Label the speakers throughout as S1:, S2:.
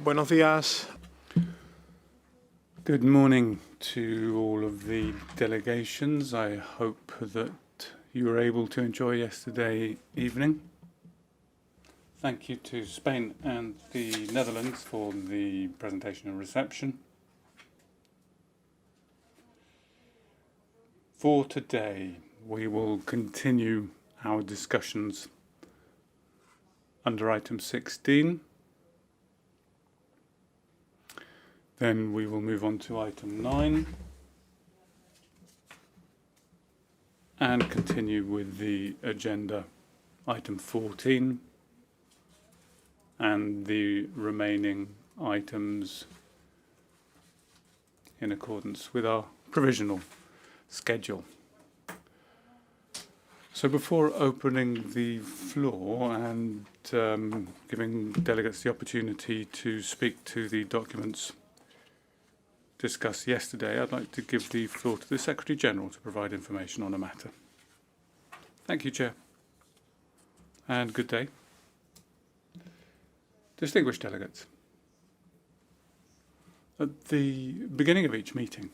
S1: Buenos días.
S2: Good morning to all of the delegations. I hope that you were able to enjoy yesterday evening. Thank you to Spain and the Netherlands for the presentation and reception. For today, we will continue our discussions under item 16. Then we will move on to item 9 and continue with the agenda, item 14, and the remaining items in accordance with our provisional schedule. So before opening the floor and giving delegates the opportunity to speak to the documents discussed yesterday, I'd like to give the floor to the Secretary General to provide information on a matter. Thank you, Chair, and good day. Distinguished delegates, at the beginning of each meeting,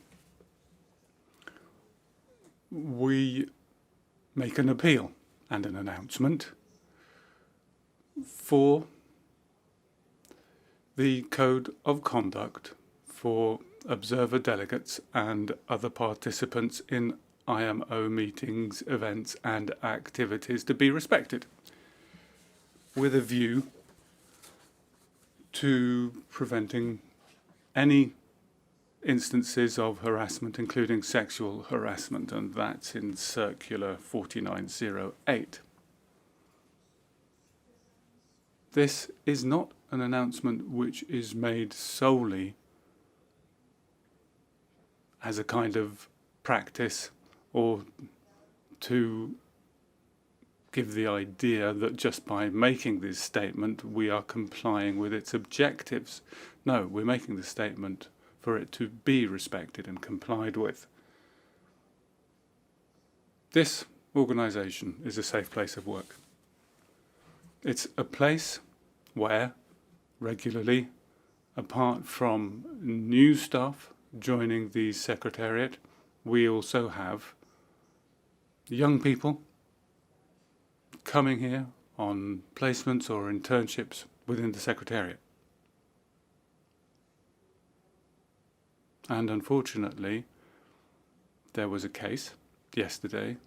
S2: we make an appeal and an announcement for the Code of Conduct for observer delegates and other participants in IMO meetings, events and activities to be respected, with a view to preventing any instances of harassment, including sexual harassment, and that's in Circular 4908. This is not an announcement which is made solely as a kind of practice or to give the idea that just by making this statement we are complying with its objectives. No, we're making the statement for it to be respected and complied with. This organisation is a safe place of work. It's a place where regularly, apart from new staff joining the Secretariat, we also have young people coming here on placements or internships within the Secretariat. And unfortunately, there was a case yesterday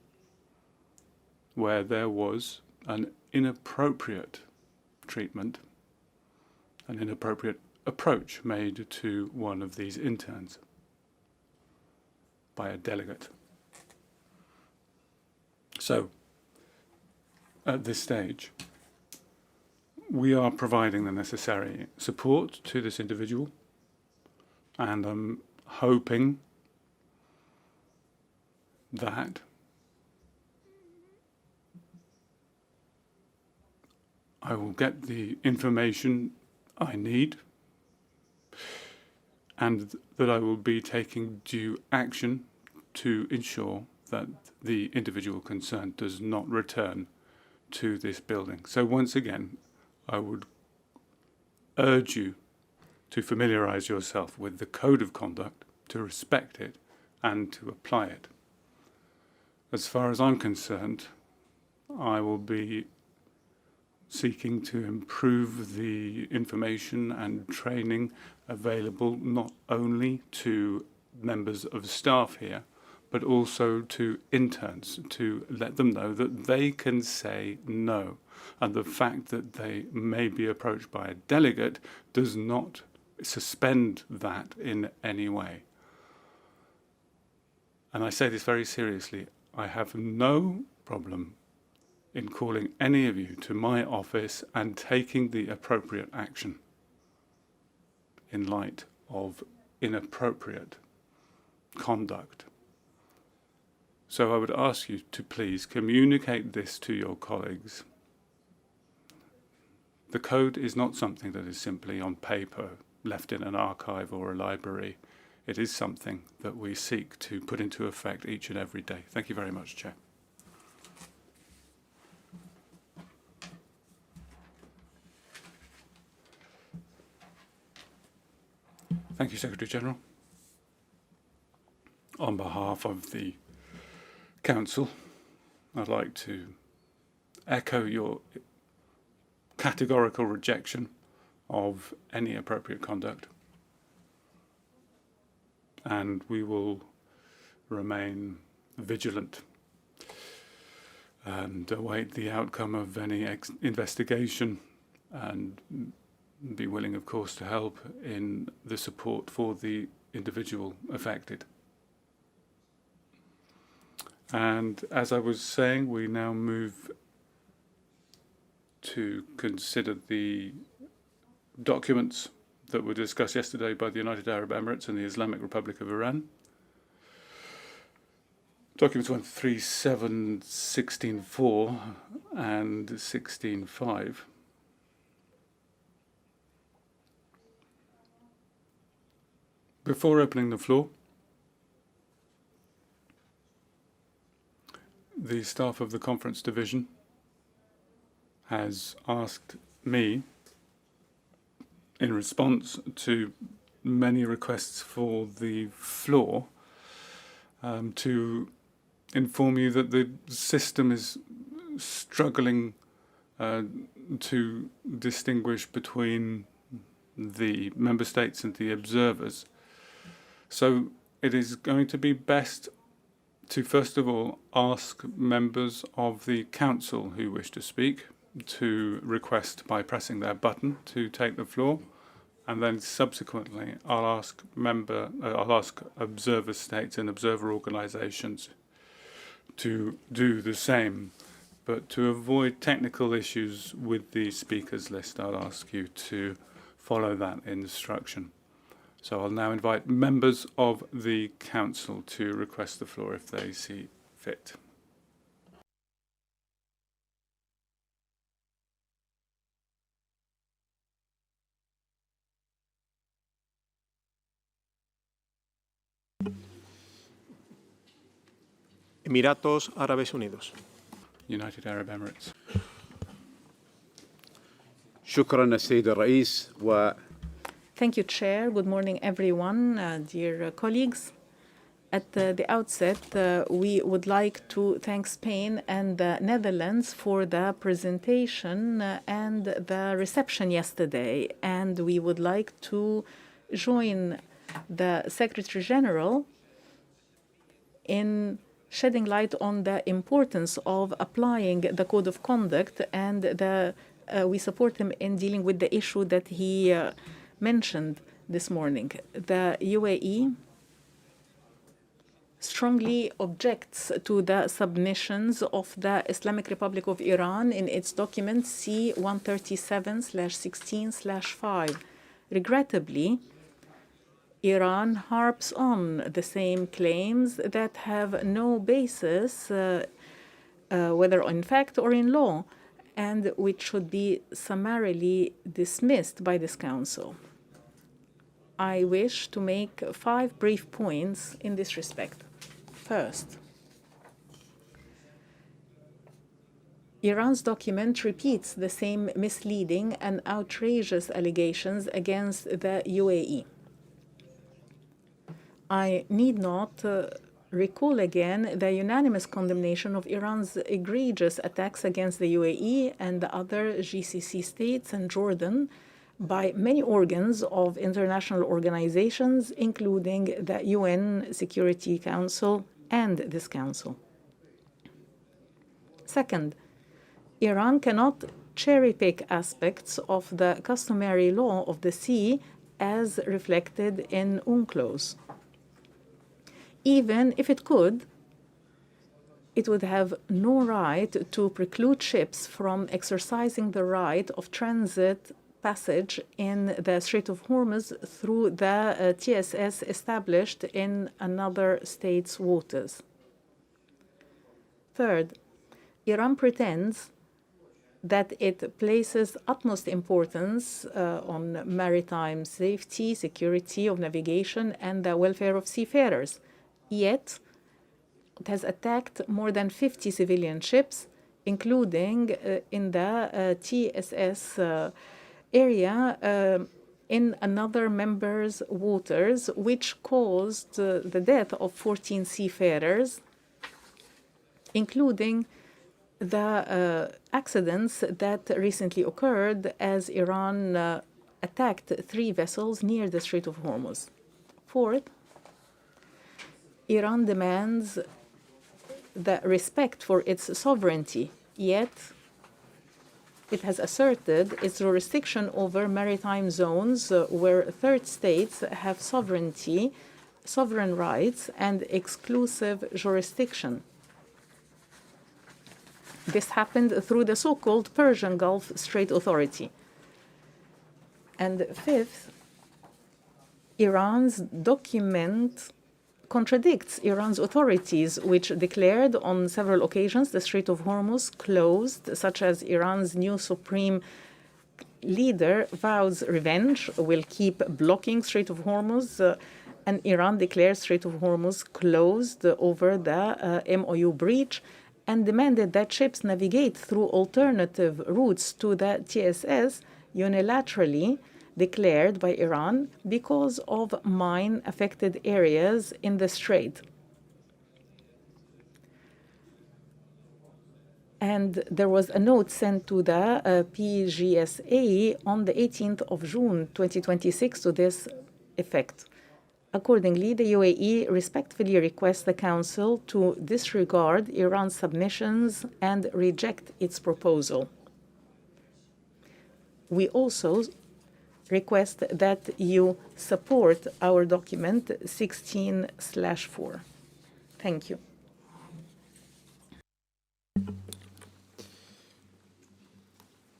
S2: where there was an inappropriate treatment, an inappropriate approach made to one of these interns by a delegate. So, at this stage, we are providing the necessary support to this individual, and I'm hoping that I will get the information I need and that I will be taking due action to ensure that the individual concerned does not return to this building. So once again, I would urge you to familiarise yourself with the Code of Conduct, to respect it and to apply it. As far as I'm concerned, I will be seeking to improve the information and training available not only to members of staff here, but also to interns, to let them know that they can say no. And the fact that they may be approached by a delegate does not suspend that in any way. And I say this very seriously. I have no problem in calling any of you to my office and taking the appropriate action in light of inappropriate conduct. So I would ask you to please communicate this to your colleagues. The code is not something that is simply on paper, left in an archive or a library. It is something that we seek to put into effect each and every day. Thank you very much, Chair. Thank you, Secretary General. On behalf of the Council, I'd like to echo your categorical rejection of any appropriate conduct, and we will remain vigilant and await the outcome of any investigation, and be willing, of course, to help in the support for the individual affected. And as I was saying, we now move to consider the documents that were discussed yesterday by the United Arab Emirates and the Islamic Republic of Iran. Documents 137, 16.4 and 16.5. Before opening the floor, the staff of the conference division has asked me, in response to many requests for the floor, to inform you that the system is struggling to distinguish between the member states and the observers. So it is going to be best to first of all ask members of the council who wish to speak to request by pressing their button to take the floor, and then subsequently I'll ask observer states and observer organizations to do the same. But to avoid technical issues with the speakers list, I'll ask you to follow that instruction. So I'll now invite members of the council to request the floor if they see fit.
S1: Emiratos Árabes Unidos.
S2: United Arab Emirates.
S3: شكرا السيد الرئيس.
S4: Thank you, Chair. Good morning, everyone, dear colleagues. At the outset, we would like to thank Spain and the Netherlands for the presentation and the reception yesterday. And we would like to join the Secretary General in shedding light on the importance of applying the Code of Conduct, and we support him in dealing with the issue that he mentioned this morning. The UAE strongly objects to the submissions of the Islamic Republic of Iran in its document C-137/16/5. Regrettably, Iran harps on the same claims that have no basis, whether in fact or in law, and which should be summarily dismissed by this Council. I wish to make 5 brief points in this respect. First, Iran's document repeats the same misleading and outrageous allegations against the UAE. I need not recall again the unanimous condemnation of Iran's egregious attacks against the UAE and the other GCC states and Jordan by many organs of international organizations, including the UN Security Council and this Council. Second, Iran cannot cherry-pick aspects of the customary law of the sea as reflected in UNCLOS. Even if it could, it would have no right to preclude ships from exercising the right of transit passage in the Strait of Hormuz through the TSS established in another state's waters. Third, Iran pretends that it places utmost importance on maritime safety, security of navigation, and the welfare of seafarers. Yet, it has attacked more than 50 civilian ships, including in the TSS area, in another member's waters, which caused the death of 14 seafarers, including the accidents that recently occurred as Iran attacked 3 vessels near the Strait of Hormuz. Fourth, Iran demands the respect for its sovereignty, yet it has asserted its jurisdiction over maritime zones where third states have sovereign rights, and exclusive jurisdiction. This happened through the so-called Persian Gulf Strait Authority. And fifth, Iran's document contradicts Iran's authorities, which declared on several occasions the Strait of Hormuz closed, such as Iran's new supreme leader vows revenge, will keep blocking Strait of Hormuz, and Iran declared Strait of Hormuz closed over the MOU breach, and demanded that ships navigate through alternative routes to the TSS unilaterally declared by Iran because of mine-affected areas in the strait. And there was a note sent to the PGSA on the 18th of June 2026 to this effect. Accordingly, the UAE respectfully requests the Council to disregard Iran's submissions and reject its proposal. We also request that you support our document 16/4. Thank you.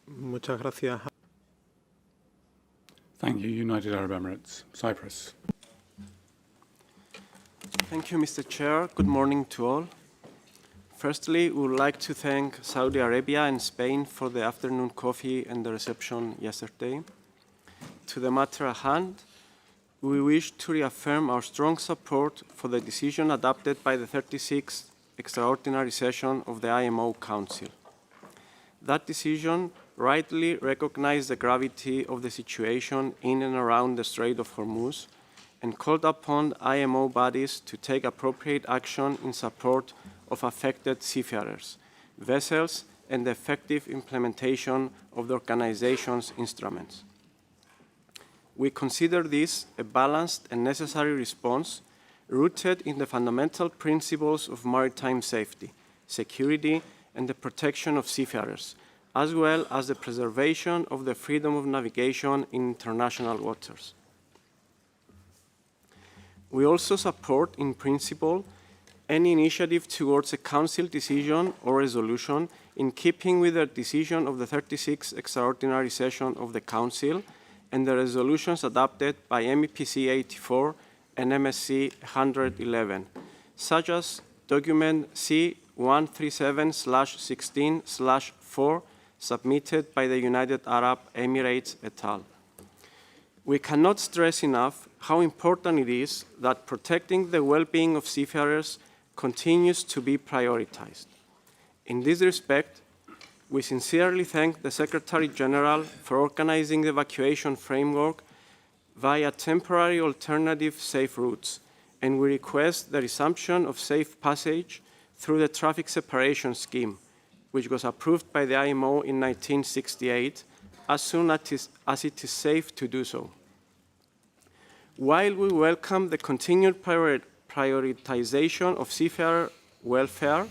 S1: Muchas gracias.
S2: Thank you, United Arab Emirates. Cyprus.
S5: Thank you, Mr. Chair. Good morning to all. Firstly, we would like to thank Saudi Arabia and Spain for the afternoon coffee and the reception yesterday. To the matter at hand, we wish to reaffirm our strong support for the decision adopted by the 36th Extraordinary Session of the IMO Council. That decision rightly recognized the gravity of the situation in and around the Strait of Hormuz and called upon IMO bodies to take appropriate action in support of affected seafarers, vessels, and the effective implementation of the organization's instruments. We consider this a balanced and necessary response rooted in the fundamental principles of maritime safety, security, and the protection of seafarers, as well as the preservation of the freedom of navigation in international waters. We also support, in principle, any initiative towards a Council decision or resolution in keeping with the decision of the 36th Extraordinary Session of the Council and the resolutions adopted by MEPC 84 and MSC 111, such as document C137/16/4 submitted by the United Arab Emirates et al. We cannot stress enough how important it is that protecting the well-being of seafarers continues to be prioritized. In this respect, we sincerely thank the Secretary General for organizing the evacuation framework via temporary alternative safe routes, and we request the resumption of safe passage through the traffic separation scheme, which was approved by the IMO in 1968, as soon as it is safe to do so. While we welcome the continued prioritization of seafarer welfare,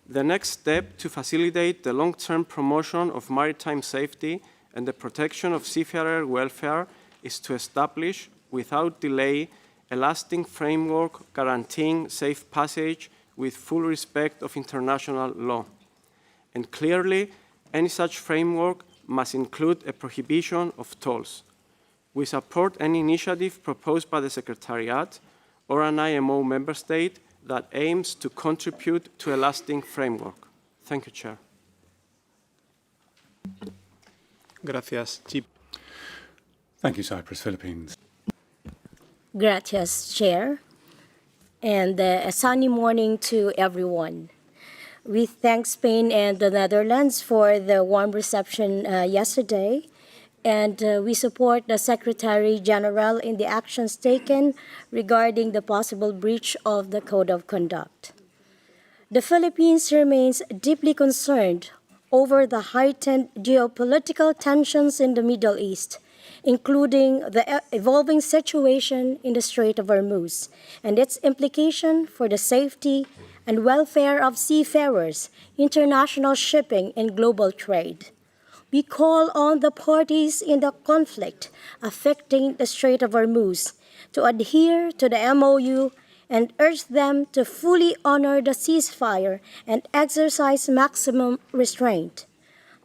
S5: the next step to facilitate the long-term promotion of maritime safety and the protection of seafarer welfare is to establish, without delay, a lasting framework guaranteeing safe passage with full respect of international law. And clearly, any such framework must include a prohibition of tolls. We support any initiative proposed by the Secretariat or an IMO member state that aims to contribute to a lasting framework. Thank you, Chair.
S1: Gracias.
S2: Thank you, Cyprus. Philippines.
S6: Gracias, Chair. And a sunny morning to everyone. We thank Spain and the Netherlands for the warm reception yesterday. and we support the Secretary General in the actions taken regarding the possible breach of the Code of Conduct. The Philippines remains deeply concerned over the heightened geopolitical tensions in the Middle East, including the evolving situation in the Strait of Hormuz and its implication for the safety and welfare of seafarers, international shipping, and global trade. We call on the parties in the conflict affecting the Strait of Hormuz to adhere to the MOU and urge them to fully honor the ceasefire and exercise maximum restraint.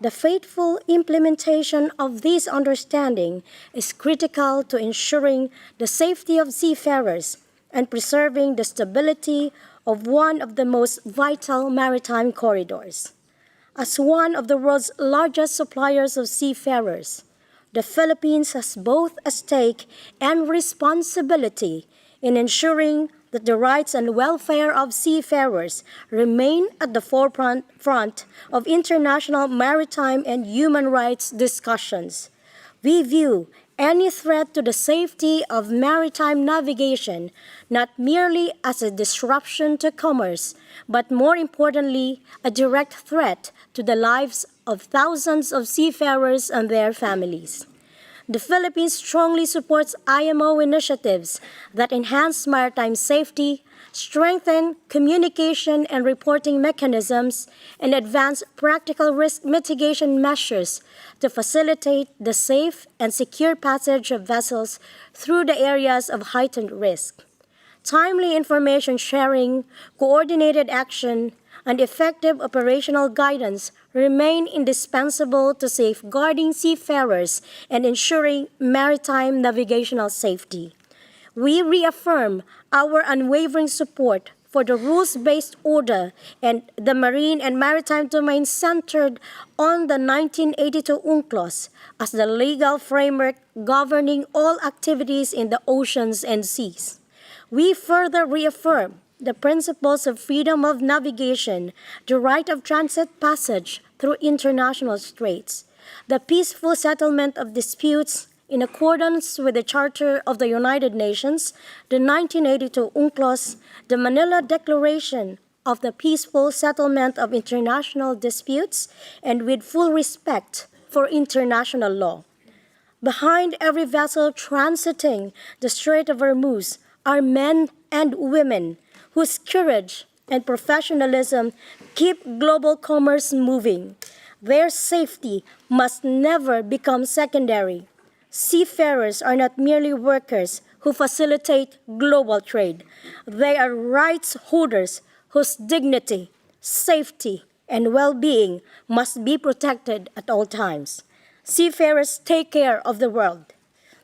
S6: The faithful implementation of this understanding is critical to ensuring the safety of seafarers and preserving the stability of one of the most vital maritime corridors. As one of the world's largest suppliers of seafarers, the Philippines has both a stake and responsibility in ensuring that the rights and welfare of seafarers remain at the forefront of international maritime and human rights discussions. We view any threat to the safety of maritime navigation not merely as a disruption to commerce, but more importantly, a direct threat to the lives of thousands of seafarers and their families. The Philippines strongly supports IMO initiatives that enhance maritime safety, strengthen communication and reporting mechanisms, and advance practical risk mitigation measures to facilitate the safe and secure passage of vessels through the areas of heightened risk. Timely information sharing, coordinated action, and effective operational guidance remain indispensable to safeguarding seafarers and ensuring maritime navigational safety. We reaffirm our unwavering support for the rules-based order and the marine and maritime domain centered on the 1982 UNCLOS as the legal framework governing all activities in the oceans and seas. We further reaffirm the principles of freedom of navigation, the right of transit passage through international straits, the peaceful settlement of disputes in accordance with the Charter of the United Nations, the 1982 UNCLOS, the Manila Declaration of the Peaceful Settlement of International Disputes, and with full respect for international law. Behind every vessel transiting the Strait of Hormuz are men and women whose courage and professionalism keep global commerce moving. Their safety must never become secondary. Seafarers are not merely workers who facilitate global trade. They are rights holders whose dignity, safety, and well-being must be protected at all times. Seafarers take care of the world.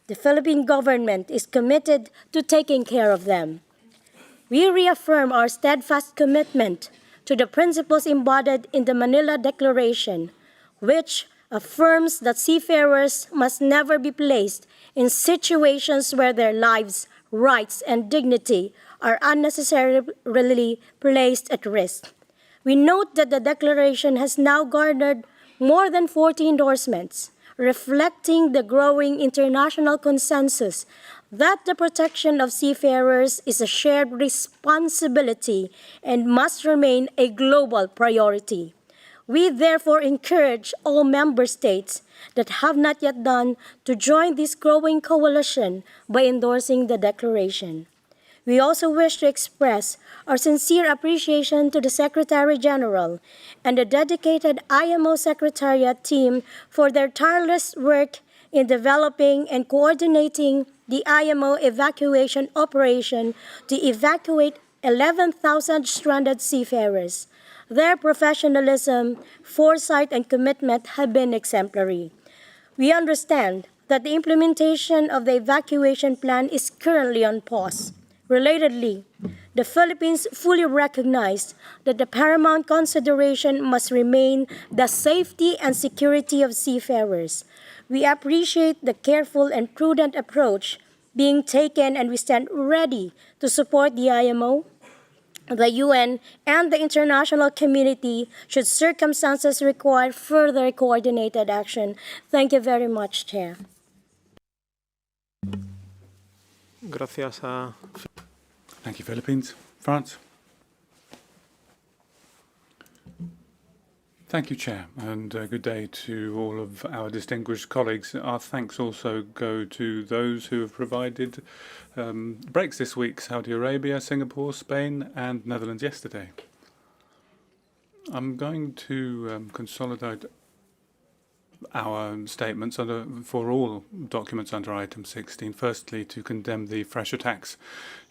S6: The Philippine government is committed to taking care of them. We reaffirm our steadfast commitment to the principles embodied in the Manila Declaration, which affirms that seafarers must never be placed in situations where their lives, rights, and dignity are unnecessarily placed at risk. We note that the Declaration has now garnered more than 40 endorsements, reflecting the growing international consensus that the protection of seafarers is a shared responsibility and must remain a global priority. We therefore encourage all member states that have not yet done to join this growing coalition by endorsing the declaration. We also wish to express our sincere appreciation to the Secretary General and the dedicated IMO Secretariat team for their tireless work in developing and coordinating the IMO evacuation operation to evacuate 11,000 stranded seafarers. Their professionalism, foresight, and commitment have been exemplary. We understand that the implementation of the evacuation plan is currently on pause. Relatedly, the Philippines fully recognized that the paramount consideration must remain the safety and security of seafarers. We appreciate the careful and prudent approach being taken, and we stand ready to support the IMO the UN and the international community, should circumstances require further coordinated action. Thank you very much, Chair.
S1: Gracias a
S2: Thank you, Philippines. France. Thank you, Chair, and good day to all of our distinguished colleagues. Our thanks also go to those who have provided breaks this week: Saudi Arabia, Singapore, Spain, and Netherlands yesterday. I'm going to consolidate our statements for all documents under item 16. Firstly, to condemn the fresh attacks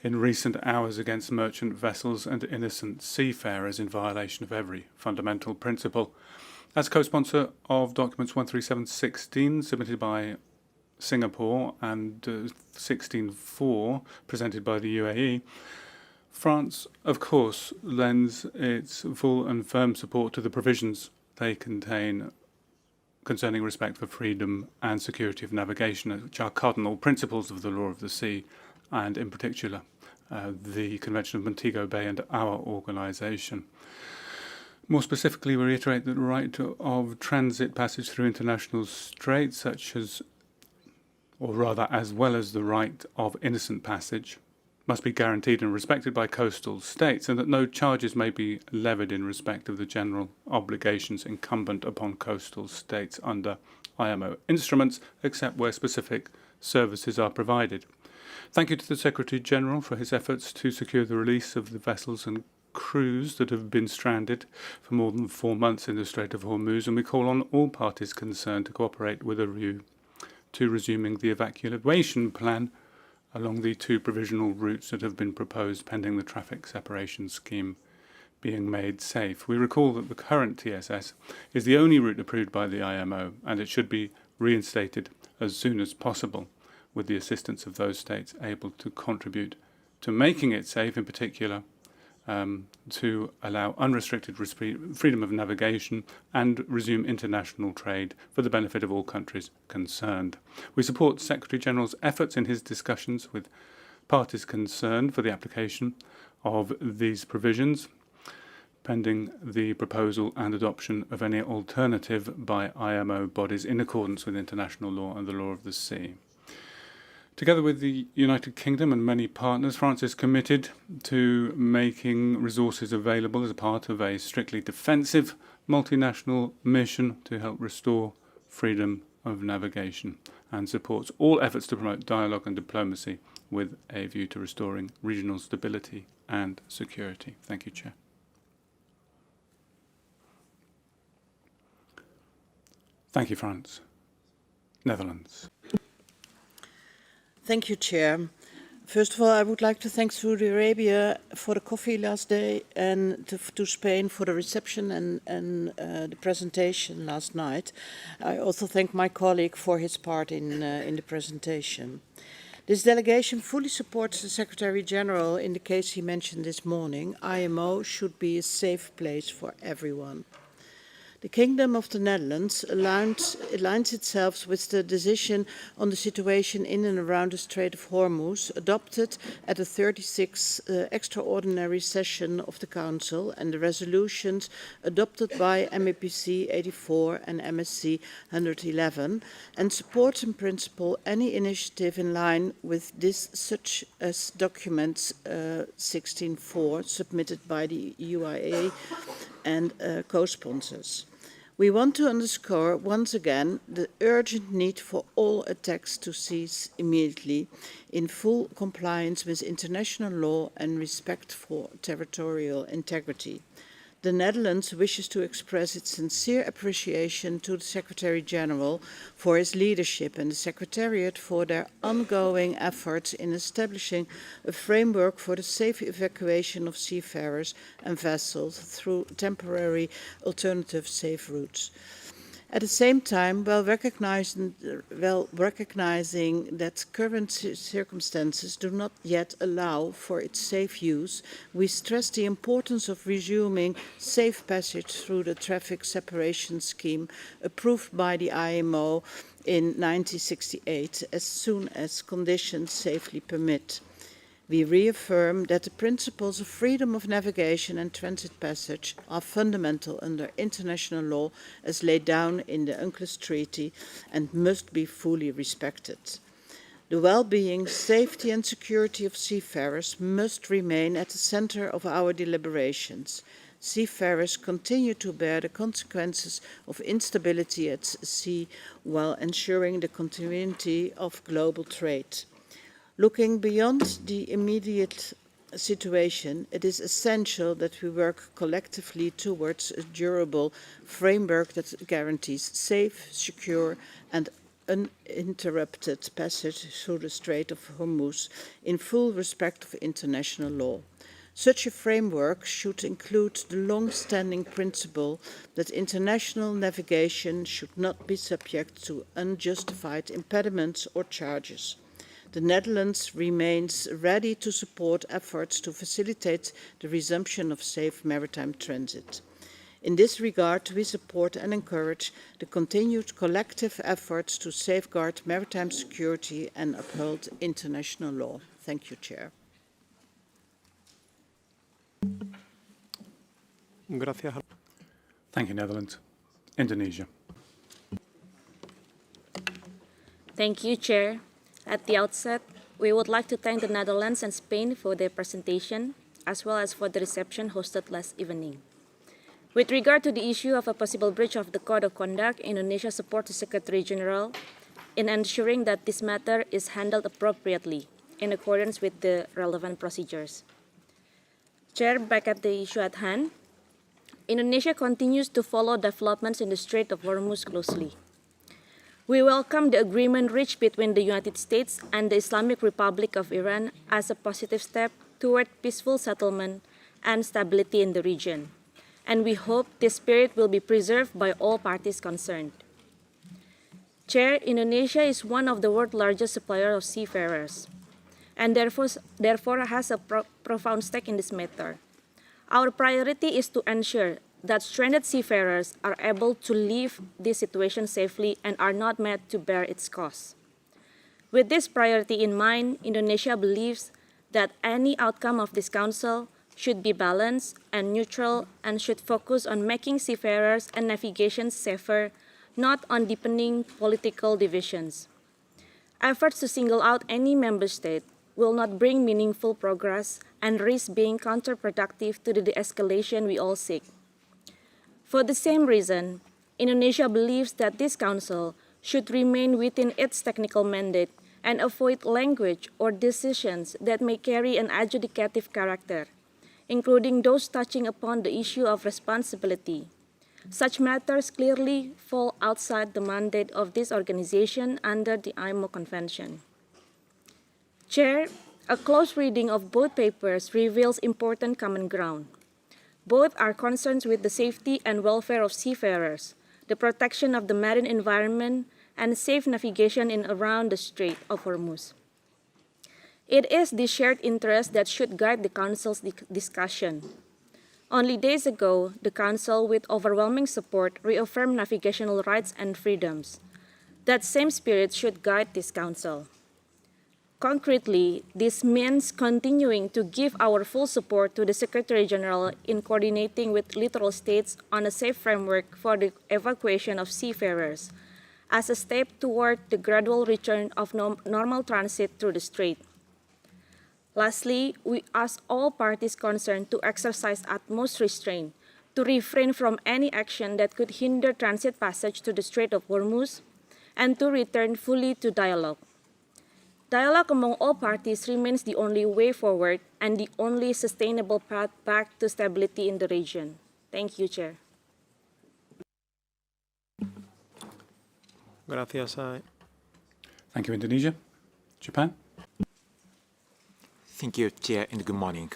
S2: in recent hours against merchant vessels and innocent seafarers in violation of every fundamental principle. As co-sponsor of documents 13716 submitted by Singapore and 16.4 presented by the UAE, France, of course, lends its full and firm support to the provisions they contain concerning respect for freedom and security of navigation, which are cardinal principles of the law of the sea, and in particular, the Convention of Montego Bay and our organisation. More specifically, we reiterate that the right of transit passage through international straits, such as, or rather as well as the right of innocent passage, must be guaranteed and respected by coastal states, and that no charges may be levied in respect of the general obligations incumbent upon coastal states under IMO instruments, except where specific services are provided. Thank you to the Secretary-General for his efforts to secure the release of the vessels and crews that have been stranded for more than 4 months in the Strait of Hormuz, and we call on all parties concerned to cooperate with a view to resuming the evacuation plan along the 2 provisional routes that have been proposed pending the traffic separation scheme being made safe. We recall that the current TSS is the only route approved by the IMO, and it should be reinstated as soon as possible, with the assistance of those states able to contribute to making it safe, in particular to allow unrestricted freedom of navigation and resume international trade for the benefit of all countries concerned. We support Secretary-General's efforts in his discussions with parties concerned for the application of these provisions, pending the proposal and adoption of any alternative by IMO bodies in accordance with international law and the law of the sea. Together with the United Kingdom and many partners, France is committed to making resources available as a part of a strictly defensive multinational mission to help restore freedom of navigation, and supports all efforts to promote dialogue and diplomacy with a view to restoring regional stability and security. Thank you, Chair. Thank you, France. Netherlands.
S7: Thank you, Chair. First of all, I would like to thank Saudi Arabia for the coffee last day, and to Spain for the reception and the presentation last night. I also thank my colleague for his part in the presentation. This delegation fully supports the Secretary-General in the case he mentioned this morning. IMO should be a safe place for everyone. The Kingdom of the Netherlands aligns itself with the decision on the situation in and around the Strait of Hormuz adopted at the 36th extraordinary session of the Council and the resolutions adopted by MEPC 84 and MSC 111, and supports in principle any initiative in line with this, such as documents 16.4 submitted by the UAE and co-sponsors. We want to underscore once again the urgent need for all attacks to cease immediately in full compliance with international law and respect for territorial integrity. The Netherlands wishes to express its sincere appreciation to the Secretary-General for his leadership and the Secretariat for their ongoing efforts in establishing a framework for the safe evacuation of seafarers and vessels through temporary alternative safe routes. At the same time, while recognizing that current circumstances do not yet allow for its safe use, we stress the importance of resuming safe passage through the traffic separation scheme approved by the IMO in 1968 as soon as conditions safely permit. We reaffirm that the principles of freedom of navigation and transit passage are fundamental under international law as laid down in the UNCLOS Treaty and must be fully respected. The well-being, safety and security of seafarers must remain at the center of our deliberations. Seafarers continue to bear the consequences of instability at sea while ensuring the continuity of global trade. Looking beyond the immediate situation, it is essential that we work collectively towards a durable framework that guarantees safe, secure and uninterrupted passage through the Strait of Hormuz in full respect of international law. Such a framework should include the long-standing principle that international navigation should not be subject to unjustified impediments or charges. The Netherlands remains ready to support efforts to facilitate the resumption of safe maritime transit. In this regard, we support and encourage the continued collective efforts to safeguard maritime security and uphold international law. Thank you, Chair.
S1: Gracias.
S2: Thank you, Netherlands. Indonesia.
S8: Thank you, Chair. At the outset, we would like to thank the Netherlands and Spain for their presentation, as well as for the reception hosted last evening. With regard to the issue of a possible breach of the Code of Conduct, Indonesia supports the Secretary General in ensuring that this matter is handled appropriately in accordance with the relevant procedures. Chair, back at the issue at hand, Indonesia continues to follow developments in the Strait of Hormuz closely. We welcome the agreement reached between the United States and the Islamic Republic of Iran as a positive step toward peaceful settlement and stability in the region, and we hope this spirit will be preserved by all parties concerned. Chair, Indonesia is one of the world's largest suppliers of seafarers, and therefore has a profound stake in this matter. Our priority is to ensure that stranded seafarers are able to leave this situation safely and are not made to bear its costs. With this priority in mind, Indonesia believes that any outcome of this Council should be balanced and neutral and should focus on making seafarers and navigation safer, not on deepening political divisions. Efforts to single out any member state will not bring meaningful progress and risk being counterproductive to the de-escalation we all seek. For the same reason, Indonesia believes that this Council should remain within its technical mandate and avoid language or decisions that may carry an adjudicative character, including those touching upon the issue of responsibility. Such matters clearly fall outside the mandate of this organization under the IMO Convention. Chair, a close reading of both papers reveals important common ground. Both are concerned with the safety and welfare of seafarers, the protection of the marine environment, and safe navigation in around the Strait of Hormuz. It is this shared interest that should guide the Council's discussion. Only days ago, the Council, with overwhelming support, reaffirmed navigational rights and freedoms. That same spirit should guide this Council. Concretely, this means continuing to give our full support to the Secretary General in coordinating with littoral states on a safe framework for the evacuation of seafarers as a step toward the gradual return of normal transit through the strait. Lastly, we ask all parties concerned to exercise utmost restraint, to refrain from any action that could hinder transit passage to the Strait of Hormuz, and to return fully to dialogue. Dialogue among all parties remains the only way forward and the only sustainable path back to stability in the region. Thank you, Chair.
S1: Gracias.
S2: Thank you, Indonesia. Japan.
S9: Thank you, Chair, and good morning.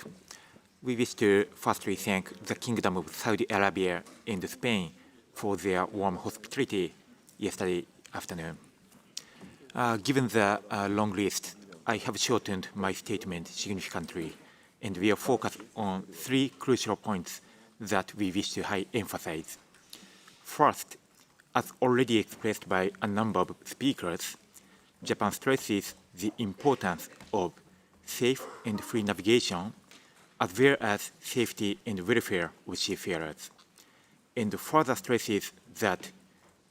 S9: We wish to firstly thank the Kingdom of Saudi Arabia and Spain for their warm hospitality yesterday afternoon. Given the long list, I have shortened my statement significantly, and we are focused on three crucial points that we wish to emphasize. First, as already expressed by a number of speakers, Japan stresses the importance of safe and free navigation, as well as safety and welfare of seafarers, and further stresses that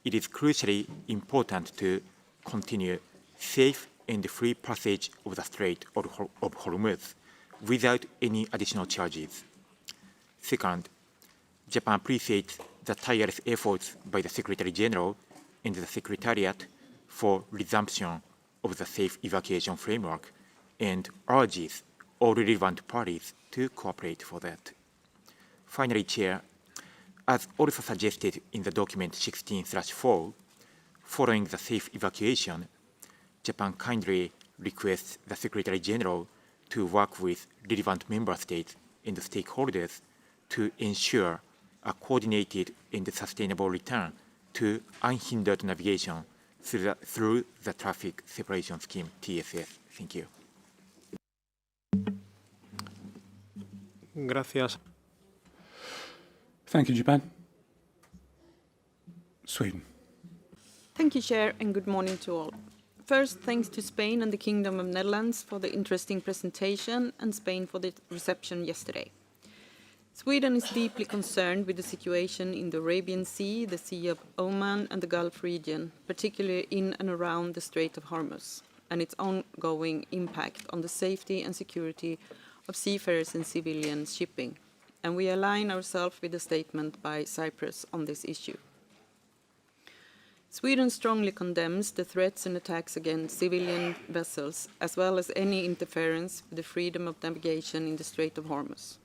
S9: it is crucially important to continue safe and free passage of the Strait of Hormuz without any additional charges. Second, Japan appreciates the tireless efforts by the Secretary General and the Secretariat for resumption of the safe evacuation framework and urges all relevant parties to cooperate for that. Finally, Chair, as also suggested in the document 16/4, following the safe evacuation, Japan kindly requests the Secretary General to work with relevant member states and stakeholders to ensure a coordinated and sustainable return to unhindered navigation through the Traffic Separation Scheme, TSS. Thank you.
S1: Gracias.
S2: Thank you, Japan. Sweden.
S10: Thank you, Chair, and good morning to all. First, thanks to Spain and the Kingdom of Netherlands for the interesting presentation and Spain for the reception yesterday. Sweden is deeply concerned with the situation in the Arabian Sea, the Sea of Oman and the Gulf region, particularly in and around the Strait of Hormuz, and its ongoing impact on the safety and security of seafarers and civilian shipping. And we align ourselves with the statement by Cyprus on this issue. Sweden strongly condemns the threats and attacks against civilian vessels, as well as any interference with the freedom of navigation in the Strait of Hormuz.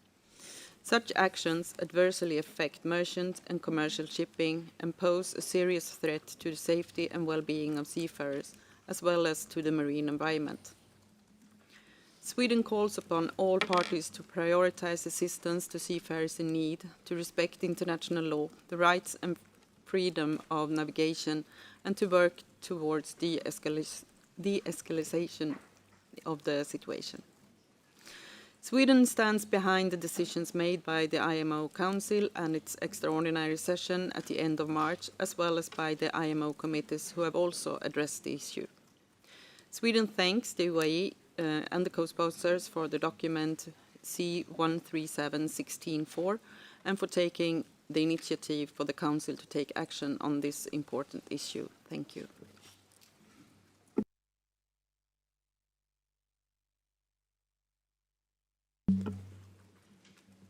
S10: Such actions adversely affect merchant and commercial shipping and pose a serious threat to the safety and well-being of seafarers, as well as to the marine environment. Sweden calls upon all parties to prioritize assistance to seafarers in need, to respect international law, the rights and freedom of navigation, and to work towards de-escalation of the situation. Sweden stands behind the decisions made by the IMO Council and its extraordinary session at the end of March, as well as by the IMO committees who have also addressed the issue. Sweden thanks the UAE and the co-sponsors for the document C-137-16/4 and for taking the initiative for the Council to take action on this important issue. Thank you.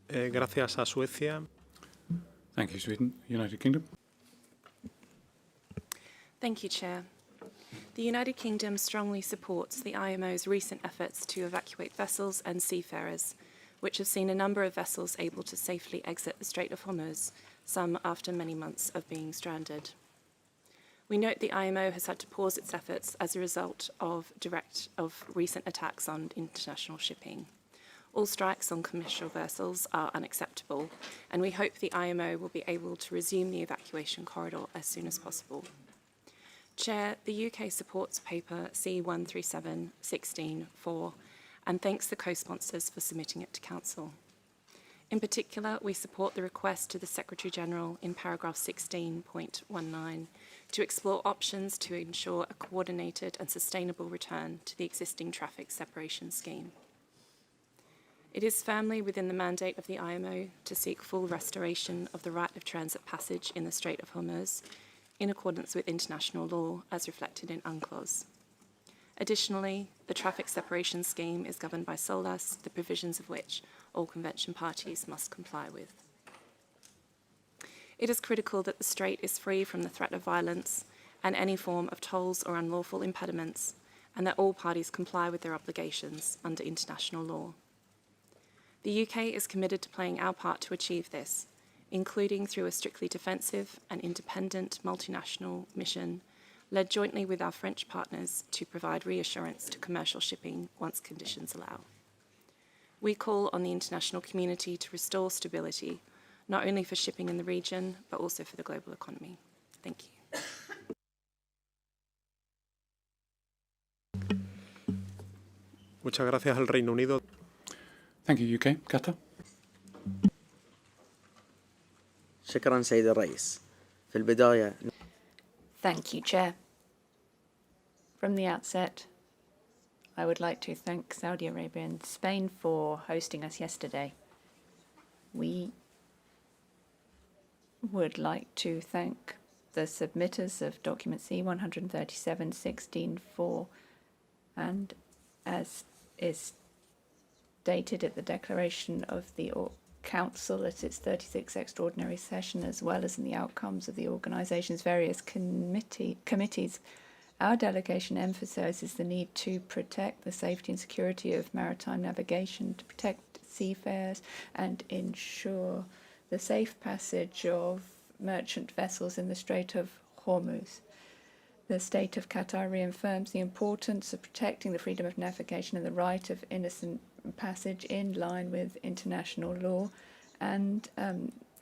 S1: Gracias a Suecia.
S2: Thank you, Sweden. United Kingdom.
S11: Thank you, Chair. The United Kingdom strongly supports the IMO's recent efforts to evacuate vessels and seafarers, which have seen a number of vessels able to safely exit the Strait of Hormuz, some after many months of being stranded. We note the IMO has had to pause its efforts as a result of recent attacks on international shipping. All strikes on commercial vessels are unacceptable, and we hope the IMO will be able to resume the evacuation corridor as soon as possible. Chair, the UK supports paper C-137-16/4 and thanks the co-sponsors for submitting it to Council. In particular, we support the request to the Secretary-General in paragraph 16.19 to explore options to ensure a coordinated and sustainable return to the existing traffic separation scheme. It is firmly within the mandate of the IMO to seek full restoration of the right of transit passage in the Strait of Hormuz in accordance with international law as reflected in UNCLOS. Additionally, the traffic separation scheme is governed by SOLAS, the provisions of which all convention parties must comply with. It is critical that the Strait is free from the threat of violence and any form of tolls or unlawful impediments, and that all parties comply with their obligations under international law. The UK is committed to playing our part to achieve this, including through a strictly defensive and independent multinational mission led jointly with our French partners to provide reassurance to commercial shipping once conditions allow. We call on the international community to restore stability, not only for shipping in the region, but also for the global economy. Thank you.
S1: Muchas gracias al Reino Unido.
S2: Thank you, UK. Qatar.
S12: شكرا سيد الرئيس. في البداية
S13: Thank you, Chair. From the outset, I would like to thank Saudi Arabia and Spain for hosting us yesterday. We would like to thank the submitters of document C-137-16-4, and as is stated at the declaration of the Council at its 36th extraordinary session, as well as in the outcomes of the organisation's various committees, our delegation emphasises the need to protect the safety and security of maritime navigation, to protect seafarers and ensure the safe passage of merchant vessels in the Strait of Hormuz. The State of Qatar reaffirms the importance of protecting the freedom of navigation and the right of innocent passage in line with international law, and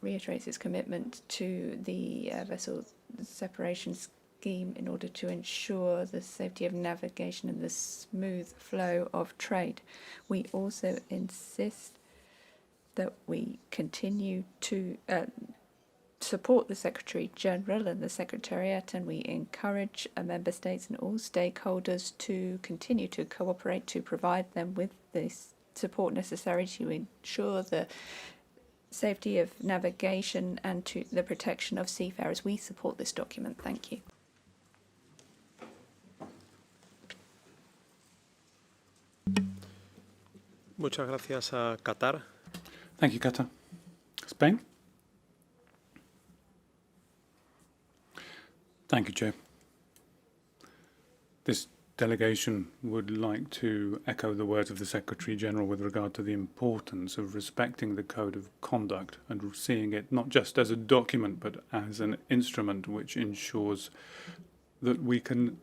S13: reiterates its commitment to the vessel separation scheme in order to ensure the safety of navigation and the smooth flow of trade. We also insist that we continue to support the Secretary General and the Secretariat, and we encourage Member States and all stakeholders to continue to cooperate to provide them with the support necessary to ensure the safety of navigation and to the protection of seafarers. We support this document. Thank you.
S1: Muchas gracias a Qatar.
S2: Thank you, Qatar. Spain? Thank you, Chair. This delegation would like to echo the words of the Secretary General with regard to the importance of respecting the Code of Conduct and seeing it not just as a document but as an instrument which ensures that we can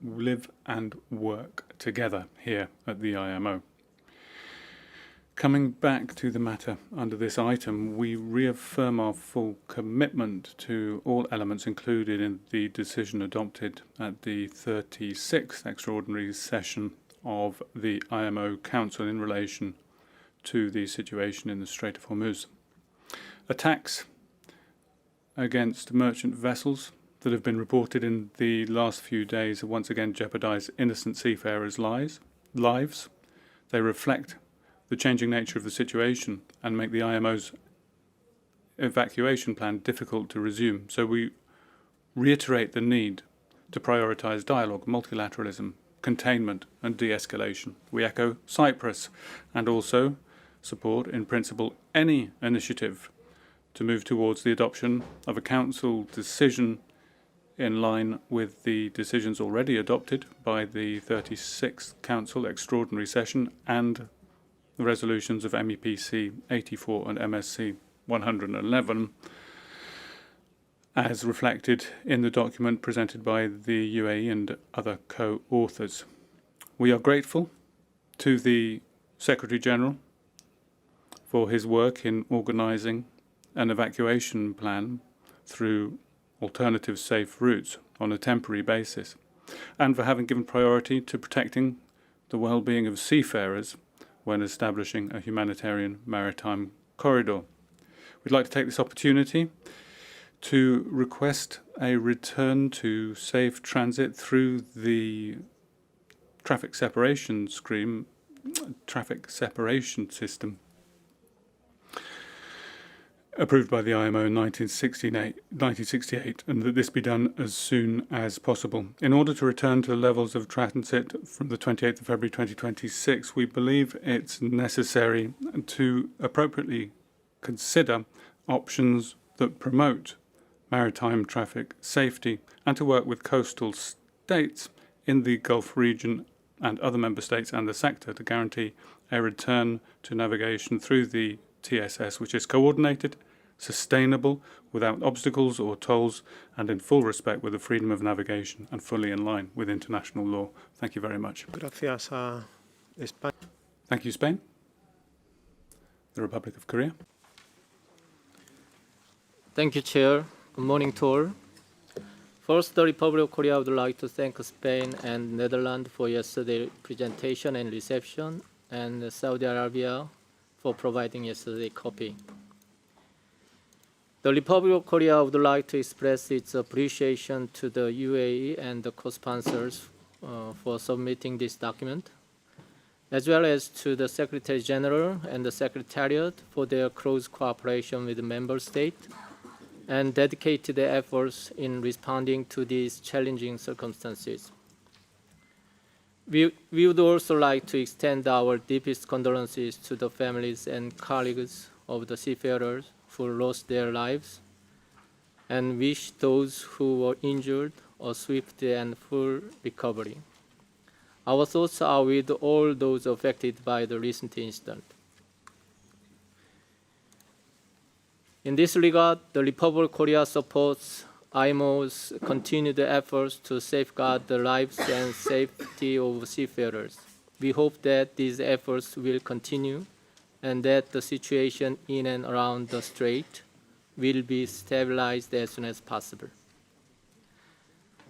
S2: live and work together here at the IMO. Coming back to the matter under this item, we reaffirm our full commitment to all elements included in the decision adopted at the 36th extraordinary session of the IMO Council in relation to the situation in the Strait of Hormuz. Attacks against merchant vessels that have been reported in the last few days have once again jeopardized innocent seafarers' lives. They reflect the changing nature of the situation and make the IMO's evacuation plan difficult to resume. So we reiterate the need to prioritise dialogue, multilateralism, containment and de-escalation. We echo Cyprus and also support in principle any initiative to move towards the adoption of a Council decision in line with the decisions already adopted by the 36th Council Extraordinary Session and the resolutions of MEPC 84 and MSC 111, as reflected in the document presented by the UAE and other co-authors. We are grateful to the Secretary General for his work in organising an evacuation plan through alternative safe routes on a temporary basis, and for having given priority to protecting the well-being of seafarers when establishing a humanitarian maritime corridor. We'd like to take this opportunity to request a return to safe transit through the traffic separation system approved by the IMO in 1968, and that this be done as soon as possible. In order to return to levels of transit from the 28th of February 2026, we believe it's necessary to appropriately consider options that promote maritime traffic safety and to work with coastal states in the Gulf region and other member states and the sector to guarantee a return to navigation through the TSS, which is coordinated, sustainable, without obstacles or tolls, and in full respect with the freedom of navigation and fully in line with international law. Thank you very much.
S1: Gracias a España.
S2: Thank you, Spain. The Republic of Korea.
S14: Thank you, Chair. Good morning to all. First, the Republic of Korea would like to thank Spain and Netherlands for yesterday's presentation and reception, and Saudi Arabia for providing yesterday's copy. The Republic of Korea would like to express its appreciation to the UAE and the co-sponsors for submitting this document, as well as to the Secretary General and the Secretariat for their close cooperation with the member states and dedicated their efforts in responding to these challenging circumstances. We would also like to extend our deepest condolences to the families and colleagues of the seafarers who lost their lives and wish those who were injured a swift and full recovery. Our thoughts are with all those affected by the recent incident. In this regard, the Republic of Korea supports IMO's continued efforts to safeguard the lives and safety of seafarers. We hope that these efforts will continue and that the situation in and around the strait will be stabilized as soon as possible.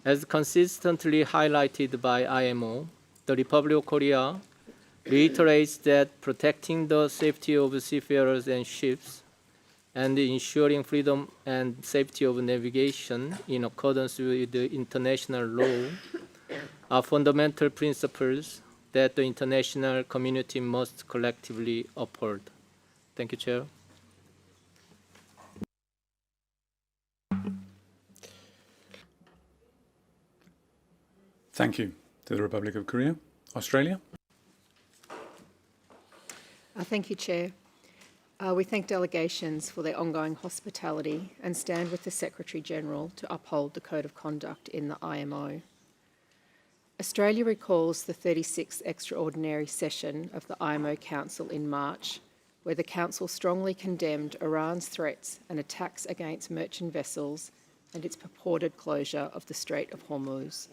S14: As consistently highlighted by IMO, the Republic of Korea reiterates that protecting the safety of seafarers and ships and ensuring freedom and safety of navigation in accordance with the international law are fundamental principles that the international community must collectively uphold. Thank you, Chair.
S2: Thank you. To the Republic of Korea. Australia.
S15: Thank you, Chair. We thank delegations for their ongoing hospitality and stand with the Secretary-General to uphold the Code of Conduct in the IMO. Australia recalls the 36th extraordinary session of the IMO Council in March, where the Council strongly condemned Iran's threats and attacks against merchant vessels and its purported closure of the Strait of Hormuz.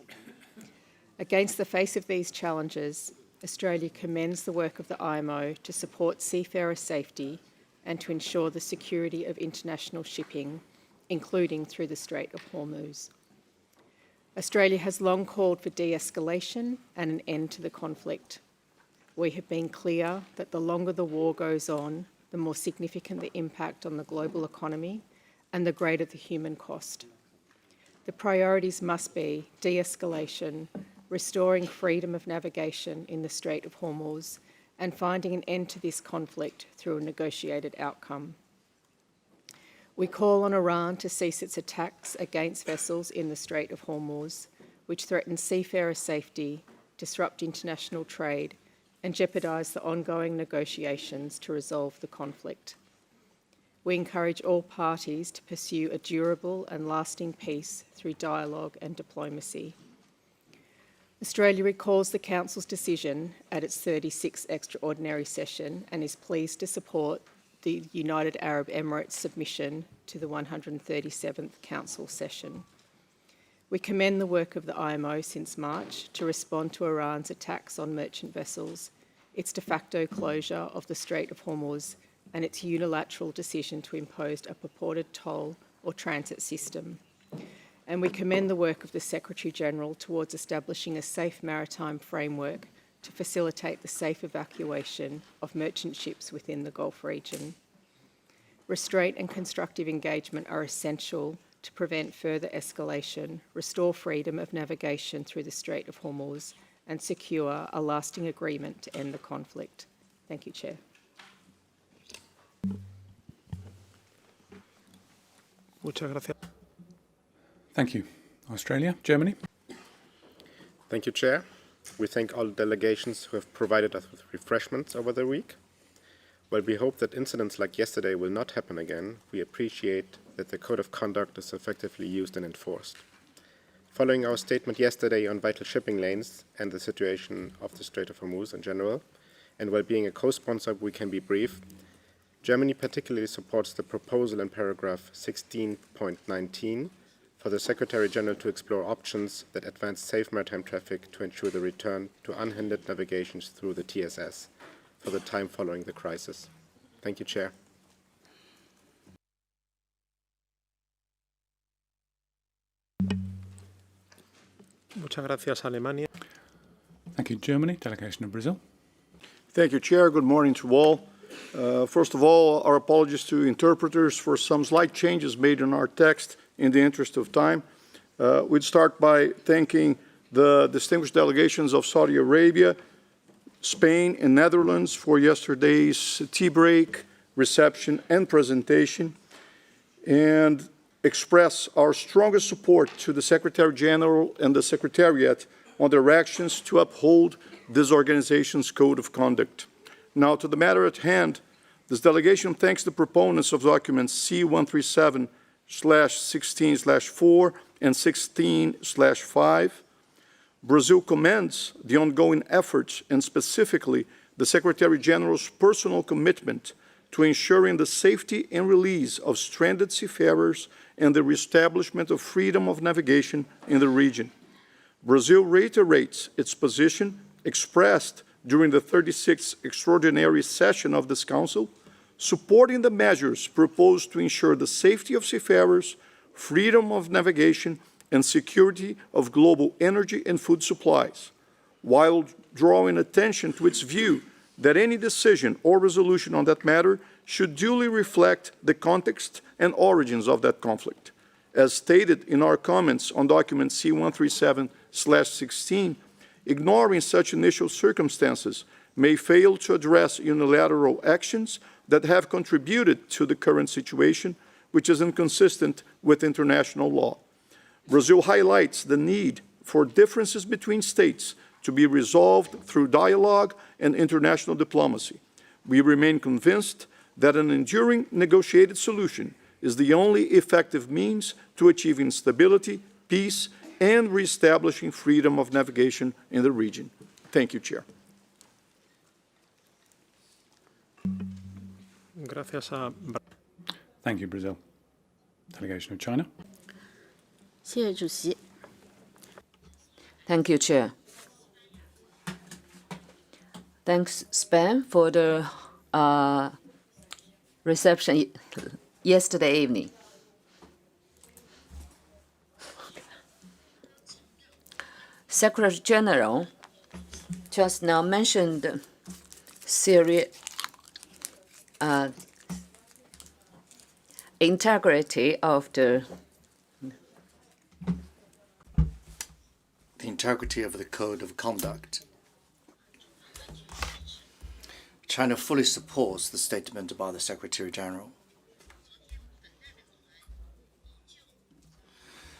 S15: Against the face of these challenges, Australia commends the work of the IMO to support seafarer safety and to ensure the security of international shipping, including through the Strait of Hormuz. Australia has long called for de-escalation and an end to the conflict. We have been clear that the longer the war goes on, the more significant the impact on the global economy and the greater the human cost. The priorities must be de-escalation, restoring freedom of navigation in the Strait of Hormuz, and finding an end to this conflict through a negotiated outcome. We call on Iran to cease its attacks against vessels in the Strait of Hormuz, which threaten seafarer safety, disrupt international trade, and jeopardise the ongoing negotiations to resolve the conflict. We encourage all parties to pursue a durable and lasting peace through dialogue and diplomacy. Australia recalls the Council's decision at its 36th extraordinary session and is pleased to support the United Arab Emirates submission to the 137th Council session. We commend the work of the IMO since March to respond to Iran's attacks on merchant vessels, its de facto closure of the Strait of Hormuz, and its unilateral decision to impose a purported toll or transit system. And we commend the work of the Secretary-General towards establishing a safe maritime framework to facilitate the safe evacuation of merchant ships within the Gulf region. Restraint and constructive engagement are essential to prevent further escalation, restore freedom of navigation through the Strait of Hormuz, and secure a lasting agreement to end the conflict. Thank you, Chair.
S1: Muchas gracias.
S2: Thank you. Australia. Germany.
S16: Thank you, Chair. We thank all delegations who have provided us with refreshments over the week. While we hope that incidents like yesterday will not happen again, we appreciate that the Code of Conduct is effectively used and enforced. Following our statement yesterday on vital shipping lanes and the situation of the Strait of Hormuz in general, and while being a co-sponsor, we can be brief. Germany particularly supports the proposal in paragraph 16.19 for the Secretary-General to explore options that advance safe maritime traffic to ensure the return to unhindered navigations through the TSS for the time following the crisis. Thank you, Chair.
S1: Muchas gracias, Alemania.
S2: Thank you, Germany. Delegation of Brazil.
S17: Thank you, Chair. Good morning to all. First of all, our apologies to interpreters for some slight changes made in our text in the interest of time. We'd start by thanking the distinguished delegations of Saudi Arabia, Spain, and Netherlands for yesterday's tea break, reception, and presentation, and express our strongest support to the Secretary General and the Secretariat on their actions to uphold this organization's code of conduct. Now, to the matter at hand, this delegation thanks the proponents of documents C-137/16/4 and 16/5. Brazil commends the ongoing efforts and specifically the Secretary General's personal commitment to ensuring the safety and release of stranded seafarers and the reestablishment of freedom of navigation in the region. Brazil reiterates its position expressed during the 36th extraordinary session of this Council, supporting the measures proposed to ensure the safety of seafarers, freedom of navigation, and security of global energy and food supplies, while drawing attention to its view that any decision or resolution on that matter should duly reflect the context and origins of that conflict. As stated in our comments on document C-137/16, ignoring such initial circumstances may fail to address unilateral actions that have contributed to the current situation, which is inconsistent with international law. Brazil highlights the need for differences between states to be resolved through dialogue and international diplomacy. We remain convinced that an enduring negotiated solution is the only effective means to achieving stability, peace, and reestablishing freedom of navigation in the region. Thank you, Chair.
S1: Gracias a...
S2: Thank you, Brazil. Delegation of China.
S18: 谢谢主席。
S19: Thank you, Chair. Thanks, Spain, for the reception yesterday evening. Secretary General just now mentioned integrity of the
S20: integrity of the code of conduct. China fully supports the statement by the Secretary General.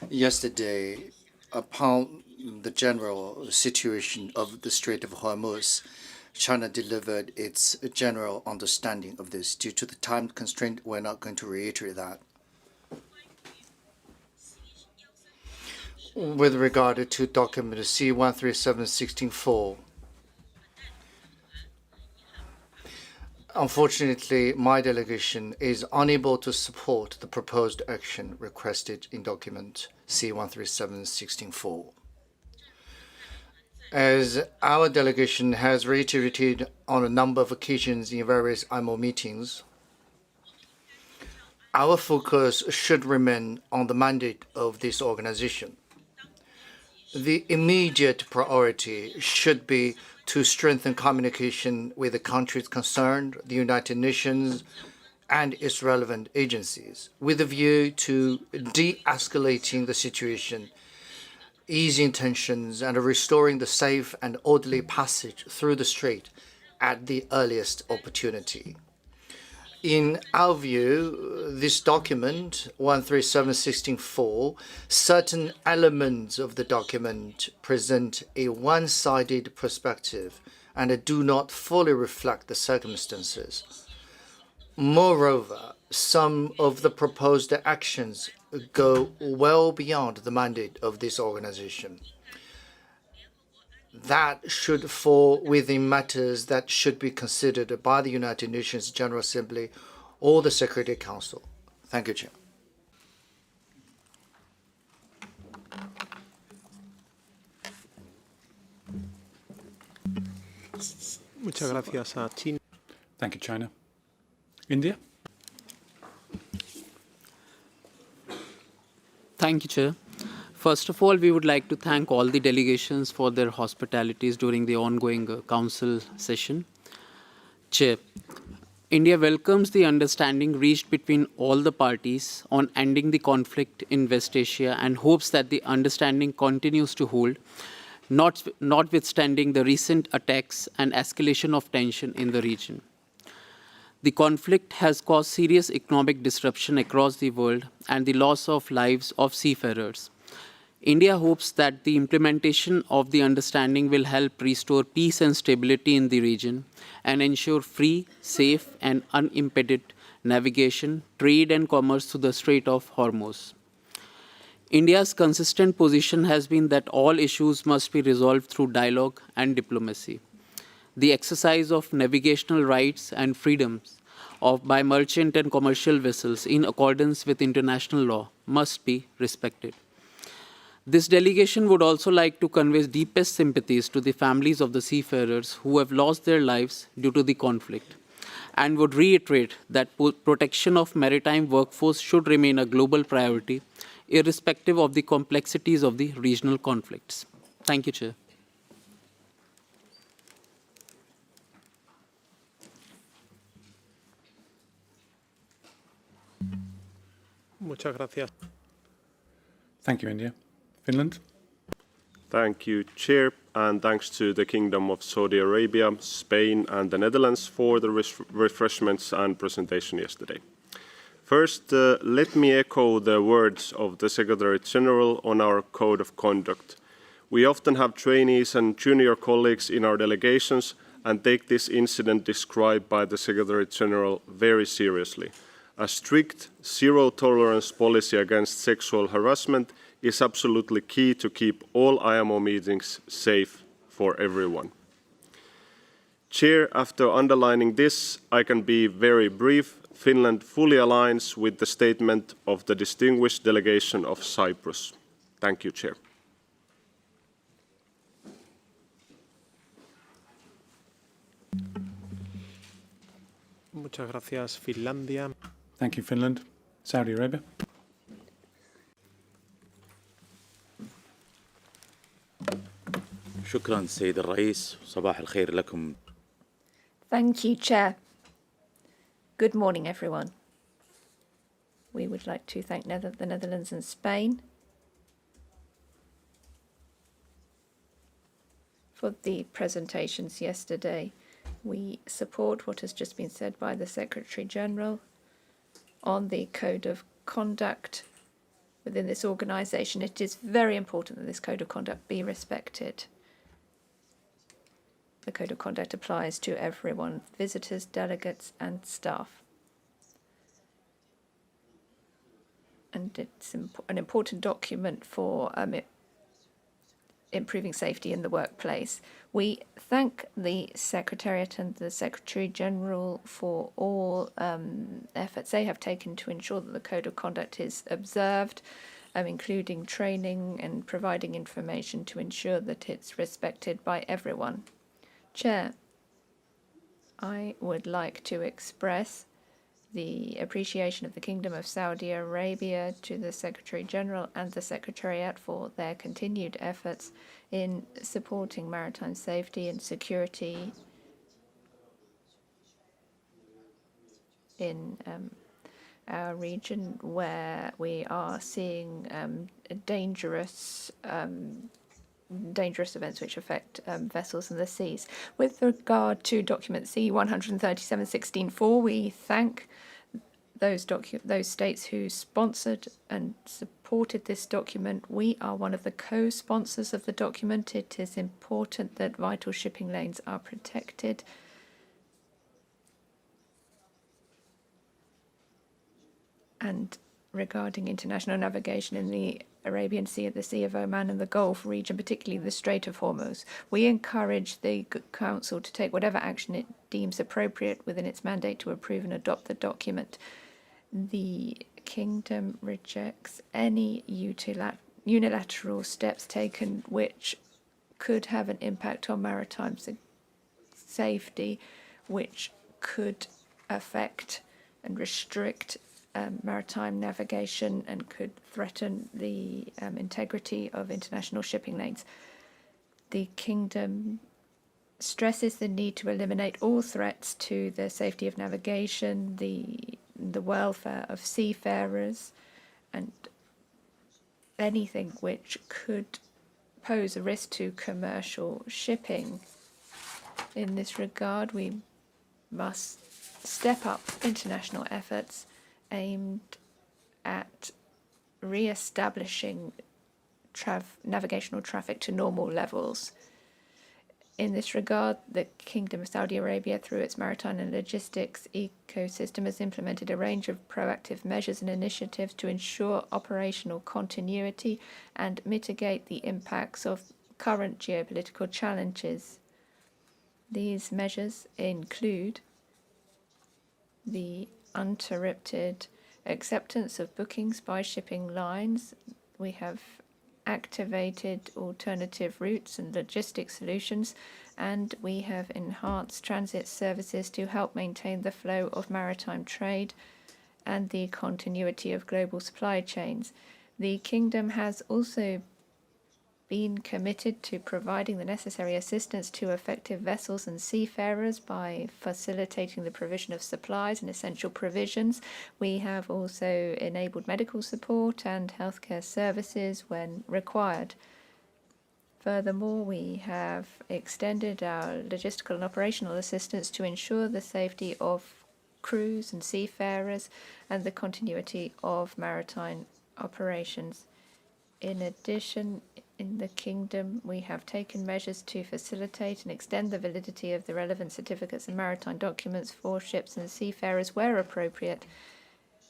S20: Yesterday, upon the general situation of the Strait of Hormuz, China delivered its general understanding of this. Due to the time constraint, we're not going to reiterate that. With regard to document C-137/16/4, unfortunately, my delegation is unable to support the proposed action requested in document C-137/16/4. As our delegation has reiterated on a number of occasions in various IMO meetings, our focus should remain on the mandate of this organization. The immediate priority should be to strengthen communication with the countries concerned, the United Nations, and its relevant agencies, with a view to de-escalating the situation, easing tensions, and restoring the safe and orderly passage through the strait at the earliest opportunity. In our view, this document, 137/16/4, certain elements of the document present a one-sided perspective and do not fully reflect the circumstances. Moreover, some of the proposed actions go well beyond the mandate of this organization. That should fall within matters that should be considered by the United Nations General Assembly or the Security Council. Thank you, Chair.
S1: Muchas gracias a China.
S2: Thank you, China. India.
S21: Thank you, Chair. First of all, we would like to thank all the delegations for their hospitalities during the ongoing Council session. Chair, India welcomes the understanding reached between all the parties on ending the conflict in West Asia and hopes that the understanding continues to hold notwithstanding the recent attacks and escalation of tension in the region. The conflict has caused serious economic disruption across the world and the loss of lives of seafarers. India hopes that the implementation of the understanding will help restore peace and stability in the region and ensure free, safe, and unimpeded navigation, trade, and commerce through the Strait of Hormuz. India's consistent position has been that all issues must be resolved through dialogue and diplomacy. The exercise of navigational rights and freedoms by merchant and commercial vessels in accordance with international law must be respected. This delegation would also like to convey deepest sympathies to the families of the seafarers who have lost their lives due to the conflict, and would reiterate that protection of maritime workforce should remain a global priority, irrespective of the complexities of the regional conflicts. Thank you, Chair.
S1: Muchas gracias.
S2: Thank you, India. Finland?
S3: Thank you, Chair, and thanks to the Kingdom of Saudi Arabia, Spain, and the Netherlands for the refreshments and presentation yesterday. First, let me echo the words of the Secretary General on our Code of Conduct. We often have trainees and junior colleagues in our delegations and take this incident described by the Secretary General very seriously. A strict zero-tolerance policy against sexual harassment is absolutely key to keep all IMO meetings safe for everyone. Chair, after underlining this, I can be very brief. Finland fully aligns with the statement of the distinguished delegation of Cyprus. Thank you, Chair.
S1: Muchas gracias, Finlandia.
S2: Thank you, Finland. Saudi Arabia?
S22: شكرا سيد الرئيس صباح الخير لكم.
S13: Thank you, Chair. Good morning, everyone. We would like to thank the Netherlands and Spain for the presentations yesterday. We support what has just been said by the Secretary General on the Code of Conduct within this organisation. It is very important that this Code of Conduct be respected. The Code of Conduct applies to everyone, visitors, delegates, and staff. And it's an important document for improving safety in the workplace. We thank the Secretariat and the Secretary General for all efforts they have taken to ensure that the Code of Conduct is observed, including training and providing information to ensure that it's respected by everyone. Chair, I would like to express the appreciation of the Kingdom of Saudi Arabia to the Secretary General and the Secretariat for their continued efforts in supporting maritime safety and security in our region, where we are seeing dangerous events which affect vessels in the seas. With regard to document C-137/16/4, we thank those states who sponsored and supported this document. We are one of the co-sponsors of the document. It is important that vital shipping lanes are protected. And regarding international navigation in the Arabian Sea, the Sea of Oman and the Gulf region, particularly the Strait of Hormuz, we encourage the Council to take whatever action it deems appropriate within its mandate to approve and adopt the document. The Kingdom rejects any unilateral steps taken which could have an impact on maritime safety, which could affect and restrict maritime navigation and could threaten the integrity of international shipping lanes. The Kingdom stresses the need to eliminate all threats to the safety of navigation, the welfare of seafarers, and anything which could pose a risk to commercial shipping. In this regard, we must step up international efforts aimed at re-establishing navigational traffic to normal levels. In this regard, the Kingdom of Saudi Arabia, through its maritime and logistics ecosystem, has implemented a range of proactive measures and initiatives to ensure operational continuity and mitigate the impacts of current geopolitical challenges. These measures include the uninterrupted acceptance of bookings by shipping lines. We have activated alternative routes and logistics solutions, and we have enhanced transit services to help maintain the flow of maritime trade and the continuity of global supply chains. The Kingdom has also been committed to providing the necessary assistance to affected vessels and seafarers by facilitating the provision of supplies and essential provisions. We have also enabled medical support and healthcare services when required. Furthermore, we have extended our logistical and operational assistance to ensure the safety of crews and seafarers and the continuity of maritime operations. In addition, in the Kingdom, we have taken measures to facilitate and extend the validity of the relevant certificates and maritime documents for ships and seafarers where appropriate,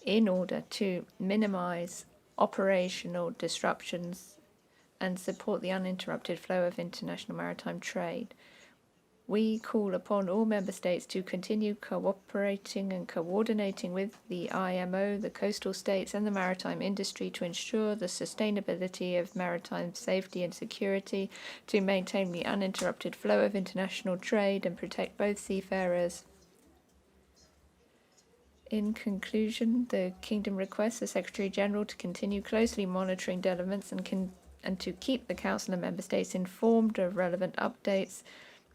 S13: in order to minimize operational disruptions and support the uninterrupted flow of international maritime trade. We call upon all member states to continue cooperating and coordinating with the IMO, the coastal states, and the maritime industry to ensure the sustainability of maritime safety and security, to maintain the uninterrupted flow of international trade and protect both seafarers. In conclusion, the Kingdom requests the Secretary-General to continue closely monitoring developments and to keep the Council and member states informed of relevant updates,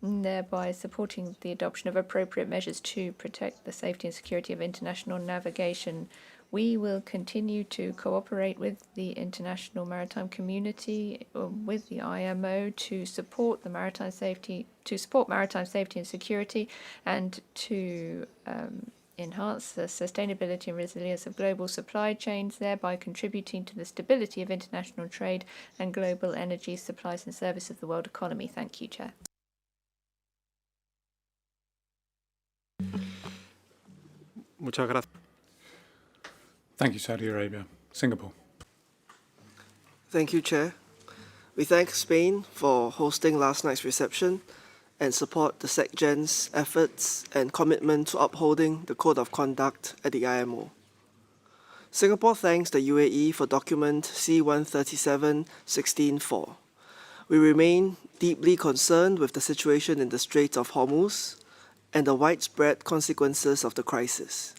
S13: thereby supporting the adoption of appropriate measures to protect the safety and security of international navigation. We will continue to cooperate with the international maritime community, with the IMO, to support maritime safety and security, and to enhance the sustainability and resilience of global supply chains, thereby contributing to the stability of international trade and global energy supplies and service of the world economy. Thank you, Chair.
S1: Muchas gracias.
S2: Thank you, Saudi Arabia. Singapore.
S12: Thank you, Chair. We thank Spain for hosting last night's reception and support the SecGen's efforts and commitment to upholding the Code of Conduct at the IMO. Singapore thanks the UAE for document C-137-16-4. We remain deeply concerned with the situation in the Strait of Hormuz and the widespread consequences of the crisis.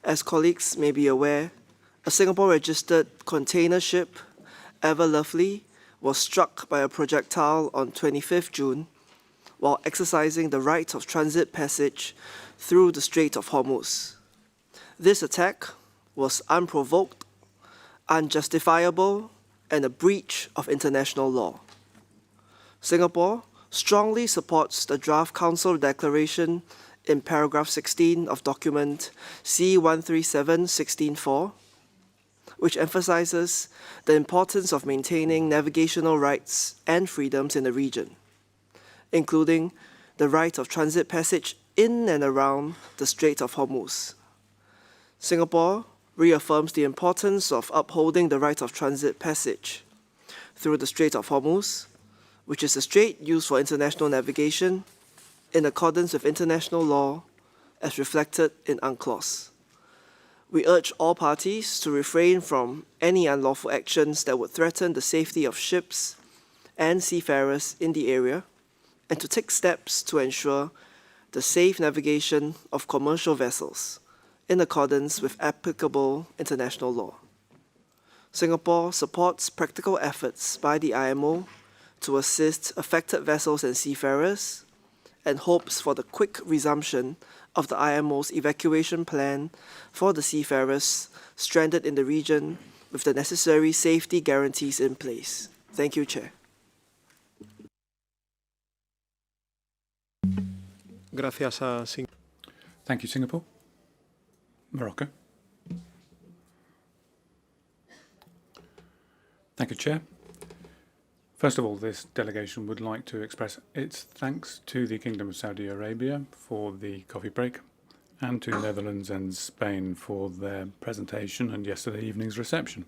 S12: As colleagues may be aware, a Singapore-registered container ship, Ever Lovely, was struck by a projectile on 25th June while exercising the right of transit passage through the Strait of Hormuz. This attack was unprovoked, unjustifiable, and a breach of international law. Singapore strongly supports the draft Council declaration in paragraph 16 of document C-137-16-4, which emphasizes the importance of maintaining navigational rights and freedoms in the region, including the right of transit passage in and around the Strait of Hormuz. Singapore reaffirms the importance of upholding the right of transit passage through the Strait of Hormuz, which is a strait used for international navigation in accordance with international law as reflected in UNCLOS. We urge all parties to refrain from any unlawful actions that would threaten the safety of ships and seafarers in the area, and to take steps to ensure the safe navigation of commercial vessels in accordance with applicable international law. Singapore supports practical efforts by the IMO to assist affected vessels and seafarers, and hopes for the quick resumption of the IMO's evacuation plan for the seafarers stranded in the region with the necessary safety guarantees in place. Thank you, Chair.
S1: Gracias a
S2: Thank you, Singapore. Morocco. Thank you, Chair. First of all, this delegation would like to express its thanks to the Kingdom of Saudi Arabia for the coffee break and to Netherlands and Spain for their presentation and yesterday evening's reception.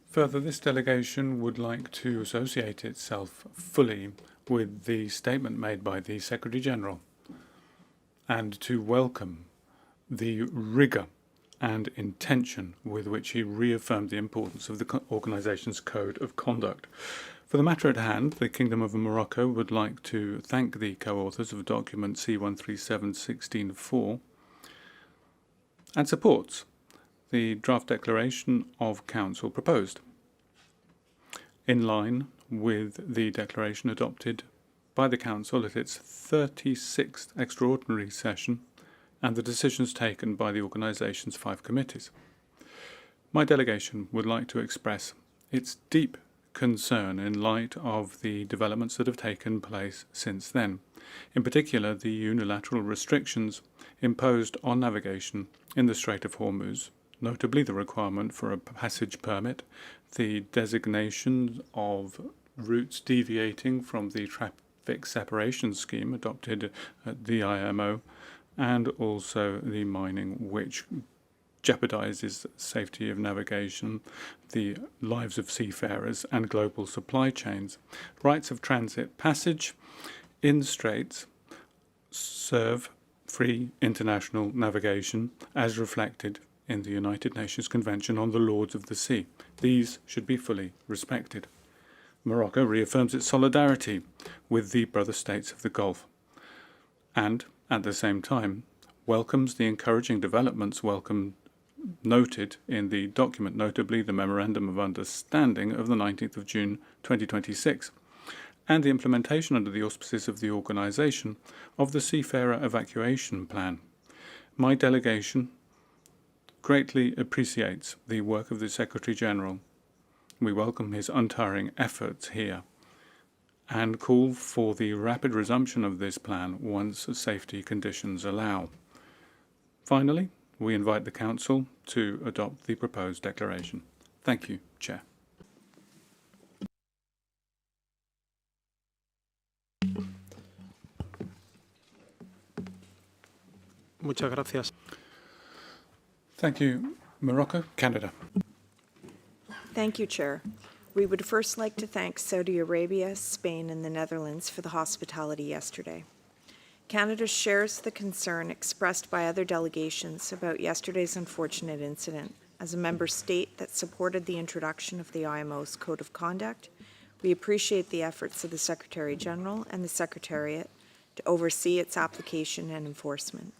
S2: Further, this delegation would like to associate itself fully with the statement made by the Secretary-General and to welcome the rigour and intention with which he reaffirmed the importance of the organisation's code of conduct. For the matter at hand, the Kingdom of Morocco would like to thank the co-authors of document C-137-16-4 and supports the draft declaration of Council proposed, in line with the declaration adopted by the Council at its 36th extraordinary session and the decisions taken by the organisation's 5 committees. My delegation would like to express its deep concern in light of the developments that have taken place since then, in particular the unilateral restrictions imposed on navigation in the Strait of Hormuz, notably the requirement for a passage permit, the designation of routes deviating from the traffic separation scheme adopted at the IMO, and also the mining which jeopardizes the safety of navigation, the lives of seafarers and global supply chains. Rights of transit passage in straits serve free international navigation as reflected in the United Nations Convention on the Lords of the Sea. These should be fully respected. Morocco reaffirms its solidarity with the brother states of the Gulf and, at the same time, welcomes the encouraging developments noted in the document, notably the Memorandum of Understanding of the 19th of June 2026, and the implementation under the auspices of the organisation of the Seafarer Evacuation Plan. My delegation greatly appreciates the work of the Secretary-General. We welcome his untiring efforts here and call for the rapid resumption of this plan once safety conditions allow. Finally, we invite the Council to adopt the proposed declaration. Thank you, Chair.
S1: Muchas gracias.
S2: Thank you, Morocco. Canada.
S4: Thank you, Chair. We would first like to thank Saudi Arabia, Spain, and the Netherlands for the hospitality yesterday. Canada shares the concern expressed by other delegations about yesterday's unfortunate incident. As a member state that supported the introduction of the IMO's Code of Conduct, we appreciate the efforts of the Secretary-General and the Secretariat to oversee its application and enforcement.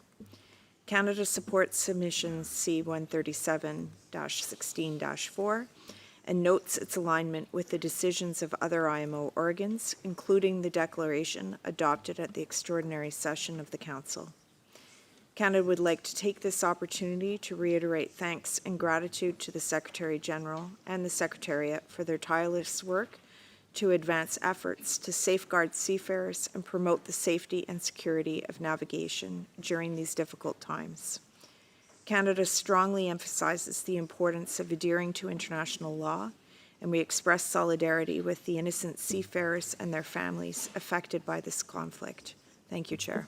S4: Canada supports submission C-137-16-4 and notes its alignment with the decisions of other IMO organs, including the declaration adopted at the extraordinary session of the Council. Canada would like to take this opportunity to reiterate thanks and gratitude to the Secretary-General and the Secretariat for their tireless work to advance efforts to safeguard seafarers and promote the safety and security of navigation during these difficult times. Canada strongly emphasizes the importance of adhering to international law, and we express solidarity with the innocent seafarers and their families affected by this conflict. Thank you, Chair.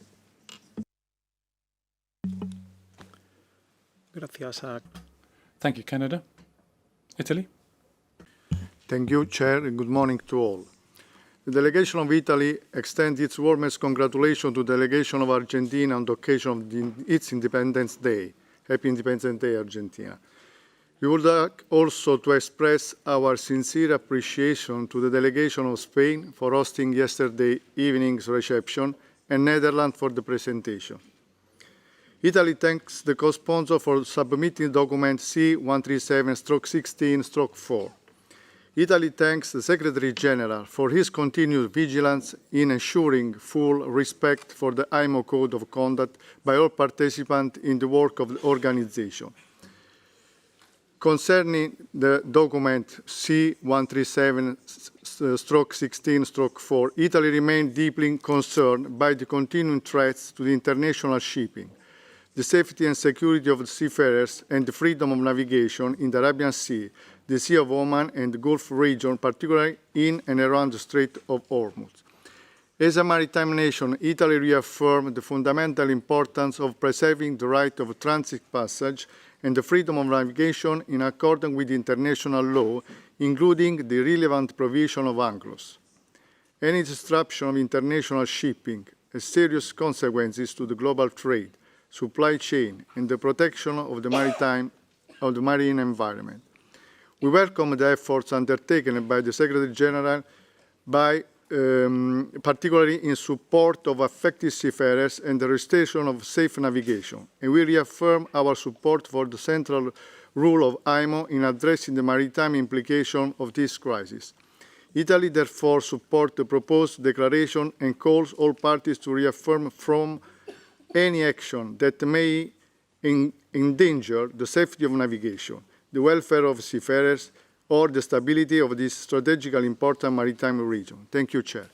S1: Gracias.
S2: Thank you, Canada. Italy.
S17: Thank you, Chair, and good morning to all. The delegation of Italy extends its warmest congratulations to the delegation of Argentina on the occasion of its Independence Day. Happy Independence Day, Argentina. We would like also to express our sincere appreciation to the delegation of Spain for hosting yesterday evening's reception and Netherlands for the presentation. Italy thanks the co-sponsor for submitting document C-137-16-4. Italy thanks the Secretary-General for his continued vigilance in ensuring full respect for the IMO Code of Conduct by all participants in the work of the organization. Concerning the document C-137 2016/4, Italy remained deeply concerned by the continuing threats to the international shipping, the safety and security of the seafarers, and the freedom of navigation in the Arabian Sea, the Sea of Oman, and the Gulf region, particularly in and around the Strait of Hormuz. As a maritime nation, Italy reaffirmed the fundamental importance of preserving the right of transit passage and the freedom of navigation in accordance with international law, including the relevant provision of UNCLOS. Any disruption of international shipping has serious consequences to the global trade, supply chain, and the protection of the marine environment. We welcome the efforts undertaken by the Secretary General particularly in support of affected seafarers and the restoration of safe navigation, and we reaffirm our support for the central role of IMO in addressing the maritime implications of this crisis. Italy therefore supports the proposed declaration and calls all parties to reaffirm from any action that may endanger the safety of navigation, the welfare of seafarers, or the stability of this strategically important maritime region. Thank you, Chair.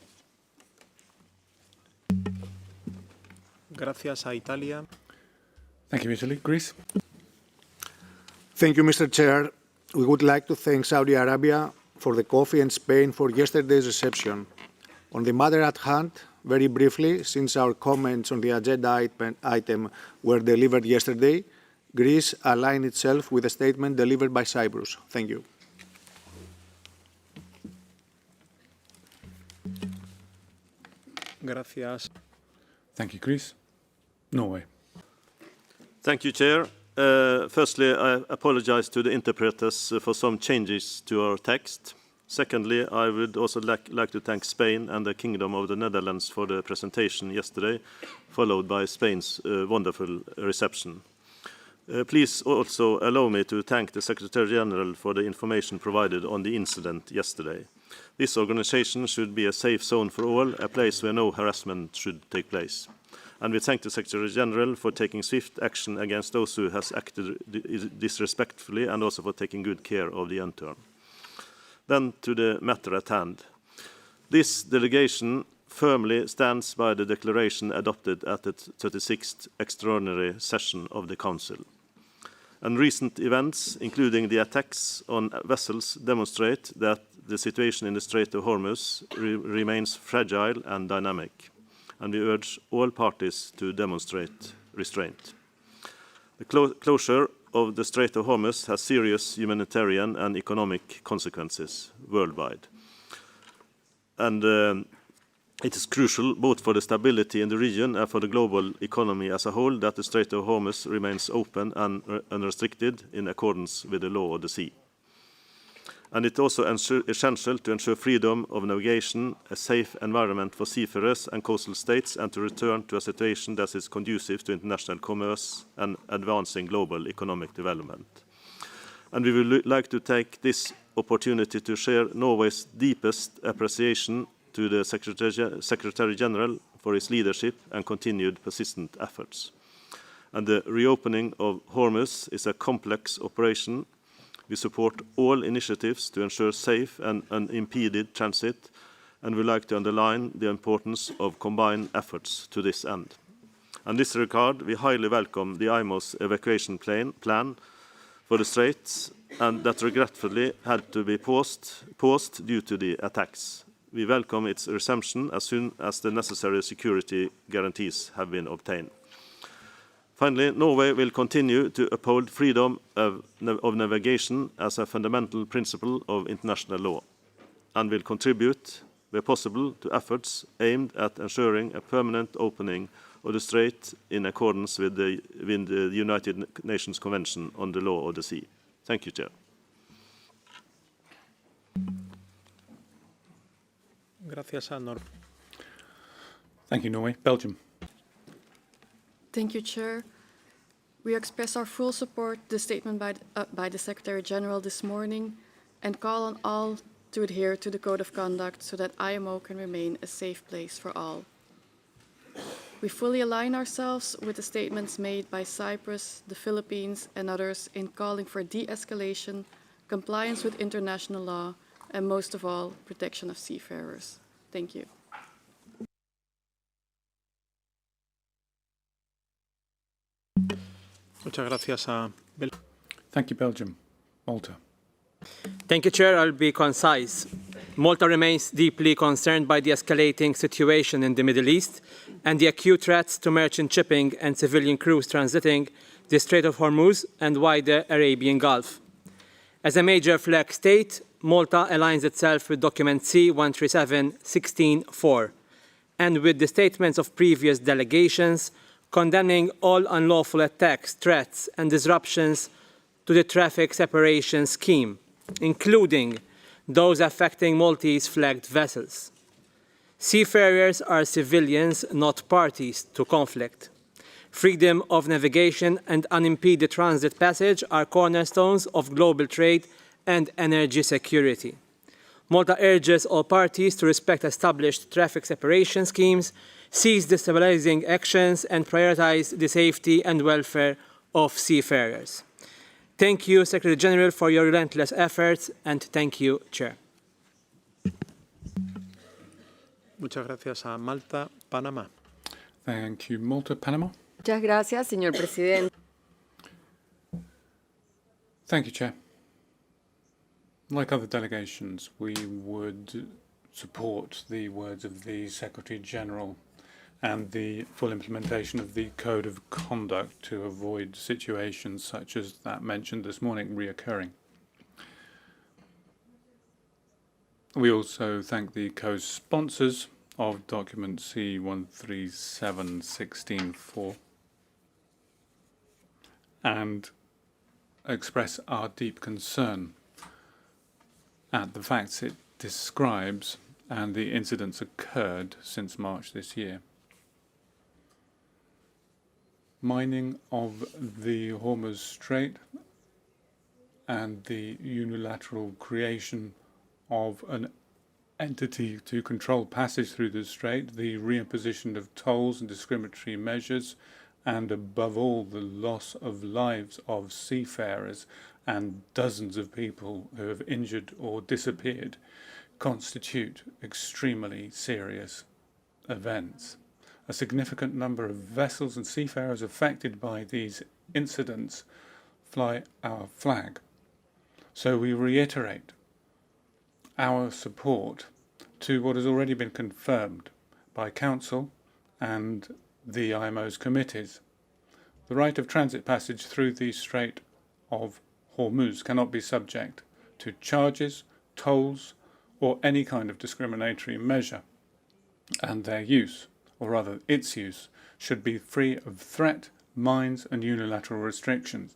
S1: Gracias a Italia.
S2: Thank you, Italy. Greece.
S5: Thank you, Mr. Chair. We would like to thank Saudi Arabia for the coffee and Spain for yesterday's reception. On the matter at hand, very briefly, since our comments on the agenda item were delivered yesterday, Greece aligned itself with a statement delivered by Cyprus. Thank you.
S1: Gracias.
S2: Thank you, Greece. Norway.
S6: Thank you, Chair. Firstly, I apologize to the interpreters for some changes to our text. Secondly, I would also like to thank Spain and the Kingdom of the Netherlands for the presentation yesterday, followed by Spain's wonderful reception. Please also allow me to thank the Secretary General for the information provided on the incident yesterday. This organization should be a safe zone for all, a place where no harassment should take place. And we thank the Secretary General for taking swift action against those who has acted disrespectfully and also for taking good care of the intern. Then to the matter at hand. This delegation firmly stands by the declaration adopted at the 36th extraordinary session of the Council. And recent events, including the attacks on vessels, demonstrate that the situation in the Strait of Hormuz remains fragile and dynamic, and we urge all parties to demonstrate restraint. The closure of the Strait of Hormuz has serious humanitarian and economic consequences worldwide. And it is crucial both for the stability in the region and for the global economy as a whole that the Strait of Hormuz remains open and unrestricted in accordance with the law of the sea. And it is also essential to ensure freedom of navigation, a safe environment for seafarers and coastal states, and to return to a situation that is conducive to international commerce and advancing global economic development. And we would like to take this opportunity to share Norway's deepest appreciation to the Secretary General for his leadership and continued persistent efforts. And the reopening of Hormuz is a complex operation. We support all initiatives to ensure safe and unimpeded transit, and would like to underline the importance of combined efforts to this end. In this regard, we highly welcome the IMO's evacuation plan for the Straits, and that regretfully had to be paused due to the attacks. We welcome its resumption as soon as the necessary security guarantees have been obtained. Finally, Norway will continue to uphold freedom of navigation as a fundamental principle of international law, and will contribute, where possible, to efforts aimed at ensuring a permanent opening of the Strait in accordance with the United Nations Convention on the Law of the Sea. Thank you, Chair.
S1: Gracias a Norway.
S2: Thank you, Norway. Belgium.
S23: Thank you, Chair. We express our full support to the statement by the Secretary General this morning and call on all to adhere to the Code of Conduct so that IMO can remain a safe place for all. We fully align ourselves with the statements made by Cyprus, the Philippines, and others in calling for de-escalation, compliance with international law, and most of all, protection of seafarers. Thank you.
S1: Muchas gracias a
S2: Thank you, Belgium. Malta.
S7: Thank you, Chair. I'll be concise. Malta remains deeply concerned by the escalating situation in the Middle East and the acute threats to merchant shipping and civilian crews transiting the Strait of Hormuz and wider Arabian Gulf. As a major flag state, Malta aligns itself with Document C-137-16-4 and with the statements of previous delegations condemning all unlawful attacks, threats and disruptions to the traffic separation scheme, including those affecting Maltese flagged vessels. Seafarers are civilians, not parties to conflict. Freedom of navigation and unimpeded transit passage are cornerstones of global trade and energy security. Malta urges all parties to respect established traffic separation schemes, cease destabilizing actions, and prioritize the safety and welfare of seafarers. Thank you, Secretary General, for your relentless efforts, and thank you, Chair.
S1: Muchas gracias a Malta, Panamá.
S2: Thank you, Malta, Panama.
S8: Muchas gracias, señor presidente.
S2: Thank you, Chair. Like other delegations, we would support the words of the Secretary-General and the full implementation of the Code of Conduct to avoid situations such as that mentioned this morning reoccurring. We also thank the co-sponsors of document C-137-16-4 and express our deep concern at the facts it describes and the incidents occurred since March this year. Mining of the Hormuz Strait and the unilateral creation of an entity to control passage through the strait, the reimposition of tolls and discriminatory measures, and above all the loss of lives of seafarers and dozens of people who have injured or disappeared constitute extremely serious events. A significant number of vessels and seafarers affected by these incidents fly our flag. So we reiterate our support to what has already been confirmed by Council and the IMO's committees. The right of transit passage through the Strait of Hormuz cannot be subject to charges, tolls, or any kind of discriminatory measure, and their use, or rather its use, should be free of threat, mines, and unilateral restrictions.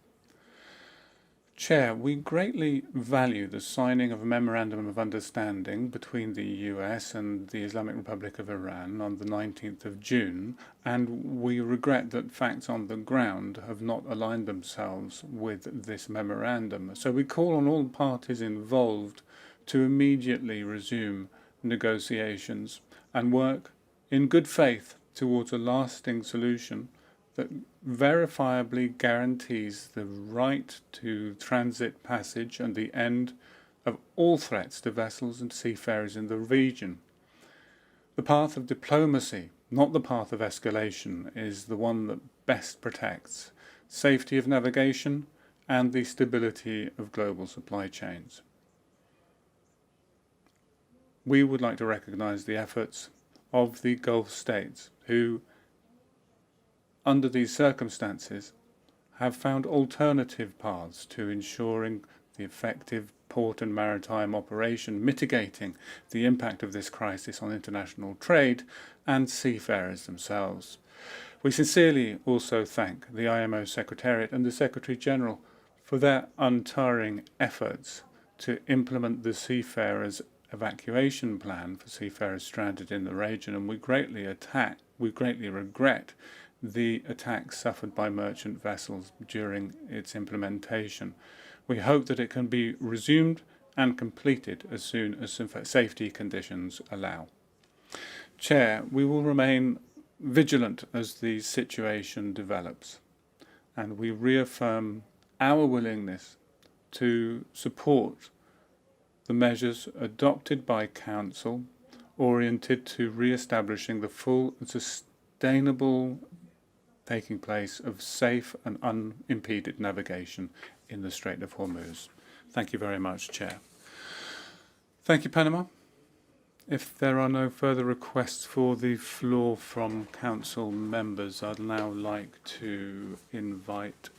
S2: Chair, we greatly value the signing of a Memorandum of Understanding between the US and the Islamic Republic of Iran on the 19th of June, and we regret that facts on the ground have not aligned themselves with this memorandum. So we call on all parties involved to immediately resume negotiations and work in good faith towards a lasting solution that verifiably guarantees the right to transit passage and the end of all threats to vessels and seafarers in the region. The path of diplomacy, not the path of escalation, is the one that best protects safety of navigation and the stability of global supply chains. We would like to recognize the efforts of the Gulf states who, under these circumstances, have found alternative paths to ensuring the effective port and maritime operation, mitigating the impact of this crisis on international trade and seafarers themselves. We sincerely also thank the IMO Secretariat and the Secretary-General for their untiring efforts to implement the seafarers' evacuation plan for seafarers stranded in the region, and we greatly regret the attacks suffered by merchant vessels during its implementation. We hope that it can be resumed and completed as soon as safety conditions allow. Chair, we will remain vigilant as the situation develops, and we reaffirm our willingness to support the measures adopted by Council oriented to re-establishing the full and sustainable taking place of safe and unimpeded navigation in the Strait of Hormuz. Thank you very much, Chair. Thank you, Panama. If there are no further requests for the floor from Council members, I'd now like to invite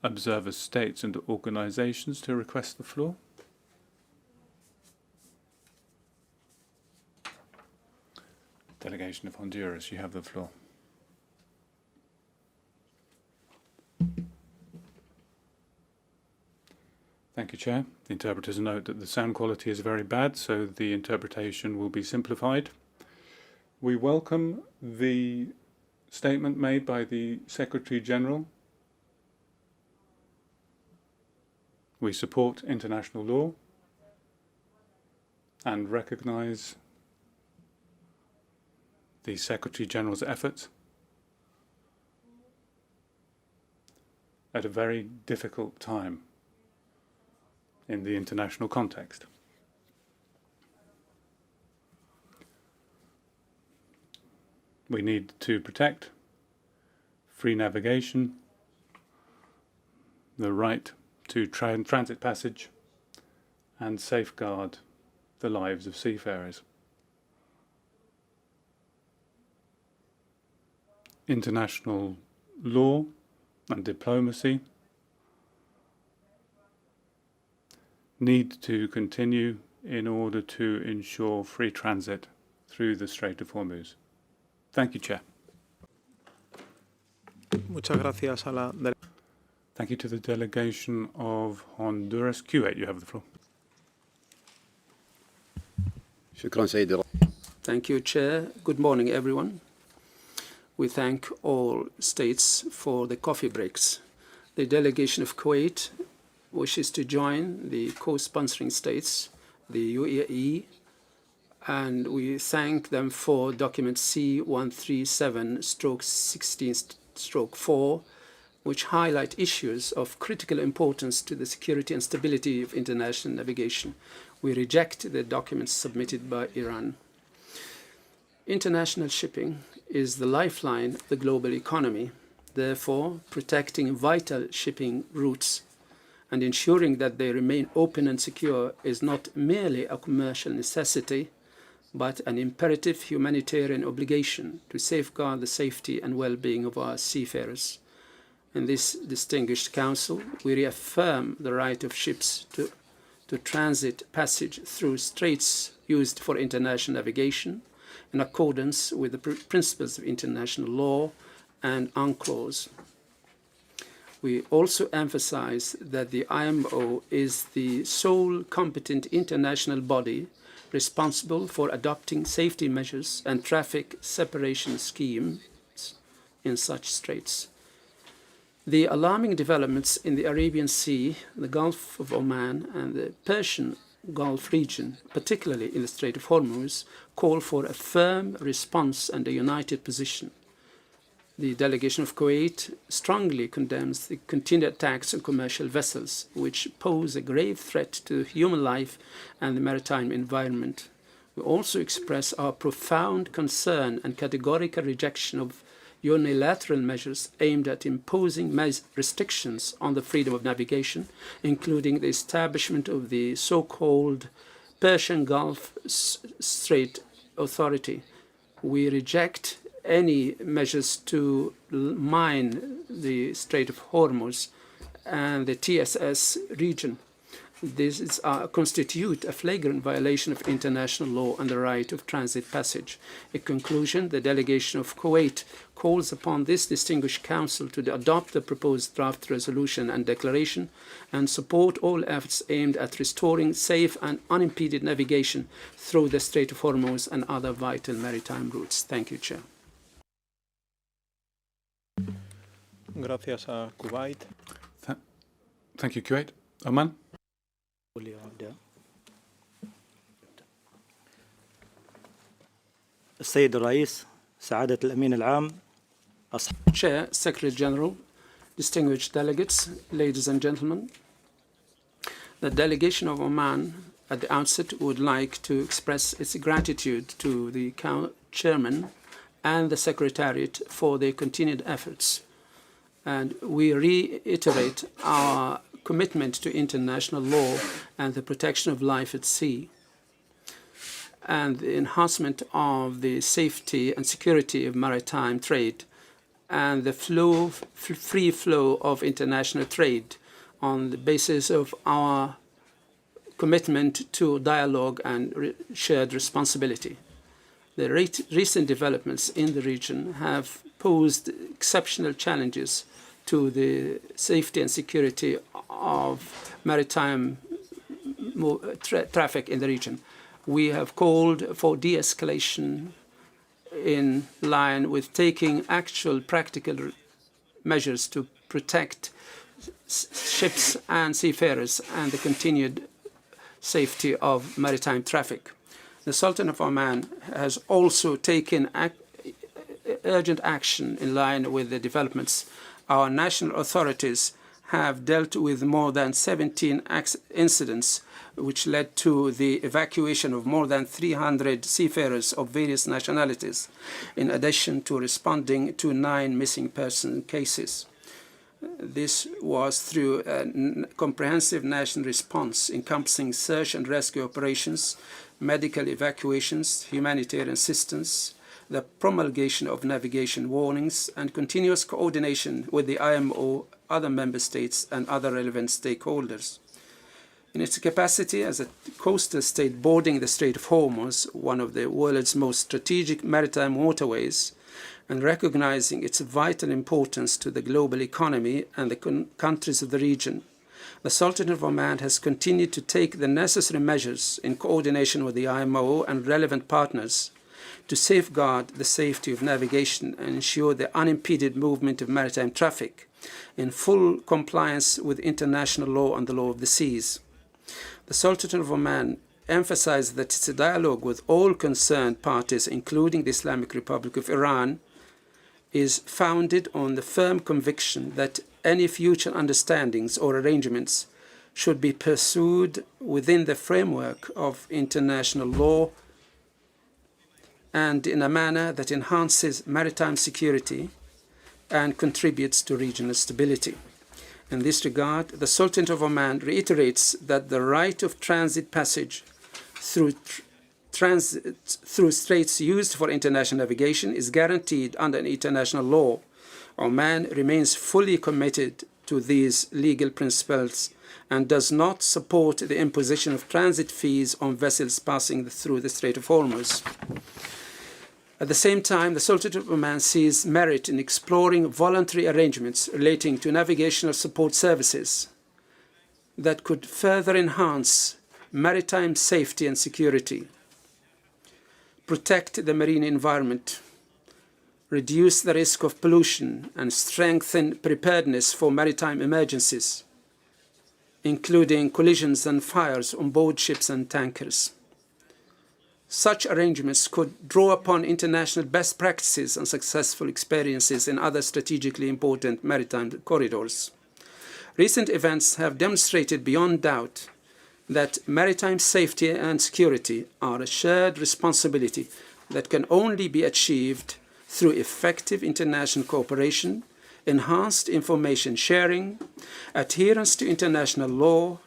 S2: observer states and organizations to request the floor. Delegation of Honduras, you have the floor. Thank you, Chair. The interpreters note that the sound quality is very bad, so the interpretation will be simplified. We welcome the statement made by the Secretary General. We support international law and recognize the Secretary General's efforts at a very difficult time in the international context. We need to protect free navigation, the right to transit passage, and safeguard the lives of seafarers. International law and diplomacy need to continue in order to ensure free transit through the Strait of Hormuz. Thank you, Chair.
S1: Muchas gracias a la
S2: Thank you to the delegation of Honduras. Q8, you have the floor.
S9: Thank you, Chair. Good morning, everyone. We thank all states for the coffee breaks. The delegation of Kuwait wishes to join the co-sponsoring states, the UAE, and we thank them for document C137/16/4, which highlight issues of critical importance to the security and stability of international navigation. We reject the documents submitted by Iran. International shipping is the lifeline of the global economy. Therefore, protecting vital shipping routes and ensuring that they remain open and secure is not merely a commercial necessity, but an imperative humanitarian obligation to safeguard the safety and well-being of our seafarers. In this distinguished council, we reaffirm the right of ships to transit passage through straits used for international navigation in accordance with the principles of international law and UNCLOS. We also emphasize that the IMO is the sole competent international body responsible for adopting safety measures and traffic separation schemes in such straits. The alarming developments in the Arabian Sea, the Gulf of Oman, and the Persian Gulf region, particularly in the Strait of Hormuz, call for a firm response and a united position. The delegation of Kuwait strongly condemns the continued attacks on commercial vessels, which pose a grave threat to human life and the maritime environment. We also express our profound concern and categorical rejection of unilateral measures aimed at imposing restrictions on the freedom of navigation, including the establishment of the so-called Persian Gulf Strait Authority. We reject any measures to mine the Strait of Hormuz and the TSS region. This constitute a flagrant violation of international law and the right of transit passage. In conclusion, the delegation of Kuwait calls upon this distinguished council to adopt the proposed draft resolution and declaration and support all efforts aimed at restoring safe and unimpeded navigation through the Strait of Hormuz and other vital maritime routes. Thank you, Chair.
S1: Gracias a Kuwait.
S2: Thank you, Kuwait. Oman.
S10: السيد الرئيس سعادة الأمين العام
S9: Chair, Secretary General, distinguished delegates, ladies and gentlemen, The delegation of Oman at the outset would like to express its gratitude to the chairman and the secretariat for their continued efforts. And we reiterate our commitment to international law and the protection of life at sea, and the enhancement of the safety and security of maritime trade, and the free flow of international trade on the basis of our commitment to dialogue and shared responsibility. The recent developments in the region have posed exceptional challenges to the safety and security of maritime traffic in the region. We have called for de-escalation in line with taking actual practical measures to protect ships and seafarers and the continued safety of maritime traffic. The Sultan of Oman has also taken urgent action in line with the developments. Our national authorities have dealt with more than 17 incidents which led to the evacuation of more than 300 seafarers of various nationalities, in addition to responding to 9 missing person cases. This was through a comprehensive national response encompassing search and rescue operations, medical evacuations, humanitarian assistance, the promulgation of navigation warnings, and continuous coordination with the IMO, other member states, and other relevant stakeholders. In its capacity as a coastal state bordering the Strait of Hormuz, one of the world's most strategic maritime waterways, and recognizing its vital importance to the global economy and the countries of the region, the Sultan of Oman has continued to take the necessary measures in coordination with the IMO and relevant partners to safeguard the safety of navigation and ensure the unimpeded movement of maritime traffic in full compliance with international law and the law of the seas. The Sultan of Oman emphasized that its dialogue with all concerned parties, including the Islamic Republic of Iran, is founded on the firm conviction that any future understandings or arrangements should be pursued within the framework of international law and in a manner that enhances maritime security and contributes to regional stability. In this regard, the Sultan of Oman reiterates that the right of transit passage through straits used for international navigation is guaranteed under international law. Oman remains fully committed to these legal principles and does not support the imposition of transit fees on vessels passing through the Strait of Hormuz. At the same time, the Sultan of Oman sees merit in exploring voluntary arrangements relating to navigational support services that could further enhance maritime safety and security, protect the marine environment, reduce the risk of pollution, and strengthen preparedness for maritime emergencies, including collisions and fires on board ships and tankers. Such arrangements could draw upon international best practices and successful experiences in other strategically important maritime corridors. Recent events have demonstrated beyond doubt that maritime safety and security are a shared responsibility that can only be achieved through effective international cooperation, enhanced information sharing, adherence to international law,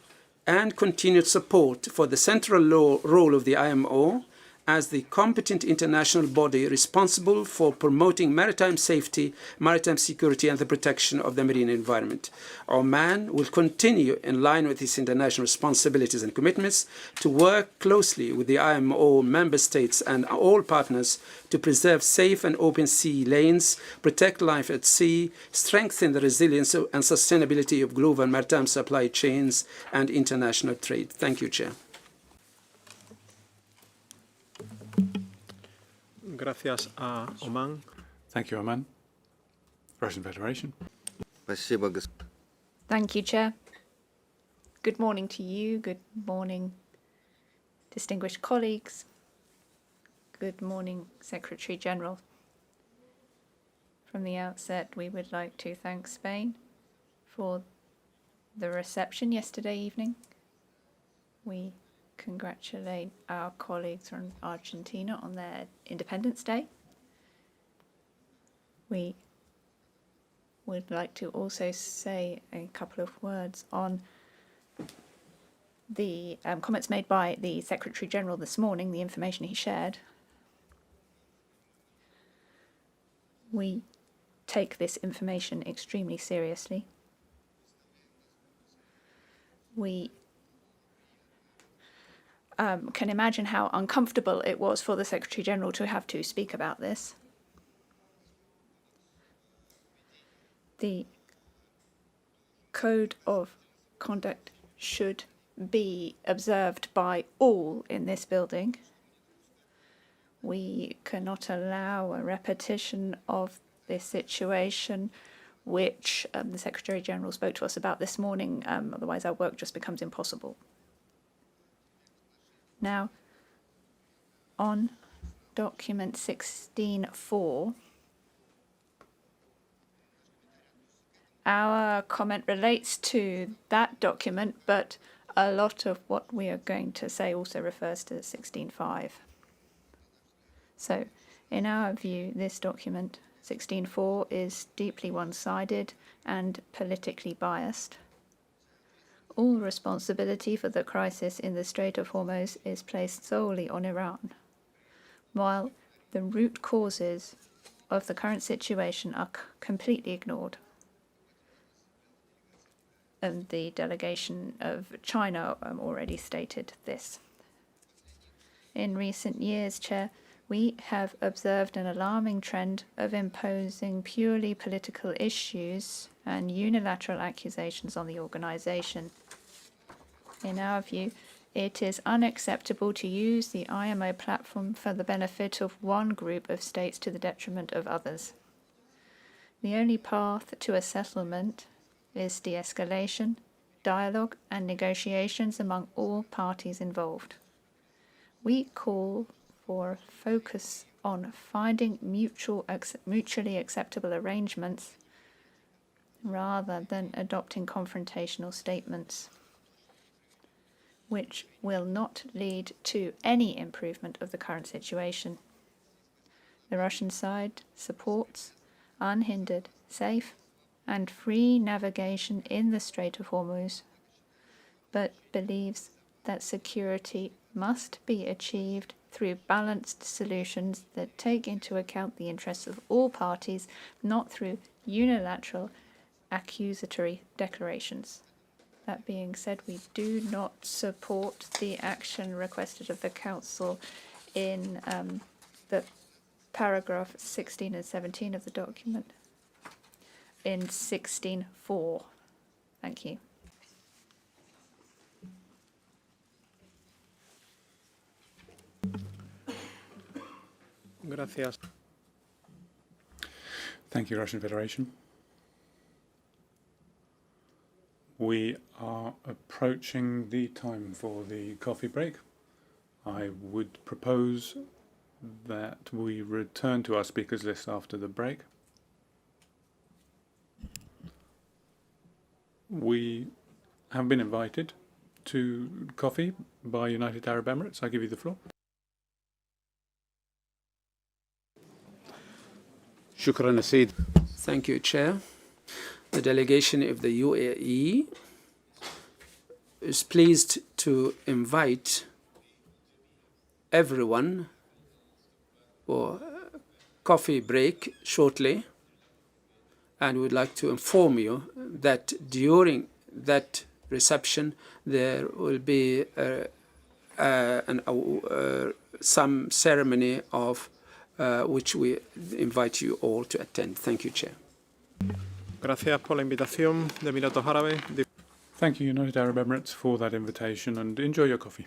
S9: and continued support for the central role of the IMO as the competent international body responsible for promoting maritime safety, maritime security, and the protection of the marine environment. Oman will continue in line with its international responsibilities and commitments to work closely with the IMO member states and all partners to preserve safe and open sea lanes, protect life at sea, strengthen the resilience and sustainability of global maritime supply chains and international trade. Thank you, Chair.
S1: Gracias a Oman.
S2: Thank you, Oman. Russian Federation.
S13: Thank you, Chair. Good morning to you. Good morning, distinguished colleagues. Good morning, Secretary General. From the outset, we would like to thank Spain for the reception yesterday evening We congratulate our colleagues from Argentina on their Independence Day. We would like to also say a couple of words on the comments made by the Secretary General this morning, the information he shared. We take this information extremely seriously. We can imagine how uncomfortable it was for the Secretary General to have to speak about this. The code of conduct should be observed by all in this building. We cannot allow a repetition of this situation, which the Secretary General spoke to us about this morning. Otherwise, our work just becomes impossible. Now, on document 16.4, our comment relates to that document, but a lot of what we are going to say also refers to 16.5. So, in our view, this document, 16.4, is deeply one-sided and politically biased. All responsibility for the crisis in the Strait of Hormuz is placed solely on Iran, while the root causes of the current situation are completely ignored. And the delegation of China already stated this. In recent years, Chair, we have observed an alarming trend of imposing purely political issues and unilateral accusations on the organization. In our view, it is unacceptable to use the IMO platform for the benefit of one group of states to the detriment of others. The only path to a settlement is de-escalation, dialogue, and negotiations among all parties involved. We call for focus on finding mutually acceptable arrangements rather than adopting confrontational statements, which will not lead to any improvement of the current situation. The Russian side supports unhindered, safe, and free navigation in the Strait of Hormuz, but believes that security must be achieved through balanced solutions that take into account the interests of all parties, not through unilateral accusatory declarations. That being said, we do not support the action requested of the Council in the paragraph 16 and 17 of the document. In 16.4. Thank you.
S1: Gracias.
S2: Thank you, Russian Federation. We are approaching the time for the coffee break. I would propose that we return to our speakers list after the break. We have been invited to coffee by United Arab Emirates. I give you the floor.
S1: شكرا سيد.
S9: Thank you, Chair. The delegation of the UAE is pleased to invite everyone for a coffee break shortly, and we'd like to inform you that during that reception there will be some ceremony of which we invite you all to attend. Thank you, Chair.
S1: Gracias por la invitación de Emiratos Árabes.
S2: Thank you, United Arab Emirates, for that invitation, and enjoy your coffee.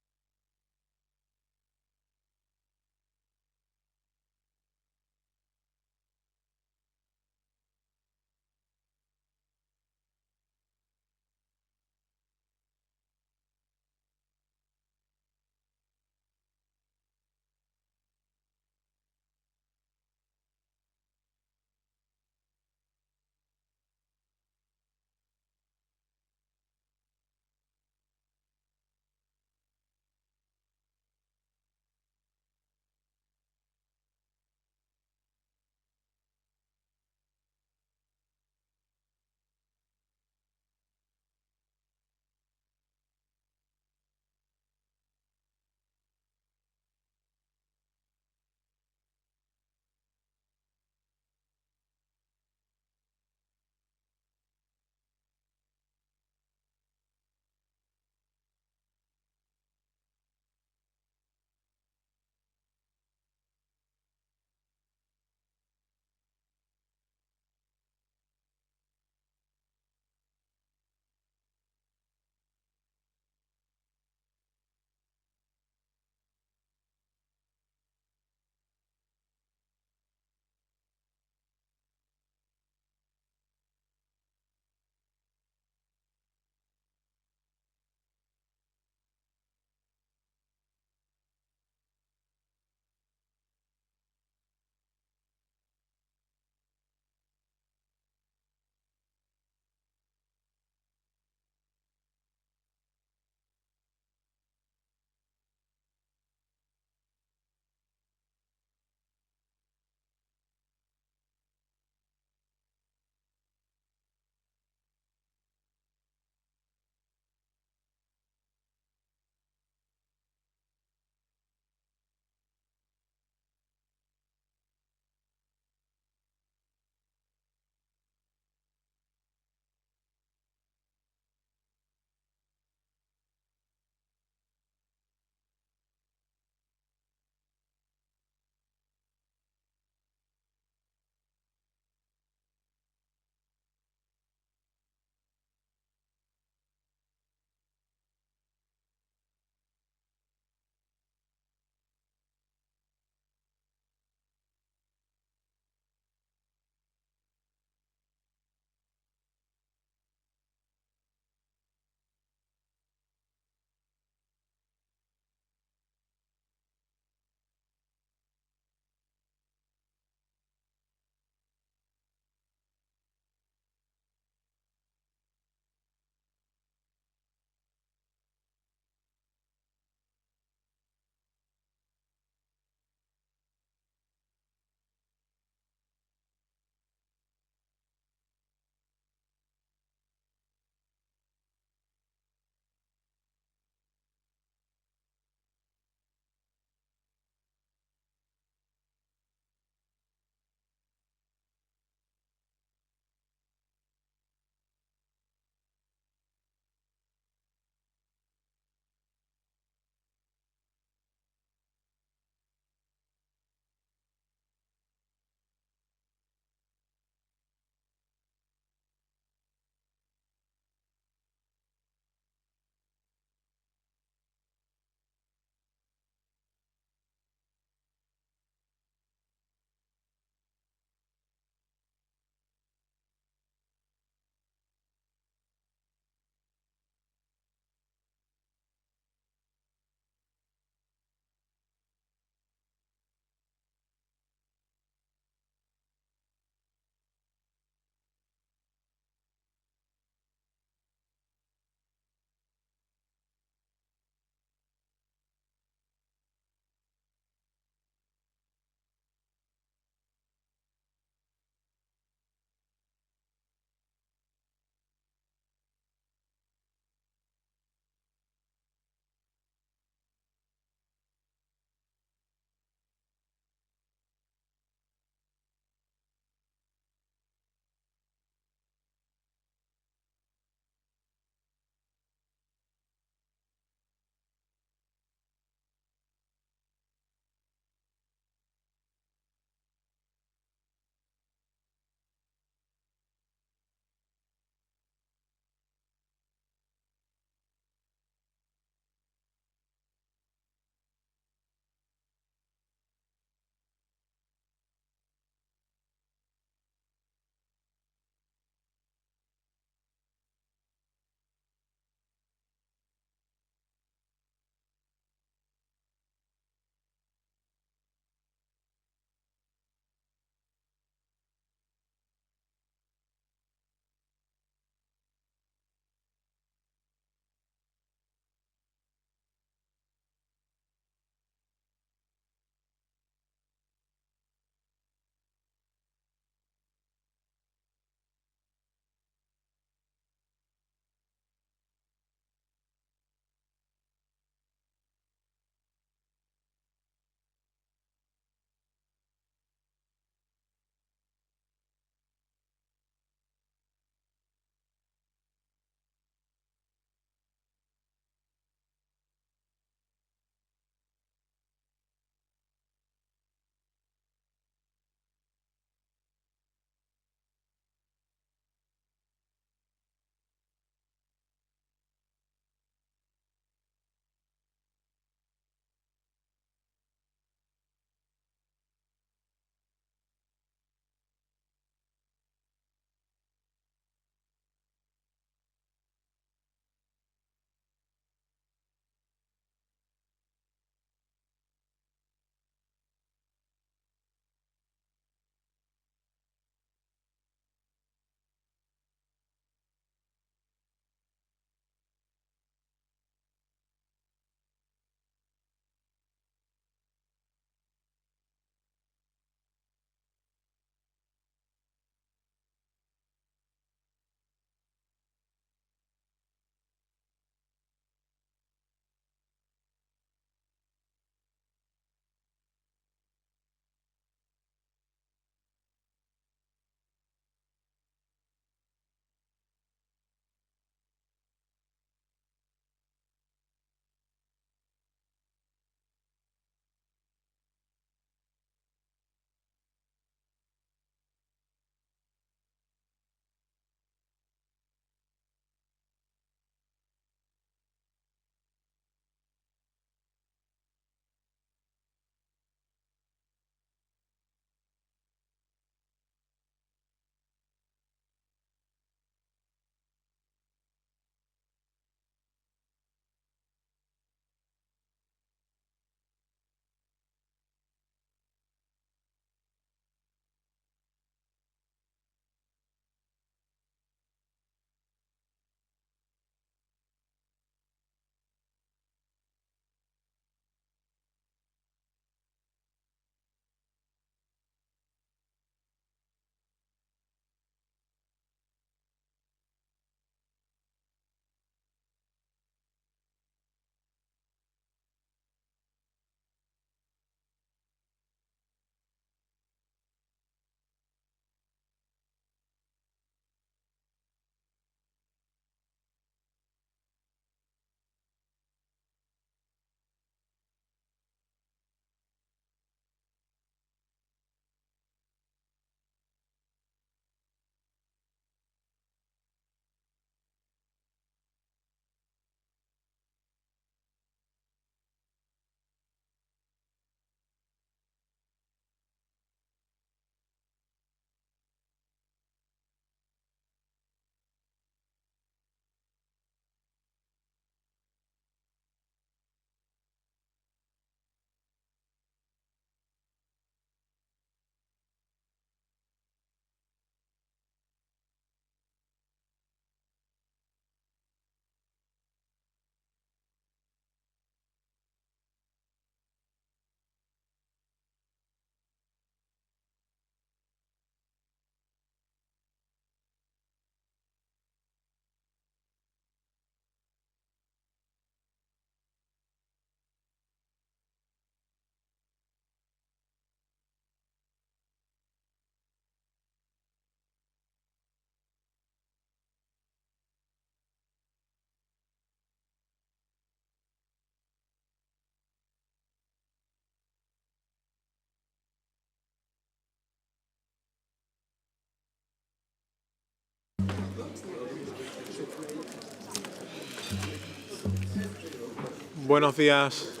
S1: Buenos días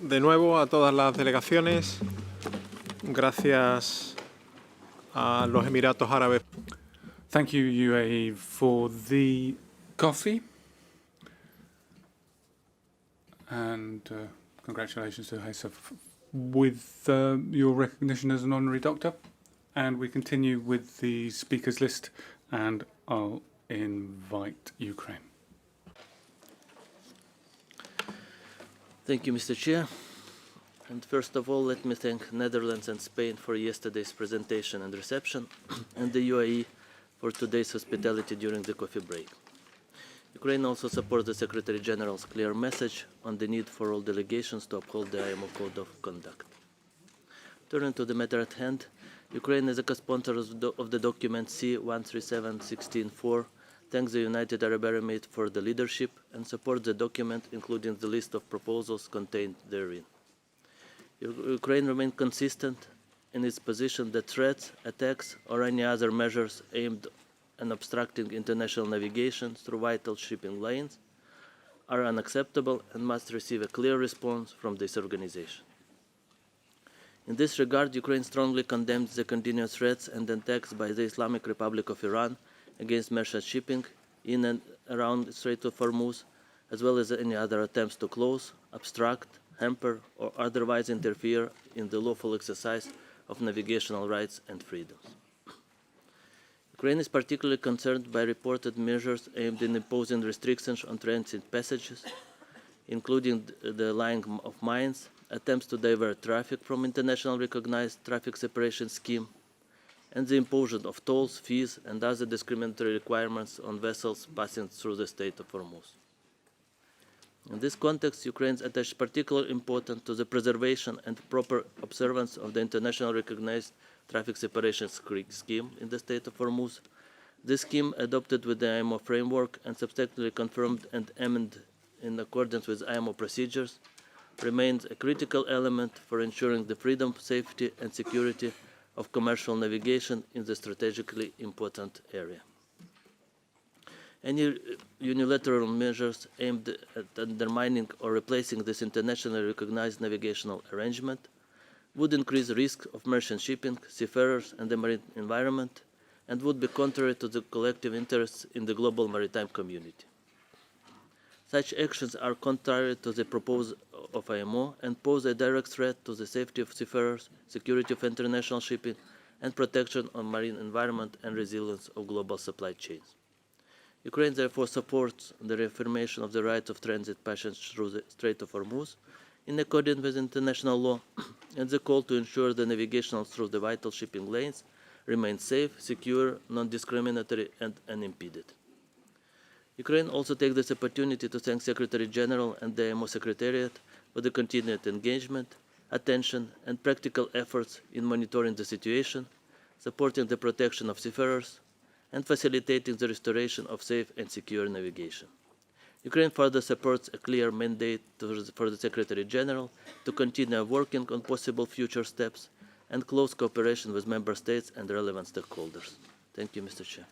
S1: de nuevo a todas las delegaciones. Gracias a los Emiratos Árabes.
S2: Thank you, UAE, for the coffee. And congratulations to Haysaf with your recognition as an honorary doctor. And we continue with the speakers list, and I'll invite Ukraine.
S11: Thank you, Mr. Chair. And first of all, let me thank Netherlands and Spain for yesterday's presentation and reception, and the UAE for today's hospitality during the coffee break. Ukraine also supports the Secretary General's clear message on the need for all delegations to uphold the IMO Code of Conduct. Turning to the matter at hand, Ukraine, as a co-sponsor of the document C-137-16-4, thanks the United Arab Emirates for the leadership and supports the document, including the list of proposals contained therein. Ukraine remains consistent in its position that threats, attacks, or any other measures aimed at obstructing international navigation through vital shipping lanes are unacceptable and must receive a clear response from this organization. In this regard, Ukraine strongly condemns the continuous threats and attacks by the Islamic Republic of Iran against merchant shipping in and around the Strait of Hormuz, as well as any other attempts to close, obstruct, hamper, or otherwise interfere in the lawful exercise of navigational rights and freedoms. Ukraine is particularly concerned by reported measures aimed at imposing restrictions on transit passages, including the laying of mines, attempts to divert traffic from international recognized traffic separation scheme, and the imposition of tolls, fees, and other discriminatory requirements on vessels passing through the Strait of Hormuz. In this context, Ukraine attaches particular importance to the preservation and proper observance of the international recognized traffic separation scheme in the Strait of Hormuz. This scheme, adopted with the IMO framework and subsequently confirmed and amended in accordance with IMO procedures, remains a critical element for ensuring the freedom, safety, and security of commercial navigation in the strategically important area. Any unilateral measures aimed at undermining or replacing this internationally recognized navigational arrangement would increase the risk of merchant shipping, seafarers, and the marine environment, and would be contrary to the collective interests in the global maritime community. Such actions are contrary to the proposal of IMO and pose a direct threat to the safety of seafarers, security of international shipping, and protection of marine environment and resilience of global supply chains. Ukraine therefore supports the reaffirmation of the right of transit passage through the Strait of Hormuz in accordance with international law and the call to ensure the navigation through the vital shipping lanes remains safe, secure, non-discriminatory, and unimpeded. Ukraine also takes this opportunity to thank Secretary General and the IMO Secretariat for the continued engagement, attention, and practical efforts in monitoring the situation, supporting the protection of seafarers, and facilitating the restoration of safe and secure navigation. Ukraine further supports a clear mandate for the Secretary General to continue working on possible future steps and close cooperation with Member States and relevant stakeholders. Thank you, Mr. Chair.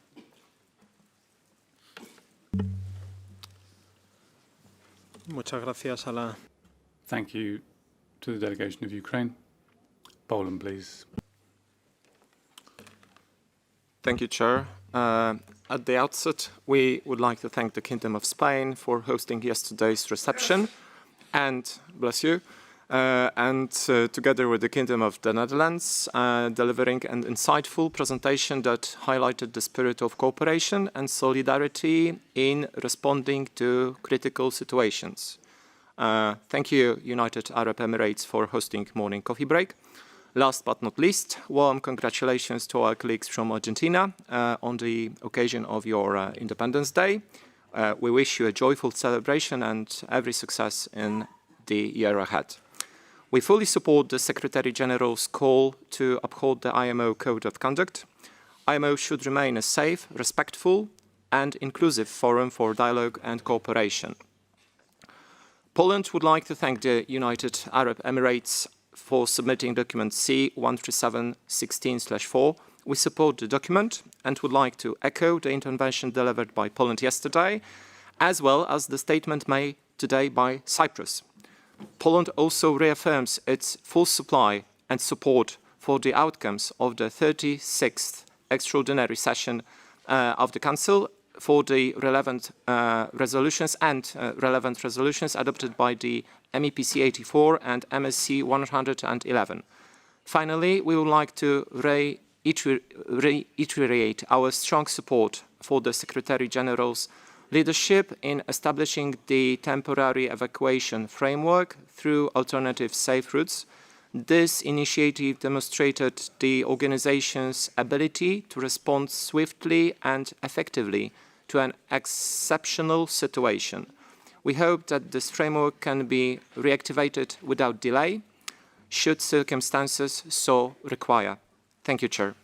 S1: Muchas gracias a la...
S2: Thank you to the delegation of Ukraine. Poland, please.
S14: Thank you, Chair. At the outset, we would like to thank the Kingdom of Spain for hosting yesterday's reception, and bless you, together with the Kingdom of the Netherlands, delivering an insightful presentation that highlighted the spirit of cooperation and solidarity in responding to critical situations. Thank you, United Arab Emirates, for hosting morning coffee break. Last but not least, warm congratulations to our colleagues from Argentina on the occasion of your Independence Day. We wish you a joyful celebration and every success in the year ahead. We fully support the Secretary General's call to uphold the IMO Code of Conduct. IMO should remain a safe, respectful, and inclusive forum for dialogue and cooperation. Poland would like to thank the United Arab Emirates for submitting document C-137-16/4. We support the document and would like to echo the intervention delivered by Poland yesterday, as well as the statement made today by Cyprus. Poland also reaffirms its full supply and support for the outcomes of the 36th extraordinary session of the Council for the relevant resolutions adopted by the MEPC 84 and MSC 111. Finally, we would like to reiterate our strong support for the Secretary General's leadership in establishing the temporary evacuation framework through alternative safe routes. This initiative demonstrated the organization's ability to respond swiftly and effectively to an exceptional situation. We hope that this framework can be reactivated without delay, should circumstances so require. Thank you, Chair.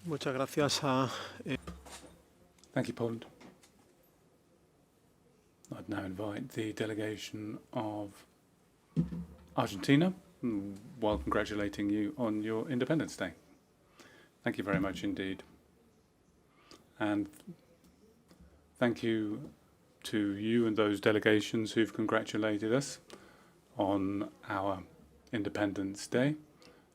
S1: Muchas gracias a...
S2: Thank you, Poland. I'd now invite the delegation of Argentina, while congratulating you on your Independence Day. Thank you very much indeed. And thank you to you and those delegations who've congratulated us on our Independence Day.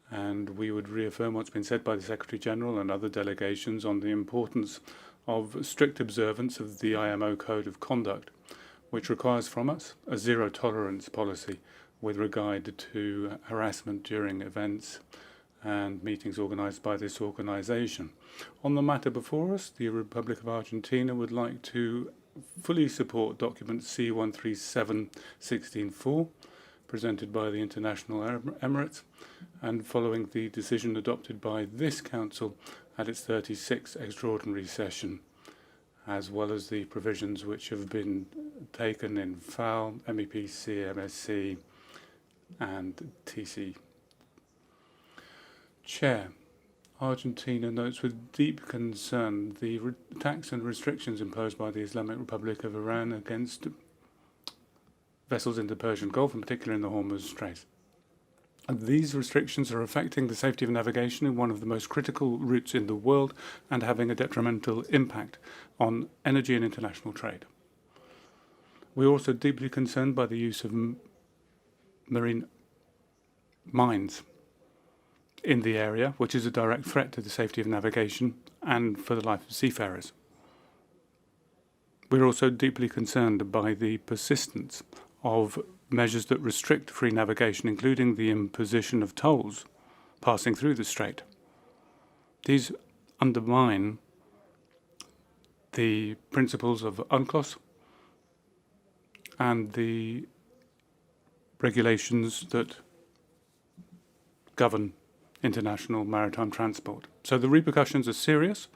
S2: And we would reaffirm what's been said by the Secretary General and other delegations on the importance of strict observance of the IMO Code of Conduct, which requires from us a zero-tolerance policy with regard to harassment during events and meetings organised by this organisation. On the matter before us, the Republic of Argentina would like to fully support document C-137-16-4, presented by the International Emirates, and following the decision adopted by this Council at its 36th extraordinary session, as well as the provisions which have been taken in FAO, MEPC, MSC, and TC. Chair, Argentina notes with deep concern the attacks and restrictions imposed by the Islamic Republic of Iran against vessels in the Persian Gulf, in particular in the Hormuz Strait. And these restrictions are affecting the safety of navigation in one of the most critical routes in the world and having a detrimental impact on energy and international trade. We are also deeply concerned by the use of marine mines in the area, which is a direct threat to the safety of navigation and for the life of seafarers. We are also deeply concerned by the persistence of measures that restrict free navigation, including the imposition of tolls passing through the strait. These undermine the principles of UNCLOS and the regulations that govern international maritime transport. So the repercussions are serious.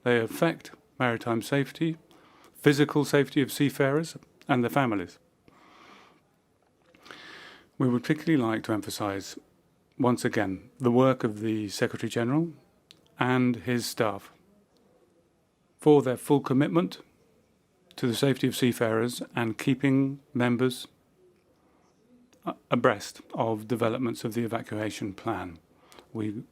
S2: They affect maritime safety, physical safety of seafarers and their families. We would particularly like to emphasize, once again, the work of the Secretary General and his staff for their full commitment to the safety of seafarers and keeping members abreast of developments of the evacuation plan. We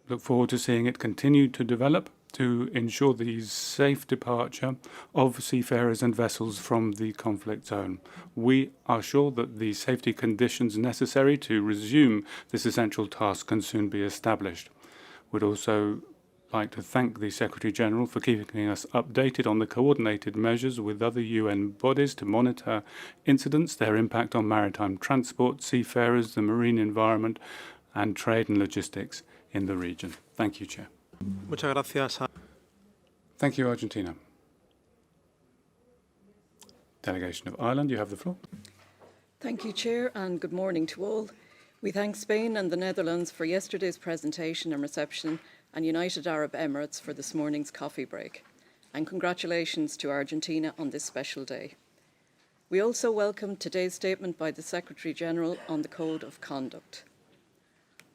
S2: look forward to seeing it continue to develop to ensure the safe departure of seafarers and vessels from the conflict zone. We are sure that the safety conditions necessary to resume this essential task can soon be established. We'd also like to thank the Secretary General for keeping us updated on the coordinated measures with other UN bodies to monitor incidents, their impact on maritime transport, seafarers, the marine environment, and trade and logistics in the region. Thank you, Chair.
S1: Muchas gracias.
S2: Thank you, Argentina. Delegation of Ireland, you have the floor.
S15: Thank you, Chair, and good morning to all. We thank Spain and the Netherlands for yesterday's presentation and reception, and United Arab Emirates for this morning's coffee break. And congratulations to Argentina on this special day. We also welcome today's statement by the Secretary-General on the Code of Conduct.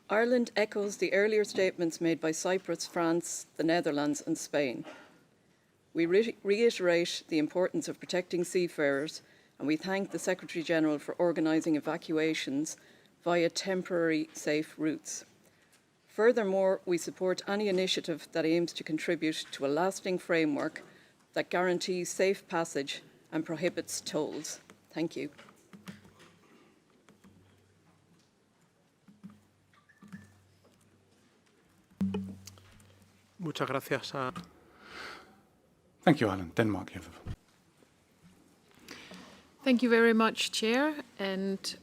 S15: Ireland echoes the earlier statements made by Cyprus, France, the Netherlands and Spain. We reiterate the importance of protecting seafarers, and we thank the Secretary-General for organising evacuations via temporary safe routes. Furthermore, we support any initiative that aims to contribute to a lasting framework that guarantees safe passage and prohibits tolls. Thank you.
S1: Muchas gracias a...
S2: Thank you, Alan. Denmark, you have the floor.
S16: Thank you very much, Chair. And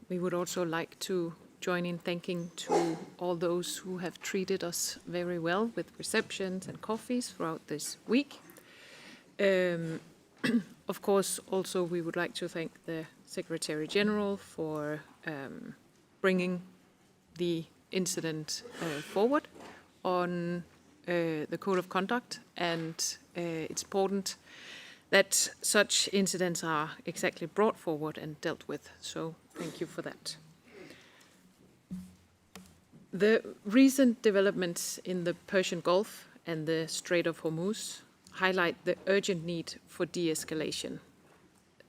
S16: we would also like to join in thanking to all those who have treated us very well with receptions and coffees throughout this week. Of course, also we would like to thank the Secretary General for bringing the incident forward on the Code of Conduct, and it's important that such incidents are exactly brought forward and dealt with. So thank you for that. The recent developments in the Persian Gulf and the Strait of Hormuz highlight the urgent need for de-escalation.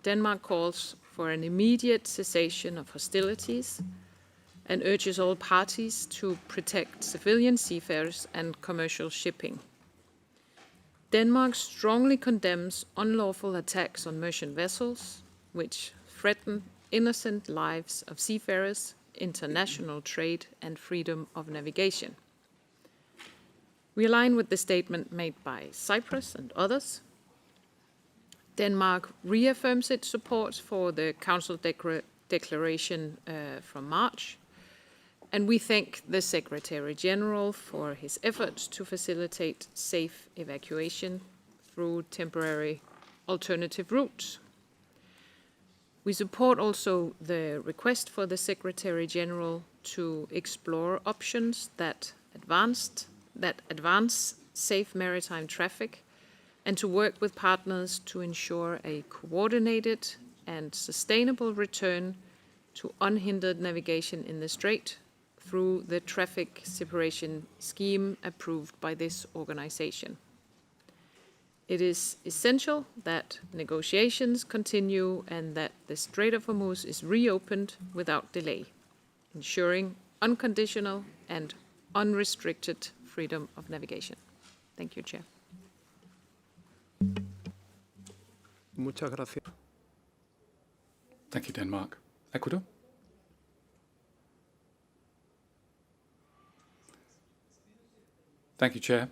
S16: Denmark calls for an immediate cessation of hostilities and urges all parties to protect civilian seafarers and commercial shipping. Denmark strongly condemns unlawful attacks on merchant vessels, which threaten innocent lives of seafarers, international trade, and freedom of navigation. We align with the statement made by Cyprus and others. Denmark reaffirms its support for the Council declaration from March, and we thank the Secretary General for his efforts to facilitate safe evacuation through temporary alternative routes. We support also the request for the Secretary General to explore options that advance safe maritime traffic and to work with partners to ensure a coordinated and sustainable return to unhindered navigation in the Strait through the traffic separation scheme approved by this organization. It is essential that negotiations continue and that the Strait of Hormuz is reopened without delay, ensuring unconditional and unrestricted freedom of navigation. Thank you, Chair.
S1: Muchas gracias.
S2: Thank you, Denmark. Ecuador? Thank you, Chair.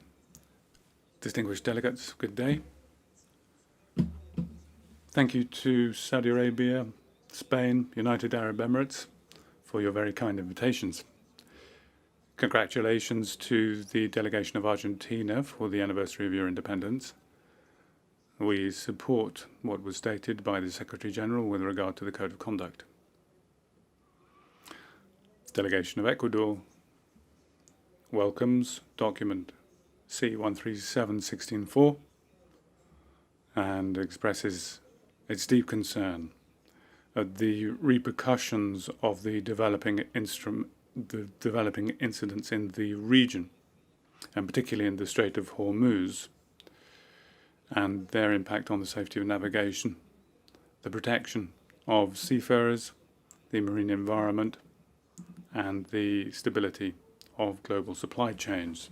S2: Distinguished delegates, good day. Thank you to Saudi Arabia, Spain, United Arab Emirates for your very kind invitations. Congratulations to the delegation of Argentina for the anniversary of your independence. We support what was stated by the Secretary General with regard to the Code of Conduct. The delegation of Ecuador welcomes document C-137-16-4 and expresses its deep concern at the repercussions of the developing incidents in the region, and particularly in the Strait of Hormuz, and their impact on the safety of navigation, the protection of seafarers, the marine environment, and the stability of global supply chains.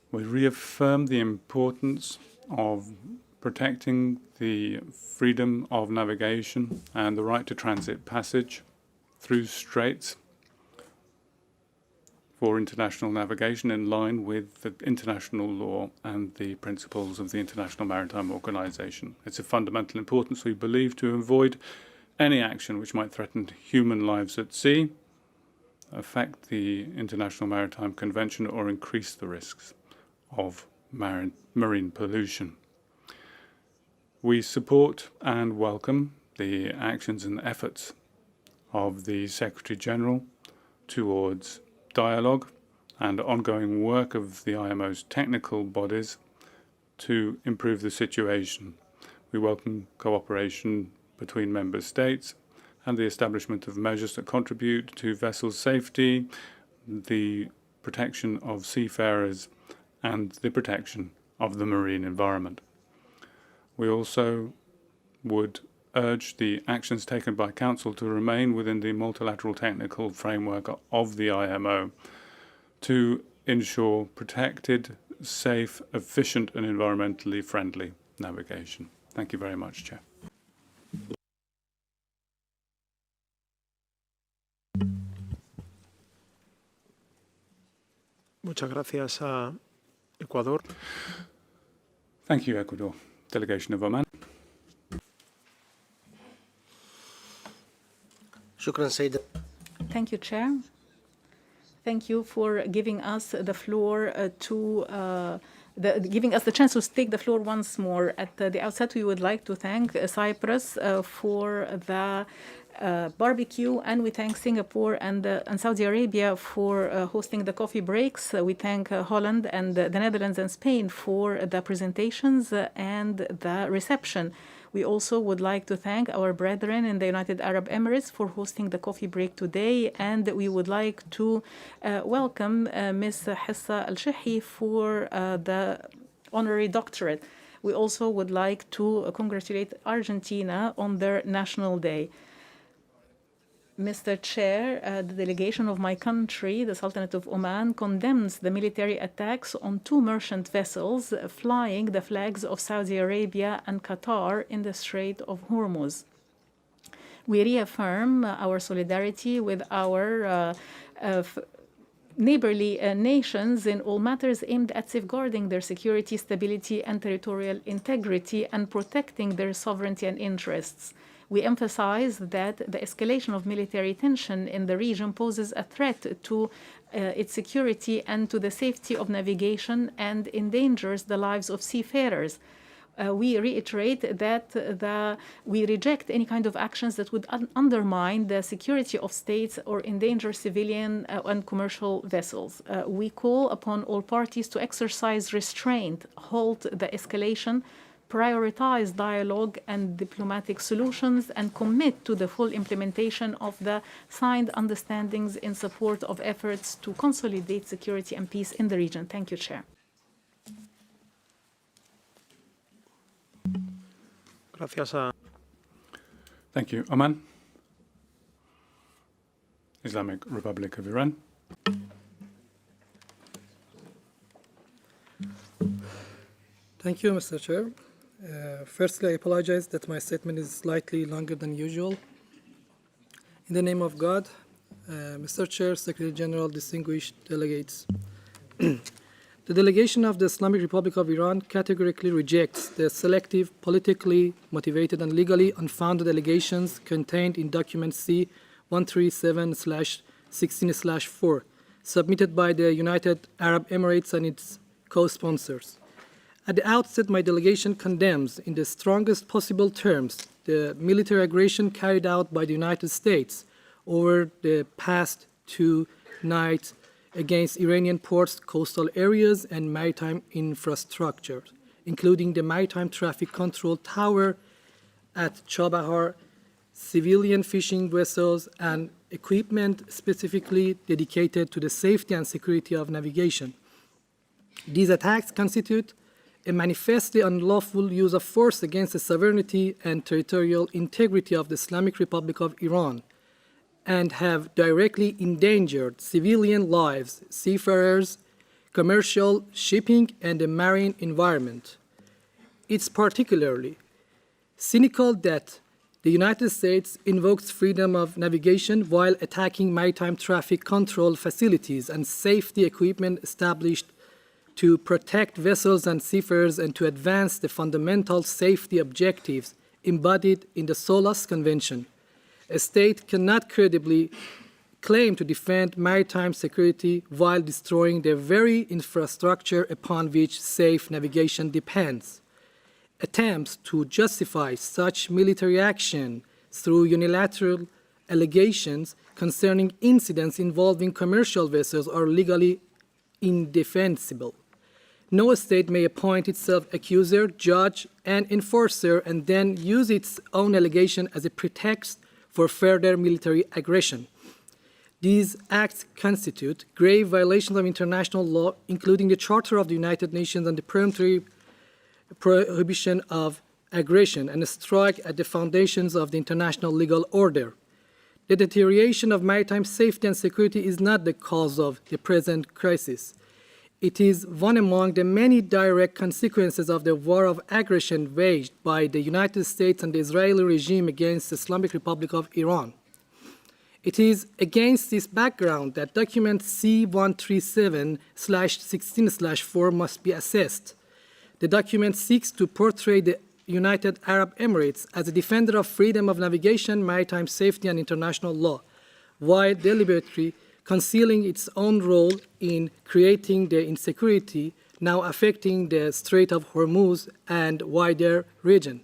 S2: We reaffirm the importance of protecting the freedom of navigation and the right to transit passage through straits for international navigation in line with the international law and the principles of the International Maritime Organization. It's of fundamental importance, we believe, to avoid any action which might threaten human lives at sea, affect the International Maritime Convention, or increase the risks of marine pollution. We support and welcome the actions and efforts of the Secretary General towards dialogue and ongoing work of the IMO's technical bodies to improve the situation. We welcome cooperation between member states and the establishment of measures that contribute to vessel safety, the protection of seafarers, and the protection of the marine environment. We also would urge the actions taken by Council to remain within the multilateral technical framework of the IMO to ensure protected, safe, efficient and environmentally friendly navigation. Thank you very much, Chair.
S1: Muchas gracias a Ecuador.
S2: Thank you, Ecuador. Delegation of Oman.
S18: Thank you, Chair. Thank you for giving us the floor giving us the chance to take the floor once more. At the outset, we would like to thank Cyprus for the barbecue, and we thank Singapore and Saudi Arabia for hosting the coffee breaks. We thank Holland and the Netherlands and Spain for the presentations and the reception. We also would like to thank our brethren in the United Arab Emirates for hosting the coffee break today, and we would like to welcome Ms. Hissa Al-Shehi for the honorary doctorate. We also would like to congratulate Argentina on their National Day. Mr. Chair, the delegation of my country, the Sultanate of Oman, condemns the military attacks on 2 merchant vessels flying the flags of Saudi Arabia and Qatar in the Strait of Hormuz. We reaffirm our solidarity with our neighborly nations in all matters aimed at safeguarding their security, stability, and territorial integrity and protecting their sovereignty and interests. We emphasize that the escalation of military tension in the region poses a threat to its security and to the safety of navigation and endangers the lives of seafarers. We reiterate that we reject any kind of actions that would undermine the security of states or endanger civilian and commercial vessels. We call upon all parties to exercise restraint, halt the escalation, prioritize dialogue and diplomatic solutions, and commit to the full implementation of the signed understandings in support of efforts to consolidate security and peace in the region. Thank you, Chair.
S2: Thank you. Oman. Islamic Republic of Iran.
S19: Thank you, Mr. Chair. Firstly, I apologize that my statement is slightly longer than usual. In the name of God, Mr. Chair, Secretary General, distinguished delegates. The delegation of the Islamic Republic of Iran categorically rejects the selective, politically motivated, and legally unfounded allegations contained in document C-137/16/4, submitted by the United Arab Emirates and its co-sponsors. At the outset, my delegation condemns in the strongest possible terms the military aggression carried out by the United States over the past 2 nights against Iranian ports, coastal areas, and maritime infrastructure, including the Maritime Traffic Control Tower at Chabahar, civilian fishing vessels, and equipment specifically dedicated to the safety and security of navigation. These attacks constitute a manifestly unlawful use of force against the sovereignty and territorial integrity of the Islamic Republic of Iran, and have directly endangered civilian lives, seafarers, commercial shipping, and the marine environment. It's particularly cynical that the United States invokes freedom of navigation while attacking maritime traffic control facilities and safety equipment established to protect vessels and seafarers and to advance the fundamental safety objectives embodied in the SOLAS Convention. A state cannot credibly claim to defend maritime security while destroying the very infrastructure upon which safe navigation depends. Attempts to justify such military action through unilateral allegations concerning incidents involving commercial vessels are legally indefensible. No state may appoint itself accuser, judge, and enforcer and then use its own allegation as a pretext for further military aggression. These acts constitute grave violations of international law, including the Charter of the United Nations and the peremptory prohibition of aggression and strike at the foundations of the international legal order. The deterioration of maritime safety and security is not the cause of the present crisis. It is one among the many direct consequences of the war of aggression waged by the United States and the Israeli regime against the Islamic Republic of Iran. It is against this background that document C-137/16/4 must be assessed. The document seeks to portray the United Arab Emirates as a defender of freedom of navigation, maritime safety, and international law, while deliberately concealing its own role in creating the insecurity now affecting the Strait of Hormuz and wider region.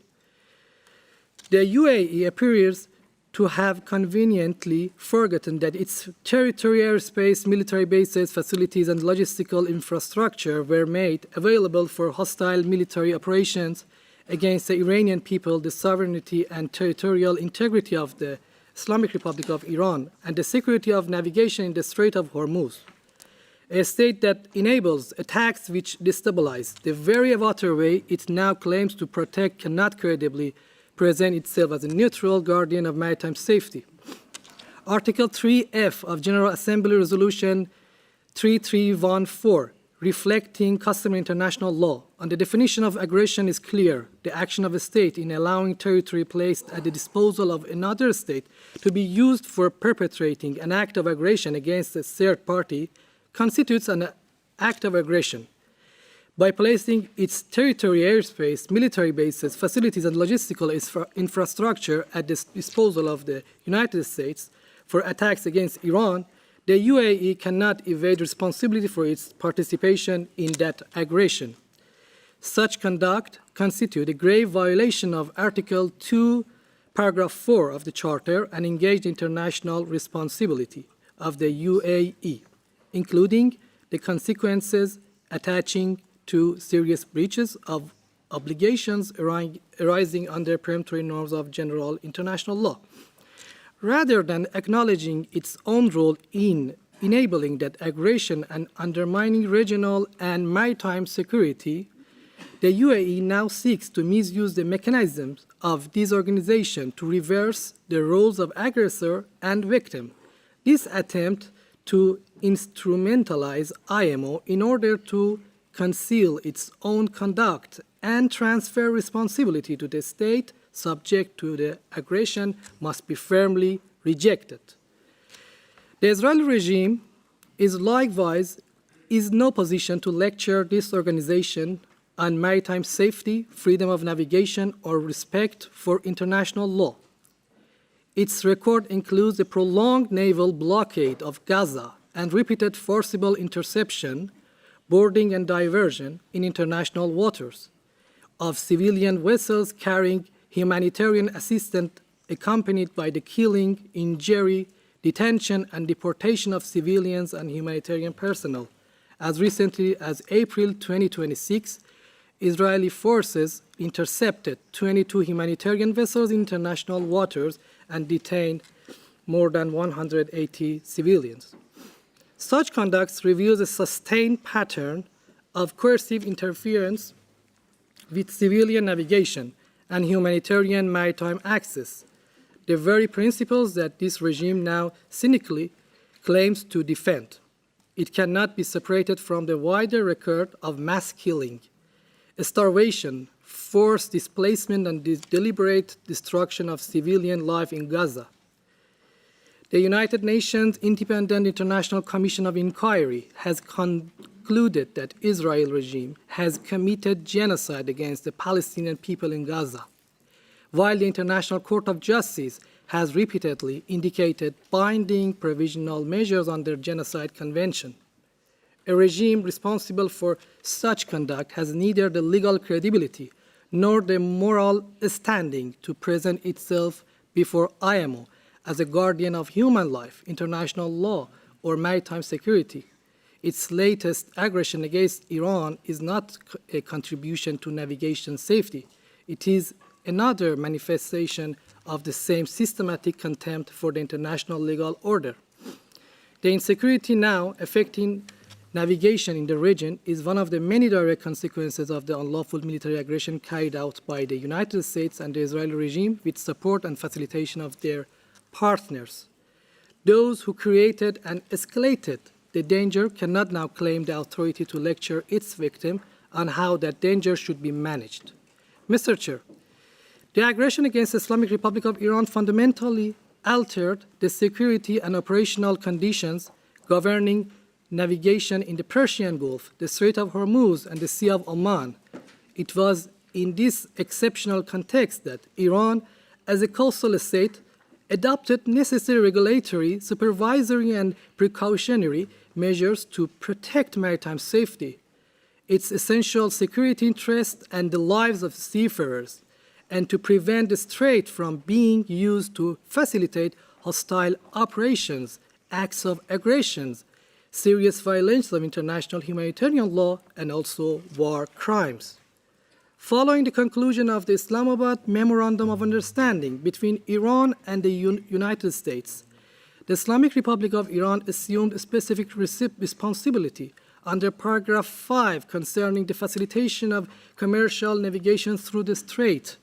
S19: The UAE appears to have conveniently forgotten that its territorial airspace, military bases, facilities, and logistical infrastructure were made available for hostile military operations against the Iranian people, the sovereignty and territorial integrity of the Islamic Republic of Iran, and the security of navigation in the Strait of Hormuz. A state that enables attacks which destabilize the very waterway it now claims to protect cannot credibly present itself as a neutral guardian of maritime safety. Article 3F of General Assembly Resolution 3314, reflecting customary international law, on the definition of aggression is clear. The action of a state in allowing territory placed at the disposal of another state to be used for perpetrating an act of aggression against a third party constitutes an act of aggression. By placing its territorial airspace, military bases, facilities, and logistical infrastructure at the disposal of the United States for attacks against Iran, the UAE cannot evade responsibility for its participation in that aggression. Such conduct constitutes a grave violation of Article 2, Paragraph 4 of the Charter and engaged international responsibility of the UAE, including the consequences attaching to serious breaches of obligations arising under peremptory norms of general international law. Rather than acknowledging its own role in enabling that aggression and undermining regional and maritime security, the UAE now seeks to misuse the mechanisms of this organization to reverse the roles of aggressor and victim. This attempt to instrumentalize IMO in order to conceal its own conduct and transfer responsibility to the state subject to the aggression must be firmly rejected. The Israeli regime is likewise no position to lecture this organization on maritime safety, freedom of navigation, or respect for international law. Its record includes a prolonged naval blockade of Gaza and repeated forcible interception, boarding, and diversion in international waters of civilian vessels carrying humanitarian assistance, accompanied by the killing, injury, detention, and deportation of civilians and humanitarian personnel. As recently as April 2026, Israeli forces intercepted 22 humanitarian vessels in international waters and detained more than 180 civilians. Such conduct reveals a sustained pattern of coercive interference with civilian navigation and humanitarian maritime access, the very principles that this regime now cynically claims to defend. It cannot be separated from the wider record of mass killing, starvation, forced displacement, and deliberate destruction of civilian life in Gaza. The United Nations Independent International Commission of Inquiry has concluded that Israel regime has committed genocide against the Palestinian people in Gaza, while the International Court of Justice has repeatedly indicated binding provisional measures under Genocide Convention. A regime responsible for such conduct has neither the legal credibility nor the moral standing to present itself before IMO as a guardian of human life, international law, or maritime security. Its latest aggression against Iran is not a contribution to navigation safety. It is another manifestation of the same systematic contempt for the international legal order. The insecurity now affecting navigation in the region is one of the many direct consequences of the unlawful military aggression carried out by the United States and the Israeli regime with support and facilitation of their partners. Those who created and escalated the danger cannot now claim the authority to lecture its victim on how that danger should be managed. Mr. Chair, the aggression against the Islamic Republic of Iran fundamentally altered the security and operational conditions governing navigation in the Persian Gulf, the Strait of Hormuz, and the Sea of Oman. It was in this exceptional context that Iran, as a coastal state, adopted necessary regulatory, supervisory, and precautionary measures to protect maritime safety, its essential security interests, and the lives of seafarers, and to prevent the strait from being used to facilitate hostile operations, acts of aggressions, serious violations of international humanitarian law, and also war crimes. Following the conclusion of the Islamabad Memorandum of Understanding between Iran and the United States, the Islamic Republic of Iran assumed a specific responsibility under paragraph 5 concerning the facilitation of commercial navigation through the strait.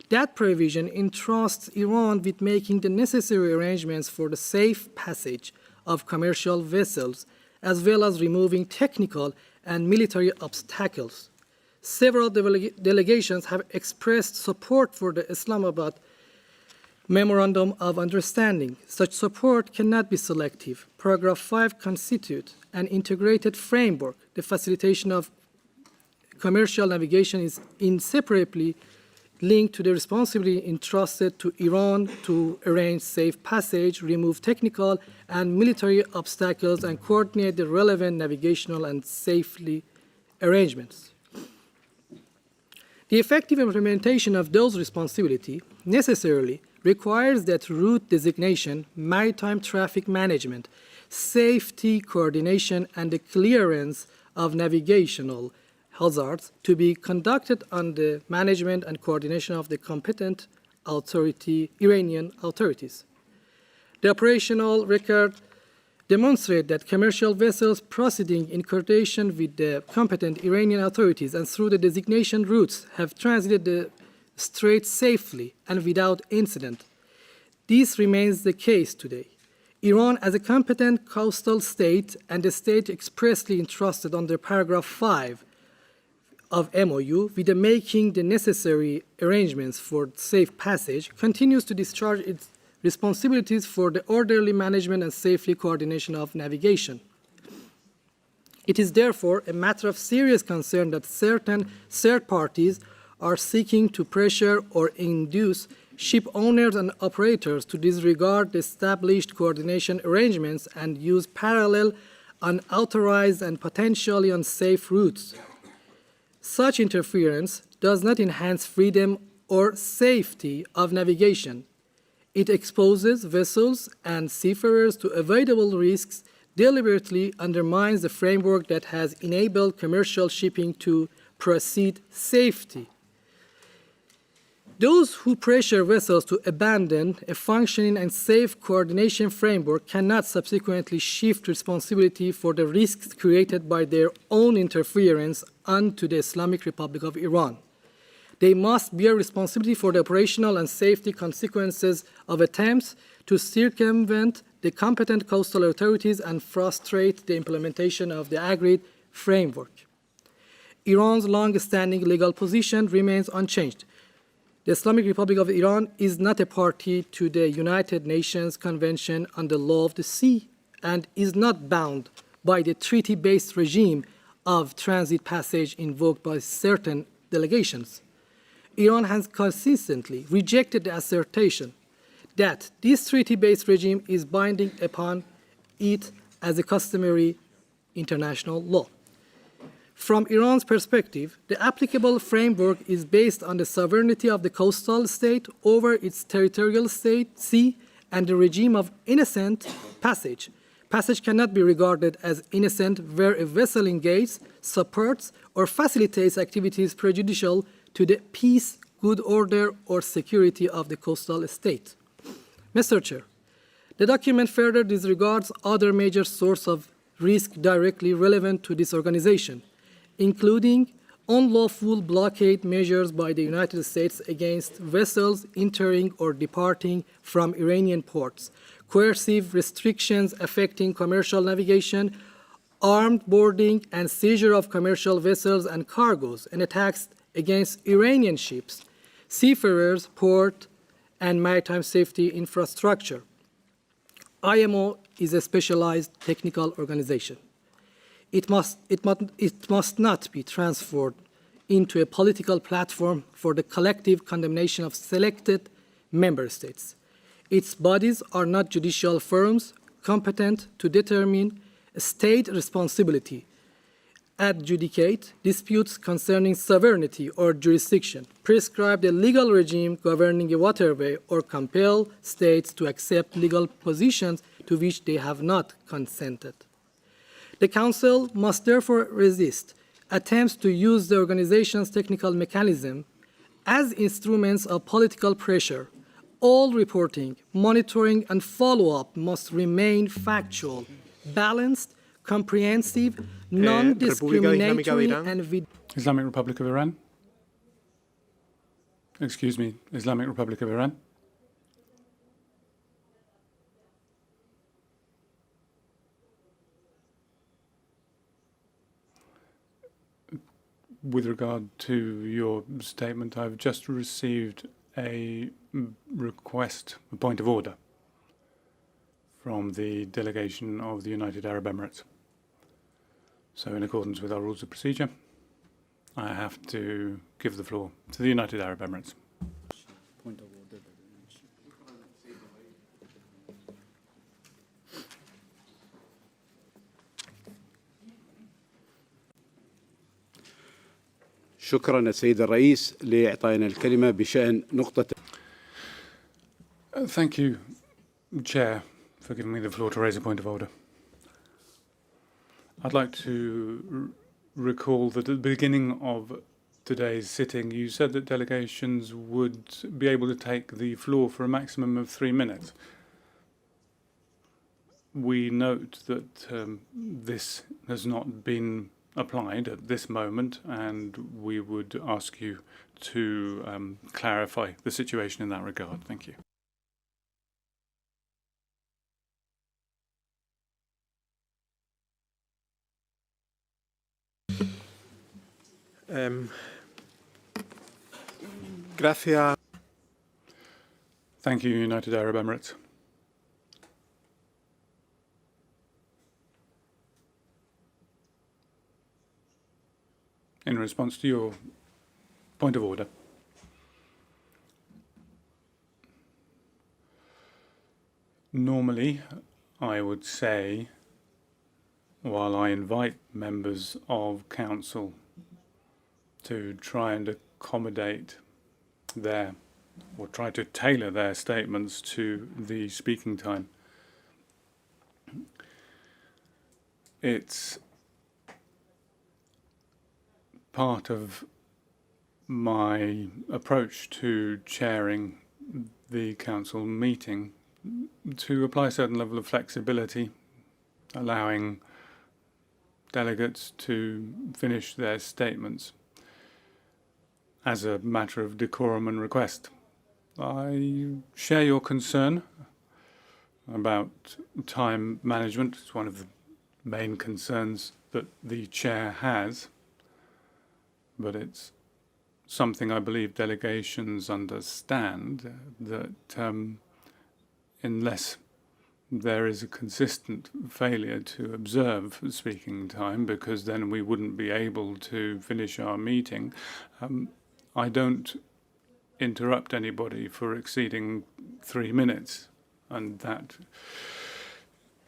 S19: That provision entrusts Iran with making the necessary arrangements for the safe passage of commercial vessels, as well as removing technical and military obstacles. Several delegations have expressed support for the Islamabad Memorandum of Understanding. Such support cannot be selective. Paragraph 5 constitutes an integrated framework. The facilitation of commercial navigation is inseparably linked to the responsibility entrusted to Iran to arrange safe passage, remove technical and military obstacles, and coordinate the relevant navigational and safety arrangements. The effective implementation of those responsibilities necessarily requires that route designation, maritime traffic management, safety coordination, and the clearance of navigational hazards to be conducted on the management and coordination of the competent Iranian authorities. The operational record demonstrates that commercial vessels proceeding in coordination with the competent Iranian authorities and through the designation routes have transited the strait safely and without incident. This remains the case today. Iran, as a competent coastal state and a state expressly entrusted under paragraph 5 of MOU with making the necessary arrangements for safe passage, continues to discharge its responsibilities for the orderly management and safely coordination of navigation. It is therefore a matter of serious concern that certain third parties are seeking to pressure or induce ship owners and operators to disregard the established coordination arrangements and use parallel, unauthorized, and potentially unsafe routes. Such interference does not enhance freedom or safety of navigation. It exposes vessels and seafarers to avoidable risks, deliberately undermines the framework that has enabled commercial shipping to proceed safely. Those who pressure vessels to abandon a functioning and safe coordination framework cannot subsequently shift responsibility for the risks created by their own interference onto the Islamic Republic of Iran. They must bear responsibility for the operational and safety consequences of attempts to circumvent the competent coastal authorities and frustrate the implementation of the agreed framework. Iran's long-standing legal position remains unchanged. The Islamic Republic of Iran is not a party to the United Nations Convention on the Law of the Sea and is not bound by the treaty-based regime of transit passage invoked by certain delegations. Iran has consistently rejected the assertion that this treaty-based regime is binding upon it as a customary international law. From Iran's perspective, the applicable framework is based on the sovereignty of the coastal state over its territorial sea and the regime of innocent passage. Passage cannot be regarded as innocent where a vessel engages, supports, or facilitates activities prejudicial to the peace, good order, or security of the coastal state. Mr. Chair, the document further disregards other major sources of risk directly relevant to this organization, including unlawful blockade measures by the United States against vessels entering or departing from Iranian ports, coercive restrictions affecting commercial navigation, armed boarding and seizure of commercial vessels and cargoes, and attacks against Iranian ships, seafarers, port, and maritime safety infrastructure. IMO is a specialized technical organization. It must not be transformed into a political platform for the collective condemnation of selected member states. Its bodies are not judicial firms competent to determine state responsibility, adjudicate disputes concerning sovereignty or jurisdiction, prescribe the legal regime governing a waterway, or compel states to accept legal positions to which they have not consented. The Council must therefore resist attempts to use the organization's technical mechanism as instruments of political pressure. All reporting, monitoring, and follow-up must remain factual, balanced, comprehensive, non-discriminatory, and
S2: Islamic Republic of Iran. Excuse me, Islamic Republic of Iran. With regard to your statement, I've just received a request, a point of order, from the delegation of the United Arab Emirates. So in accordance with our rules of procedure, I have to give the floor to the United Arab Emirates.
S3: Point of order. شكرا السيد الرئيس لإعطائنا الكلمة بشأن نقطة.
S2: Thank you, Chair, for giving me the floor to raise a point of order. I'd like to recall that at the beginning of today's sitting, you said that delegations would be able to take the floor for a maximum of 3 minutes. We note that this has not been applied at this moment, and we would ask you to clarify the situation in that regard. Thank you.
S1: Gracias.
S2: Thank you, United Arab Emirates. In response to your point of order, normally I would say, while I invite members of Council to try and accommodate their, or try to tailor their statements to the speaking time, it's part of my approach to chairing the council meeting to apply a certain level of flexibility, allowing delegates to finish their statements as a matter of decorum and request. I share your concern about time management. It's one of the main concerns that the chair has, but it's something I believe delegations understand, that unless there is a consistent failure to observe speaking time, because then we wouldn't be able to finish our meeting, I don't interrupt anybody for exceeding 3 minutes, and that,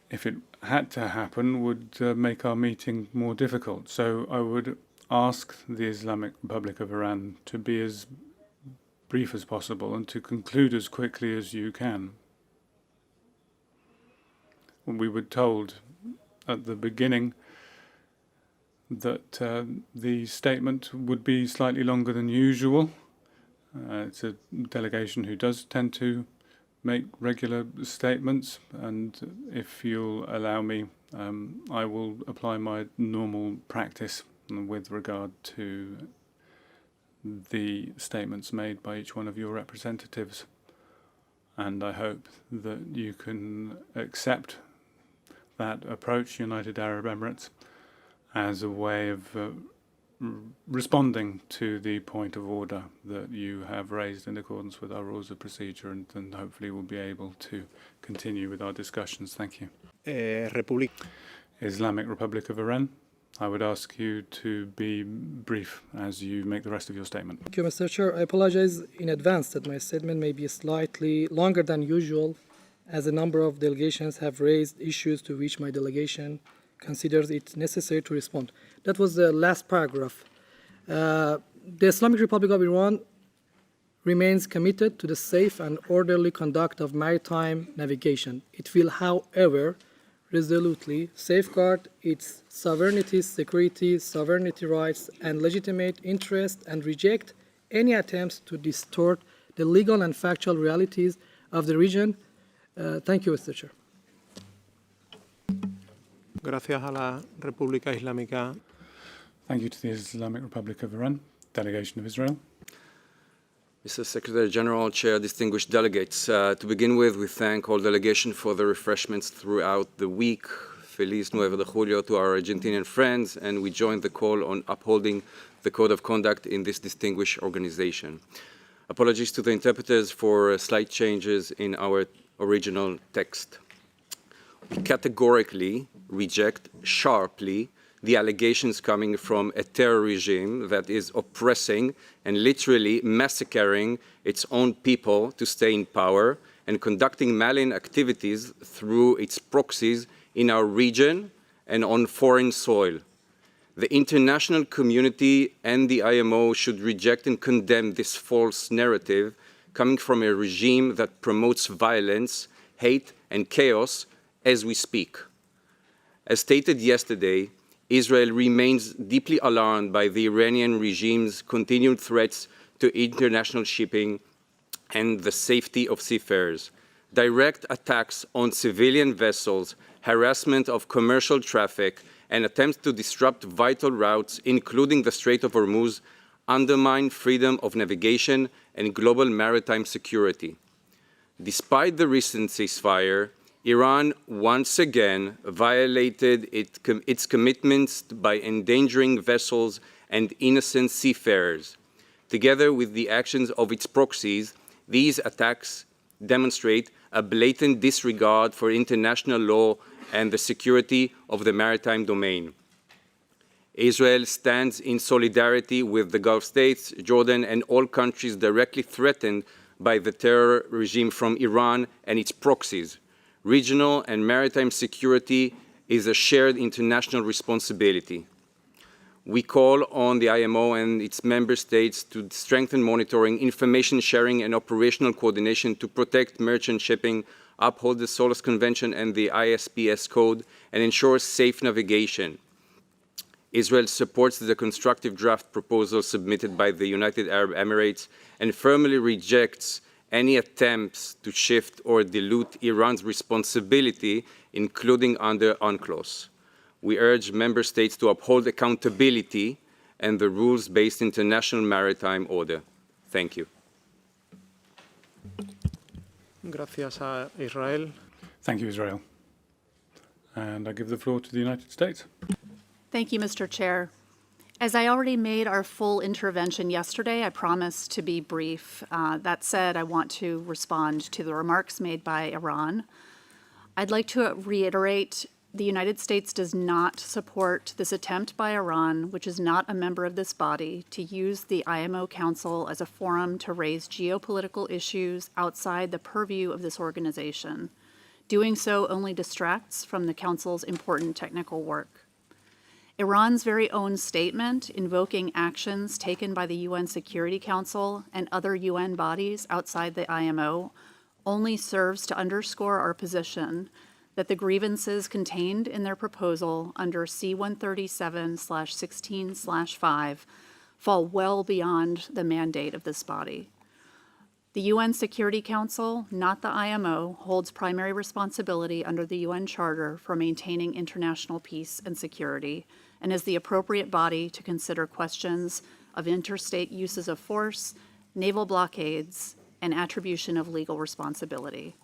S2: if it had to happen, would make our meeting more difficult. So I would ask the Islamic Republic of Iran to be as brief as possible and to conclude as quickly as you can. We were told at the beginning that the statement would be slightly longer than usual. It's a delegation who does tend to make regular statements, and if you'll allow me I will apply my normal practice with regard to the statements made by each one of your representatives. And I hope that you can accept that approach, United Arab Emirates, as a way of responding to the point of order that you have raised in accordance with our rules of procedure, and hopefully we'll be able to continue with our discussions. Thank you. Islamic Republic of Iran, I would ask you to be brief as you make the rest of your statement.
S19: Thank you, Mr. Chair. I apologize in advance that my statement may be slightly longer than usual, as a number of delegations have raised issues to which my delegation considers it necessary to respond. That was the last paragraph. The Islamic Republic of Iran remains committed to the safe and orderly conduct of maritime navigation. It will, however, resolutely safeguard its sovereignty, security, sovereignty rights, and legitimate interests, and reject any attempts to distort the legal and factual realities of the region. Thank you, Mr. Chair.
S1: Gracias a la República Islámica.
S2: Thank you to the Islamic Republic of Iran, Delegation of Israel.
S20: Mr. Secretary General, Chair, distinguished delegates, to begin with, we thank all delegations for the refreshments throughout the week. Feliz 9 de Julio to our Argentinian friends, and we join the call on upholding the code of conduct in this distinguished organization. Apologies to the interpreters for slight changes in our original text. We categorically reject sharply the allegations coming from a terror regime that is oppressing and literally massacring its own people to stay in power and conducting malign activities through its proxies in our region and on foreign soil. The international community and the IMO should reject and condemn this false narrative coming from a regime that promotes violence, hate, and chaos as we speak. As stated yesterday, Israel remains deeply alarmed by the Iranian regime's continued threats to international shipping and the safety of seafarers. Direct attacks on civilian vessels, harassment of commercial traffic, and attempts to disrupt vital routes, including the Strait of Hormuz, undermine freedom of navigation and global maritime security. Despite the recent ceasefire, Iran once again violated its commitments by endangering vessels and innocent seafarers. Together with the actions of its proxies, these attacks demonstrate a blatant disregard for international law and the security of the maritime domain. Israel stands in solidarity with the Gulf states, Jordan, and all countries directly threatened by the terror regime from Iran and its proxies. Regional and maritime security is a shared international responsibility. We call on the IMO and its member states to strengthen monitoring, information sharing, and operational coordination to protect merchant shipping, uphold the SOLAS Convention and the ISPS Code, and ensure safe navigation. Israel supports the constructive draft proposal submitted by the United Arab Emirates and firmly rejects any attempts to shift or dilute Iran's responsibility, including under UNCLOS. We urge member states to uphold accountability and the rules-based international maritime order. Thank you.
S1: Gracias a Israel.
S2: Thank you, Israel. And I give the floor to the United States.
S21: Thank you, Mr. Chair. As I already made our full intervention yesterday, I promised to be brief. That said, I want to respond to the remarks made by Iran. I'd like to reiterate the United States does not support this attempt by Iran, which is not a member of this body, to use the IMO Council as a forum to raise geopolitical issues outside the purview of this organization. Doing so only distracts from the Council's important technical work. Iran's very own statement invoking actions taken by the UN Security Council and other UN bodies outside the IMO only serves to underscore our position that the grievances contained in their proposal under C-137/16/5 fall well beyond the mandate of this body. The UN Security Council, not the IMO, holds primary responsibility under the UN Charter for maintaining international peace and security and is the appropriate body to consider questions of interstate uses of force, naval blockades, and attribution of legal responsibility.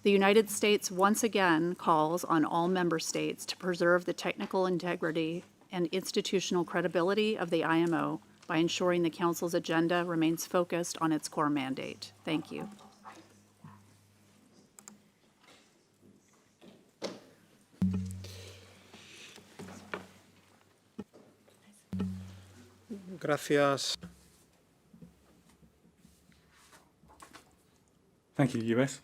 S21: The United States once again calls on all member states to preserve the technical integrity and institutional credibility of the IMO by ensuring the Council's agenda remains focused on its core mandate. Thank you.
S1: Gracias.
S2: Thank you, US.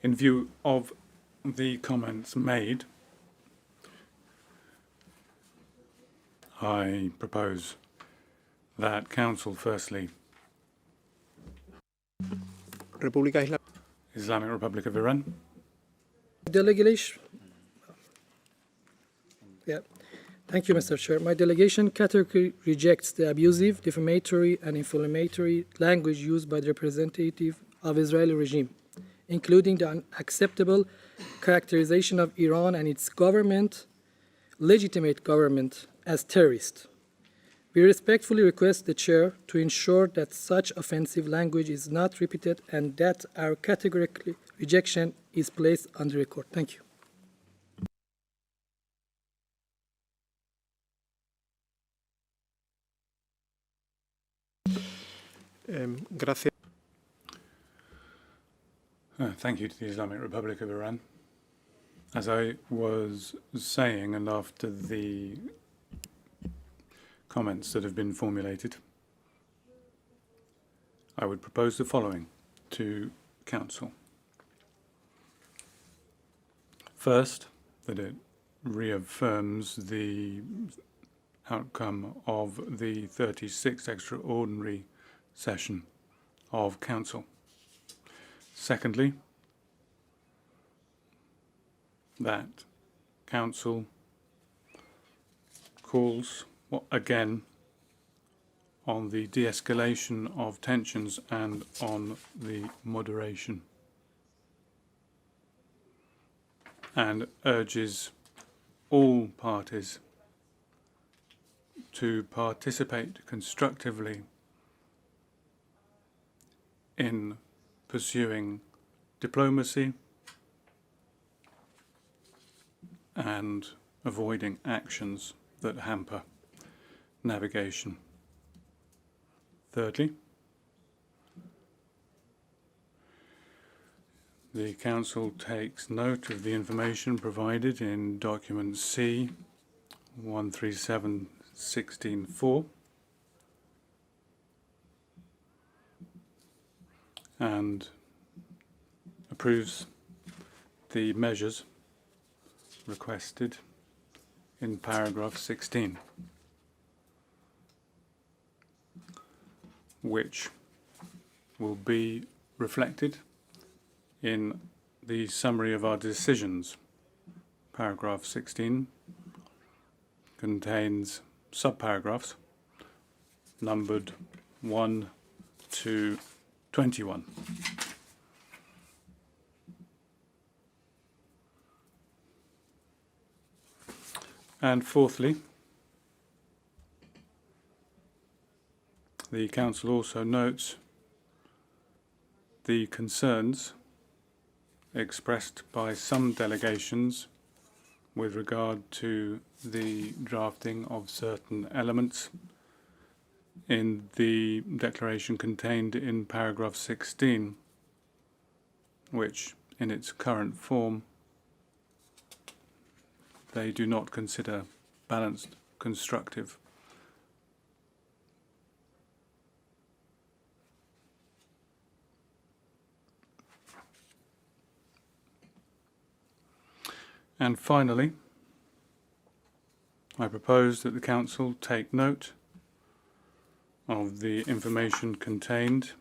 S2: In view of the comments made, I propose that Council, firstly, Islamic Republic of Iran.
S19: Delegation. Yeah. Thank you, Mr. Chair. My delegation categorically rejects the abusive, defamatory, and inflammatory language used by the representative of Israeli regime, including the unacceptable characterization of Iran and its government, legitimate government, as terrorist. We respectfully request the Chair to ensure that such offensive language is not repeated and that our categorical rejection is placed on the record. Thank you.
S1: Gracias.
S2: Thank you to the Islamic Republic of Iran. As I was saying, and after the comments that have been formulated, I would propose the following to Council. First, that it reaffirms the outcome of the 36th extraordinary session of Council. Secondly, that Council calls again on the de-escalation of tensions and on the moderation, and urges all parties to participate constructively in pursuing diplomacy and avoiding actions that hamper navigation. Thirdly, the Council takes note of the information provided in document C 137-16-4 and approves the measures requested in paragraph 16, which will be reflected in the summary of our decisions. Paragraph 16 contains subparagraphs numbered 1 to 21. And fourthly, the Council also notes the concerns expressed by some delegations with regard to the drafting of certain elements in the declaration contained in paragraph 16, which in its current form they do not consider balanced, constructive. And finally, I propose that the Council take note of the information contained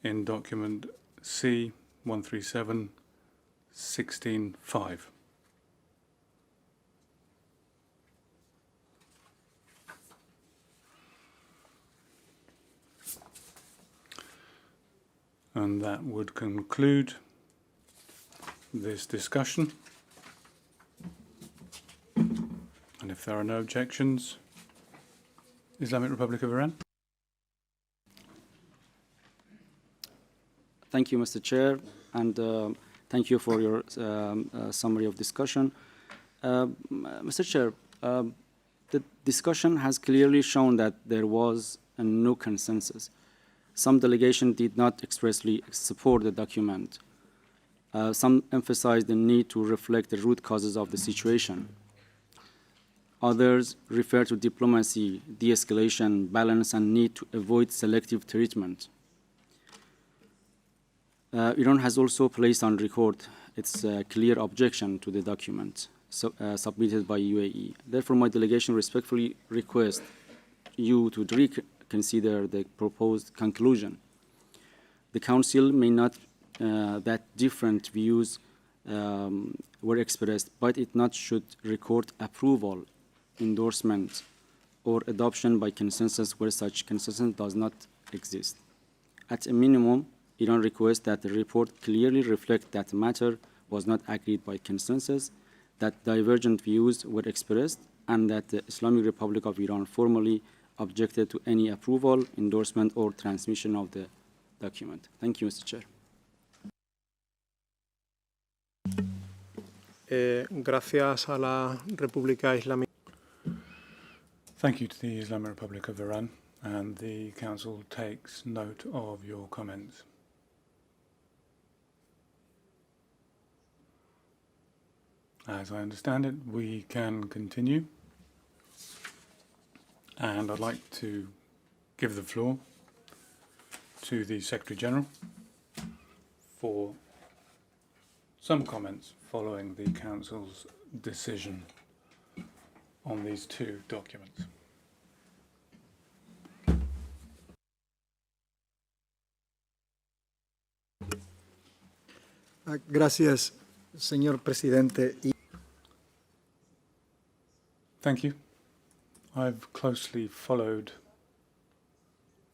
S2: in document C 137-16-5. And that would conclude this discussion. And if there are no objections, Islamic Republic of Iran.
S4: Thank you, Mr. Chair, and thank you for your summary of discussion. Mr. Chair, the discussion has clearly shown that there was no consensus. Some delegation did not expressly support the document. Some emphasized the need to reflect the root causes of the situation. Others refer to diplomacy, de-escalation, balance, and need to avoid selective treatment. Iran has also placed on record its clear objection to the document submitted by UAE. Therefore, my delegation respectfully requests you to reconsider the proposed conclusion. The Council may not that different views were expressed, but it not should record approval, endorsement, or adoption by consensus where such consensus does not exist. At a minimum, Iran requests that the report clearly reflect that the matter was not agreed by consensus, that divergent views were expressed, and that the Islamic Republic of Iran formally objected to any approval, endorsement, or transmission of the document. Thank you, Mr. Chair.
S1: Gracias a la República Islámica.
S2: Thank you to the Islamic Republic of Iran, and the Council takes note of your comments. As I understand it, we can continue. And I'd like to give the floor to the Secretary General for some comments following the Council's decision on these two documents.
S12: Gracias, señor presidente.
S2: Thank you. I've closely followed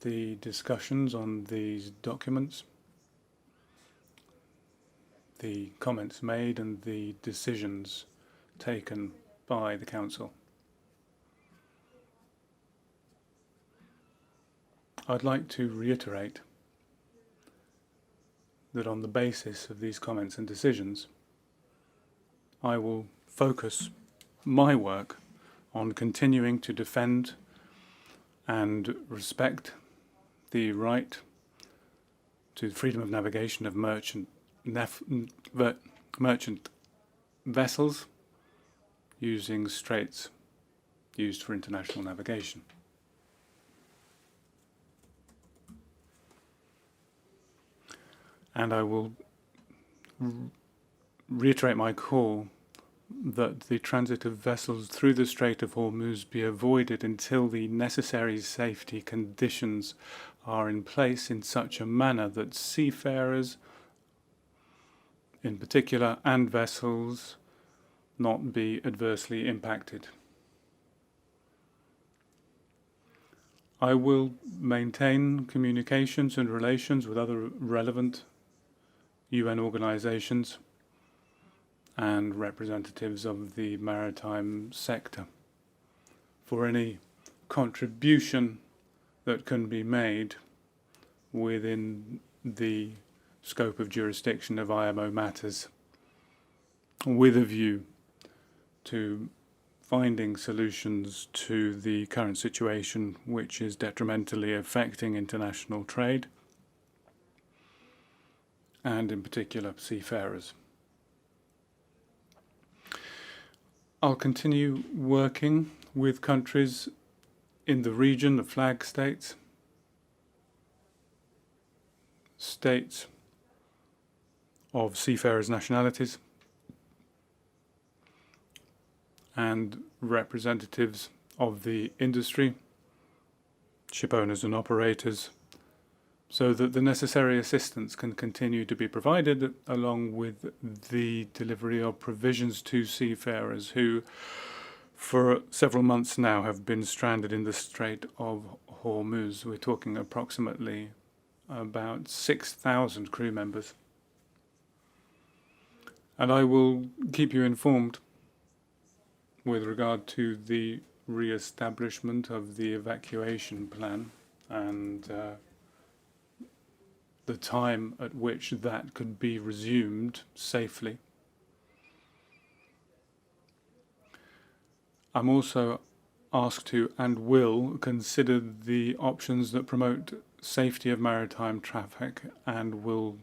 S2: the discussions on these documents, the comments made, and the decisions taken by the Council. I'd like to reiterate that on the basis of these comments and decisions, I will focus my work on continuing to defend and respect the right to freedom of navigation of merchant vessels using straits used for international navigation. And I will reiterate my call that the transit of vessels through the Strait of Hormuz be avoided until the necessary safety conditions are in place in such a manner that seafarers, in particular, and vessels not be adversely impacted. I will maintain communications and relations with other relevant UN organizations and representatives of the maritime sector for any contribution that can be made within the scope of jurisdiction of IMO matters, with a view to finding solutions to the current situation, which is detrimentally affecting international trade and in particular seafarers. I'll continue working with countries in the region, the flag states, states of seafarers' nationalities, and representatives of the industry, ship owners and operators, so that the necessary assistance can continue to be provided along with the delivery of provisions to seafarers who, for several months now, have been stranded in the Strait of Hormuz. We're talking approximately about 6,000 crew members. And I will keep you informed with regard to the re-establishment of the evacuation plan and the time at which that could be resumed safely. I'm also asked to and will consider the options that promote safety of maritime traffic and will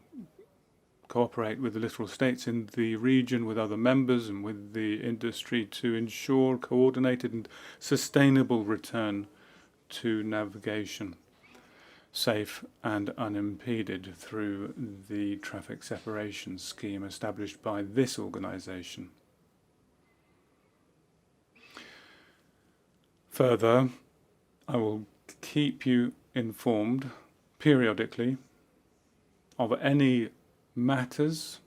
S2: cooperate with the littoral states in the region, with other members and with the industry to ensure coordinated and sustainable return to navigation, safe and unimpeded through the traffic separation scheme established by this organisation. Further, I will keep you informed periodically of any matters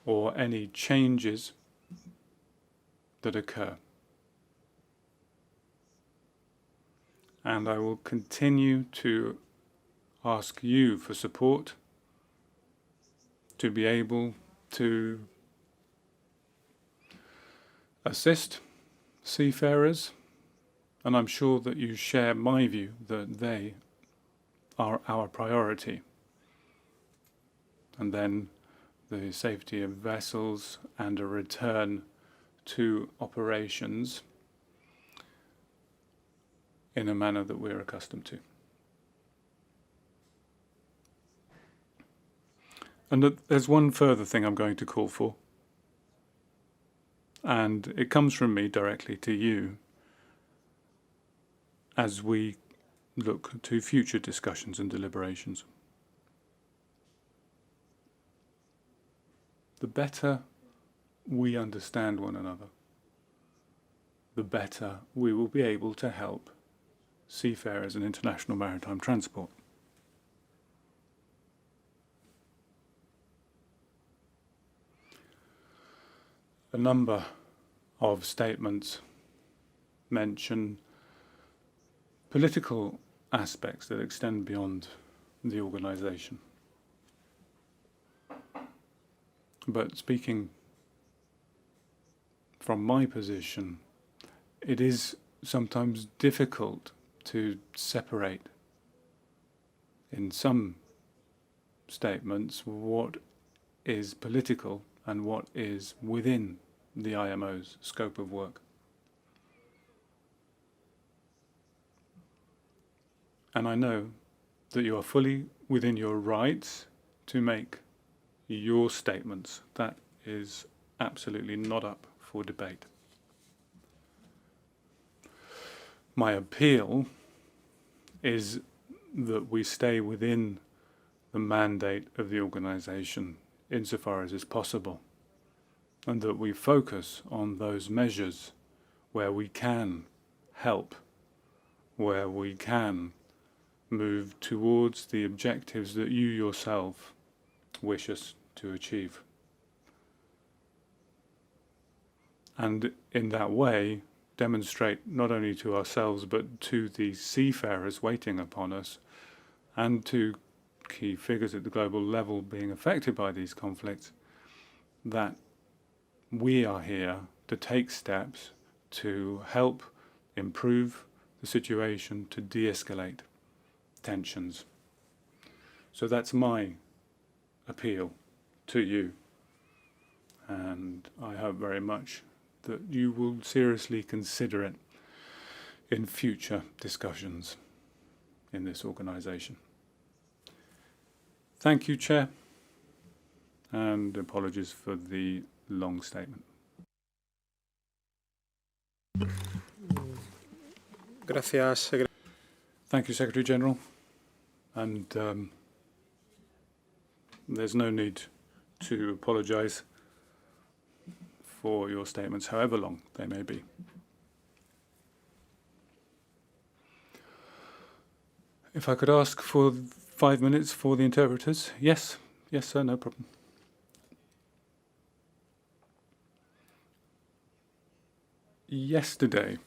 S2: or any changes that occur. And I will continue to ask you for support to be able to assist seafarers, and I'm sure that you share my view that they are our priority. And then the safety of vessels and a return to operations in a manner that we're accustomed to. And there's one further thing I'm going to call for, and it comes from me directly to you as we look to future discussions and deliberations. The better we understand one another, the better we will be able to help seafarers and international maritime transport. A number of statements mention political aspects that extend beyond the organisation. But speaking from my position, it is sometimes difficult to separate in some statements what is political and what is within the IMO's scope of work. And I know that you are fully within your rights to make your statements. That is absolutely not up for debate. My appeal is that we stay within the mandate of the organisation insofar as is possible, and that we focus on those measures where we can help, where we can move towards the objectives that you yourself wish us to achieve. And in that way, demonstrate not only to ourselves but to the seafarers waiting upon us and to key figures at the global level being affected by these conflicts that we are here to take steps to help improve the situation, to de-escalate tensions. So that's my appeal to you, and I hope very much that you will seriously consider it in future discussions in this organisation. Thank you, Chair, and apologies for the long statement.
S1: Gracias.
S2: Thank you, Secretary General, and there's no need to apologise for your statements, however long they may be. If I could ask for 5 minutes for the interpreters. Yes, yes, sir, no problem. Yesterday,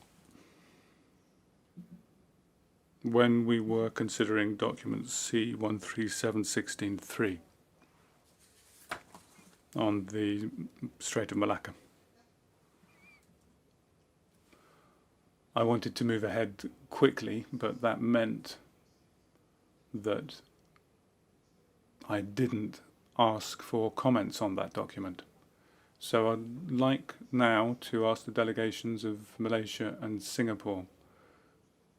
S2: when we were considering document C-137-16-3 on the Strait of Malacca. I wanted to move ahead quickly, but that meant that I didn't ask for comments on that document. So I'd like now to ask the delegations of Malaysia and Singapore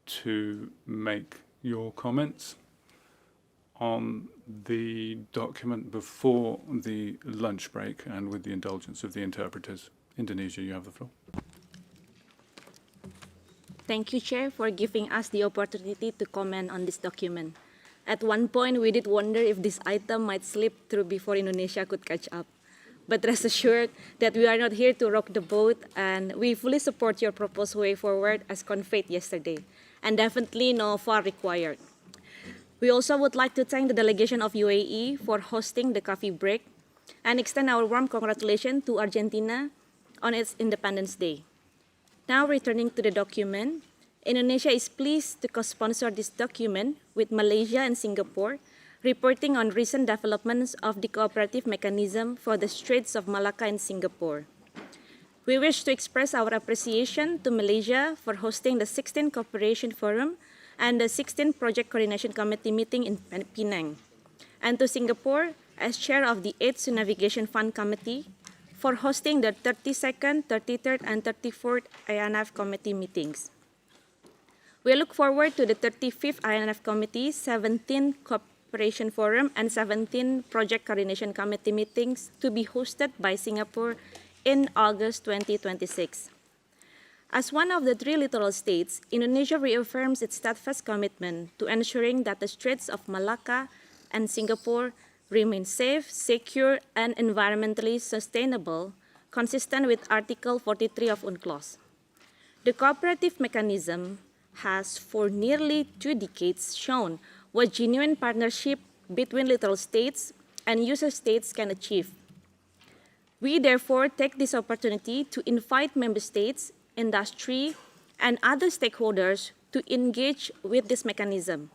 S2: to make your comments on the document before the lunch break, and with the indulgence of the interpreters. Indonesia, you have the floor.
S5: Thank you, Chair, for giving us the opportunity to comment on this document. At one point, we did wonder if this item might slip through before Indonesia could catch up. But rest assured that we are not here to rock the boat, and we fully support your proposed way forward as conveyed yesterday, and definitely no VAR required. We also would like to thank the delegation of UAE for hosting the coffee break and extend our warm congratulations to Argentina on its Independence Day. Now returning to the document, Indonesia is pleased to co-sponsor this document with Malaysia and Singapore, reporting on recent developments of the cooperative mechanism for the Straits of Malacca and Singapore. We wish to express our appreciation to Malaysia for hosting the 16th Cooperation Forum and the 16th Project Coordination Committee meeting in Penang, and to Singapore as chair of the 8th Navigation Fund Committee for hosting the 32nd, 33rd, and 34th INF Committee meetings. We look forward to the 35th INF Committee, 17th Cooperation Forum, and 17th Project Coordination Committee meetings to be hosted by Singapore in August 2026. As one of the 3 littoral states, Indonesia reaffirms its steadfast commitment to ensuring that the Straits of Malacca and Singapore remain safe, secure, and environmentally sustainable, consistent with Article 43 of UNCLOS. The cooperative mechanism has for nearly 2 decades shown what genuine partnership between littoral states and user states can achieve. We therefore take this opportunity to invite member states, industry, and other stakeholders to engage with this mechanism,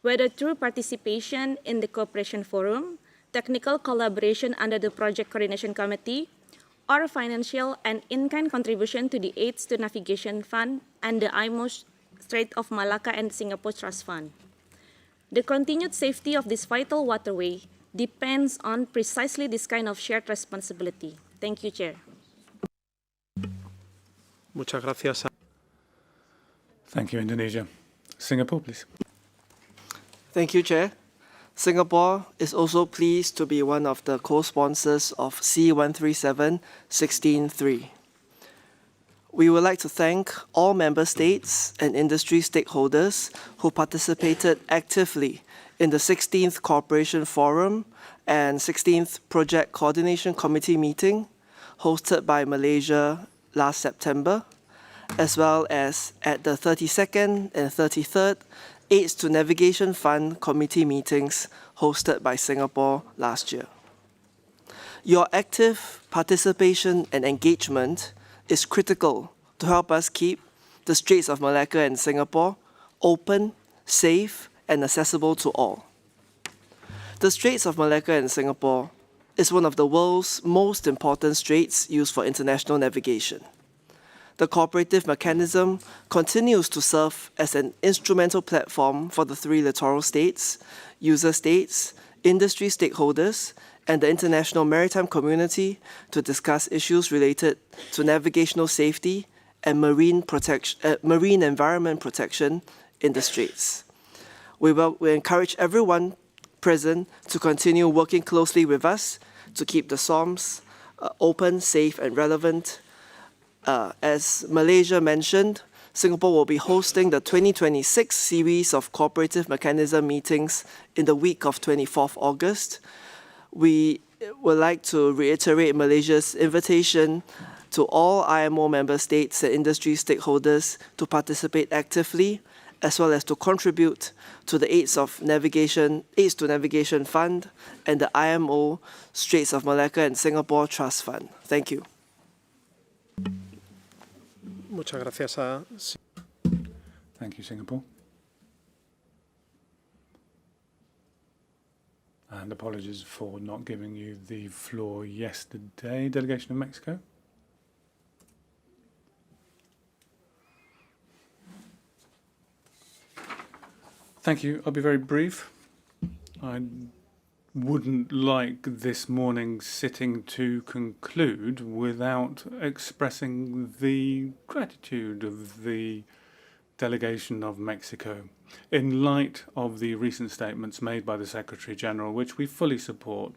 S5: whether through participation in the Cooperation Forum, technical collaboration under the Project Coordination Committee, or financial and in-kind contribution to the 8th Navigation Fund and the IMO Strait of Malacca and Singapore Trust Fund. The continued safety of this vital waterway depends on precisely this kind of shared responsibility. Thank you, Chair.
S1: Muchas gracias.
S2: Thank you, Indonesia. Singapore, please.
S17: Thank you, Chair. Singapore is also pleased to be one of the co-sponsors of C-137-16-3. We would like to thank all member states and industry stakeholders who participated actively in the 16th Cooperation Forum and 16th Project Coordination Committee meeting hosted by Malaysia last September, as well as at the 32nd and 33rd 8th Navigation Fund Committee meetings hosted by Singapore last year. Your active participation and engagement is critical to help us keep the Straits of Malacca and Singapore open, safe, and accessible to all. The Straits of Malacca and Singapore is one of the world's most important straits used for international navigation. The cooperative mechanism continues to serve as an instrumental platform for the 3 littoral states, user states, industry stakeholders, and the international maritime community to discuss issues related to navigational safety and marine environment protection in the straits. We encourage everyone present to continue working closely with us to keep the SOMs open, safe, and relevant. As Malaysia mentioned, Singapore will be hosting the 2026 series of cooperative mechanism meetings in the week of 24th August. We would like to reiterate Malaysia's invitation to all IMO member states and industry stakeholders to participate actively, as well as to contribute to the 8th Navigation Fund and the IMO Straits of Malacca and Singapore Trust Fund. Thank you.
S1: Muchas gracias.
S2: Thank you, Singapore. And apologies for not giving you the floor yesterday. Delegation of Mexico. Thank you. I'll be very brief. I wouldn't like this morning's sitting to conclude without expressing the gratitude of the delegation of Mexico in light of the recent statements made by the Secretary General, which we fully support.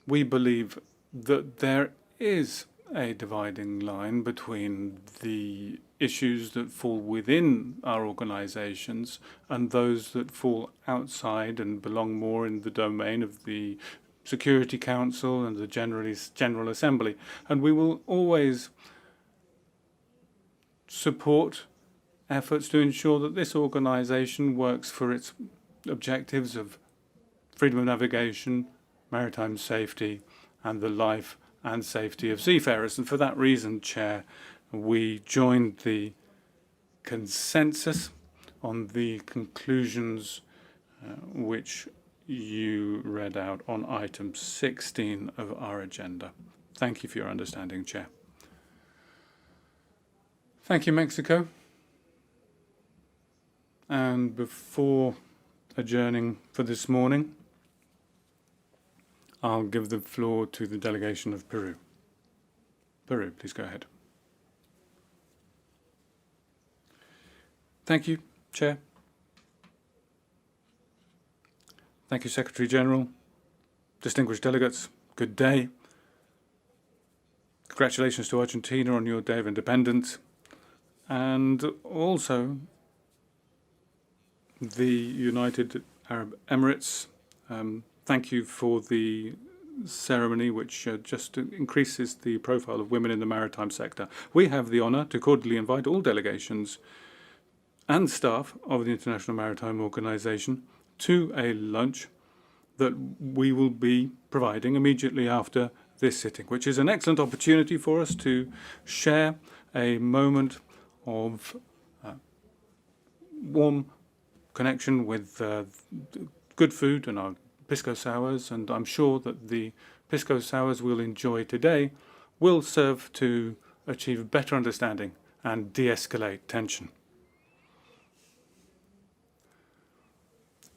S2: We believe that there is a dividing line between the issues that fall within our organizations and those that fall outside and belong more in the domain of the Security Council and the General Assembly. And we will always support efforts to ensure that this organization works for its objectives of freedom of navigation, maritime safety, and the life and safety of seafarers. And for that reason, Chair, we joined the consensus on the conclusions which you read out on item 16 of our agenda. Thank you for your understanding, Chair. Thank you, Mexico. And before adjourning for this morning, I'll give the floor to the delegation of Peru. Peru, please go ahead. Thank you, Chair. Thank you, Secretary General. Distinguished delegates, good day. Congratulations to Argentina on your Day of Independence. And also the United Arab Emirates. Thank you for the ceremony, which just increases the profile of women in the maritime sector. We have the honour to cordially invite all delegations and staff of the International Maritime Organization to a lunch that we will be providing immediately after this sitting, which is an excellent opportunity for us to share a moment of warm connection with good food and our pisco sours, and I'm sure that the pisco sours we'll enjoy today will serve to achieve better understanding and de-escalate tension.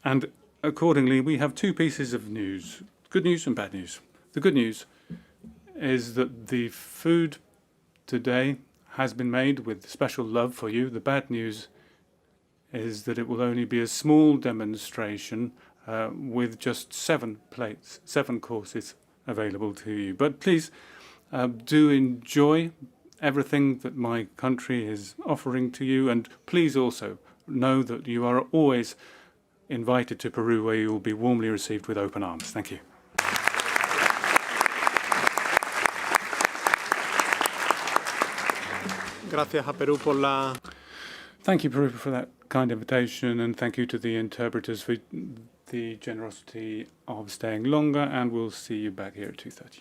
S2: And accordingly, we have two pieces of news, good news and bad news. The good news is that the food today has been made with special love for you. The bad news is that it will only be a small demonstration with just 7 plates, 7 courses available to you. But please do enjoy everything that my country is offering to you, and please also know that you are always invited to Peru, where you will be warmly received with open arms. Thank you.
S1: Gracias a Perú por la...
S2: Thank you, Peru, for that kind invitation, and thank you to the interpreters for the generosity of staying longer, and we'll see you back here at 2:30.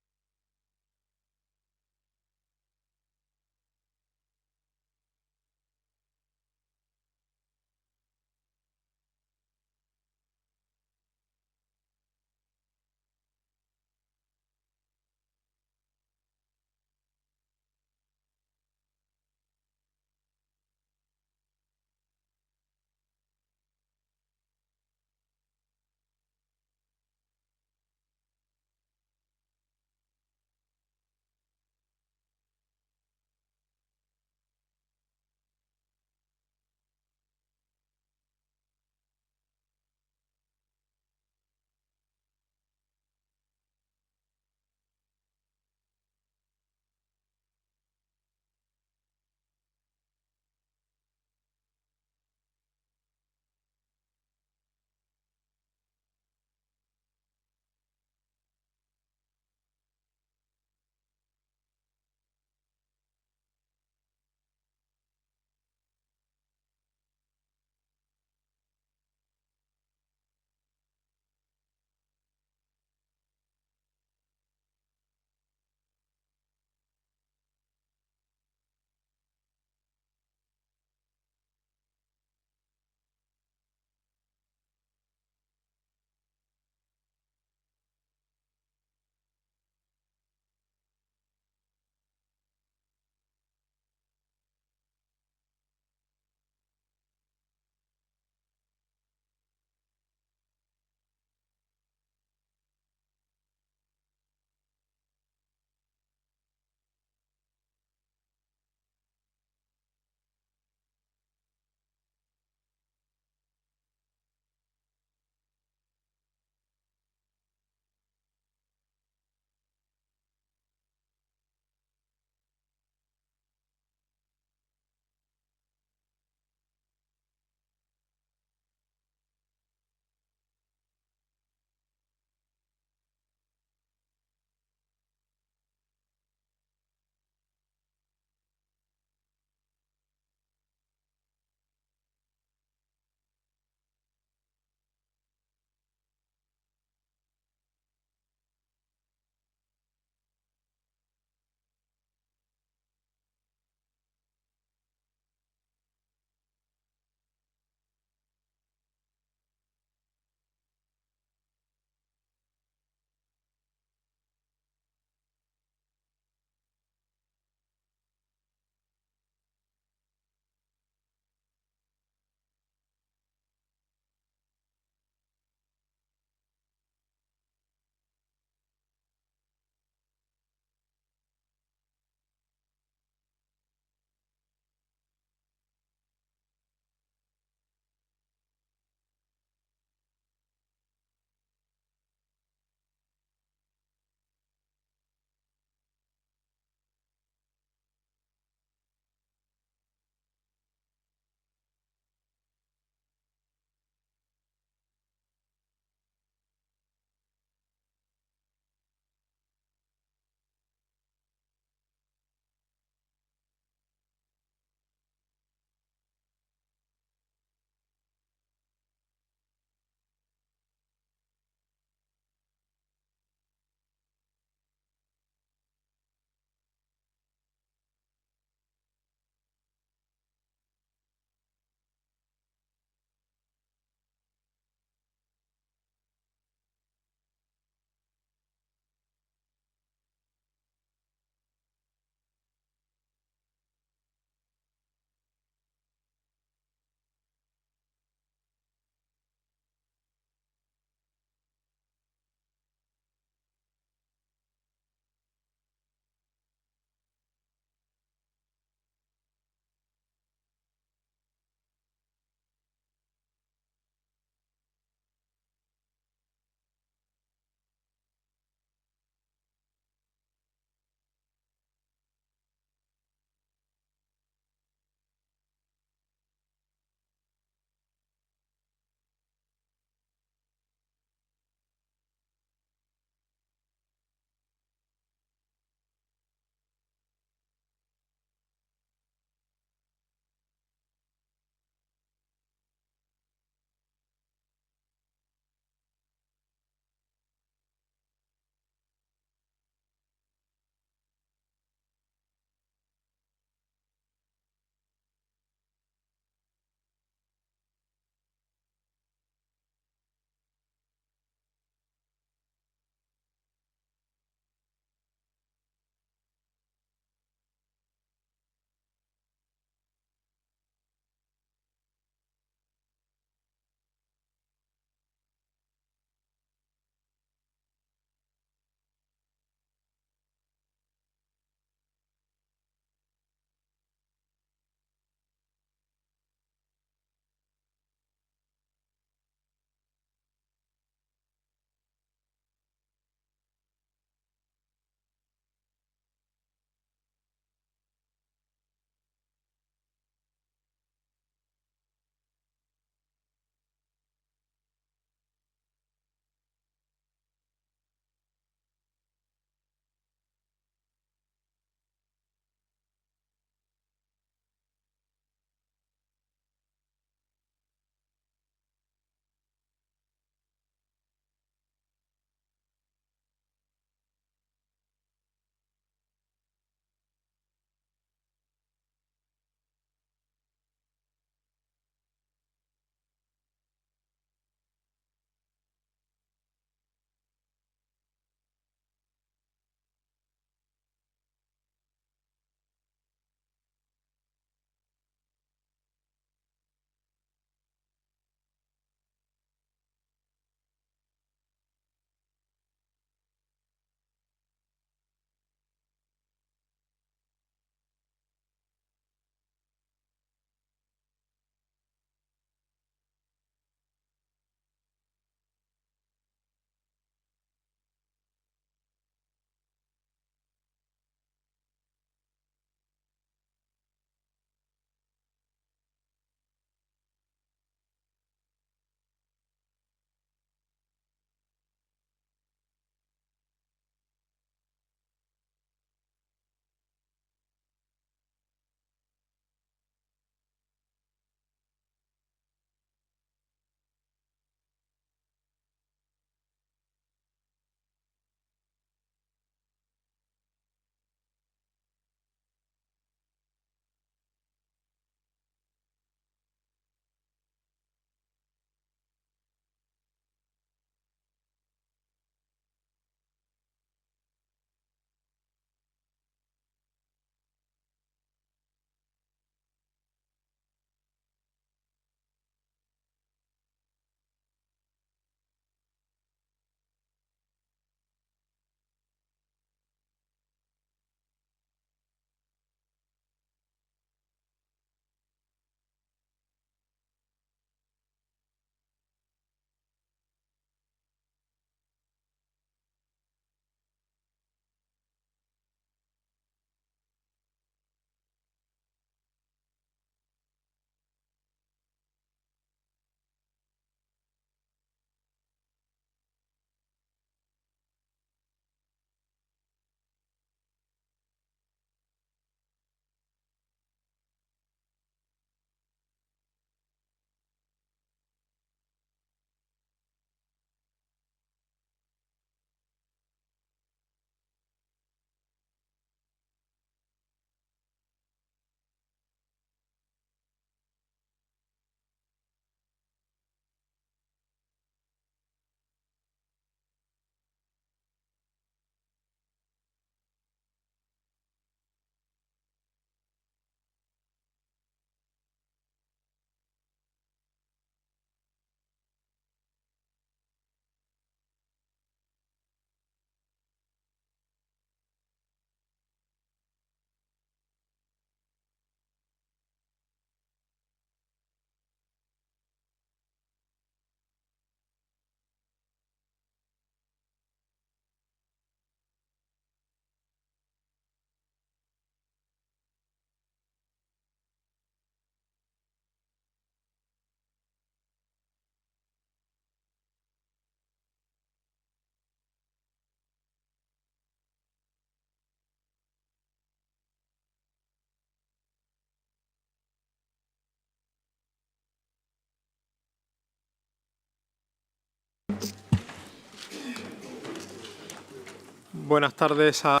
S1: Buenas tardes a...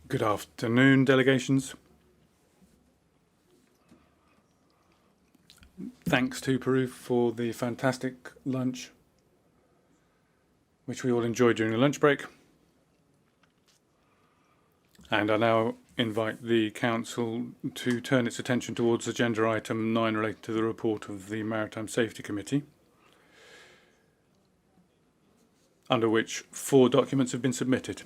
S2: Good afternoon, delegations. Thanks to Peru for the fantastic lunch, which we all enjoyed during the lunch break. And I now invite the Council to turn its attention towards agenda item 9 related to the report of the Maritime Safety Committee, under which 4 documents have been submitted.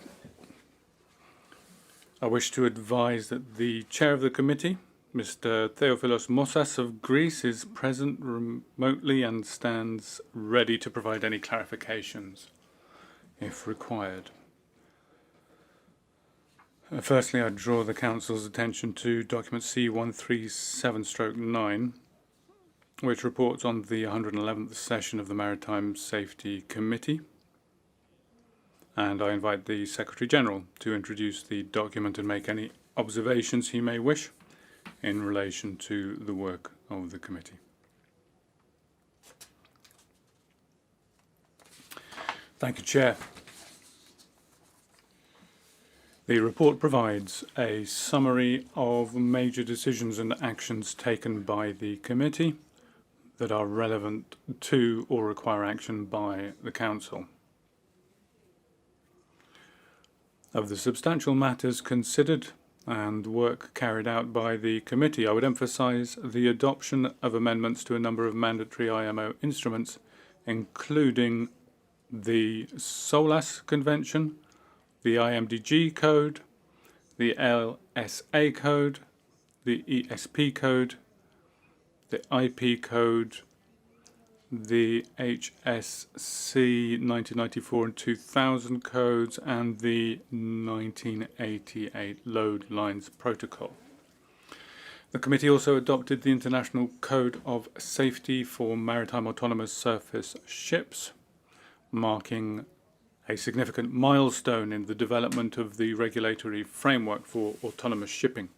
S2: I wish to advise that the chair of the committee, Mr. Theophilos Mossas of Greece, is present remotely and stands ready to provide any clarifications if required. Firstly, I draw the Council's attention to document C137/9, which reports on the 111th session of the Maritime Safety Committee. And I invite the Secretary-General to introduce the document and make any observations he may wish in relation to the work of the committee. Thank you, Chair. The report provides a summary of major decisions and actions taken by the committee that are relevant to or require action by the Council. Of the substantial matters considered and work carried out by the committee, I would emphasize the adoption of amendments to a number of mandatory IMO instruments, including the SOLAS Convention, the IMDG Code, the LSA Code, the ESP Code, the IP Code, the HSC 1994 and 2000 codes, and the 1988 Load Lines Protocol. The committee also adopted the International Code of Safety for Maritime Autonomous Surface Ships, marking a significant milestone in the development of the regulatory framework for autonomous shipping.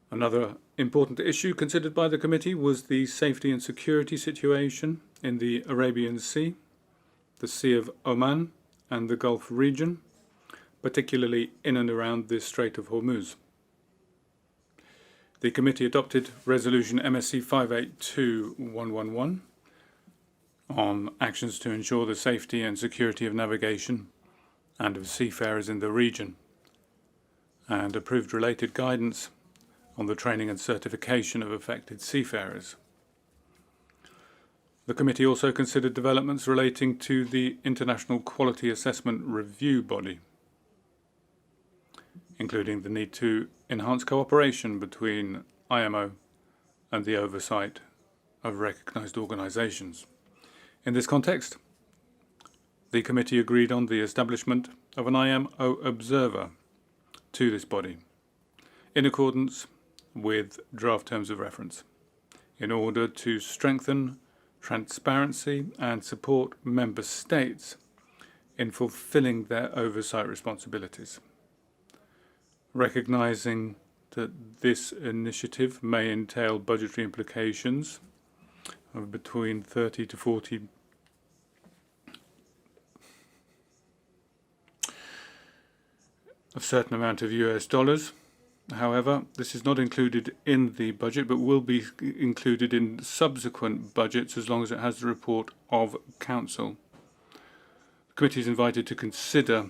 S2: Another important issue considered by the committee was the safety and security situation in the Arabian Sea, the Sea of Oman, and the Gulf region, particularly in and around the Strait of Hormuz. The committee adopted Resolution MSC 582111 on actions to ensure the safety and security of navigation and of seafarers in the region, and approved related guidance on the training and certification of affected seafarers. The committee also considered developments relating to the International Quality Assessment Review Body, including the need to enhance cooperation between IMO and the oversight of recognized organizations. In this context, the committee agreed on the establishment of an IMO observer to this body, in accordance with draft terms of reference, in order to strengthen transparency and support member states in fulfilling their oversight responsibilities. Recognizing that this initiative may entail budgetary implications of between 30 to 40 a certain amount of US dollars. However, this is not included in the budget, but will be included in subsequent budgets as long as it has the report of Council. The committee is invited to consider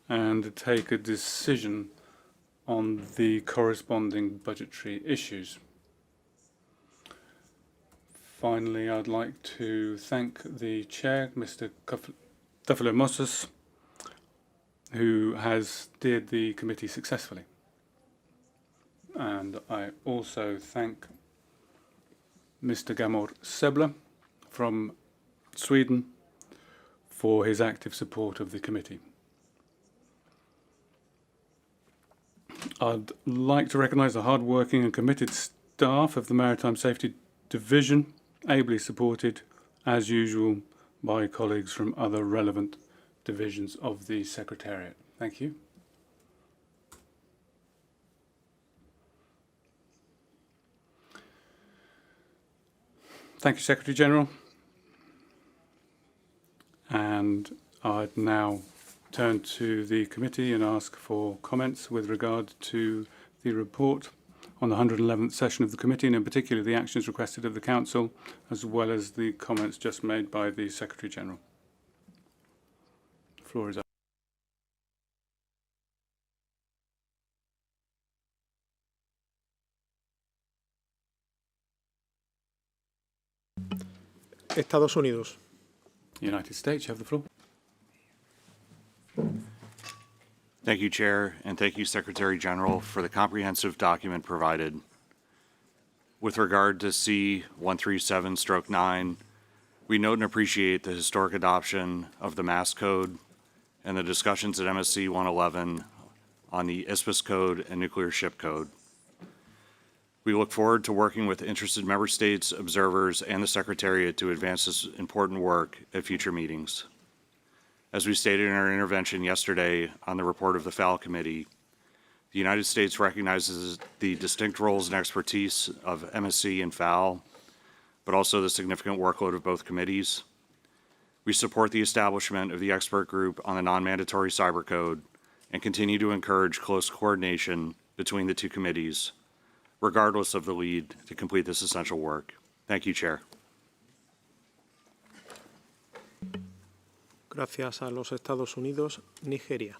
S2: and take a decision on the corresponding budgetary issues. Finally, I'd like to thank the Chair, Mr. Theophilos Mossas, who has steered the committee successfully. And I also thank Mr. Gamor Sebler from Sweden for his active support of the committee. I'd like to recognise the hard-working and committed staff of the Maritime Safety Division, ably supported, as usual, by colleagues from other relevant divisions of the Secretariat. Thank you. Thank you, Secretary General. I'd now turn to the committee and ask for comments with regard to the report on the 111th session of the committee, and in particular the actions requested of the Council, as well as the comments just made by the Secretary-General. The floor is up.
S1: Estados Unidos.
S2: United States, you have the floor.
S6: Thank you, Chair, and thank you, Secretary General, for the comprehensive document provided. With regard to C-137/9, we note and appreciate the historic adoption of the MAS Code and the discussions at MSC 111 on the ISPIS Code and Nuclear Ship Code. We look forward to working with interested member states, observers, and the Secretariat to advance this important work at future meetings. As we stated in our intervention yesterday on the report of the FAL Committee, the United States recognizes the distinct roles and expertise of MSC and FAL, but also the significant workload of both committees. We support the establishment of the expert group on the non-mandatory cyber code and continue to encourage close coordination between the two committees, regardless of the lead, to complete this essential work. Thank you, Chair.
S1: Gracias a los Estados Unidos. Nigeria.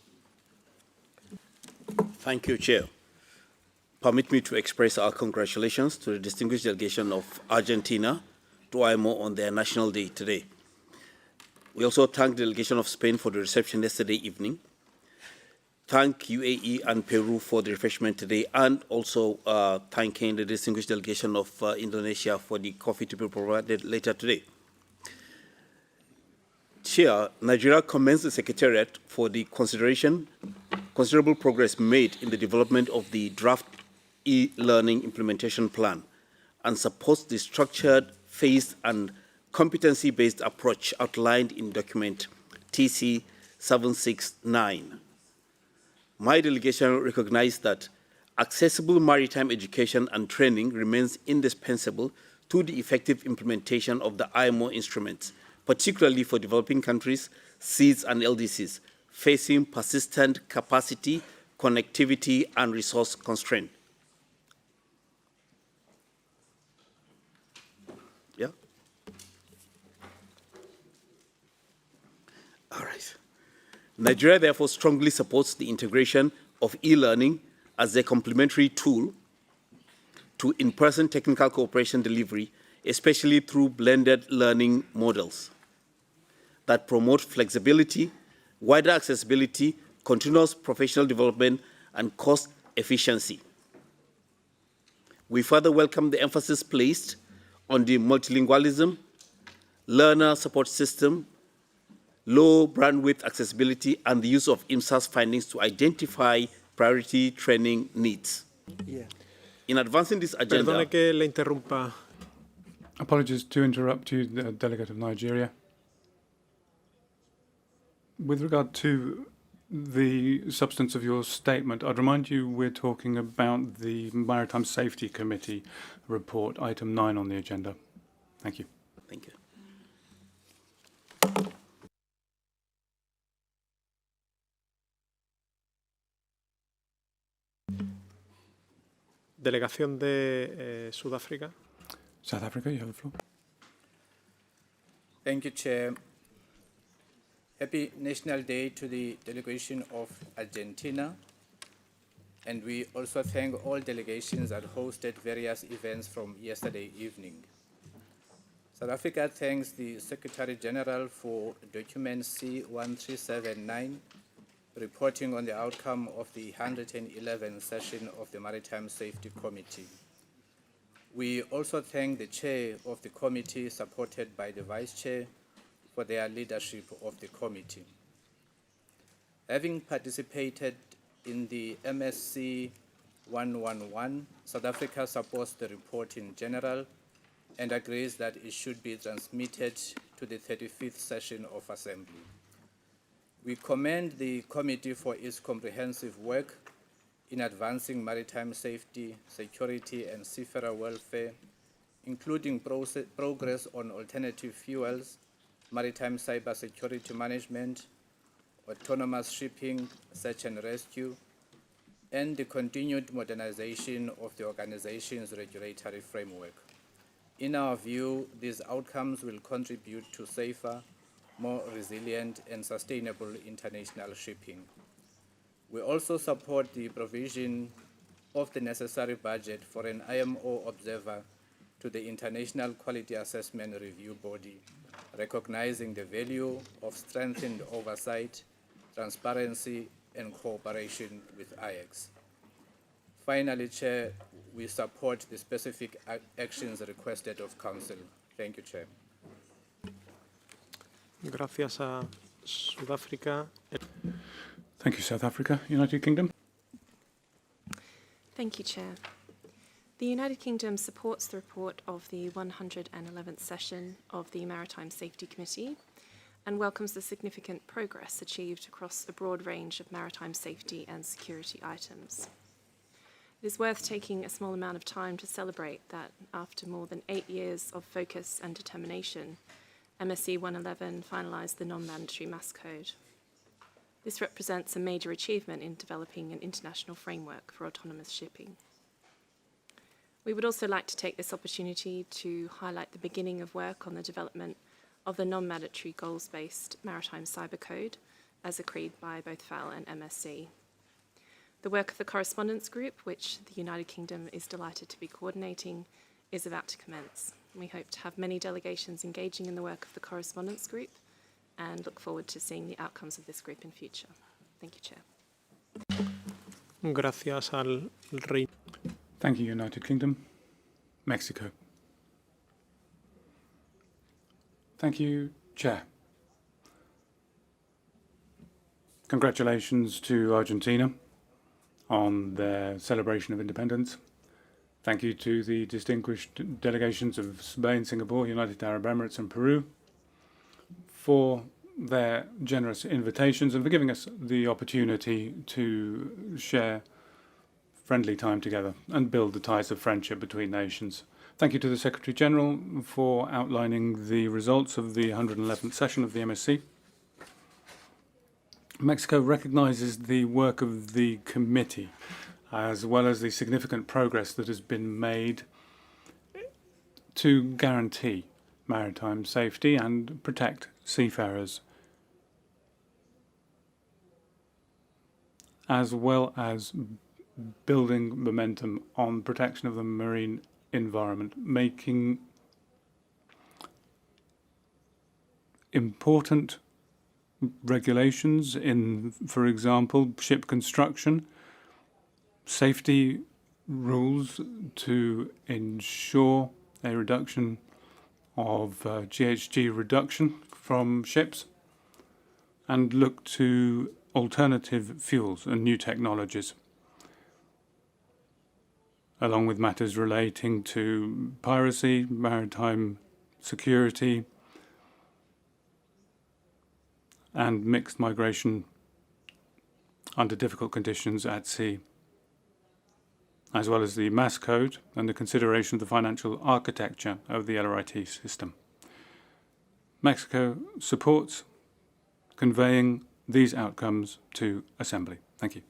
S22: Thank you, Chair. Permit me to express our congratulations to the distinguished delegation of Argentina to IMO on their National Day today. We also thank the delegation of Spain for the reception yesterday evening. Thank UAE and Peru for the refreshment today, and also thanking the distinguished delegation of Indonesia for the coffee to be provided later today. Chair, Nigeria commends the Secretariat for the considerable progress made in the development of the draft e-learning implementation plan and supports the structured, phased, and competency-based approach outlined in document TC 769. My delegation recognized that accessible maritime education and training remains indispensable to the effective implementation of the IMO instruments, particularly for developing countries, SEEDs and LDCs, facing persistent capacity, connectivity, and resource constraint. Yeah? All right. Nigeria therefore strongly supports the integration of e-learning as a complementary tool to in-person technical cooperation delivery, especially through blended learning models that promote flexibility, wider accessibility, continuous professional development, and cost efficiency. We further welcome the emphasis placed on the multilingualism, learner support system, low bandwidth accessibility, and the use of IMSA's findings to identify priority training needs.
S12: Yeah.
S22: In advancing this agenda...
S1: Perdone que le interrumpa.
S2: Apologies to interrupt you, the delegate of Nigeria. With regard to the substance of your statement, I'd remind you we're talking about the Maritime Safety Committee report, item 9 on the agenda. Thank you.
S22: Thank you.
S1: Delegación de Sudáfrica.
S2: South Africa, you have the floor.
S23: Thank you, Chair. Happy National Day to the delegation of Argentina. And we also thank all delegations that hosted various events from yesterday evening. South Africa thanks the Secretary General for document C-1379, reporting on the outcome of the 111th session of the Maritime Safety Committee. We also thank the Chair of the committee, supported by the Vice Chair, for their leadership of the committee. Having participated in the MSC 111, South Africa supports the report in general and agrees that it should be transmitted to the 35th session of Assembly. We commend the committee for its comprehensive work in advancing maritime safety, security, and seafarer welfare, including progress on alternative fuels, maritime cybersecurity management, autonomous shipping, search and rescue, and the continued modernization of the organization's regulatory framework. In our view, these outcomes will contribute to safer, more resilient, and sustainable international shipping. We also support the provision of the necessary budget for an IMO observer to the International Quality Assessment Review Body, recognizing the value of strengthened oversight, transparency, and cooperation with IEX. Finally, Chair, we support the specific actions requested of Council. Thank you, Chair.
S1: Gracias a Sudáfrica.
S2: Thank you, South Africa. United Kingdom.
S7: Thank you, Chair. The United Kingdom supports the report of the 111th session of the Maritime Safety Committee and welcomes the significant progress achieved across a broad range of maritime safety and security items. It is worth taking a small amount of time to celebrate that after more than 8 years of focus and determination, MSC 111 finalised the non-mandatory mass code. This represents a major achievement in developing an international framework for autonomous shipping. We would also like to take this opportunity to highlight the beginning of work on the development of the non-mandatory goals-based maritime cyber code, as agreed by both FAL and MSC. The work of the correspondence group, which the United Kingdom is delighted to be coordinating, is about to commence. We hope to have many delegations engaging in the work of the correspondence group and look forward to seeing the outcomes of this group in future. Thank you, Chair.
S1: Gracias al Reino.
S2: Thank you, United Kingdom. Mexico. Thank you, Chair. Congratulations to Argentina on their celebration of independence. Thank you to the distinguished delegations of Spain, Singapore, United Arab Emirates and Peru for their generous invitations and for giving us the opportunity to share friendly time together and build the ties of friendship between nations. Thank you to the Secretary General for outlining the results of the 111th session of the MSC. Mexico recognises the work of the committee as well as the significant progress that has been made to guarantee maritime safety and protect seafarers, as well as building momentum on protection of the marine environment, making important regulations in, for example, ship construction, safety rules to ensure a reduction of GHG reduction from ships, and look to alternative fuels and new technologies, along with matters relating to piracy, maritime security, and mixed migration under difficult conditions at sea, as well as the mass code and the consideration of the financial architecture of the LRIT system. Mexico supports conveying these outcomes to Assembly. Thank you.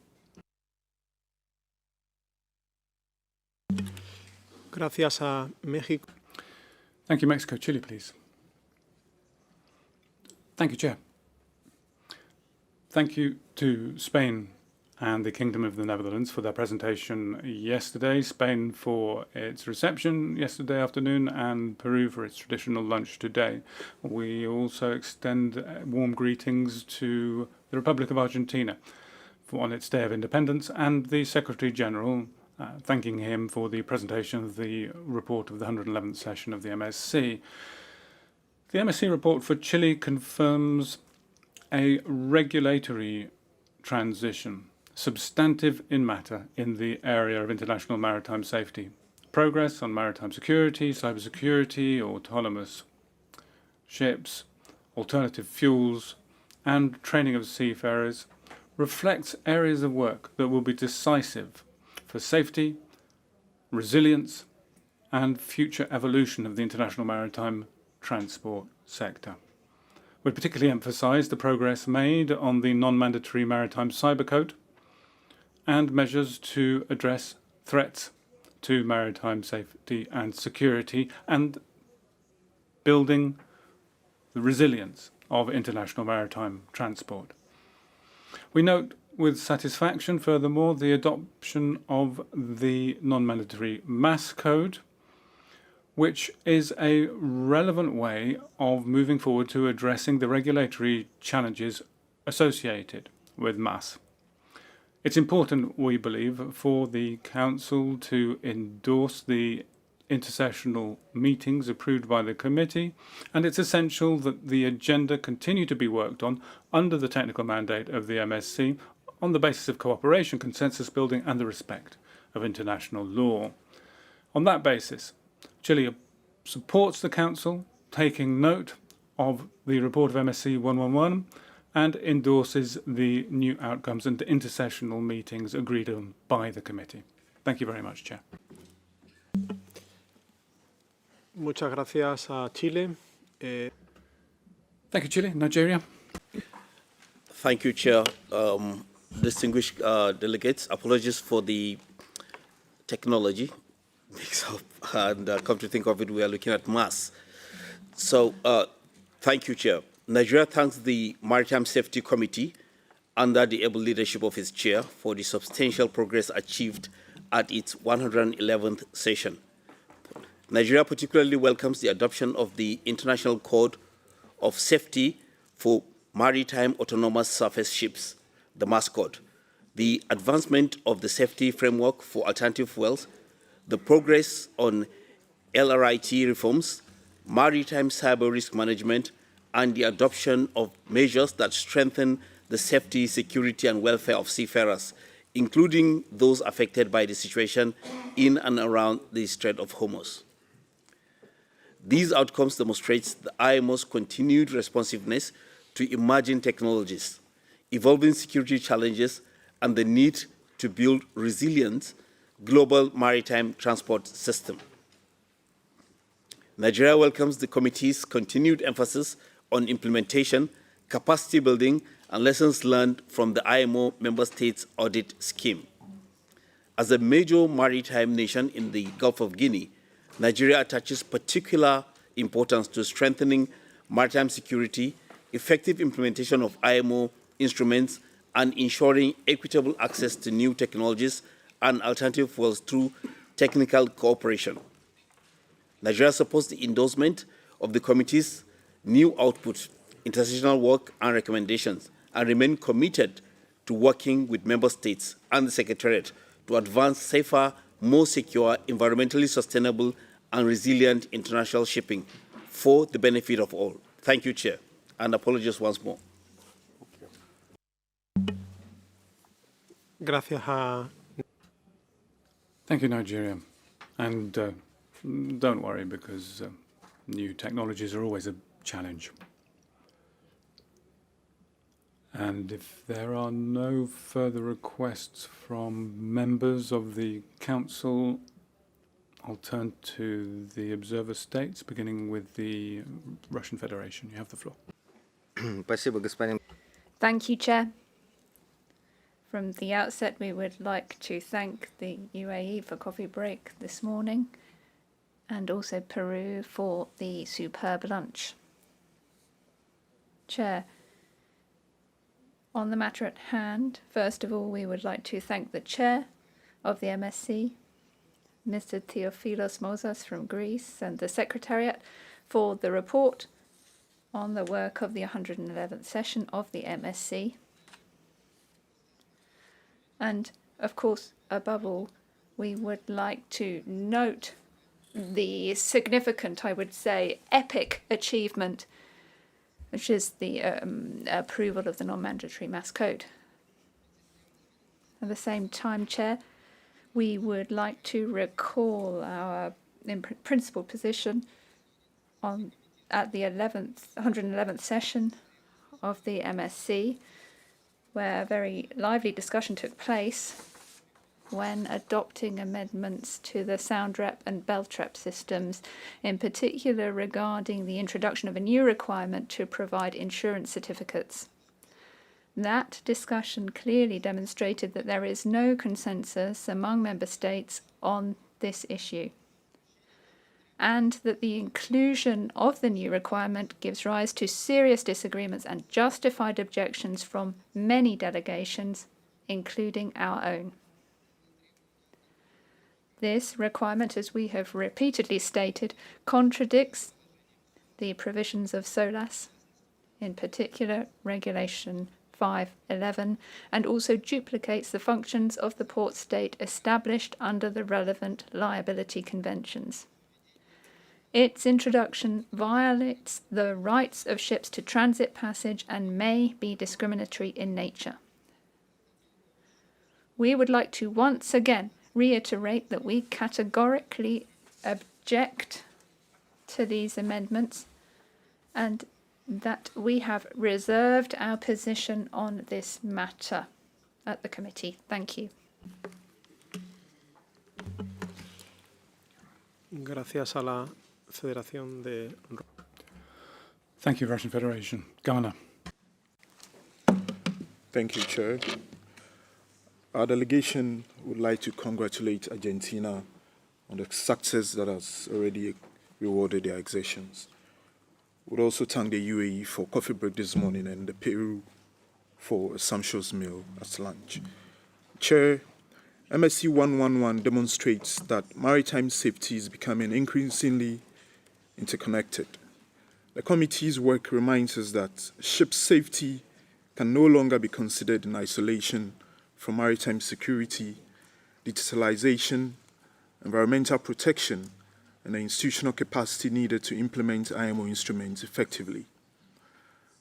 S1: Gracias a México.
S2: Thank you, Mexico. Chile, please. Thank you, Chair. Thank you to Spain and the Kingdom of the Netherlands for their presentation yesterday, Spain for its reception yesterday afternoon, and Peru for its traditional lunch today. We also extend warm greetings to the Republic of Argentina on its Day of Independence, and the Secretary General, thanking him for the presentation of the report of the 111th session of the MSC. The MSC report for Chile confirms a regulatory transition, substantive in matter in the area of international maritime safety. Progress on maritime security, cybersecurity, autonomous ships, alternative fuels, and training of seafarers reflects areas of work that will be decisive for safety, resilience, and future evolution of the international maritime transport sector. would particularly emphasise the progress made on the non-mandatory maritime cyber code and measures to address threats to maritime safety and security and building the resilience of international maritime transport. We note with satisfaction, furthermore, the adoption of the non-mandatory MAS code, which is a relevant way of moving forward to addressing the regulatory challenges associated with MAS. It's important, we believe, for the Council to endorse the intersessional meetings approved by the committee, and it's essential that the agenda continue to be worked on under the technical mandate of the MSC on the basis of cooperation, consensus building, and the respect of international law. On that basis, Chile supports the Council, taking note of the report of MSC 111 and endorses the new outcomes and intersessional meetings agreed on by the committee. Thank you very much, Chair.
S1: Muchas gracias a Chile.
S2: Thank you, Chile. Nigeria.
S22: Thank you, Chair. Distinguished delegates, apologies for the technology mix-up, and come to think of it, we are looking at MAS. So, thank you, Chair. Nigeria thanks the Maritime Safety Committee under the able leadership of its chair for the substantial progress achieved at its 111th session. Nigeria particularly welcomes the adoption of the International Code of Safety for Maritime Autonomous Surface Ships, the MAS Code, the advancement of the safety framework for alternative fuels, the progress on LRIT reforms, maritime cyber risk management, and the adoption of measures that strengthen the safety, security, and welfare of seafarers, including those affected by the situation in and around the Strait of Hormuz. These outcomes demonstrate the IMO's continued responsiveness to emerging technologies, evolving security challenges, and the need to build resilient global maritime transport system. Nigeria welcomes the committee's continued emphasis on implementation, capacity building, and lessons learned from the IMO member states audit scheme. As a major maritime nation in the Gulf of Guinea, Nigeria attaches particular importance to strengthening maritime security, effective implementation of IMO instruments, and ensuring equitable access to new technologies and alternative fuels through technical cooperation. Nigeria supports the endorsement of the committee's new output, international work, and recommendations, and remain committed to working with member states and the Secretariat to advance safer, more secure, environmentally sustainable, and resilient international shipping for the benefit of all. Thank you, Chair, and apologies once more.
S1: Gracias a...
S2: Thank you, Nigeria. And don't worry, because new technologies are always a challenge. And if there are no further requests from members of the Council, I'll turn to the observer states, beginning with the Russian Federation. You have the floor.
S8: Thank you, Chair. From the outset, we would like to thank the UAE for coffee break this morning, and also Peru for the superb lunch. Chair, on the matter at hand, first of all, we would like to thank the Chair of the MSC, Mr. Theophilos Mozas from Greece, and the Secretariat for the report on the work of the 111th session of the MSC. And, of course, above all, we would like to note the significant, I would say, epic achievement, which is the approval of the non-mandatory MAS code. At the same time, Chair, we would like to recall our principal position at the 111th session of the MSC, where a very lively discussion took place when adopting amendments to the SoundRep and BelTrep systems, in particular regarding the introduction of a new requirement to provide insurance certificates. That discussion clearly demonstrated that there is no consensus among member states on this issue, and that the inclusion of the new requirement gives rise to serious disagreements and justified objections from many delegations, including our own. This requirement, as we have repeatedly stated, contradicts the provisions of SOLAS, in particular Regulation 511, and also duplicates the functions of the port state established under the relevant liability conventions. Its introduction violates the rights of ships to transit passage and may be discriminatory in nature. We would like to once again reiterate that we categorically object to these amendments and that we have reserved our position on this matter at the committee. Thank you.
S1: Gracias a la Federación de...
S2: Thank you, Russian Federation. Ghana.
S9: Thank you, Chair. Our delegation would like to congratulate Argentina on the success that has already rewarded their exertions. We'd also thank the UAE for coffee break this morning and the Peru for a sumptuous meal at lunch. Chair, MSC 111 demonstrates that maritime safety is becoming increasingly interconnected. The committee's work reminds us that ship safety can no longer be considered in isolation from maritime security, digitalization, environmental protection, and the institutional capacity needed to implement IMO instruments effectively.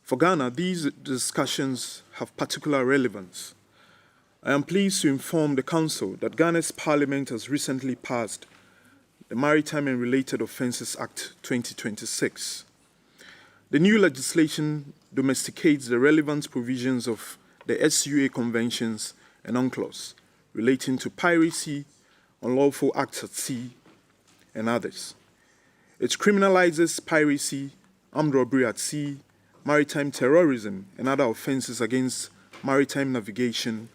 S9: For Ghana, these discussions have particular relevance. I am pleased to inform the Council that Ghana's Parliament has recently passed the Maritime and Related Offences Act 2026. The new legislation domesticates the relevant provisions of the SUA conventions and UNCLOS relating to piracy, unlawful acts at sea, and others. It criminalizes piracy, armed robbery at sea, maritime terrorism, and other offenses against maritime navigation,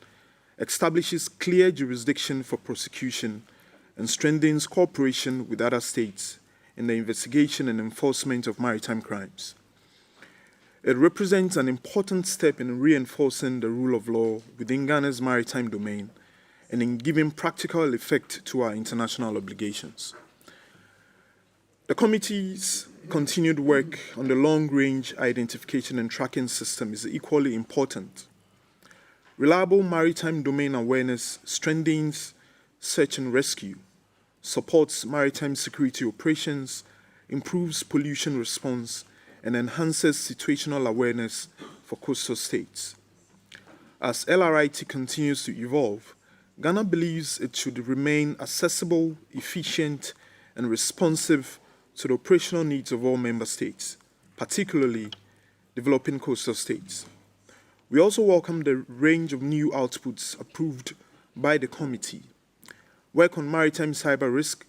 S9: establishes clear jurisdiction for prosecution, and strengthens cooperation with other states in the investigation and enforcement of maritime crimes. It represents an important step in reinforcing the rule of law within Ghana's maritime domain and in giving practical effect to our international obligations. The committee's continued work on the long-range identification and tracking system is equally important. Reliable maritime domain awareness strengthens search and rescue, supports maritime security operations, improves pollution response, and enhances situational awareness for coastal states. As LRIT continues to evolve, Ghana believes it should remain accessible, efficient, and responsive to the operational needs of all member states, particularly developing coastal states. We also welcome the range of new outputs approved by the committee. Work on maritime cyber risk,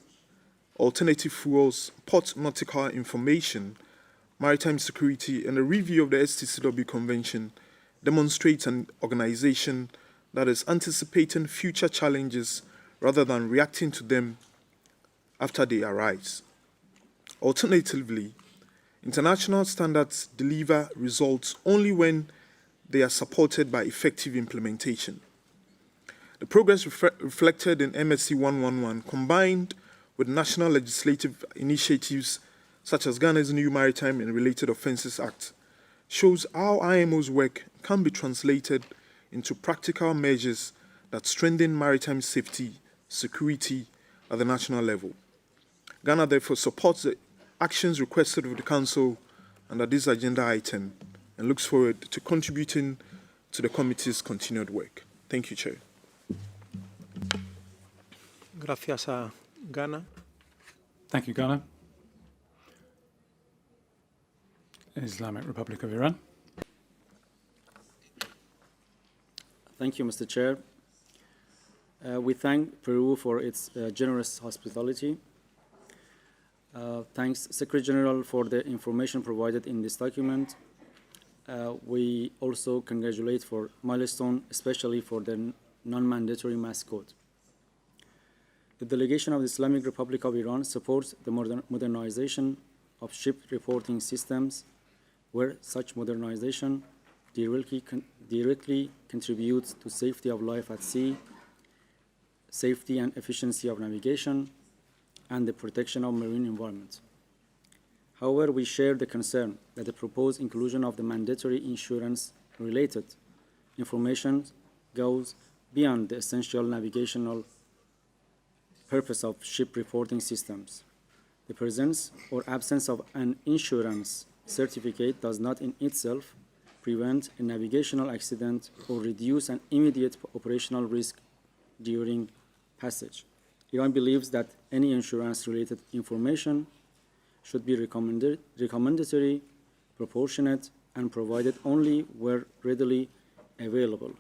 S9: alternative fuels, port nautical information, maritime security, and a review of the STCW Convention demonstrates an organization that is anticipating future challenges rather than reacting to them after they arise. Alternatively, international standards deliver results only when they are supported by effective implementation. The progress reflected in MSC 111, combined with national legislative initiatives such as Ghana's new Maritime and Related Offences Act, shows how IMO's work can be translated into practical measures that strengthen maritime safety, security at the national level. Ghana therefore supports the actions requested of the Council under this agenda item and looks forward to contributing to the committee's continued work. Thank you, Chair.
S1: Gracias a Ghana.
S2: Thank you, Ghana. Islamic Republic of Iran.
S4: Thank you, Mr. Chair. We thank Peru for its generous hospitality. Thanks Secretary General for the information provided in this document. We also congratulate for milestone, especially for the non-mandatory mass code. The delegation of the Islamic Republic of Iran supports the modernization of ship reporting systems, where such modernization directly contributes to safety of life at sea, safety and efficiency of navigation, and the protection of marine environment. However, we share the concern that the proposed inclusion of the mandatory insurance-related information goes beyond the essential navigational purpose of ship reporting systems. The presence or absence of an insurance certificate does not in itself prevent a navigational accident or reduce an immediate operational risk during passage. Iran believes that any insurance-related information should be recommendatory, proportionate, and provided only where readily available,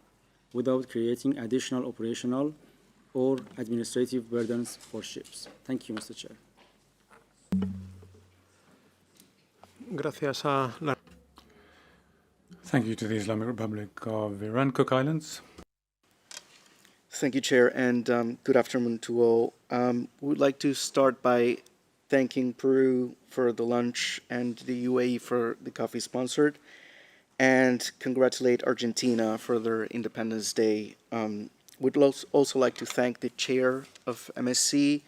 S4: without creating additional operational or administrative burdens for ships. Thank you, Mr. Chair.
S1: Gracias a la...
S2: Thank you to the Islamic Republic of Iran. Cook Islands.
S10: Thank you, Chair, and good afternoon to all. We would like to start by thanking Peru for the lunch and the UAE for the coffee sponsored, and congratulate Argentina for their Independence Day. We'd also like to thank the Chair of MSC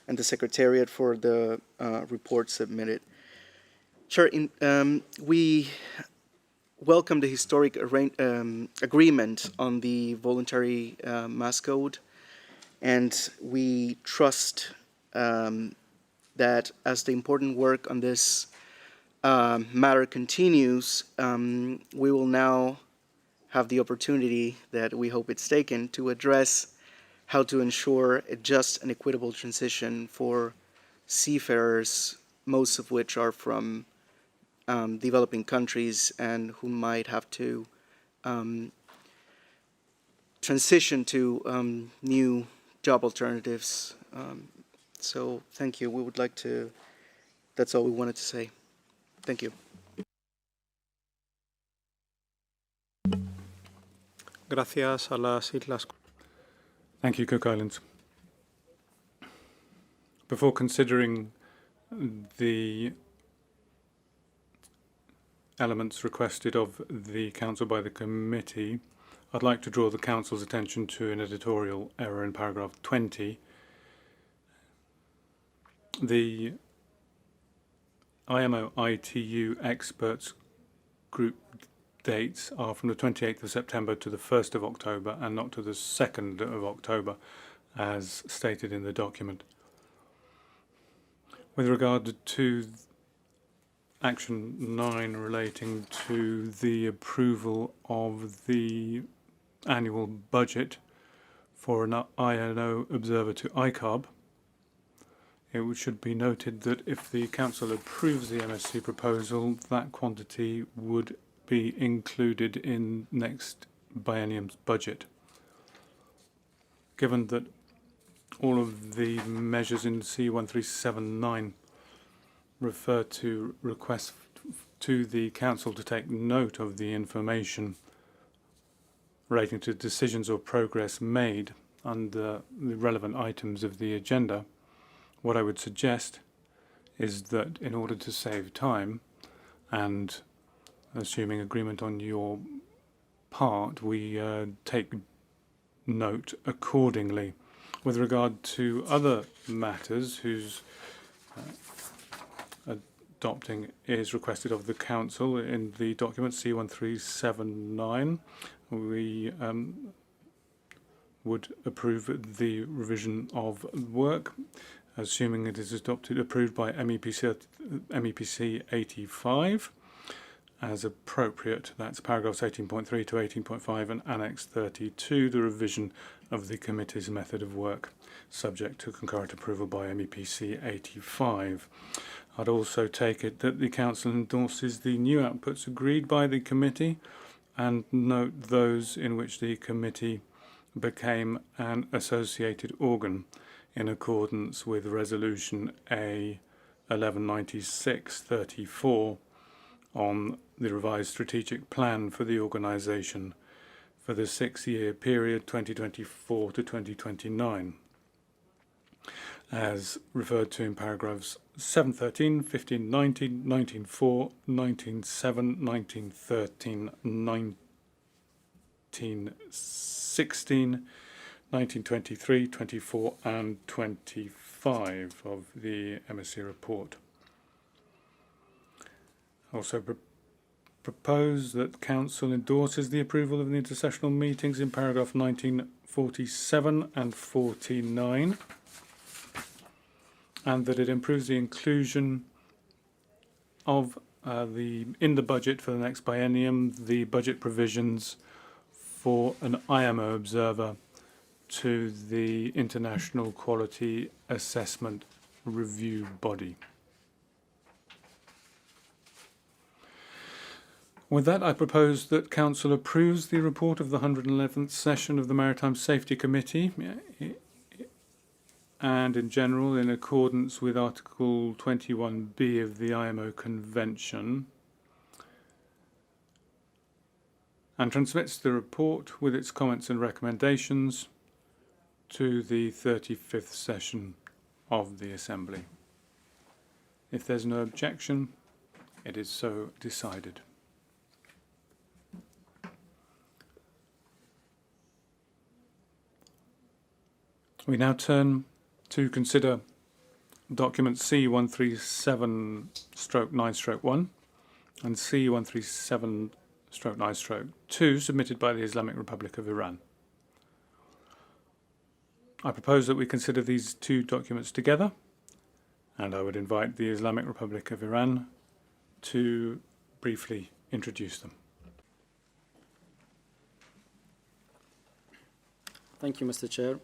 S10: and the Secretariat for the report submitted. Chair, we welcome the historic agreement on the voluntary mass code, and we trust that as the important work on this matter continues, we will now have the opportunity that we hope it's taken to address how to ensure a just and equitable transition for seafarers, most of which are from developing countries and who might have to transition to new job alternatives. So thank you. We would like to, that's all we wanted to say. Thank you.
S1: Gracias a las Islas.
S2: Thank you, Cook Islands. Before considering the elements requested of the Council by the Committee, I'd like to draw the Council's attention to an editorial error in paragraph 20. The IMO ITU experts group dates are from the 28th of September to the 1st of October and not to the 2nd of October as stated in the document. With regard to Action 9 relating to the approval of the annual budget for an INO observer to ICARB, it should be noted that if the Council approves the MSC proposal, that quantity would be included in next biennium's budget. Given that all of the measures in C1379 refer to requests to the Council to take note of the information relating to decisions or progress made under the relevant items of the agenda, what I would suggest is that in order to save time and assuming agreement on your part, we take note accordingly. With regard to other matters whose adopting is requested of the Council in the document C1379, we would approve the revision of work, assuming it is approved by MEPC 85 as appropriate. That's paragraphs 18.3 to 18.5 and Annex 32, the revision of the committee's method of work, subject to concurrent approval by MEPC 85. I'd also take it that the Council endorses the new outputs agreed by the committee and note those in which the committee became an associated organ in accordance with Resolution A 1196/34 on the revised strategic plan for the organisation for the 6-year period 2024 to 2029, as referred to in paragraphs 713, 1519, 19.4, 19.7, 19.13, 19.16, 19.23, 24 and 25 of the MSC report. Also propose that Council endorses the approval of the intersessional meetings in paragraph 1947 and 49, and that it improves the inclusion of in the budget for the next biennium the budget provisions for an IMO observer to the International Quality Assessment Review Body. With that, I propose that Council approves the report of the 111th session of the Maritime Safety Committee, and in general, in accordance with Article 21B of the IMO Convention, and transmits the report with its comments and recommendations to the 35th session of the Assembly. If there's no objection, it is so decided. We now turn to consider document C137/9/1 and C137/9/2 submitted by the Islamic Republic of Iran. I propose that we consider these two documents together, and I would invite the Islamic Republic of Iran to briefly introduce them.
S4: Thank you, Mr. Chair.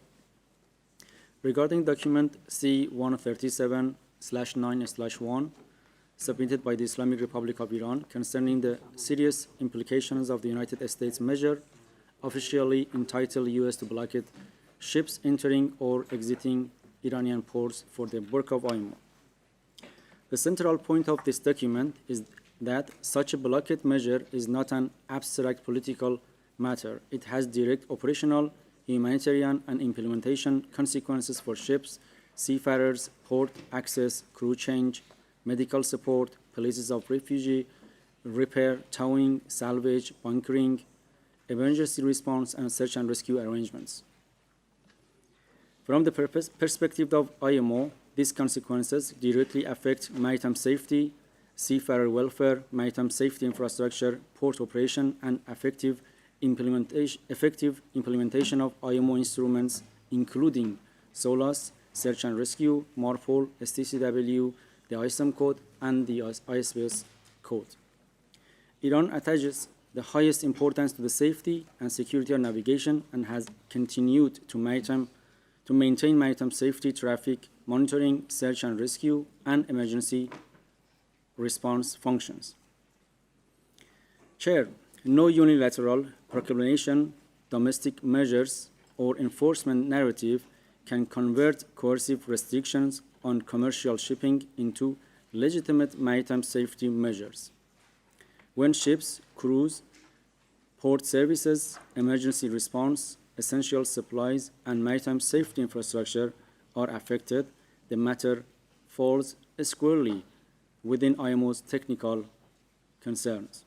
S4: Regarding document C137/9/1, submitted by the Islamic Republic of Iran concerning the serious implications of the United States measure officially entitled U.S. to blockade ships entering or exiting Iranian ports for the work of IMO. The central point of this document is that such a blockade measure is not an abstract political matter. It has direct operational, humanitarian, and implementation consequences for ships, seafarers, port access, crew change, medical support, places of refuge, repair, towing, salvage, bunkering, emergency response, and search and rescue arrangements. From the perspective of IMO, these consequences directly affect maritime safety, seafarer welfare, maritime safety infrastructure, port operation, and effective implementation of IMO instruments, including SOLAS, Search and Rescue, MARPOL, STCW, the ISM code, and the ISBS code. Iran attaches the highest importance to the safety and security of navigation and has continued to maintain maritime safety, traffic monitoring, search and rescue, and emergency response functions. Chair, no unilateral proclamation, domestic measures, or enforcement narrative can convert coercive restrictions on commercial shipping into legitimate maritime safety measures. When ships, crews, port services, emergency response, essential supplies, and maritime safety infrastructure are affected, the matter falls squarely within IMO's technical concerns.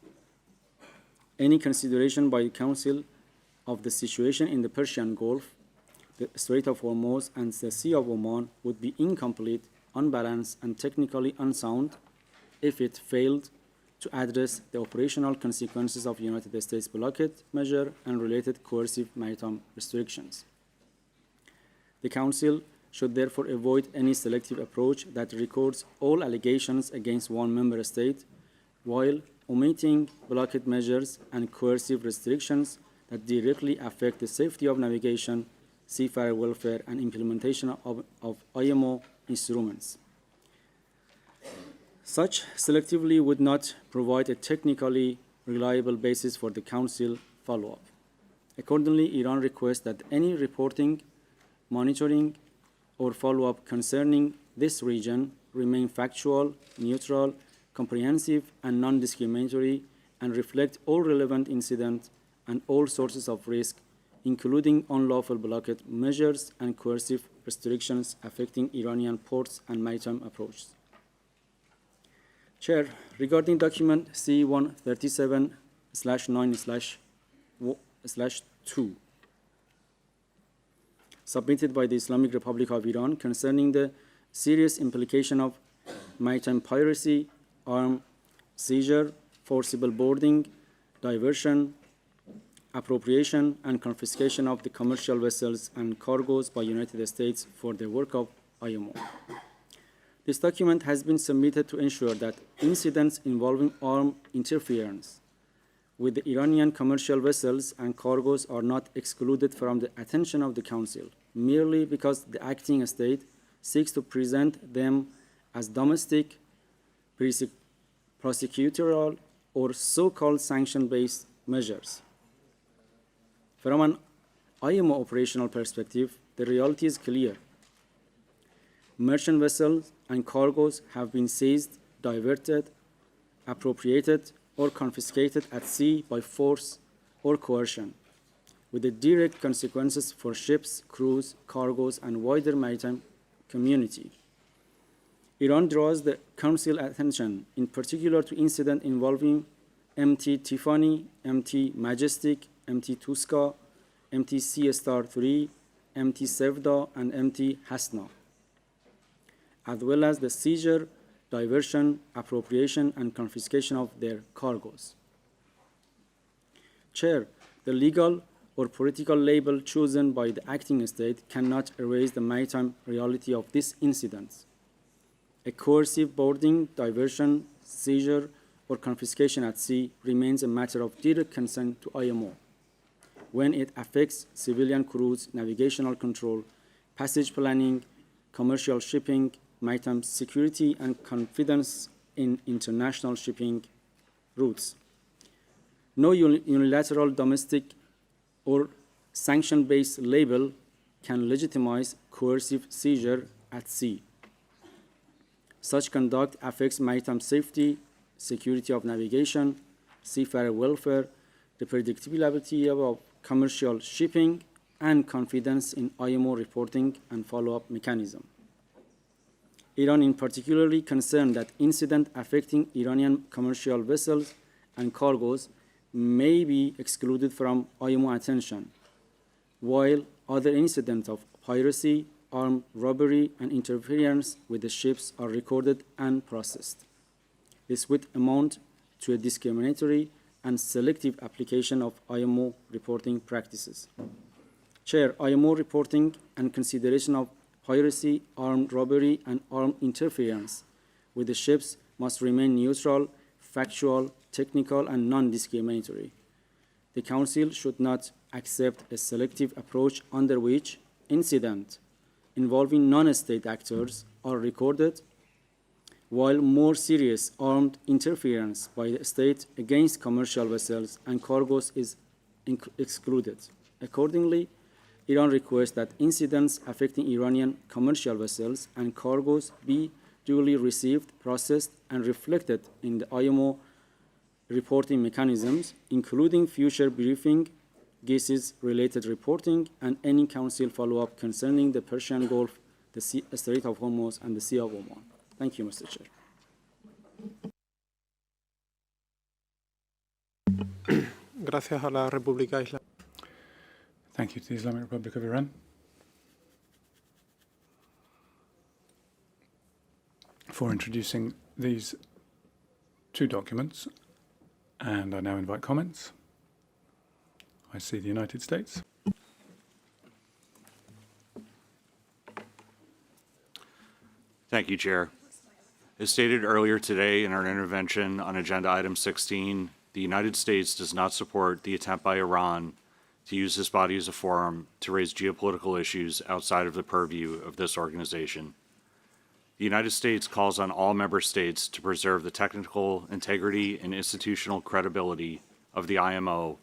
S4: Any consideration by the Council of the situation in the Persian Gulf, the Strait of Hormuz, and the Sea of Oman would be incomplete, unbalanced, and technically unsound if it failed to address the operational consequences of the United States blockade measure and related coercive maritime restrictions. The Council should therefore avoid any selective approach that records all allegations against one member state while omitting blockade measures and coercive restrictions that directly affect the safety of navigation, seafarer welfare, and implementation of IMO instruments. Such selectively would not provide a technically reliable basis for the Council follow-up. Accordingly, Iran requests that any reporting, monitoring, or follow-up concerning this region remain factual, neutral, comprehensive, and non-discriminatory, and reflect all relevant incidents and all sources of risk, including unlawful blockade measures and coercive restrictions affecting Iranian ports and maritime approaches. Chair, regarding document C-137/9/2, submitted by the Islamic Republic of Iran concerning the serious implication of maritime piracy, arms seizure, forcible boarding, diversion, appropriation, and confiscation of the commercial vessels and cargoes by United States for the work of IMO. This document has been submitted to ensure that incidents involving armed interference with the Iranian commercial vessels and cargoes are not excluded from the attention of the Council, merely because the acting state seeks to present them as domestic, prosecutorial, or so-called sanction-based measures. From an IMO operational perspective, the reality is clear. Merchant vessels and cargoes have been seized, diverted, appropriated, or confiscated at sea by force or coercion, with the direct consequences for ships, crews, cargoes, and wider maritime community. Iran draws the Council attention in particular to incidents involving MT Tiffany, MT Majestic, MT Tuska, MT Sea Star 3, MT Sevda, and MT Hasna, as well as the seizure, diversion, appropriation, and confiscation of their cargoes. Chair, the legal or political label chosen by the acting state cannot erase the maritime reality of these incidents. A coercive boarding, diversion, seizure, or confiscation at sea remains a matter of direct concern to IMO when it affects civilian crews, navigational control, passage planning, commercial shipping, maritime security, and confidence in international shipping routes. No unilateral domestic or sanction-based label can legitimize coercive seizure at sea. Such conduct affects maritime safety, security of navigation, seafarer welfare, the predictability of commercial shipping, and confidence in IMO reporting and follow-up mechanism. Iran is particularly concerned that incidents affecting Iranian commercial vessels and cargoes may be excluded from IMO attention, while other incidents of piracy, armed robbery, and interference with the ships are recorded and processed. This would amount to a discriminatory and selective application of IMO reporting practices. Chair, IMO reporting and consideration of piracy, armed robbery, and armed interference with the ships must remain neutral, factual, technical, and non-discriminatory. The Council should not accept a selective approach under which incidents involving non-state actors are recorded, while more serious armed interference by the state against commercial vessels and cargoes is excluded. Accordingly, Iran requests that incidents affecting Iranian commercial vessels and cargoes be duly received, processed, and reflected in the IMO reporting mechanisms, including future briefing, GISIS-related reporting, and any Council follow-up concerning the Persian Gulf, the Strait of Hormuz, and the Sea of Oman. Thank you, Mr. Chair.
S1: Gracias a la República Islámica.
S2: Thank you to the Islamic Republic of Iran for introducing these two documents, and I now invite comments. I see the United States.
S6: Thank you, Chair. As stated earlier today in our intervention on Agenda Item 16, the United States does not support the attempt by Iran to use this body as a forum to raise geopolitical issues outside of the purview of this organization. The United States calls on all member states to preserve the technical integrity and institutional credibility of the IMO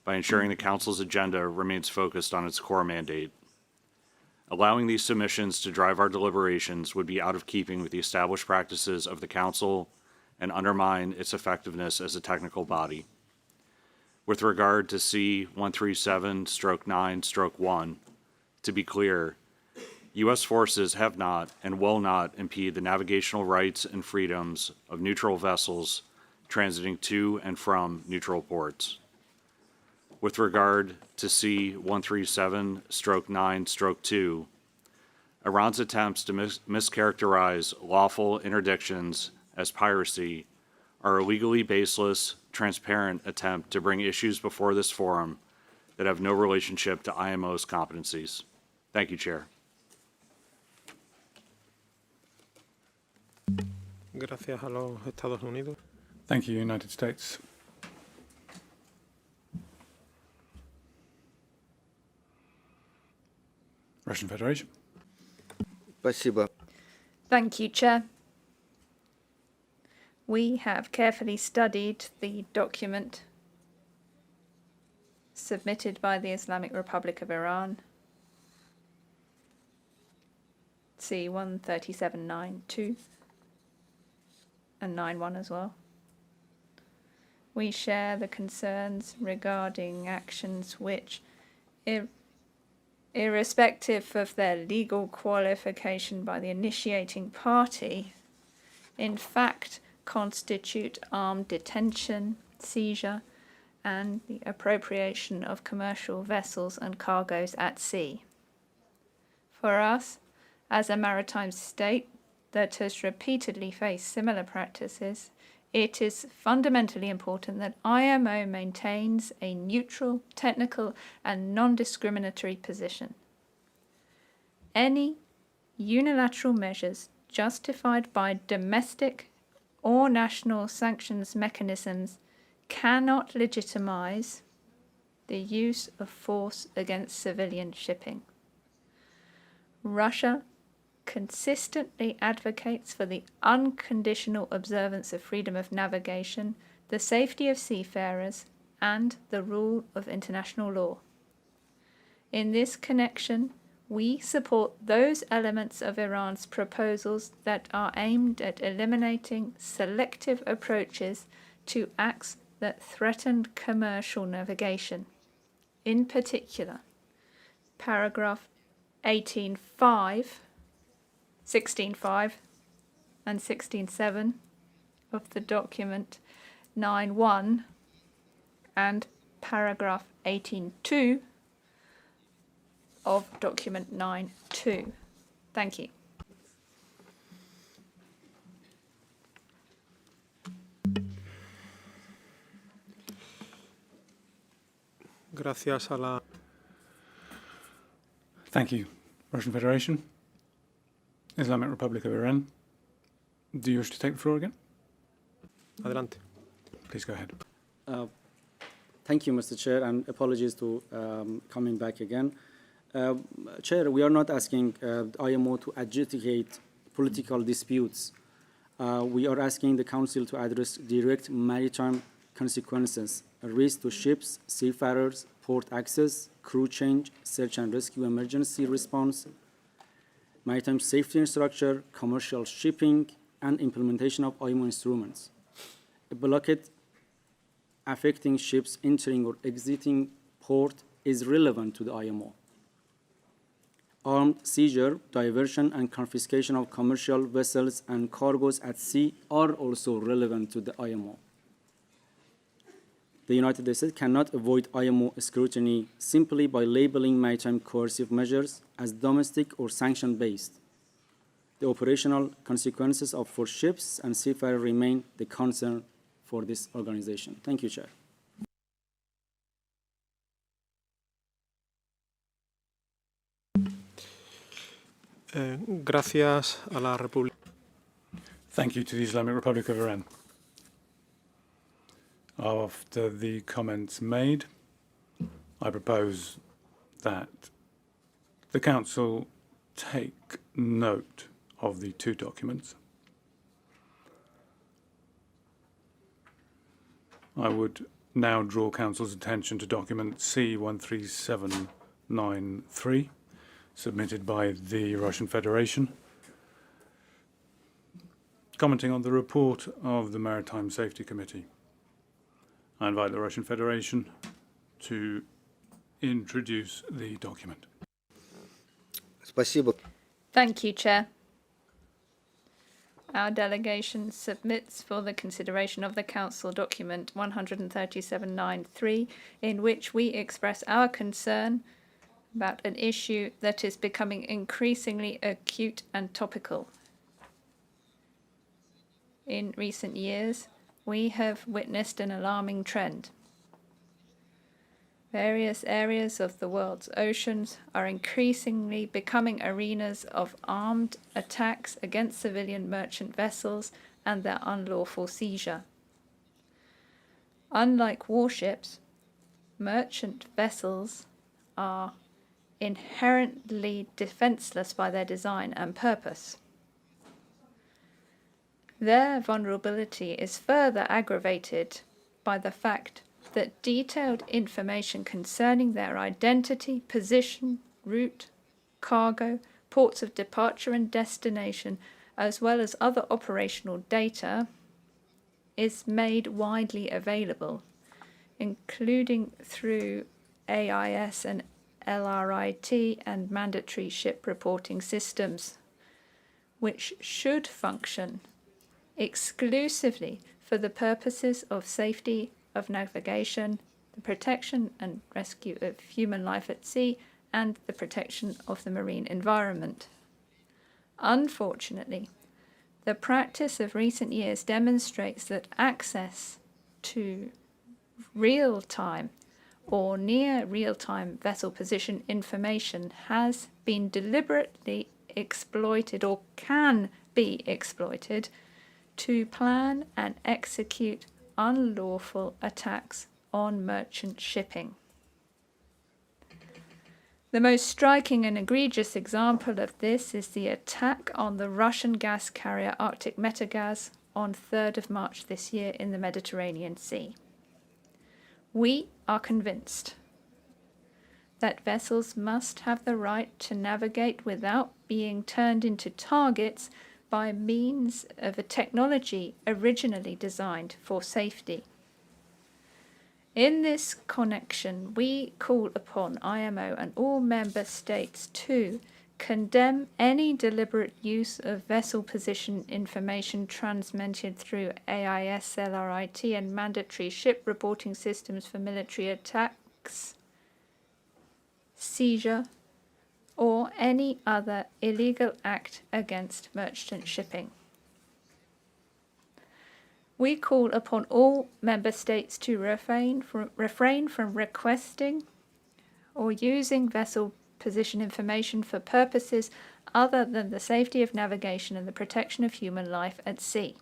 S6: by ensuring the Council's agenda remains focused on its core mandate. Allowing these submissions to drive our deliberations would be out of keeping with the established practices of the Council and undermine its effectiveness as a technical body. With regard to C-137/9/1, to be clear, U.S. forces have not and will not impede the navigational rights and freedoms of neutral vessels transiting to and from neutral ports. With regard to C-137/9/2, Iran's attempts to mischaracterize lawful interdictions as piracy are a legally baseless, transparent attempt to bring issues before this forum that have no relationship to IMO's competencies. Thank you, Chair.
S1: Gracias a los Estados Unidos.
S2: Thank you, United States. Russian Federation.
S10: Спасибо.
S8: Thank you, Chair. We have carefully studied the document submitted by the Islamic Republic of Iran, C-137/9/2 and 9/1 as well. We share the concerns regarding actions which, irrespective of their legal qualification by the initiating party, in fact constitute armed detention, seizure, and the appropriation of commercial vessels and cargoes at sea. For us, as a maritime state that has repeatedly faced similar practices, it is fundamentally important that IMO maintains a neutral, technical, and non-discriminatory position. Any unilateral measures justified by domestic or national sanctions mechanisms cannot legitimize the use of force against civilian shipping. Russia consistently advocates for the unconditional observance of freedom of navigation, the safety of seafarers, and the rule of international law. In this connection, we support those elements of Iran's proposals that are aimed at eliminating selective approaches to acts that threatened commercial navigation. In particular, paragraph 16.5 and 16.7 of the document 9.1 and paragraph 18.2 of document 9.2. Thank you.
S1: Gracias a la...
S2: Thank you, Russian Federation. Islamic Republic of Iran. Do you wish to take the floor again?
S1: Adelante.
S2: Please go ahead.
S4: Thank you, Mr. Chair, and apologies to coming back again. Chair, we are not asking IMO to adjudicate political disputes. We are asking the Council to address direct maritime consequences, a risk to ships, seafarers, port access, crew change, search and rescue emergency response, maritime safety infrastructure, commercial shipping, and implementation of IMO instruments. A blockade affecting ships entering or exiting port is relevant to the IMO. Armed seizure, diversion, and confiscation of commercial vessels and cargoes at sea are also relevant to the IMO. The United States cannot avoid IMO scrutiny simply by labeling maritime coercive measures as domestic or sanction-based. The operational consequences for ships and seafarers remain the concern for this organization. Thank you, Chair.
S1: Gracias a la República.
S2: Thank you to the Islamic Republic of Iran. After the comments made, I propose that the Council take note of the two documents. I would now draw Council's attention to document C13793, submitted by the Russian Federation, commenting on the report of the Maritime Safety Committee. I invite the Russian Federation to introduce the document.
S8: Thank you, Chair. Our delegation submits for the consideration of the Council document 13793, in which we express our concern about an issue that is becoming increasingly acute and topical. In recent years, we have witnessed an alarming trend. Various areas of the world's oceans are increasingly becoming arenas of armed attacks against civilian merchant vessels and their unlawful seizure. Unlike warships, merchant vessels are inherently defenseless by their design and purpose. Their vulnerability is further aggravated by the fact that detailed information concerning their identity, position, route, cargo, ports of departure and destination, as well as other operational data, is made widely available, including through AIS and LRIT and mandatory ship reporting systems, which should function exclusively for the purposes of safety of navigation, the protection and rescue of human life at sea, and the protection of the marine environment. Unfortunately, the practice of recent years demonstrates that access to real-time or near real-time vessel position information has been deliberately exploited or can be exploited to plan and execute unlawful attacks on merchant shipping. The most striking and egregious example of this is the attack on the Russian gas carrier Arctic Metagaz on 3rd of March this year in the Mediterranean Sea. We are convinced that vessels must have the right to navigate without being turned into targets by means of a technology originally designed for safety. In this connection, we call upon IMO and all member states to condemn any deliberate use of vessel position information transmitted through AIS, LRIT, and mandatory ship reporting systems for military attacks, seizure, or any other illegal act against merchant shipping. We call upon all member states to refrain from requesting or using vessel position information for purposes other than the safety of navigation and the protection of human life at sea.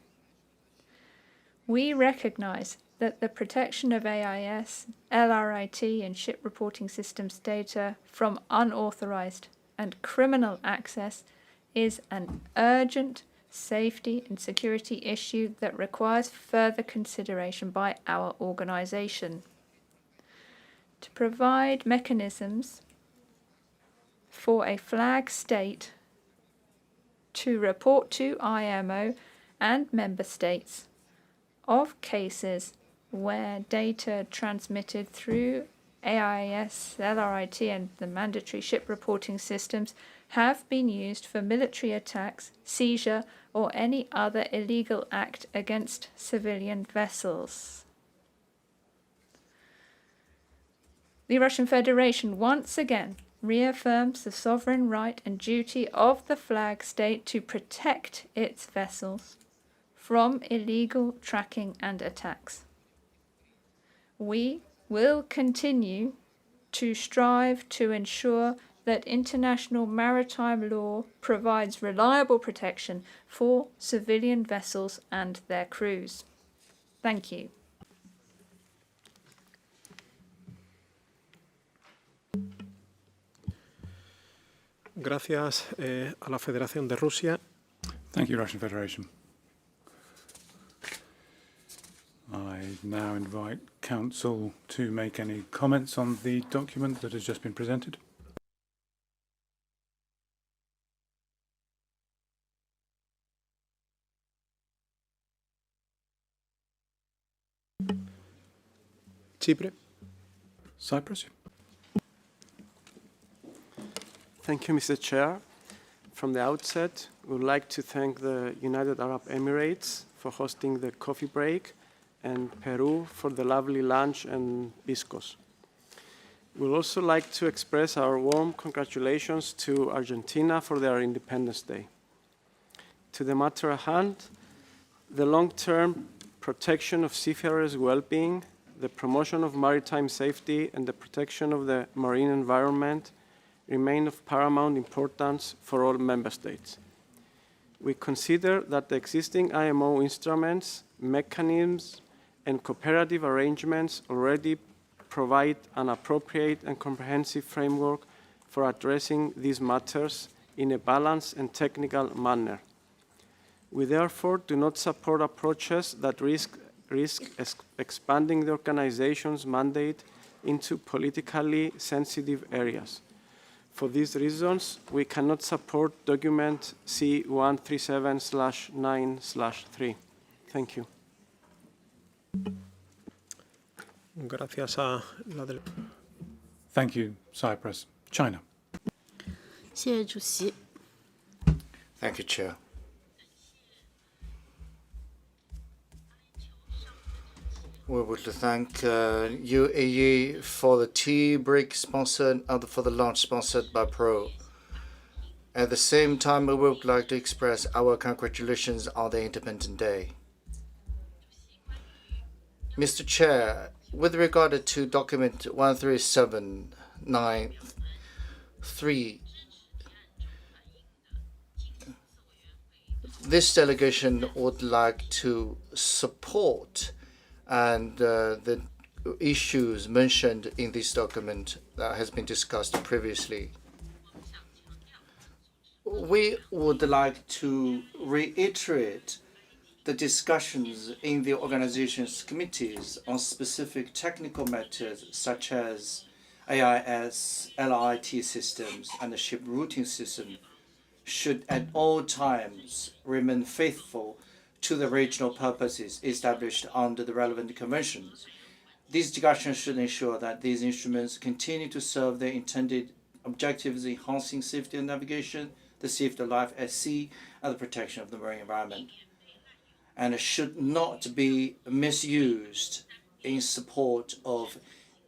S8: We recognize that the protection of AIS, LRIT, and ship reporting systems data from unauthorized and criminal access is an urgent safety and security issue that requires further consideration by our organization. To provide mechanisms for a flag state to report to IMO and member states of cases where data transmitted through AIS, LRIT, and the mandatory ship reporting systems have been used for military attacks, seizure, or any other illegal act against civilian vessels. The Russian Federation once again reaffirms the sovereign right and duty of the flag state to protect its vessels from illegal tracking and attacks. We will continue to strive to ensure that international maritime law provides reliable protection for civilian vessels and their crews. Thank you.
S1: Gracias a la Federación de Rusia.
S2: Thank you, Russian Federation. I I now invite Council to make any comments on the document that has just been presented.
S1: Chipre.
S2: Cyprus.
S11: Thank you, Mr. Chair. From the outset, we would like to thank the United Arab Emirates for hosting the coffee break and Peru for the lovely lunch and biscos. We would also like to express our warm congratulations to Argentina for their Independence Day. To the matter at hand, the long-term protection of seafarers' well-being, the promotion of maritime safety, and the protection of the marine environment remain of paramount importance for all member states. We consider that the existing IMO instruments, mechanisms, and cooperative arrangements already provide an appropriate and comprehensive framework for addressing these matters in a balanced and technical manner. We therefore do not support approaches that risk expanding the organization's mandate into politically sensitive areas. For these reasons, we cannot support document C137/9/3. Thank you.
S1: Gracias a la
S2: Thank you, Cyprus. China.
S13: 谢谢主席。
S14: Thank you, Chair. We would thank UAE for the tea break sponsored and for the launch sponsored by Pro. At the same time, we would like to express our congratulations on the Independence Day. Mr. Chair, with regard to document 13793, this delegation would like to support and the issues mentioned in this document that has been discussed previously. We would like to reiterate the discussions in the organization's committees on specific technical matters such as AIS, LIT systems, and the ship routing system should at all times remain faithful to the regional purposes established under the relevant conventions. These discussions should ensure that these instruments continue to serve their intended objectives, enhancing safety and navigation, the safety of life at sea, and the protection of the marine environment, and should not be misused in support of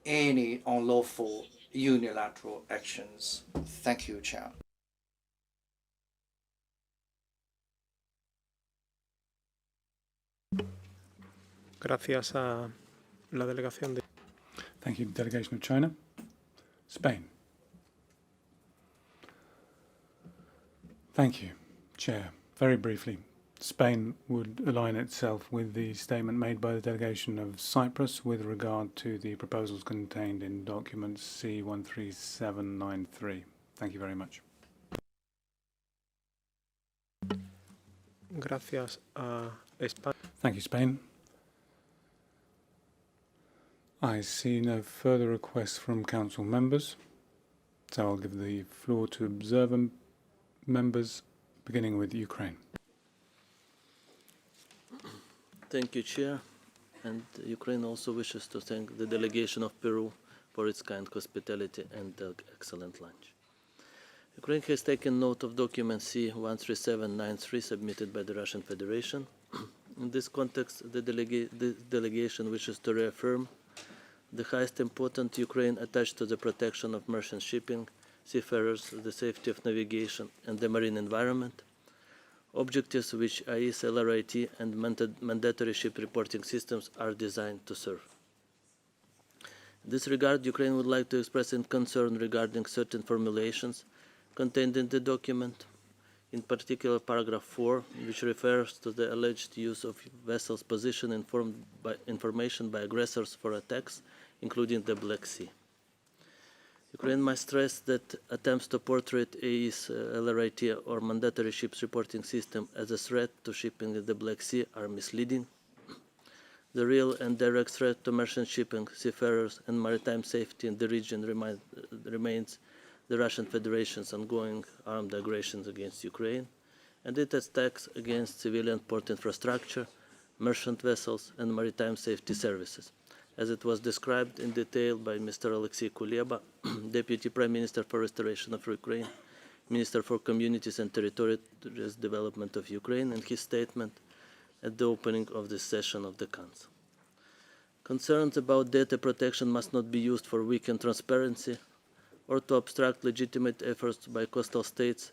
S14: any unlawful unilateral actions. Thank you, Chair.
S1: Gracias a la delegación de.
S2: Thank you, delegation of China. Spain. Thank you, Chair. Very briefly, Spain would align itself with the statement made by the delegation of Cyprus with regard to the proposals contained in document C13793. Thank you very much.
S1: Gracias a España.
S2: Thank you, Spain. I see no further requests from council members, so I'll give the floor to observer members, beginning with Ukraine.
S24: Thank you, Chair. And Ukraine also wishes to thank the delegation of Peru for its kind hospitality and the excellent lunch. Ukraine has taken note of document C13793 submitted by the Russian Federation. In this context, the delegation wishes to reaffirm the highest importance Ukraine attached to the protection of merchant shipping, seafarers, the safety of navigation, and the marine environment, objectives which AIS, LRIT, and mandatory ship reporting systems are designed to serve. In this regard, Ukraine would like to express its concern regarding certain formulations contained in the document, in particular paragraph 4, which refers to the alleged use of vessels' position information by aggressors for attacks, including the Black Sea. Ukraine must stress that attempts to portray AIS, LRIT, or mandatory ships reporting system as a threat to shipping in the Black Sea are misleading. The real and direct threat to merchant shipping, seafarers, and maritime safety in the region remains the Russian Federation's ongoing armed aggressions against Ukraine, and its attacks against civilian port infrastructure, merchant vessels, and maritime safety services, as it was described in detail by Mr. Alexei Kuleba, Deputy Prime Minister for Restoration of Ukraine, Minister for Communities and Territorial Development of Ukraine, in his statement at the opening of this session of the Council. Concerns about data protection must not be used for weakened transparency or to obstruct legitimate efforts by coastal states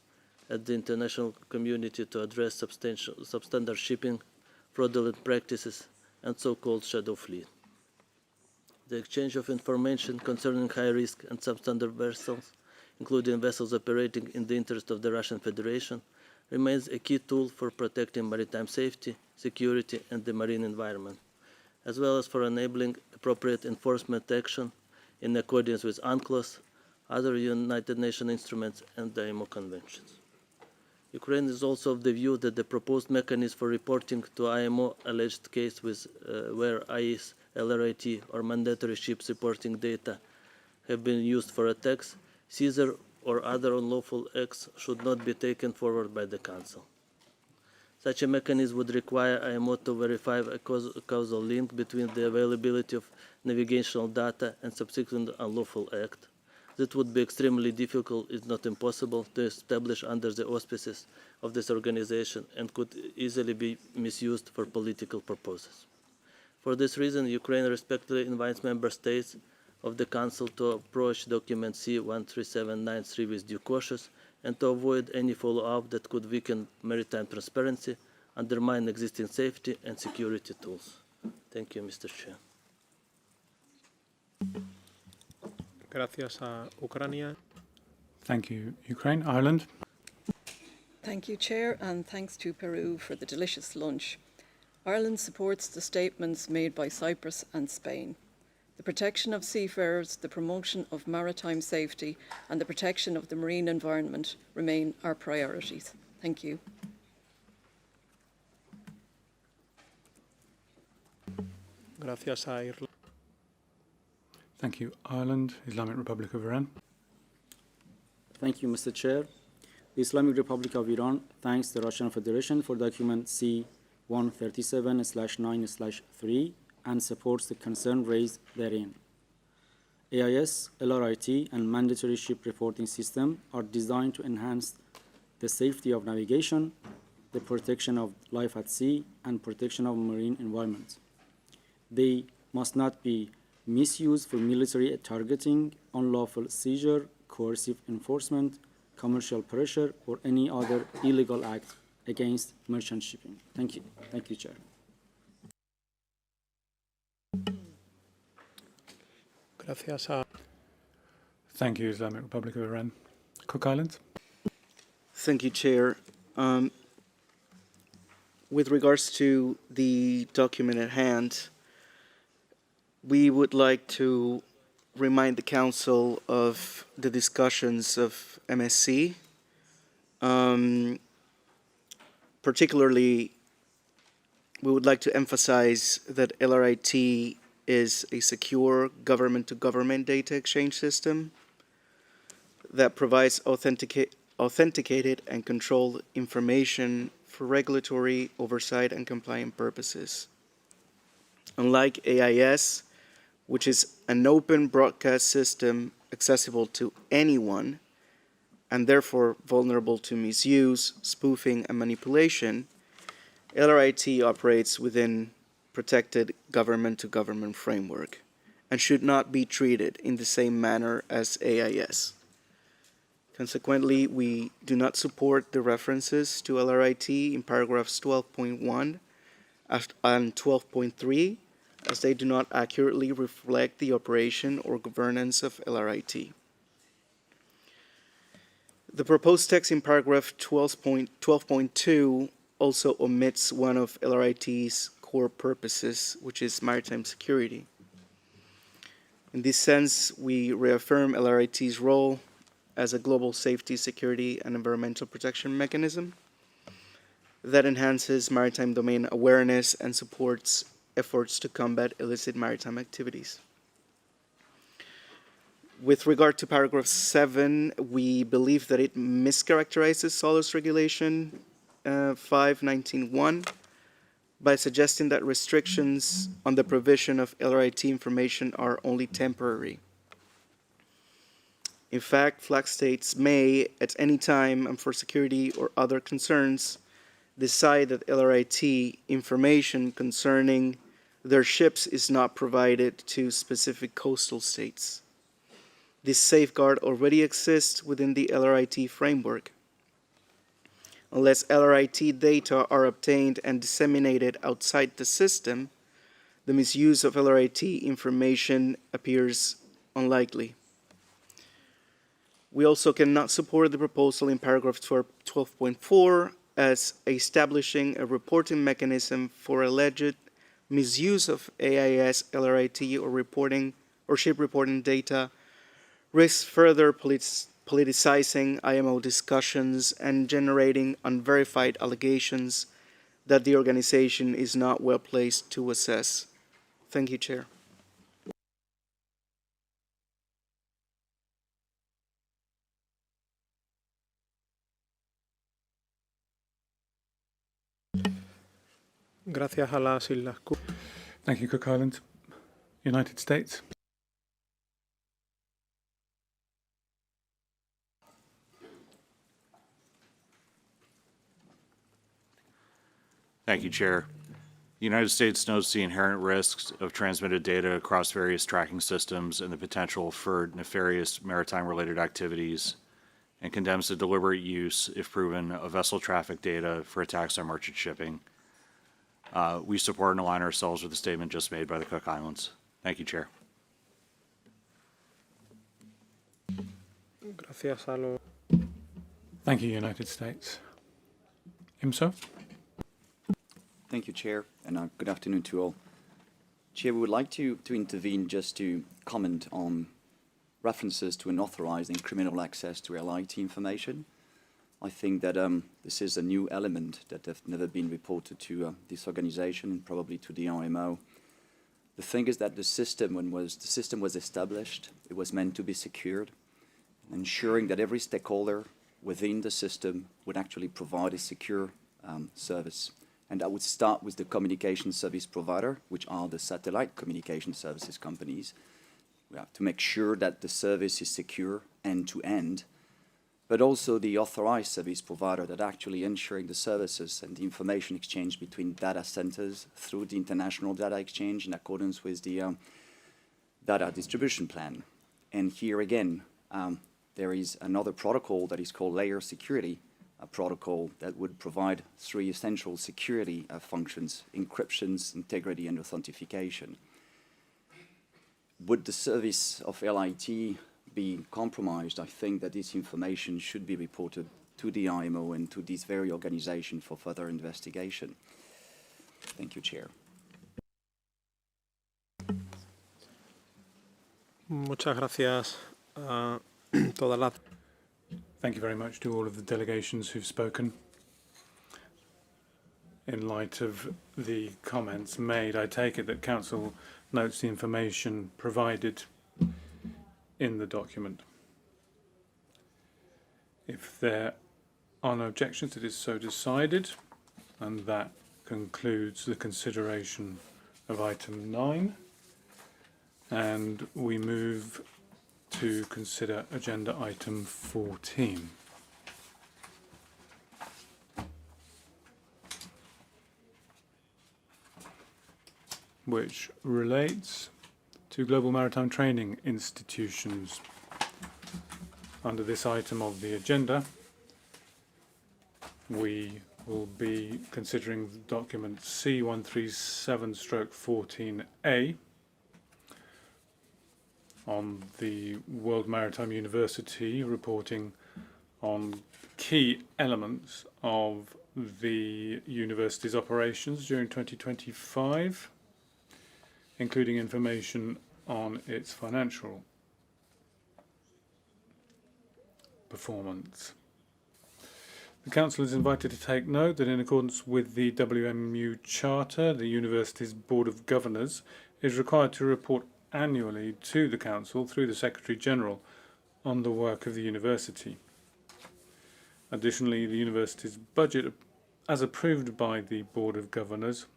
S24: at the international community to address substandard shipping, fraudulent practices, and so-called shadow fleet. The exchange of information concerning high-risk and substandard vessels, including vessels operating in the interest of the Russian Federation, remains a key tool for protecting maritime safety, security, and the marine environment, as well as for enabling appropriate enforcement action in accordance with UNCLOS, other United Nations instruments, and the IMO conventions. Ukraine is also of the view that the proposed mechanism for reporting to IMO alleged case where ICE, LRIT, or mandatory ships reporting data have been used for attacks, seizure, or other unlawful acts should not be taken forward by the Council. Such a mechanism would require IMO to verify a causal link between the availability of navigational data and subsequent unlawful act. That would be extremely difficult, if not impossible, to establish under the auspices of this organization and could easily be misused for political purposes. For this reason, Ukraine respectfully invites member states of the Council to approach document C-13793 with due caution and to avoid any follow-up that could weaken maritime transparency, undermine existing safety and security tools. Thank you, Mr. Chair.
S1: Gracias a Ucrania.
S2: Thank you, Ukraine. Ireland.
S3: Thank you, Chair, and thanks to Peru for the delicious lunch. Ireland supports the statements made by Cyprus and Spain. The protection of seafarers, the promotion of maritime safety, and the protection of the marine environment remain our priorities. Thank you.
S1: Gracias a Irlanda.
S2: Thank you, Ireland. Islamic Republic of Iran.
S4: Thank you, Mr. Chair. The Islamic Republic of Iran thanks the Russian Federation for document C-137/9/3 and supports the concern raised therein. AIS, LRIT, and mandatory ship reporting system are designed to enhance the safety of navigation, the protection of life at sea, and protection of marine environment. They must not be misused for military targeting, unlawful seizure, coercive enforcement, commercial pressure, or any other illegal act against merchant shipping. Thank you. Thank you, Chair.
S1: Gracias a...
S2: Thank you, Islamic Republic of Iran. Cook Islands.
S10: Thank you, Chair. With regards to the document at hand, we would like to remind the Council of the discussions of MSC. Particularly, we would like to emphasize that LRIT is a secure government-to-government data exchange system that provides authenticated and controlled information for regulatory oversight and compliance purposes. Unlike AIS, which is an open broadcast system accessible to anyone and therefore vulnerable to misuse, spoofing, and manipulation, LRIT operates within protected government-to-government framework and should not be treated in the same manner as AIS. Consequently, we do not support the references to LRIT in paragraphs 12.1 and 12.3, as they do not accurately reflect the operation or governance of LRIT. The proposed text in paragraph 12.2 also omits one of LRIT's core purposes, which is maritime security. In this sense, we reaffirm LRIT's role as a global safety, security, and environmental protection mechanism that enhances maritime domain awareness and supports efforts to combat illicit maritime activities. With regard to paragraph 7, we believe that it mischaracterizes SOLAS regulation 519.1 by suggesting that restrictions on the provision of LRIT information are only temporary. In fact, flag states may, at any time and for security or other concerns, decide that LRIT information concerning their ships is not provided to specific coastal states. This safeguard already exists within the LRIT framework. Unless LRIT data are obtained and disseminated outside the system, the misuse of LRIT information appears unlikely. We also cannot support the proposal in paragraph 12.4 as establishing a reporting mechanism for alleged misuse of AIS, LRIT, or ship reporting data risks further politicizing IMO discussions and generating unverified allegations that the organization is not well placed to assess. Thank you, Chair.
S1: Gracias a las Islas Cook.
S2: Thank you, Cook Islands. United States.
S6: Thank you, Chair. The United States notes the inherent risks of transmitted data across various tracking systems and the potential for nefarious maritime-related activities, and condemns the deliberate use, if proven, of vessel traffic data for attacks on merchant shipping. We support and align ourselves with the statement just made by the Cook Islands. Thank you, Chair.
S1: Gracias a los...
S2: Thank you, United States. IMSO?
S15: Thank you, Chair, and good afternoon to all. Chair, we would like to intervene just to comment on references to unauthorized and criminal access to LIT information. I think that this is a new element that have never been reported to this organization and probably to the IMO. The thing is that the system was established, it was meant to be secured, ensuring that every stakeholder within the system would actually provide a secure service. And that would start with the communication service provider, which are the satellite communication services companies. We have to make sure that the service is secure end-to-end, but also the authorized service provider that actually ensuring the services and the information exchange between data centers through the international data exchange in accordance with the data distribution plan. And here again, there is another protocol that is called layer security, a protocol that would provide 3 essential security functions: encryptions, integrity, and authentication. Would the service of LIT be compromised? I think that this information should be reported to the IMO and to this very organization for further investigation. Thank you, Chair.
S1: Muchas gracias a todas las...
S2: Thank you very much to all of the delegations who've spoken. In light of the comments made, I take it that Council notes the information provided in the document. If there are no objections, it is so decided, and that concludes the consideration of item 9. And we move to consider agenda item 14. Which relates to global maritime training institutions. Under this item of the agenda, we will be considering document C137/14A on the World Maritime University reporting on key elements of the university's operations during 2025, including information on its financial performance. The Council is invited to take note that in accordance with the WMU Charter, the University's Board of Governors is required to report annually to the Council through the Secretary-General on the work of the University. Additionally, the University's budget, as approved by the Board of Governors,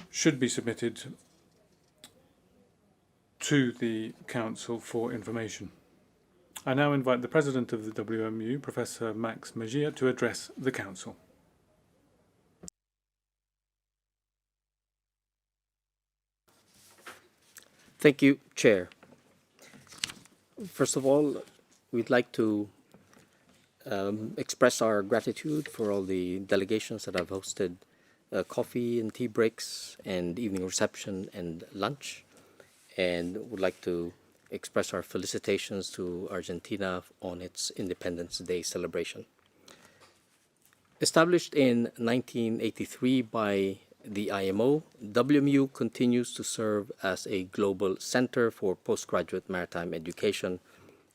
S2: should be submitted to the Council for information. I now invite the President of the WMU, Professor Max Mejia, to address the Council.
S16: Thank you, Chair. First of all, we'd like to express our gratitude for all the delegations that have hosted coffee and tea breaks and evening reception and lunch, and would like to express our felicitations to Argentina on its Independence Day celebration. Established in 1983 by the IMO, WMU continues to serve as a global center for postgraduate maritime education,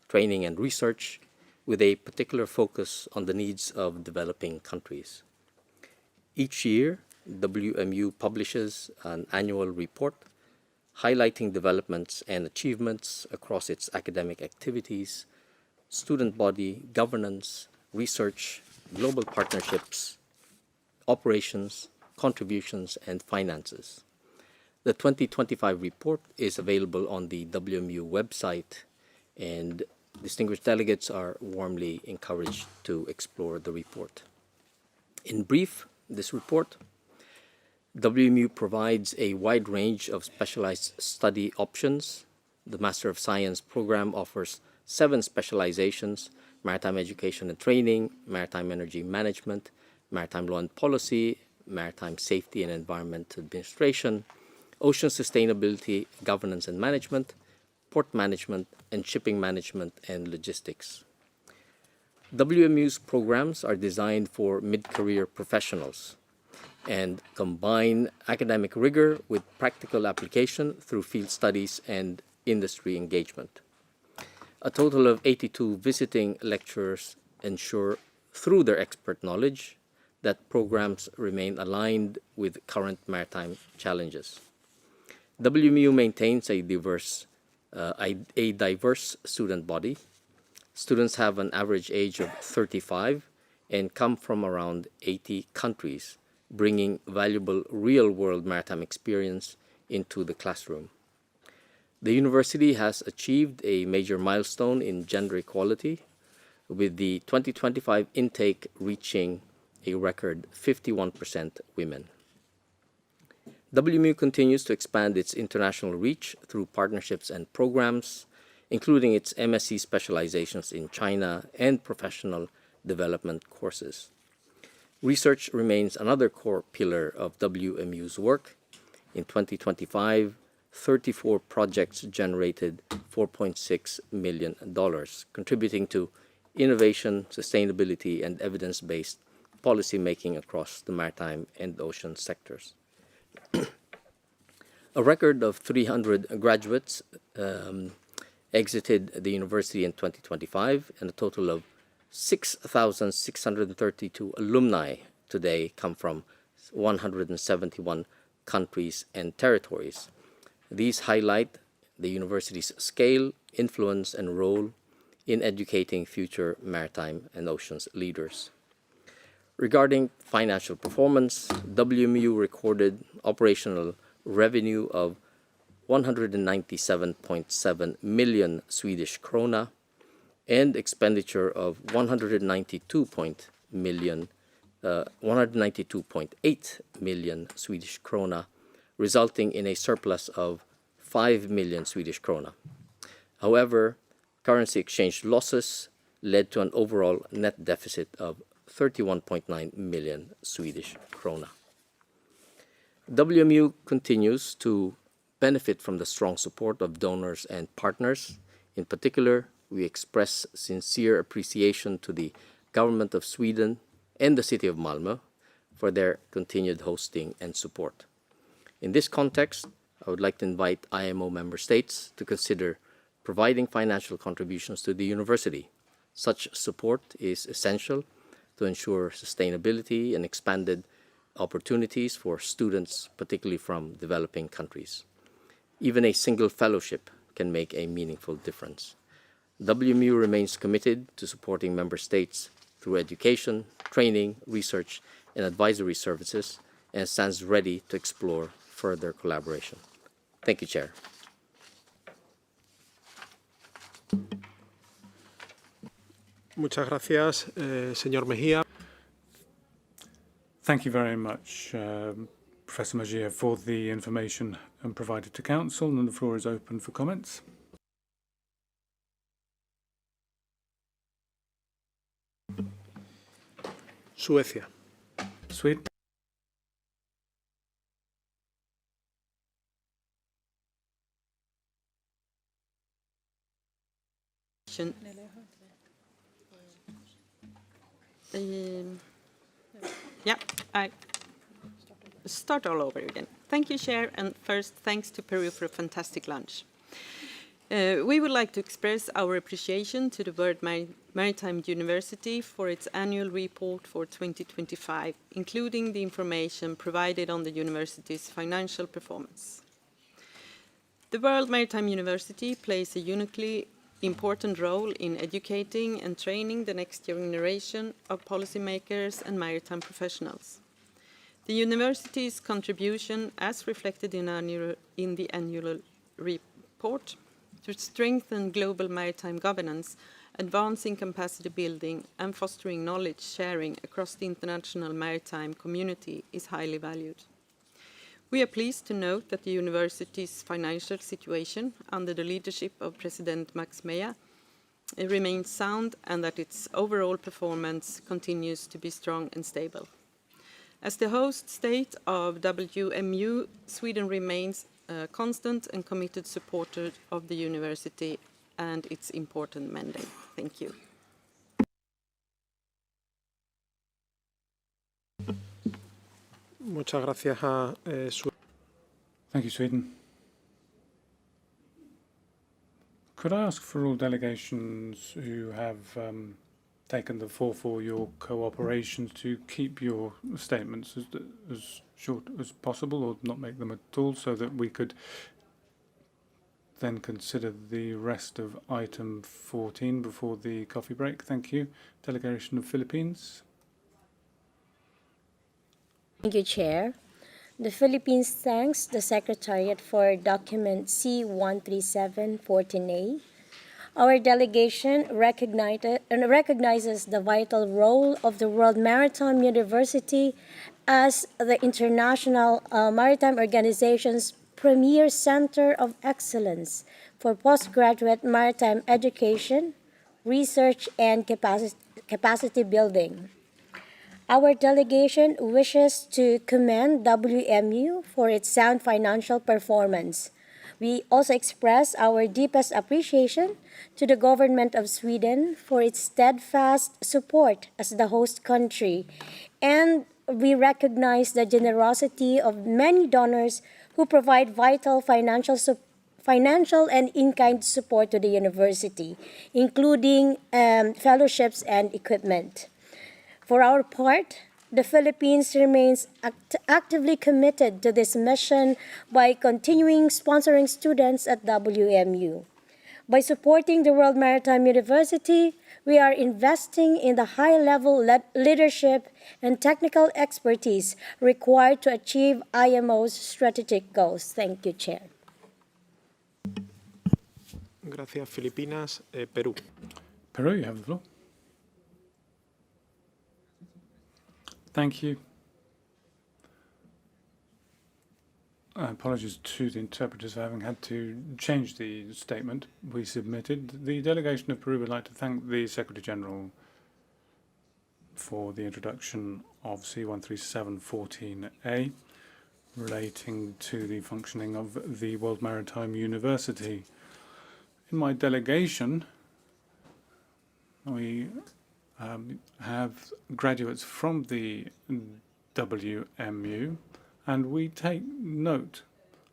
S16: training, and research, with a particular focus on the needs of developing countries. Each year, WMU publishes an annual report highlighting developments and achievements across its academic activities, student body, governance, research, global partnerships, operations, contributions, and finances. The 2025 report is available on the WMU website, and distinguished delegates are warmly encouraged to explore the report. In brief, this report, WMU provides a wide range of specialized study options. The Master of Science program offers 7 specializations: maritime education and training, maritime energy management, maritime law and policy, maritime safety and environment administration, ocean sustainability, governance and management, port management, and shipping management and logistics. WMU's programs are designed for mid-career professionals and combine academic rigor with practical application through field studies and industry engagement. A total of 82 visiting lecturers ensure, through their expert knowledge, that programs remain aligned with current maritime challenges. WMU maintains a diverse student body. Students have an average age of 35 and come from around 80 countries, bringing valuable real-world maritime experience into the classroom. The university has achieved a major milestone in gender equality, with the 2025 intake reaching a record 51% women. WMU continues to expand its international reach through partnerships and programs, including its MSc specializations in China and professional development courses. Research remains another core pillar of WMU's work. In 2025, 34 projects generated $4.6 million, contributing to innovation, sustainability, and evidence-based policy making across the maritime and ocean sectors. A record of 300 graduates exited the university in 2025, and a total of 6,632 alumni today come from 171 countries and territories. These highlight the university's scale, influence, and role in educating future maritime and oceans leaders. Regarding financial performance, WMU recorded operational revenue of 197.7 million Swedish krona and expenditure of 192.8 million Swedish krona, resulting in a surplus of 5 million Swedish krona. However, currency exchange losses led to an overall net deficit of 31.9 million Swedish krona. WMU continues to benefit from the strong support of donors and partners. In particular, we express sincere appreciation to the Government of Sweden and the City of Malmö for their continued hosting and support. In this context, I would like to invite IMO member states to consider providing financial contributions to the university. Such support is essential to ensure sustainability and expanded opportunities for students, particularly from developing countries. Even a single fellowship can make a meaningful difference. WMU remains committed to supporting member states through education, training, research, and advisory services, and stands ready to explore further collaboration. Thank you, Chair.
S1: Muchas gracias, señor Mejía.
S2: Thank you very much, Professor Mejia, for the information provided to Council, and the floor is open for comments.
S1: Suecia.
S2: Sweden.
S18: Yeah, I start all over again. Thank you, Chair, and first, thanks to Peru for a fantastic lunch. We would like to express our appreciation to the World Maritime University for its annual report for 2025, including the information provided on the university's financial performance. The World Maritime University plays a uniquely important role in educating and training the next generation of policymakers and maritime professionals. The university's contribution, as reflected in the annual report, to strengthen global maritime governance, advancing capacity building, and fostering knowledge sharing across the international maritime community is highly valued. We are pleased to note that the university's financial situation under the leadership of President Max Meyer remains sound and that its overall performance continues to be strong and stable. As the host state of WMU, Sweden remains a constant and committed supporter of the university and its important mandate. Thank you.
S1: Muchas gracias a
S2: Thank you, Sweden. Could I ask for all delegations who have taken the floor for your cooperation to keep your statements as short as possible, or not make them at all, so that we could then consider the rest of item 14 before the coffee break? Thank you. Delegation of Philippines.
S19: Thank you, Chair. The Philippines thanks the Secretariat for document C-137-14A. Our delegation recognizes the vital role of the World Maritime University as the International Maritime Organization's premier center of excellence for postgraduate maritime education, research, and capacity building. Our delegation wishes to commend WMU for its sound financial performance. We also express our deepest appreciation to the government of Sweden for its steadfast support as the host country, and we recognize the generosity of many donors who provide vital financial and in-kind support to the university, including fellowships and equipment. For our part, the Philippines remains actively committed to this mission by continuing sponsoring students at WMU. By supporting the World Maritime University, we are investing in the high-level leadership and technical expertise required to achieve IMO's strategic goals. Thank you, Chair.
S1: Gracias, Filipinas. Perú.
S2: Peru, you have the floor. Thank you. Apologies to the interpreters for having had to change the statement we submitted. The delegation of Peru would like to thank the Secretary-General for the introduction of C-137-14A relating to the functioning of the World Maritime University. In my delegation, we have graduates from the WMU, and we take note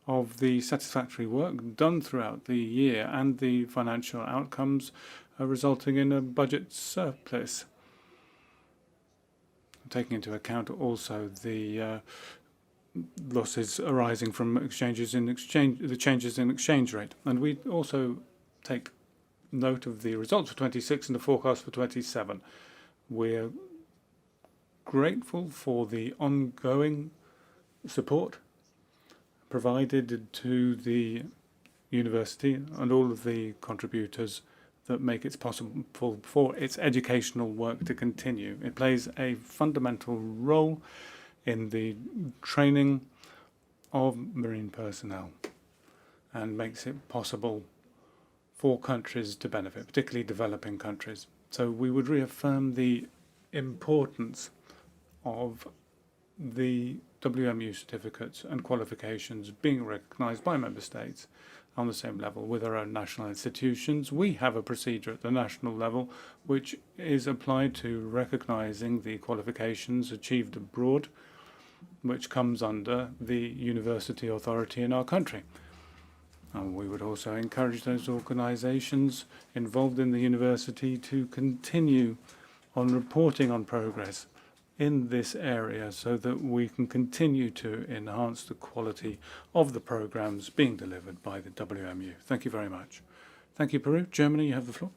S2: of the satisfactory work done throughout the year and the financial outcomes resulting in a budget surplus, taking into account also the losses arising from the changes in exchange rate. And we also take note of the results for 26 and the forecast for 27. We're grateful for the ongoing support provided to the university and all of the contributors that make it possible for its educational work to continue. It plays a fundamental role in the training of marine personnel and makes it possible for countries to benefit, particularly developing countries. So we would reaffirm the importance of the WMU certificates and qualifications being recognised by member states on the same level with our own national institutions. We have a procedure at the national level which is applied to recognising the qualifications achieved abroad, which comes under the university authority in our country. And we would also encourage those organisations involved in the university to continue on reporting on progress in this area so that we can continue to enhance the quality of the programmes being delivered by the WMU. Thank you very much. Thank you, Peru. Germany, you have the floor.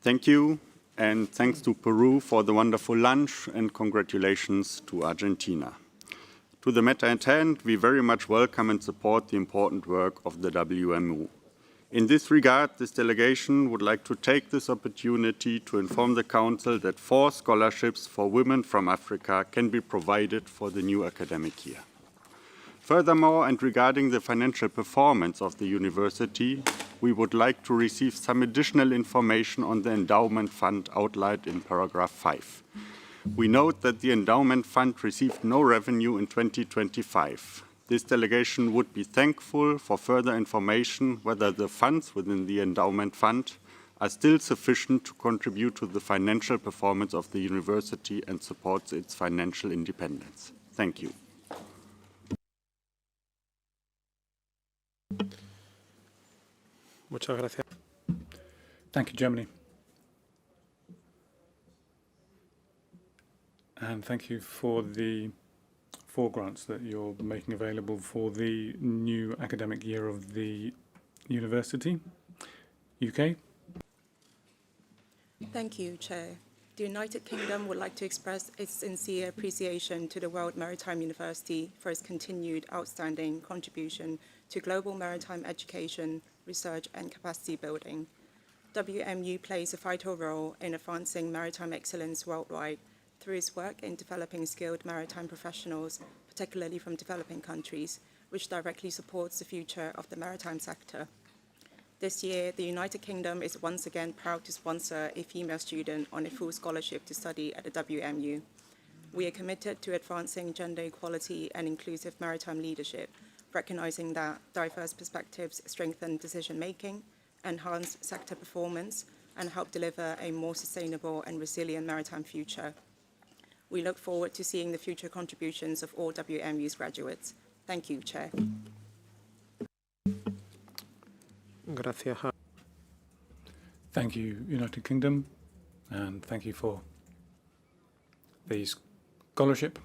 S5: Thank you, and thanks to Peru for the wonderful lunch, and congratulations to Argentina. To the matter at hand, we very much welcome and support the important work of the WMU. In this regard, this delegation would like to take this opportunity to inform the Council that 4 scholarships for women from Africa can be provided for the new academic year. Furthermore, and regarding the financial performance of the university, we would like to receive some additional information on the endowment fund outlined in paragraph 5. We note that the endowment fund received no revenue in 2025. This delegation would be thankful for further information whether the funds within the endowment fund are still sufficient to contribute to the financial performance of the university and supports its financial independence. Thank you.
S1: Muchas gracias.
S2: Thank you, Germany. And thank you for the 4 grants that you're making available for the new academic year of the university. UK.
S17: Thank you, Chair. The United Kingdom would like to express its sincere appreciation to the World Maritime University for its continued outstanding contribution to global maritime education, research and capacity building. WMU plays a vital role in advancing maritime excellence worldwide through its work in developing skilled maritime professionals, particularly from developing countries, which directly supports the future of the maritime sector. This year, the United Kingdom is once again proud to sponsor a female student on a full scholarship to study at the WMU. We are committed to advancing gender equality and inclusive maritime leadership, recognizing that diverse perspectives strengthen decision-making, enhance sector performance, and help deliver a more sustainable and resilient maritime future. We look forward to seeing the future contributions of all WMU's graduates. Thank you, Chair.
S1: Gracias.
S2: Thank you, United Kingdom, and thank you for the scholarship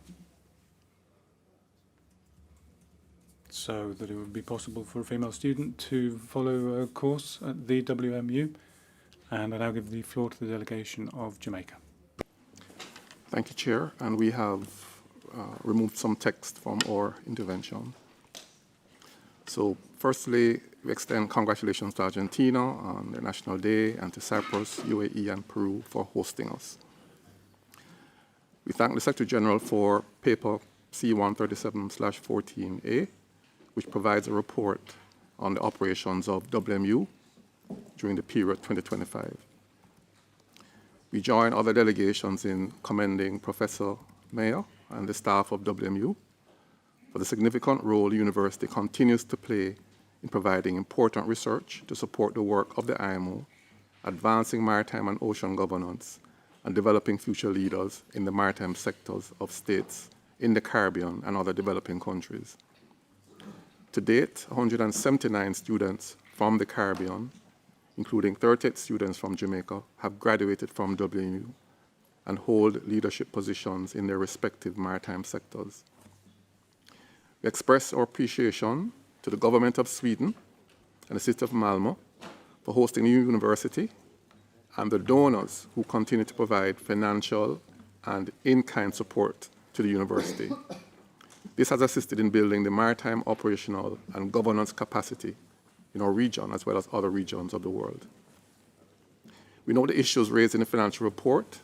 S2: so that it would be possible for a female student to follow a course at the WMU. And I now give the floor to the delegation of Jamaica.
S20: Thank you, Chair. And we have removed some text from our intervention. So firstly, we extend congratulations to Argentina on their National Day and to Cyprus, UAE, and Peru for hosting us. We thank the Secretary General for paper C-137/14A, which provides a report on the operations of WMU during the period 2025. We join other delegations in commending Professor Mayer and the staff of WMU for the significant role the university continues to play in providing important research to support the work of the IMO, advancing maritime and ocean governance, and developing future leaders in the maritime sectors of states in the Caribbean and other developing countries. To date, 179 students from the Caribbean, including 38 students from Jamaica, have graduated from WMU and hold leadership positions in their respective maritime sectors. We express our appreciation to the government of Sweden and the city of Malmö for hosting the university and the donors who continue to provide financial and in-kind support to the university. This has assisted in building the maritime operational and governance capacity in our region as well as other regions of the world. We know the issues raised in the financial report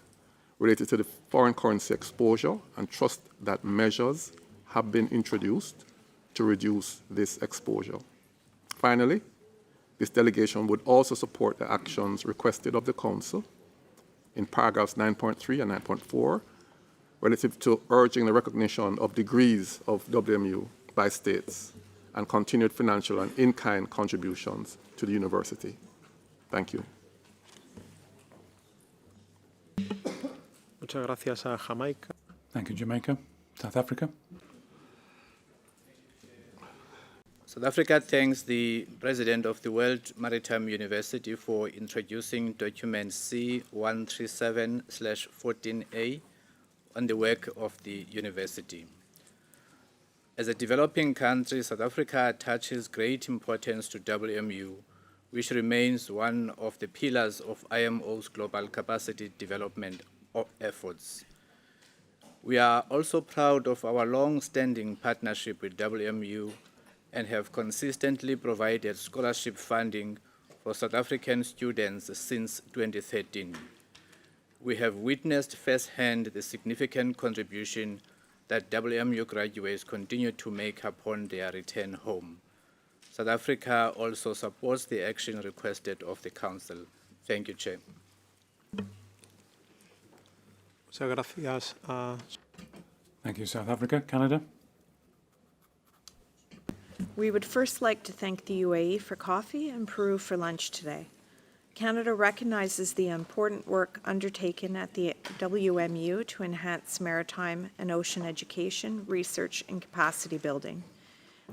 S20: related to the foreign currency exposure and trust that measures have been introduced to reduce this exposure. Finally, this delegation would also support the actions requested of the Council in paragraphs 9.3 and 9.4 relative to urging the recognition of degrees of WMU by states and continued financial and in-kind contributions to the university. Thank you.
S1: Muchas gracias a Jamaica.
S2: Thank you, Jamaica. South Africa.
S7: South Africa thanks the President of the World Maritime University for introducing document C137/14A on the work of the university. As a developing country, South Africa attaches great importance to WMU, which remains one of the pillars of IMO's global capacity development efforts. We are also proud of our long-standing partnership with WMU and have consistently provided scholarship funding for South African students since 2013. We have witnessed firsthand the significant contribution that WMU graduates continue to make upon their return home. South Africa also supports the action requested of the Council. Thank you, Chair.
S1: Muchas gracias.
S2: Thank you, South Africa. Canada.
S12: We would first like to thank the UAE for coffee and Peru for lunch today. Canada recognizes the important work undertaken at the WMU to enhance maritime and ocean education, research, and capacity building.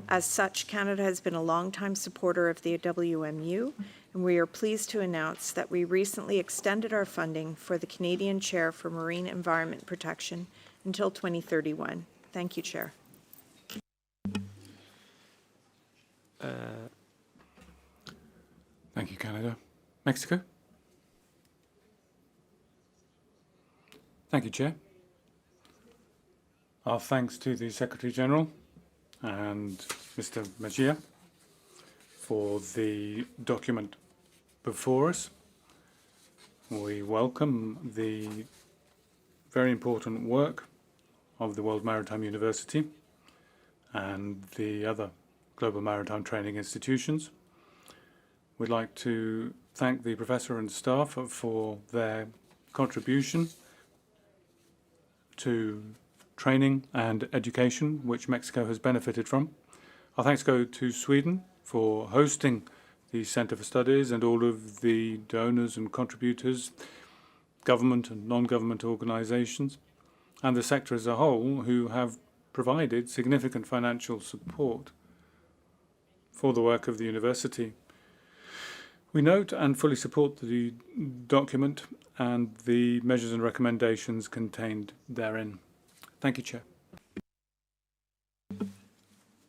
S12: As such, Canada has been a longtime supporter of the WMU, and we are pleased to announce that we recently extended our funding for the Canadian Chair for Marine Environment Protection until 2031. Thank you, Chair.
S2: Thank you, Canada. Mexico. Thank you, Chair. Our thanks to the Secretary General and Mr. Mejia for the document before us. We welcome the very important work of the World Maritime University and the other global maritime training institutions. We'd like to thank the professor and staff for their contribution to training and education, which Mexico has benefited from. Our thanks go to Sweden for hosting the Center for Studies and all of the donors and contributors, government and non-government organizations, and the sector as a whole, who have provided significant financial support for the work of the university. We note and fully support the document and the measures and recommendations contained therein. Thank you, Chair.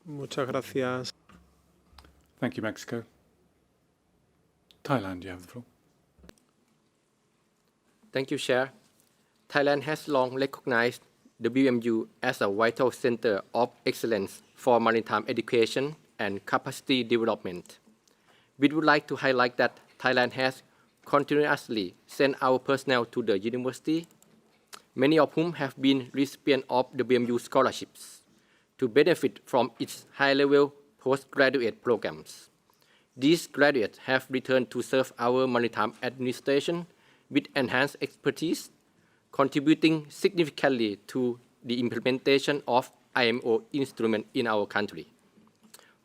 S1: Muchas gracias.
S2: Thank you, Mexico. Thailand, you have the floor.
S16: Thank you, Chair. Thailand has long recognized WMU as a vital center of excellence for maritime education and capacity development. We would like to highlight that Thailand has continuously sent our personnel to the university, many of whom have been recipients of WMU scholarships, to benefit from its high-level postgraduate programs. These graduates have returned to serve our maritime administration with enhanced expertise, contributing significantly to the implementation of IMO instruments in our country.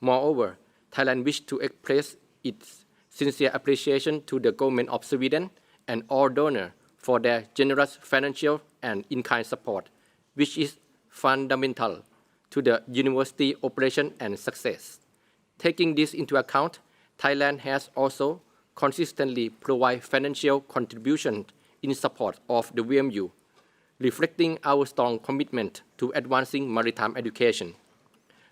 S16: Moreover, Thailand wishes to express its sincere appreciation to the government of Sweden and all donors for their generous financial and in-kind support, which is fundamental to the university operation and success. Taking this into account, Thailand has also consistently provided financial contributions in support of the WMU, reflecting our strong commitment to advancing maritime education.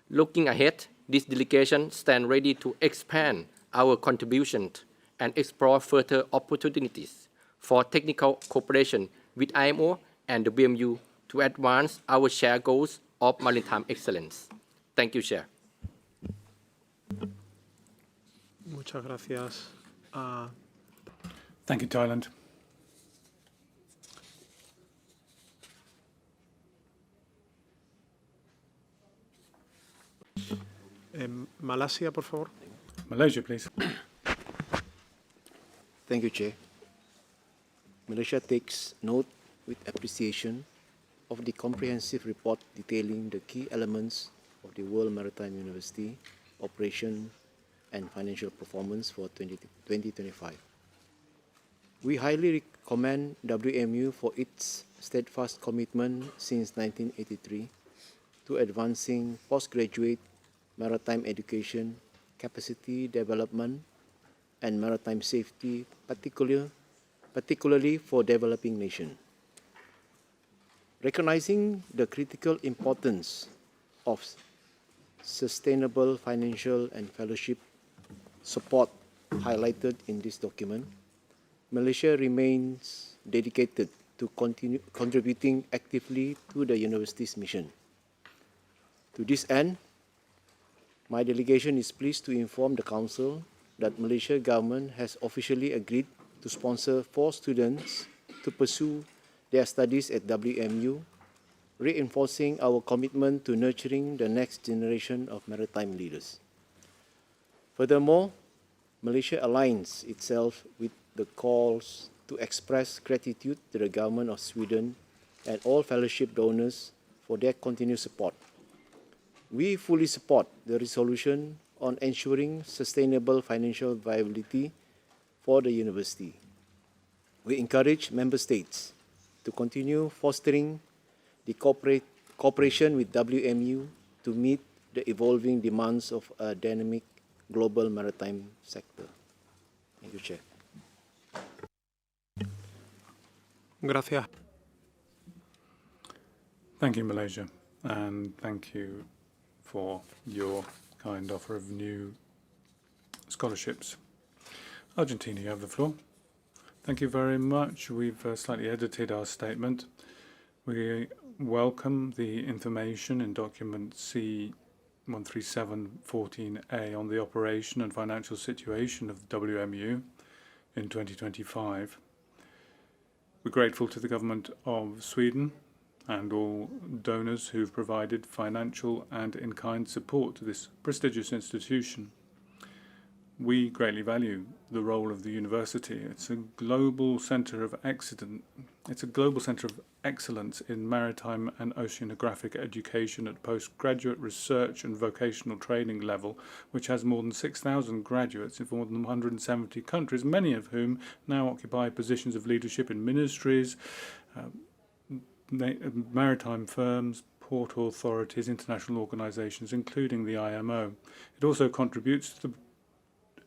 S16: Looking ahead, this delegation stands ready to expand our contributions and explore further opportunities for technical cooperation with IMO and the WMU to advance our shared goals of maritime excellence. Thank you, Chair.
S1: Muchas gracias.
S2: Thank you, Thailand.
S1: Malasia, por favor.
S2: Malaysia, please.
S9: Thank you, Chair. Malaysia takes note with appreciation of the comprehensive report detailing the key elements of the World Maritime University operation and financial performance for 2025. We highly commend WMU for its steadfast commitment since 1983 to advancing postgraduate maritime education, capacity development, and maritime safety, particularly for developing nations. Recognizing the critical importance of sustainable financial and fellowship support highlighted in this document, Malaysia remains dedicated to continue contributing actively to the university's mission. To this end, my delegation is pleased to inform the Council that Malaysia government has officially agreed to sponsor 4 students to pursue their studies at WMU, reinforcing our commitment to nurturing the next generation of maritime leaders. Furthermore, Malaysia aligns itself with the calls to express gratitude to the government of Sweden and all fellowship donors for their continued support. We fully support the resolution on ensuring sustainable financial viability for the university. We encourage member states to continue fostering the cooperation with WMU to meet the evolving demands of a dynamic global maritime sector. Thank you, Chair.
S1: Gracias.
S2: Thank you, Malaysia, and thank you for your kind offer of new scholarships. Argentina, you have the floor. Thank you very much. We've slightly edited our statement. We welcome the information in document C13714A on the operation and financial situation of the WMU in 2025. We're grateful to the government of Sweden and all donors who've provided financial and in-kind support to this prestigious institution. We greatly value the role of the university. It's a global centre of excellence in maritime and oceanographic education at postgraduate research and vocational training level, which has more than 6,000 graduates in more than 170 countries, many of whom now occupy positions of leadership in ministries, maritime firms, port authorities, international organisations, including the IMO. It also contributes to the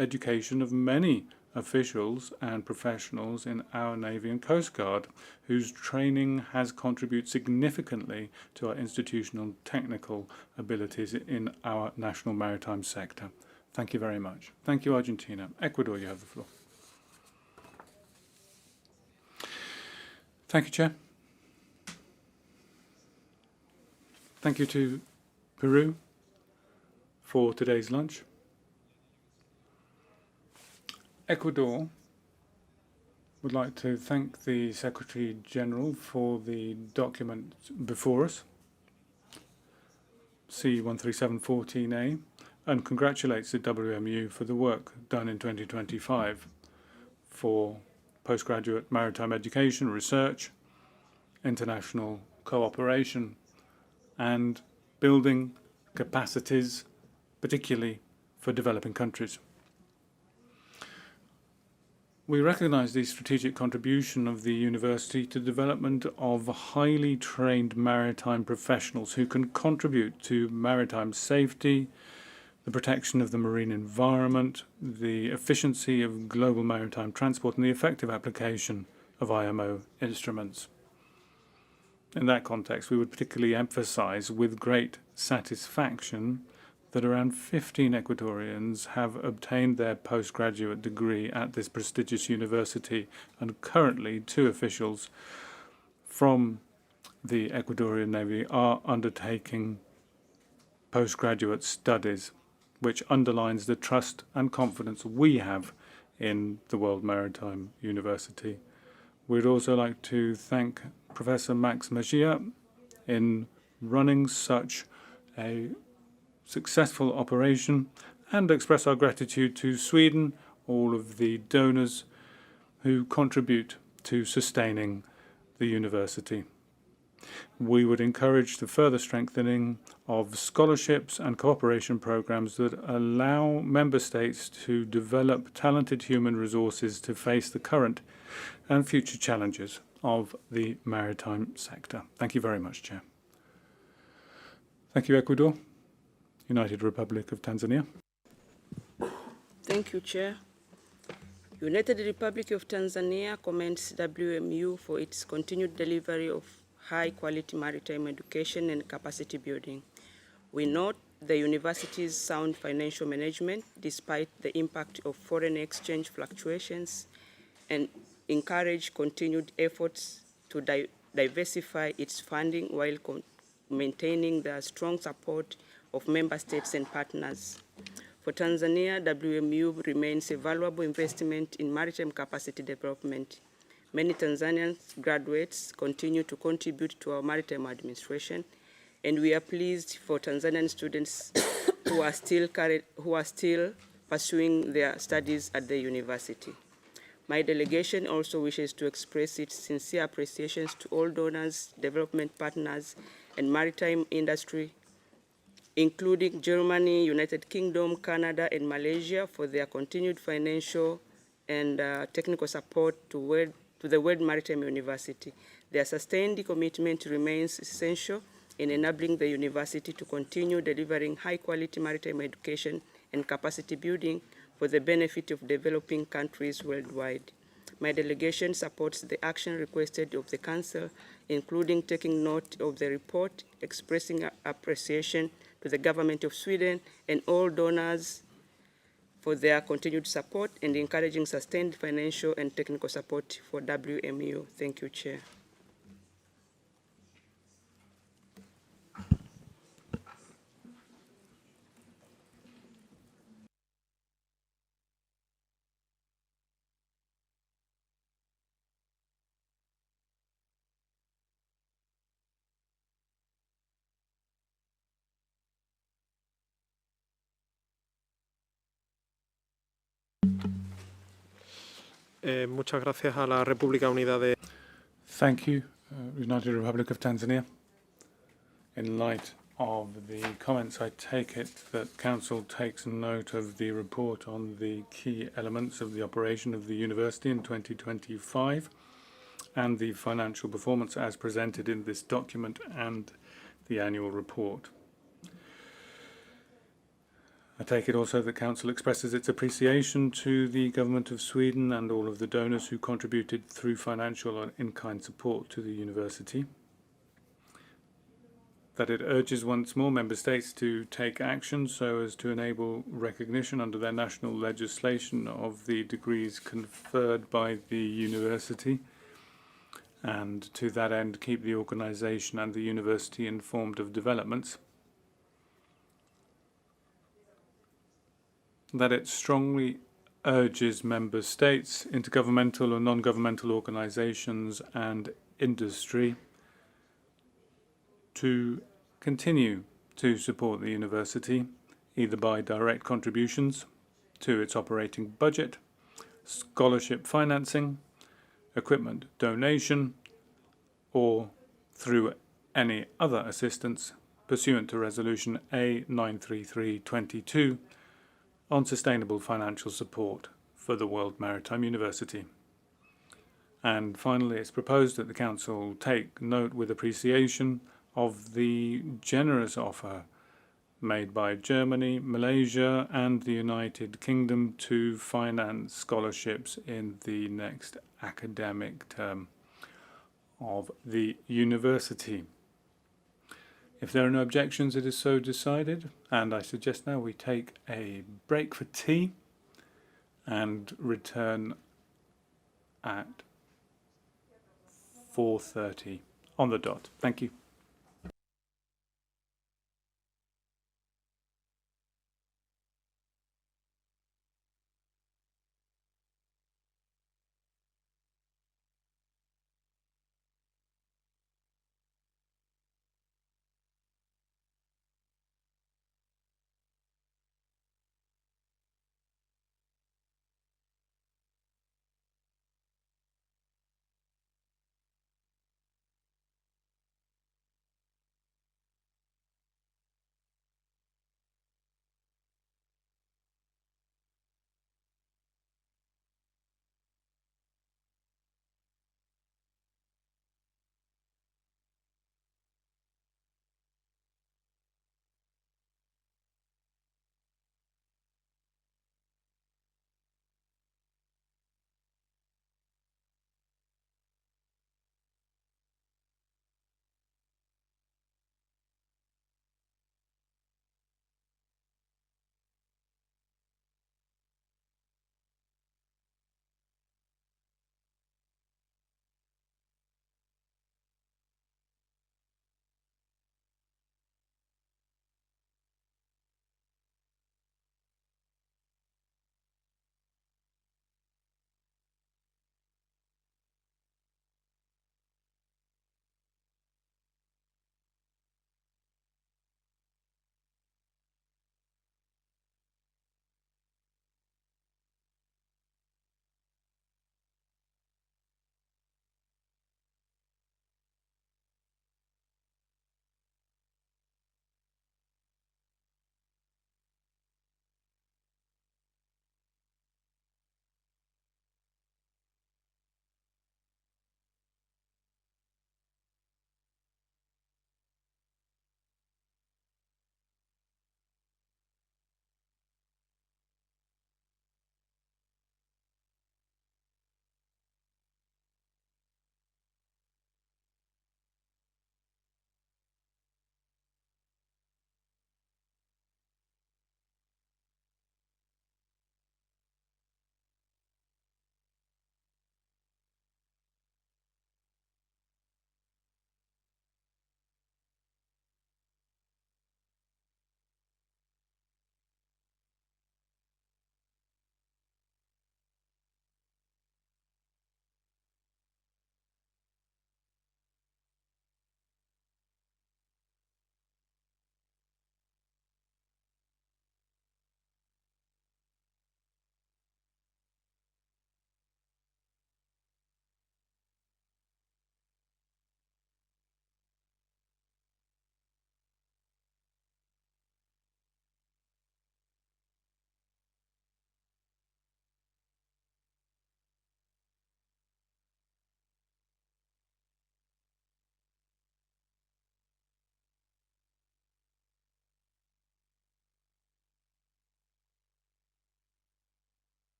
S2: education of many officials and professionals in our Navy and Coast Guard, whose training has contributed significantly to our institutional and technical abilities in our national maritime sector. Thank you very much. Thank you, Argentina. Ecuador, you have the floor. Thank you, Chair. Thank you to Peru for today's lunch. Ecuador would like to thank the Secretary General for the document before us, C13714A, and congratulates the WMU for the work done in 2025 for postgraduate maritime education, research, international cooperation, and building capacities, particularly for developing countries. We recognise the strategic contribution of the university to the development of highly trained maritime professionals who can contribute to maritime safety, the protection of the marine environment, the efficiency of global maritime transport, and the effective application of IMO instruments. In that context, we would particularly emphasize with great satisfaction that around 15 Ecuadorians have obtained their postgraduate degree at this prestigious university, and currently 2 officials from the Ecuadorian Navy are undertaking postgraduate studies, which underlines the trust and confidence we have in the World Maritime University. We'd also like to thank Professor Max Mejia in running such a successful operation and express our gratitude to Sweden, all of the donors who contribute to sustaining the university. We would encourage the further strengthening of scholarships and cooperation programs that allow member states to develop talented human resources to face the current and future challenges of the maritime sector. Thank you very much, Chair. Thank you, Ecuador. United Republic of Tanzania.
S8: Thank you, Chair. United Republic of Tanzania commends WMU for its continued delivery of high-quality maritime education and capacity building. We note the university's sound financial management despite the impact of foreign exchange fluctuations and encourage continued efforts to diversify its funding while maintaining the strong support of member states and partners. For Tanzania, WMU remains a valuable investment in maritime capacity development. Many Tanzanian graduates continue to contribute to our maritime administration, and we are pleased for Tanzanian students who are still pursuing their studies at the university. My delegation also wishes to express its sincere appreciations to all donors, development partners, and maritime industry, including Germany, United Kingdom, Canada, and Malaysia, for their continued financial and technical support to the World Maritime University. Their sustained commitment remains essential in enabling the university to continue delivering high-quality maritime education and capacity building for the benefit of developing countries worldwide. My delegation supports the action requested of the Council, including taking note of the report, expressing appreciation to the Government of Sweden and all donors for their continued support, and encouraging sustained financial and technical support for WMU. Thank you, Chair.
S1: Muchas gracias a la República Unida de...
S2: Thank you, United Republic of Tanzania. In light of the comments, I take it that Council takes note of the report on the key elements of the operation of the university in 2025 and the financial performance as presented in this document and the annual report. I take it also that Council expresses its appreciation to the Government of Sweden and all of the donors who contributed through financial and in-kind support to the university. That it urges once more Member States to take action so as to enable recognition under their national legislation of the degrees conferred by the university, and to that end keep the organisation and the university informed of developments. That it strongly urges Member States, intergovernmental or non-governmental organisations and industry to continue to support the university, either by direct contributions to its operating budget, scholarship financing, equipment donation, or through any other assistance pursuant to Resolution A933/22 on sustainable financial support for the World Maritime University. And finally, it's proposed that the Council take note with appreciation of the generous offer made by Germany, Malaysia, and the United Kingdom to finance scholarships in the next academic term of the university. If there are no objections, it is so decided, and I suggest now we take a break for tea and return at 4:30 on the dot. Thank you.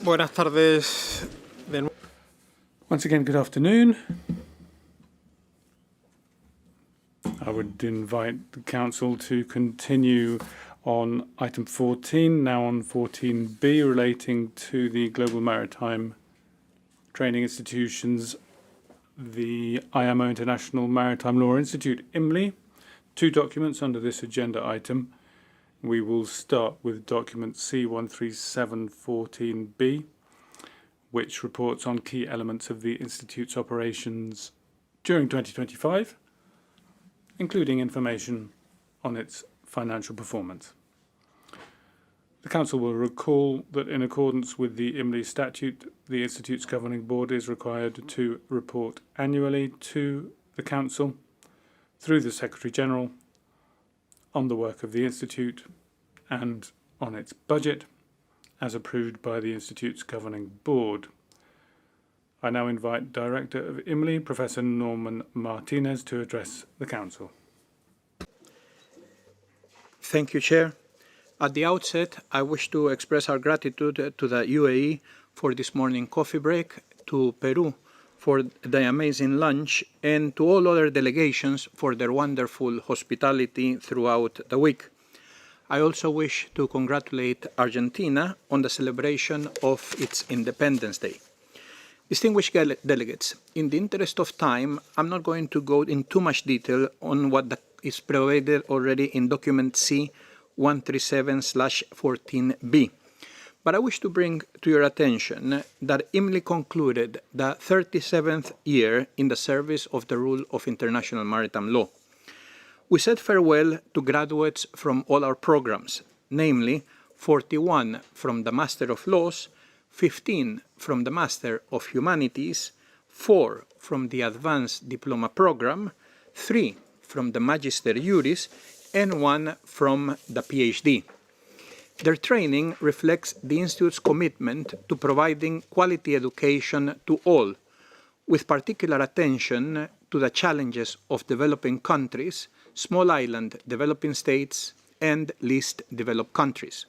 S1: Buenas tardes de nuevo.
S2: Once again, good afternoon. I would invite the Council to continue on item 14, now on 14B, relating to the Global Maritime Training Institutions, the IMO International Maritime Law Institute, IMLI. Two documents under this agenda item. We will start with document C13714B, which reports on key elements of the Institute's operations during 2025, including information on its financial performance. The Council will recall that in accordance with the IMLI statute, the Institute's governing board is required to report annually to the Council through the Secretary-General on the work of the Institute and on its budget, as approved by the Institute's governing board. I now invite Director of IMLI, Professor Norman Martinez, to address the Council.
S11: Thank you, Chair. At the outset, I wish to express our gratitude to the UAE for this morning coffee break, to Peru for the amazing lunch, and to all other delegations for their wonderful hospitality throughout the week. I also wish to congratulate Argentina on the celebration of its Independence Day. Distinguished delegates, in the interest of time, I'm not going to go in too much detail on what is provided already in document C137/14B. But I wish to bring to your attention that IMLI concluded the 37th year in the service of the rule of international maritime law. We said farewell to graduates from all our programs, namely 41 from the Master of Laws, 15 from the Master of Humanities, 4 from the Advanced Diploma Program, 3 from the Magister Juris, and 1 from the PhD. Their training reflects the Institute's commitment to providing quality education to all, with particular attention to the challenges of developing countries, small island developing states, and least developed countries.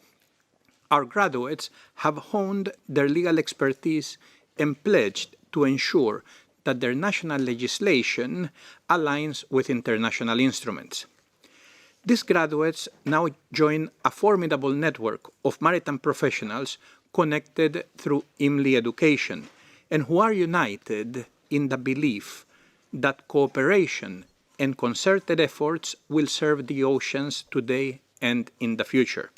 S11: Our graduates have honed their legal expertise and pledged to ensure that their national legislation aligns with international instruments. These graduates now join a formidable network of maritime professionals connected through IMLI education, and who are united in the belief that cooperation and concerted efforts will serve the oceans today and in the future.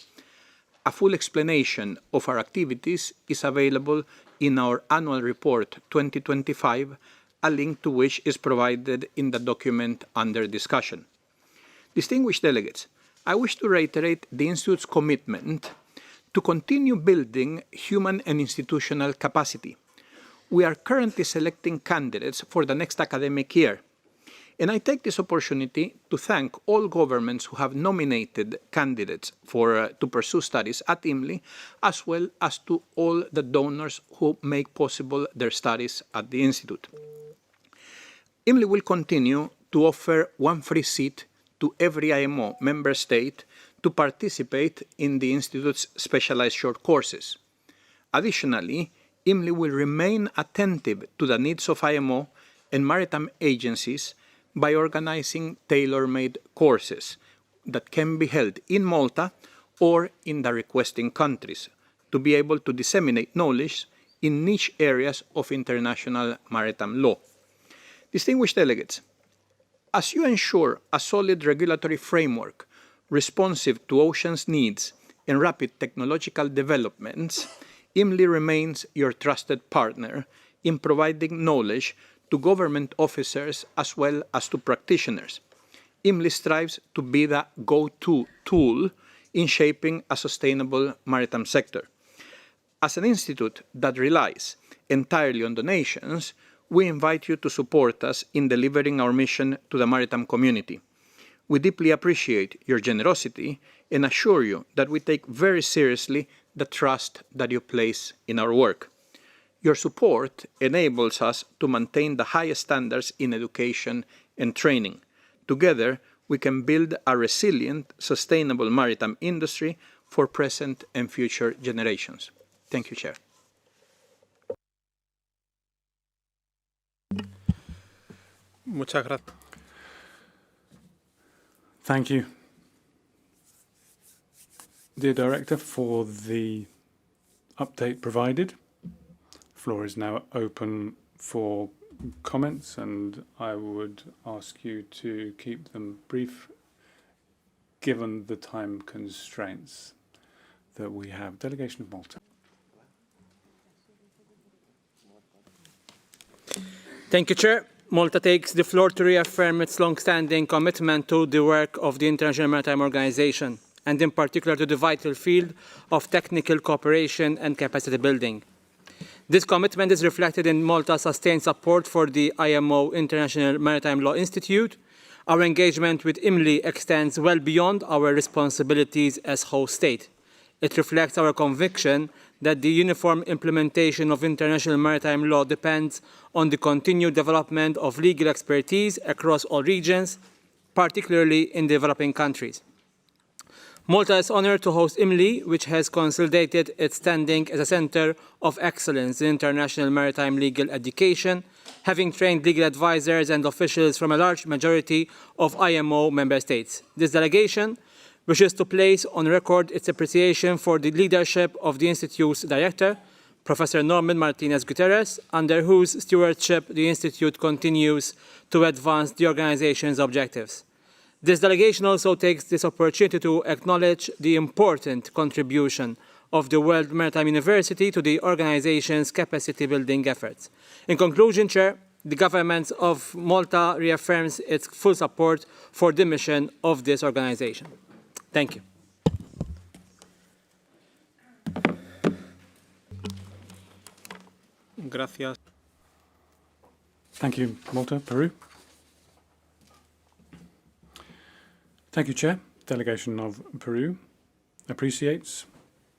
S11: A full explanation of our activities is available in our Annual Report 2025, a link to which is provided in the document under discussion. Distinguished delegates, I wish to reiterate the Institute's commitment to continue building human and institutional capacity. We are currently selecting candidates for the next academic year, and I take this opportunity to thank all governments who have nominated candidates to pursue studies at IMLI, as well as to all the donors who make possible their studies at the Institute. IMLI will continue to offer one free seat to every IMO member state to participate in the Institute's specialized short courses. Additionally, IMLI will remain attentive to the needs of IMO and maritime agencies by organizing tailor-made courses that can be held in Malta or in the requesting countries to be able to disseminate knowledge in niche areas of international maritime law. Distinguished delegates, as you ensure a solid regulatory framework responsive to oceans' needs and rapid technological developments, IMLI remains your trusted partner in providing knowledge to government officers as well as to practitioners. IMLI strives to be the go-to tool in shaping a sustainable maritime sector. As an institute that relies entirely on donations, we invite you to support us in delivering our mission to the maritime community. We deeply appreciate your generosity and assure you that we take very seriously the trust that you place in our work. Your support enables us to maintain the highest standards in education and training. Together, we can build a resilient, sustainable maritime industry for present and future generations. Thank you, Chair.
S1: Muchas gracias.
S2: Thank you, dear Director, for the update provided. Floor is now open for comments, and I would ask you to keep them brief given the time constraints that we have. Delegation of Malta.
S13: Thank you, Chair. Malta takes the floor to reaffirm its long-standing commitment to the work of the International Maritime Organization, and in particular to the vital field of technical cooperation and capacity building. This commitment is reflected in Malta's sustained support for the IMO International Maritime Law Institute. Our engagement with IMLI extends well beyond our responsibilities as host state. It reflects our conviction that the uniform implementation of international maritime law depends on the continued development of legal expertise across all regions, particularly in developing countries. Malta is honoured to host IMLI, which has consolidated its standing as a centre of excellence in international maritime legal education, having trained legal advisors and officials from a large majority of IMO member states. This delegation wishes to place on record its appreciation for the leadership of the Institute's director, Professor Norman Martinez Guterres, under whose stewardship the Institute continues to advance the organization's objectives. This delegation also takes this opportunity to acknowledge the important contribution of the World Maritime University to the organization's capacity building efforts. In conclusion, Chair, the government of Malta reaffirms its full support for the mission of this organization. Thank you.
S1: Gracias.
S2: Thank you, Malta. Peru. Thank you, Chair. Delegation of Peru appreciates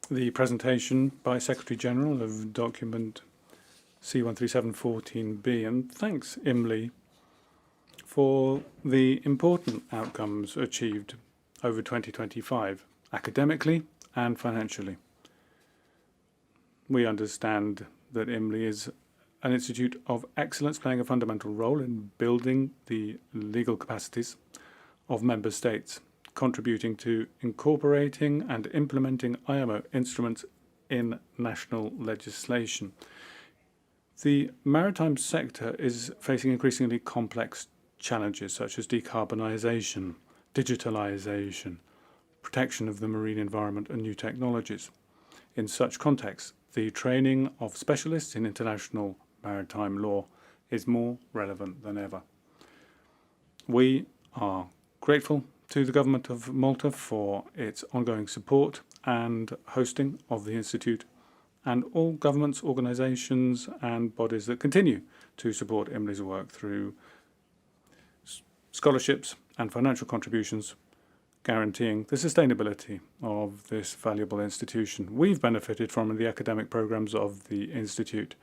S2: the presentation by Secretary General of document C13714B and thanks IMLI for the important outcomes achieved over 2025, academically and financially. We understand that IMLI is an institute of excellence playing a fundamental role in building the legal capacities of member states, contributing to incorporating and implementing IMO instruments in national legislation. The maritime sector is facing increasingly complex challenges such as decarbonisation, digitalisation, protection of the marine environment and new technologies. In such contexts, the training of specialists in international maritime law is more relevant than ever. We are grateful to the Government of Malta for its ongoing support and hosting of the Institute and all governments, organisations and bodies that continue to support IMLI's work through scholarships and financial contributions, guaranteeing the sustainability of this valuable institution. We've benefited from the academic programmes of the Institute,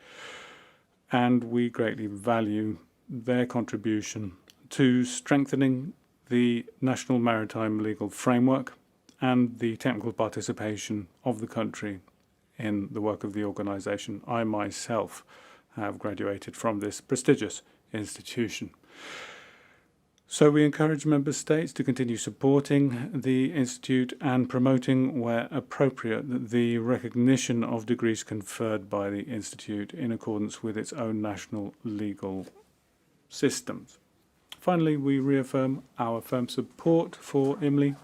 S2: and we greatly value their contribution to strengthening the national maritime legal framework and the technical participation of the country in the work of the organisation. I myself have graduated from this prestigious institution. So we encourage member states to continue supporting the Institute and promoting, where appropriate, the recognition of degrees conferred by the Institute in accordance with its own national legal systems. Finally, we reaffirm our firm support for IMLI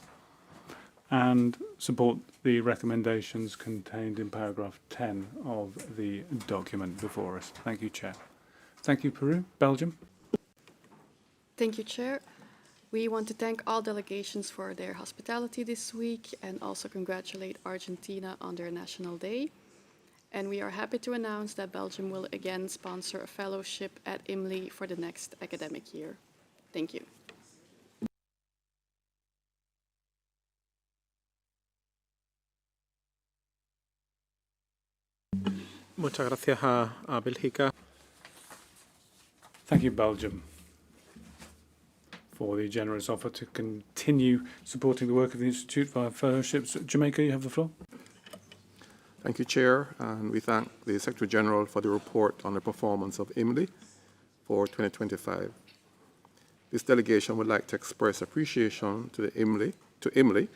S2: and support the recommendations contained in paragraph 10 of the document before us. Thank you, Chair. Thank you, Peru. Belgium.
S21: Thank you, Chair. We want to thank all delegations for their hospitality this week and also congratulate Argentina on their National Day. And we are happy to announce that Belgium will again sponsor a fellowship at IMLI for the next academic year. Thank you.
S1: Muchas gracias a Bélgica.
S2: Thank you, Belgium, for the generous offer to continue supporting the work of the Institute via fellowships. Jamaica, you have the floor.
S20: Thank you, Chair, and we thank the Secretary General for the report on the performance of IMLI for 2025. this delegation would like to express appreciation to IMLI,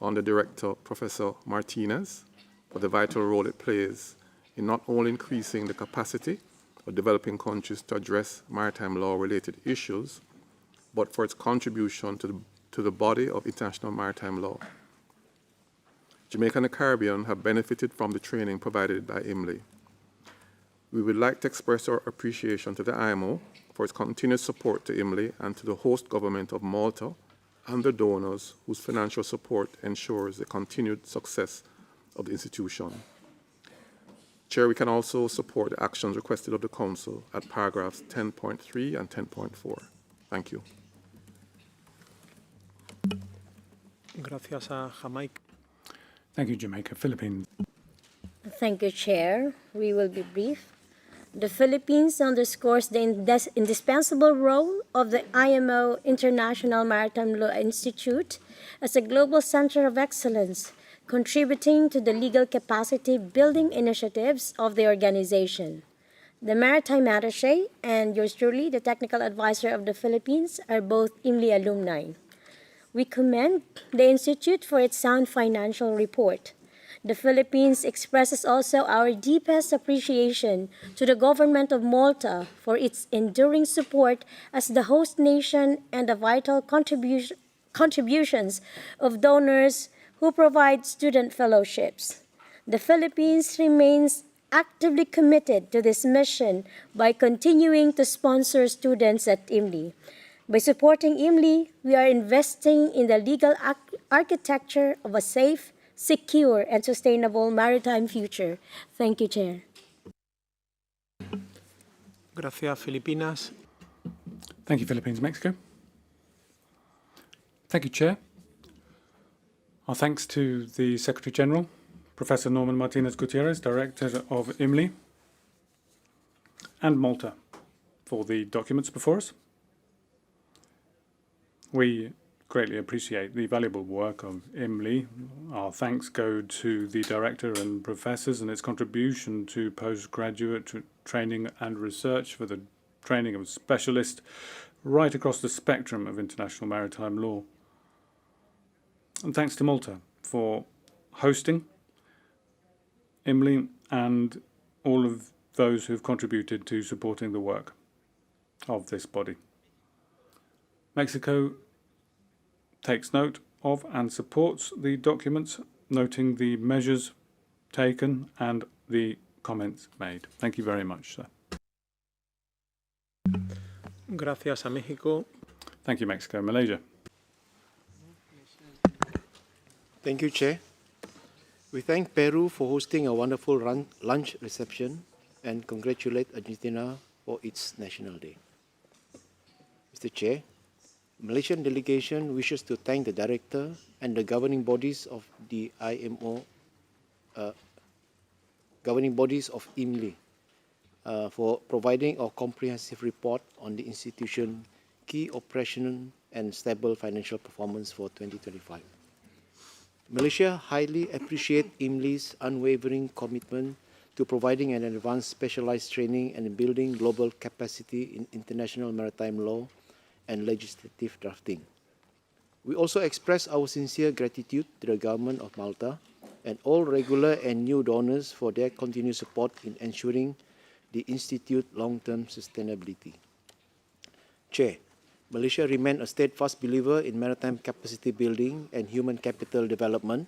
S20: under Director Professor Martinez, for the vital role it plays in not only increasing the capacity of developing countries to address maritime law-related issues, but for its contribution to the body of international maritime law. Jamaica and the Caribbean have benefited from the training provided by IMLI. We would like to express our appreciation to the IMO for its continued support to IMLI and to the host government of Malta and the donors whose financial support ensures the continued success of the institution. Chair, we can also support the actions requested of the Council at paragraphs 10.3 and 10.4. Thank you.
S1: Gracias a Jamaica.
S2: Thank you, Jamaica. Philippines.
S19: Thank you, Chair. We will be brief. The Philippines underscores the indispensable role of the IMO International Maritime Law Institute as a global center of excellence, contributing to the legal capacity building initiatives of the organization. The Maritime Attaché and yours truly, the Technical Advisor of the Philippines, are both IMLI alumni. We commend the Institute for its sound financial report. The Philippines expresses also our deepest appreciation to the government of Malta for its enduring support as the host nation and the vital contributions of donors who provide student fellowships. The Philippines remains actively committed to this mission by continuing to sponsor students at IMLI. By supporting IMLI, we are investing in the legal architecture of a safe, secure, and sustainable maritime future. Thank you, Chair.
S1: Gracias, Filipinas.
S2: Thank you, Philippines. Mexico. Thank you, Chair. Our thanks to the Secretary General, Professor Norman Martinez Gutierrez, Director of IMLI, and Malta for the documents before us. We greatly appreciate the valuable work of IMLI. Our thanks go to the Director and Professors and its contribution to postgraduate training and research for the training of specialists right across the spectrum of international maritime law. And thanks to Malta for hosting IMLI and all of those who've contributed to supporting the work of this body. Mexico takes note of and supports the documents, noting the measures taken and the comments made. Thank you very much, sir.
S1: Gracias a México.
S2: Thank you, Mexico. Malaysia.
S9: Thank you, Chair. We thank Peru for hosting a wonderful lunch reception and congratulate Argentina for its National Day. Mr. Chair, Malaysian delegation wishes to thank the Director and the governing bodies of the IMO, governing bodies of IMLI for providing a comprehensive report on the institution's key operational and stable financial performance for 2025. Malaysia highly appreciates IMLI's unwavering commitment to providing an advanced specialized training and building global capacity in international maritime law and legislative drafting. We also express our sincere gratitude to the Government of Malta and all regular and new donors for their continued support in ensuring the Institute's long-term sustainability. Chair, Malaysia remains a steadfast believer in maritime capacity building and human capital development.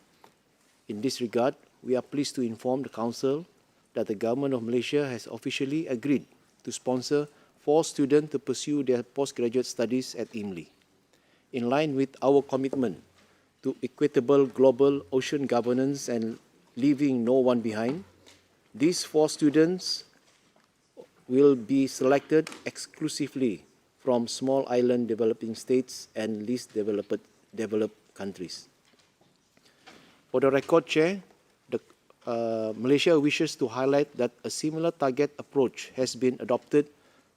S9: In this regard, we are pleased to inform the Council that the Government of Malaysia has officially agreed to sponsor 4 students to pursue their postgraduate studies at IMLI. In line with our commitment to equitable global ocean governance and leaving no one behind, these 4 students will be selected exclusively from small island developing states and least developed countries. For the record, Chair, Malaysia wishes to highlight that a similar target approach has been adopted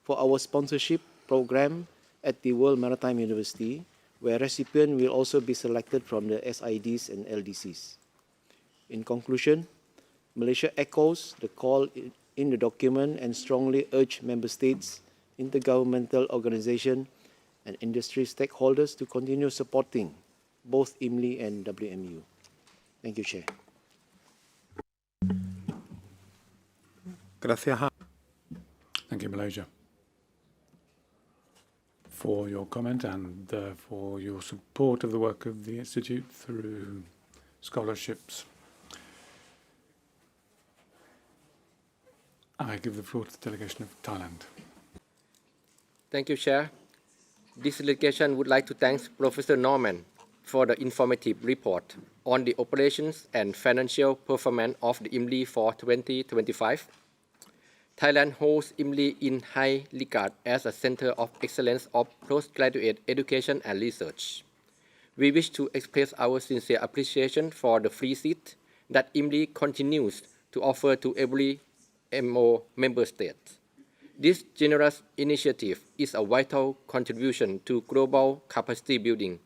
S9: for our sponsorship program at the World Maritime University, where recipients will also be selected from the SIDs and LDCs. In conclusion, Malaysia echoes the call in the document and strongly urge member states, intergovernmental organizations, and industry stakeholders to continue supporting both IMLI and WMU. Thank you, Chair.
S1: Gracias.
S2: Thank you, Malaysia, for your comment and for your support of the work of the Institute through scholarships. I give the floor to the delegation of Thailand.
S16: Thank you, Chair. This delegation would like to thank Professor Norman for the informative report on the operations and financial performance of the IMLI for 2025. Thailand holds IMLI in high regard as a center of excellence of postgraduate education and research. We wish to express our sincere appreciation for the free seat that IMLI continues to offer to every MO member state. This generous initiative is a vital contribution to global capacity building,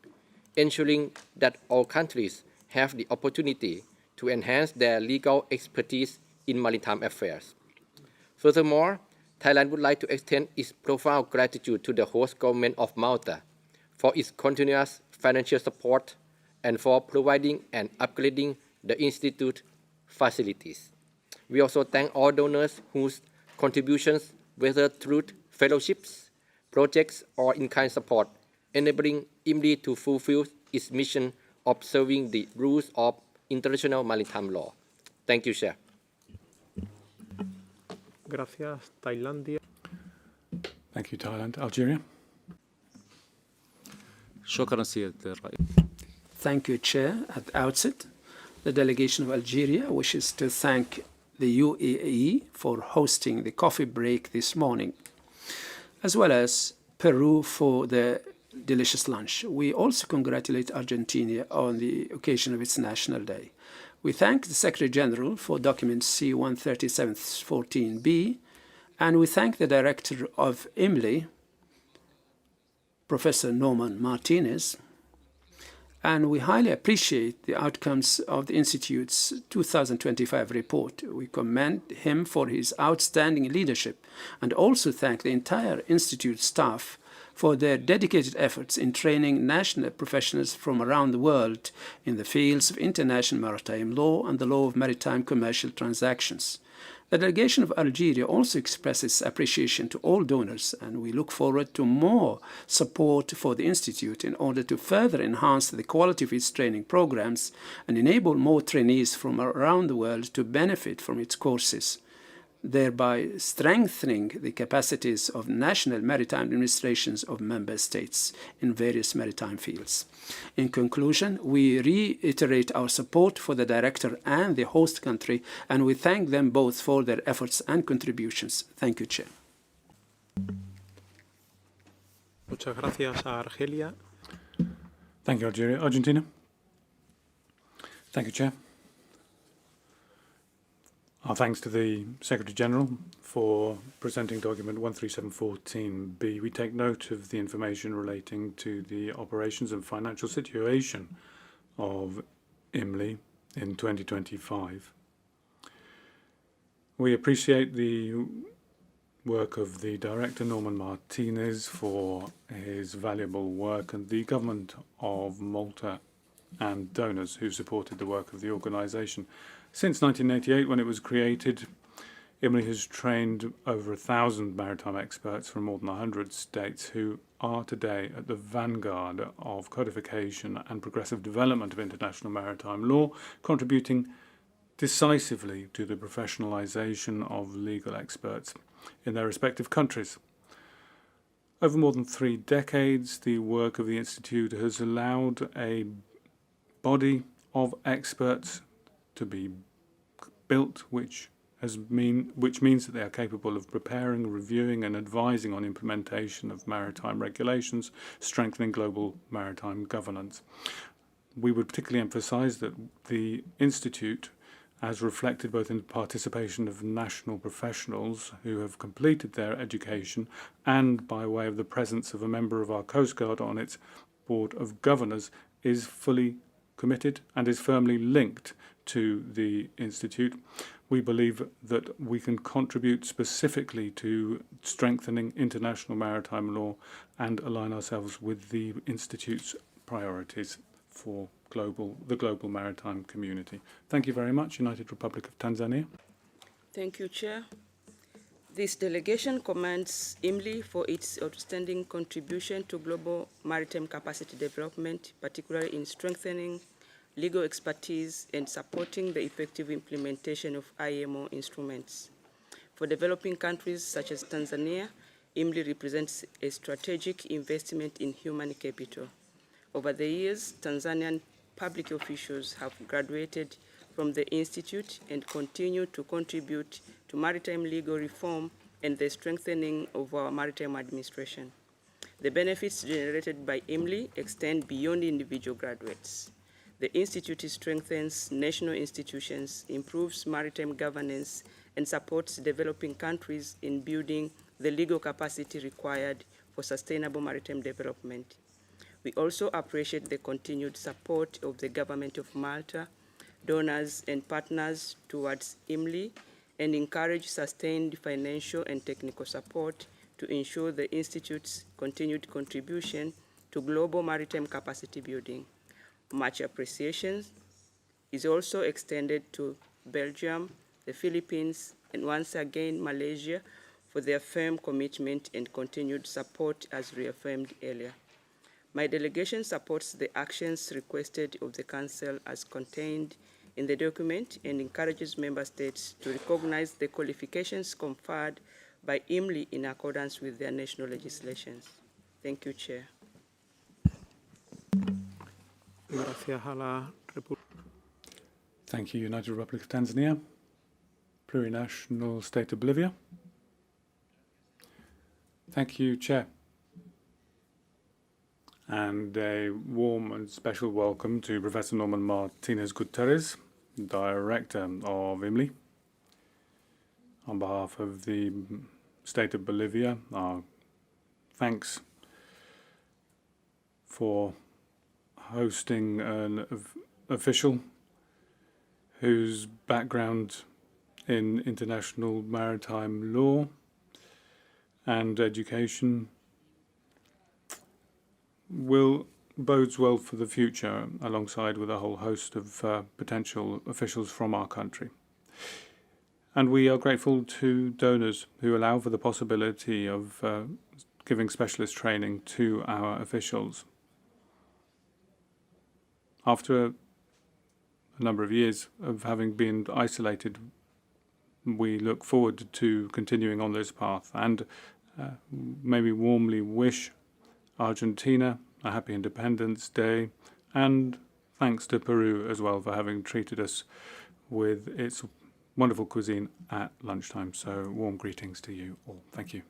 S16: ensuring that all countries have the opportunity to enhance their legal expertise in maritime affairs. Furthermore, Thailand would like to extend its profound gratitude to the host government of Malta for its continuous financial support and for providing and upgrading the Institute facilities. We also thank all donors whose contributions, whether through fellowships, projects, or in-kind support, enabling IMLI to fulfill its mission of serving the rules of international maritime law. Thank you, Chair.
S1: Gracias, Tailandia.
S2: Thank you, Thailand. Algeria.
S14: Thank you, Chair. At the outset, the delegation of Algeria wishes to thank the UAE for hosting the coffee break this morning, as well as Peru for the delicious lunch. We also congratulate Argentina on the occasion of its National Day. We thank the Secretary General for document C-137-14B, and we thank the Director of IMLI, Professor Norman Martinez, and we highly appreciate the outcomes of the Institute's 2025 report. We commend him for his outstanding leadership and also thank the entire Institute staff for their dedicated efforts in training national professionals from around the world in the fields of international maritime law and the law of maritime commercial transactions. The delegation of Algeria also expresses appreciation to all donors, and we look forward to more support for the Institute in order to further enhance the quality of its training programs and enable more trainees from around the world to benefit from its courses, thereby strengthening the capacities of national maritime administrations of member states in various maritime fields. In conclusion, we reiterate our support for the Director and the host country, and we thank them both for their efforts and contributions. Thank you, Chair.
S1: Muchas gracias a Argelia.
S2: Thank you, Algeria. Argentina. Thank you, Chair. Our thanks to the Secretary General for presenting document 13714B. We take note of the information relating to the operations and financial situation of IMLI in 2025. We appreciate the work of the Director, Norman Martinez, for his valuable work, and the Government of Malta and donors who supported the work of the organisation. Since 1988, when it was created, IMLI has trained over 1,000 maritime experts from more than 100 states who are today at the vanguard of codification and progressive development of international maritime law, contributing decisively to the professionalisation of legal experts in their respective countries. Over more than 3 decades, the work of the Institute has allowed a body of experts to be built, which means that they are capable of preparing, reviewing and advising on implementation of maritime regulations, strengthening global maritime governance. We would particularly emphasise that the Institute, as reflected both in the participation of national professionals who have completed their education and by way of the presence of a member of our Coast Guard on its Board of Governors, is fully committed and is firmly linked to the Institute. we believe that we can contribute specifically to strengthening international maritime law and align ourselves with the Institute's priorities for the global maritime community. Thank you very much, United Republic of Tanzania.
S8: Thank you, Chair. This delegation commends IMLI for its outstanding contribution to global maritime capacity development, particularly in strengthening legal expertise and supporting the effective implementation of IMO instruments. For developing countries such as Tanzania, IMLI represents a strategic investment in human capital. Over the years, Tanzanian public officials have graduated from the Institute and continue to contribute to maritime legal reform and the strengthening of our maritime administration. The benefits generated by IMLI extend beyond individual graduates. The Institute strengthens national institutions, improves maritime governance, and supports developing countries in building the legal capacity required for sustainable maritime development. We also appreciate the continued support of the Government of Malta, donors and partners towards IMLI, and encourage sustained financial and technical support to ensure the Institute's continued contribution to global maritime capacity building. Much appreciation is also extended to Belgium, the Philippines, and once again Malaysia for their firm commitment and continued support as reaffirmed earlier. My delegation supports the actions requested of the Council as contained in the document and encourages Member States to recognize the qualifications conferred by IMLI in accordance with their national legislations. Thank you, Chair.
S2: Thank you, United Republic of Tanzania. Plurinational State of Bolivia. Thank you, Chair. And a warm and special welcome to Professor Norman Martinez Gutierrez, Director of IMLI. On behalf of the State of Bolivia, our thanks for hosting an official whose background in international maritime law and education bodes well for the future, alongside with a whole host of potential officials from our country. And we are grateful to donors who allow for the possibility of giving specialist training to our officials. After a number of years of having been isolated, we look forward to continuing on this path and maybe warmly wish Argentina a happy Independence Day, and thanks to Peru as well for having treated us with its wonderful cuisine at lunchtime. So warm greetings to you all. Thank you.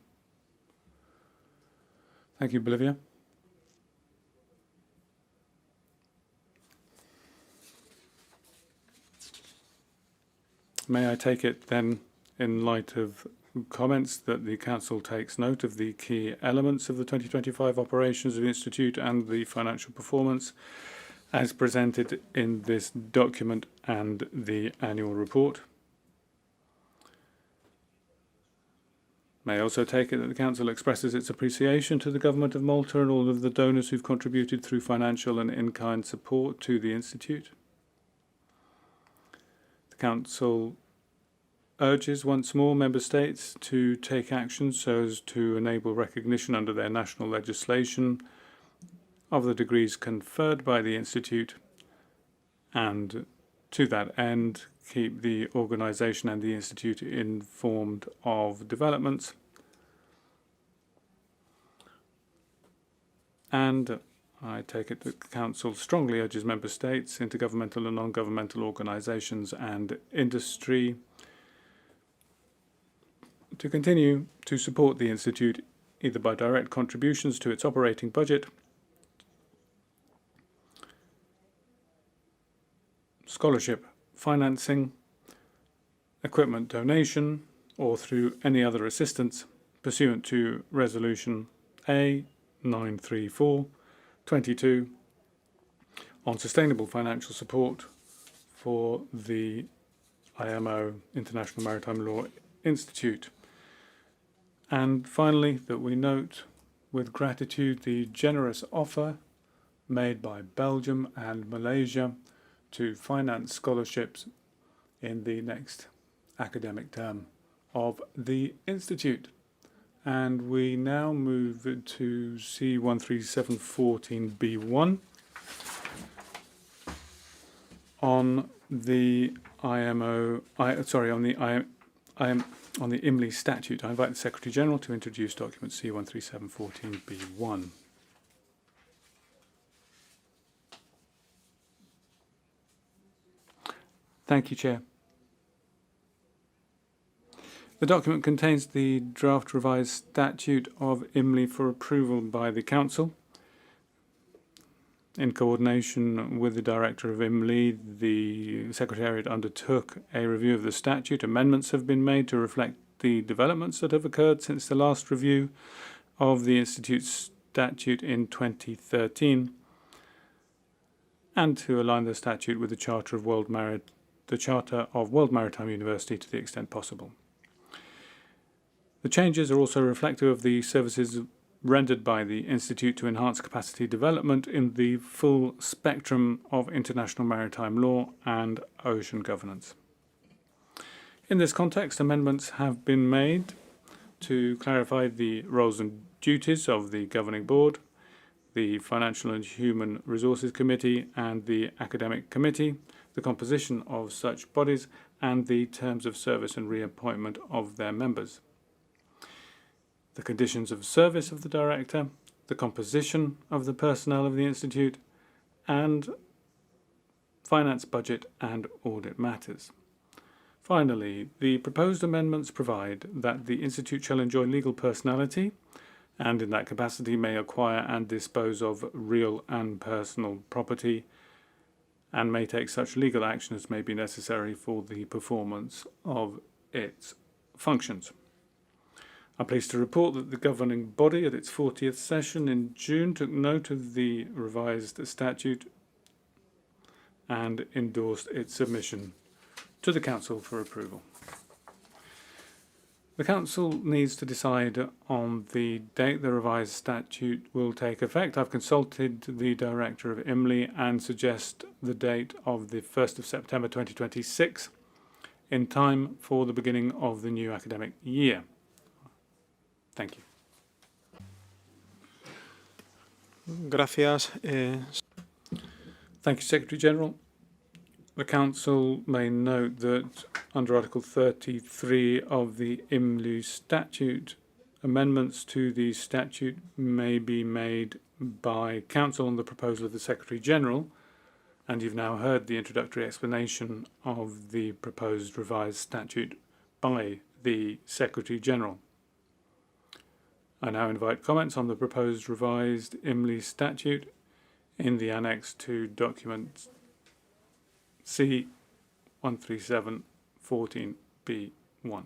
S2: Thank you, Bolivia. May I take it then, in light of comments, that the Council takes note of the key elements of the 2025 operations of the Institute and the financial performance as presented in this document and the annual report. May I also take it that the Council expresses its appreciation to the Government of Malta and all of the donors who've contributed through financial and in-kind support to the Institute. The Council urges once more Member States to take action so as to enable recognition under their national legislation of the degrees conferred by the Institute, and to that end keep the organisation and the Institute informed of developments. And I take it that the Council strongly urges Member States, intergovernmental and non-governmental organisations and industry to continue to support the Institute either by direct contributions to its operating budget, scholarship financing, equipment donation, or through any other assistance pursuant to Resolution A934/22 on sustainable financial support for the IMO, International Maritime Law Institute. And finally, that we note with gratitude the generous offer made by Belgium and Malaysia to finance scholarships in the next academic term of the Institute. And we now move to C13714B1 on the IMO, on the IMLI statute. I invite the Secretary General to introduce document C13714B1. Thank you, Chair. The document contains the draft revised statute of IMLI for approval by the Council. In coordination with the Director of IMLI, the Secretariat undertook a review of the statute. Amendments have been made to reflect the developments that have occurred since the last review of the Institute's statute in 2013, and to align the statute with the Charter of World Maritime University to the extent possible. The changes are also reflective of the services rendered by the Institute to enhance capacity development in the full spectrum of international maritime law and ocean governance. In this context, amendments have been made to clarify the roles and duties of the Governing Board, the Financial and Human Resources Committee and the Academic Committee, the composition of such bodies, and the terms of service and reappointment of their members. The conditions of service of the Director, the composition of the personnel of the Institute, and finance, budget and audit matters. Finally, the proposed amendments provide that the Institute shall enjoy legal personality and in that capacity may acquire and dispose of real and personal property and may take such legal action as may be necessary for the performance of its functions. I'm pleased to report that the governing body at its 40th session in June took note of the revised statute and endorsed its submission to the Council for approval. The Council needs to decide on the date the revised statute will take effect. I've consulted the Director of IMLI and suggest the date of the 1st of September 2026 in time for the beginning of the new academic year. Thank you.
S1: Gracias.
S2: Thank you, Secretary General. The Council may note that under Article 33 of the IMLI statute, amendments to the statute may be made by Council on the proposal of the Secretary General, and you've now heard the introductory explanation of the proposed revised statute by the Secretary General. I now invite comments on the proposed revised IMLI statute in the annex to document C13714B1.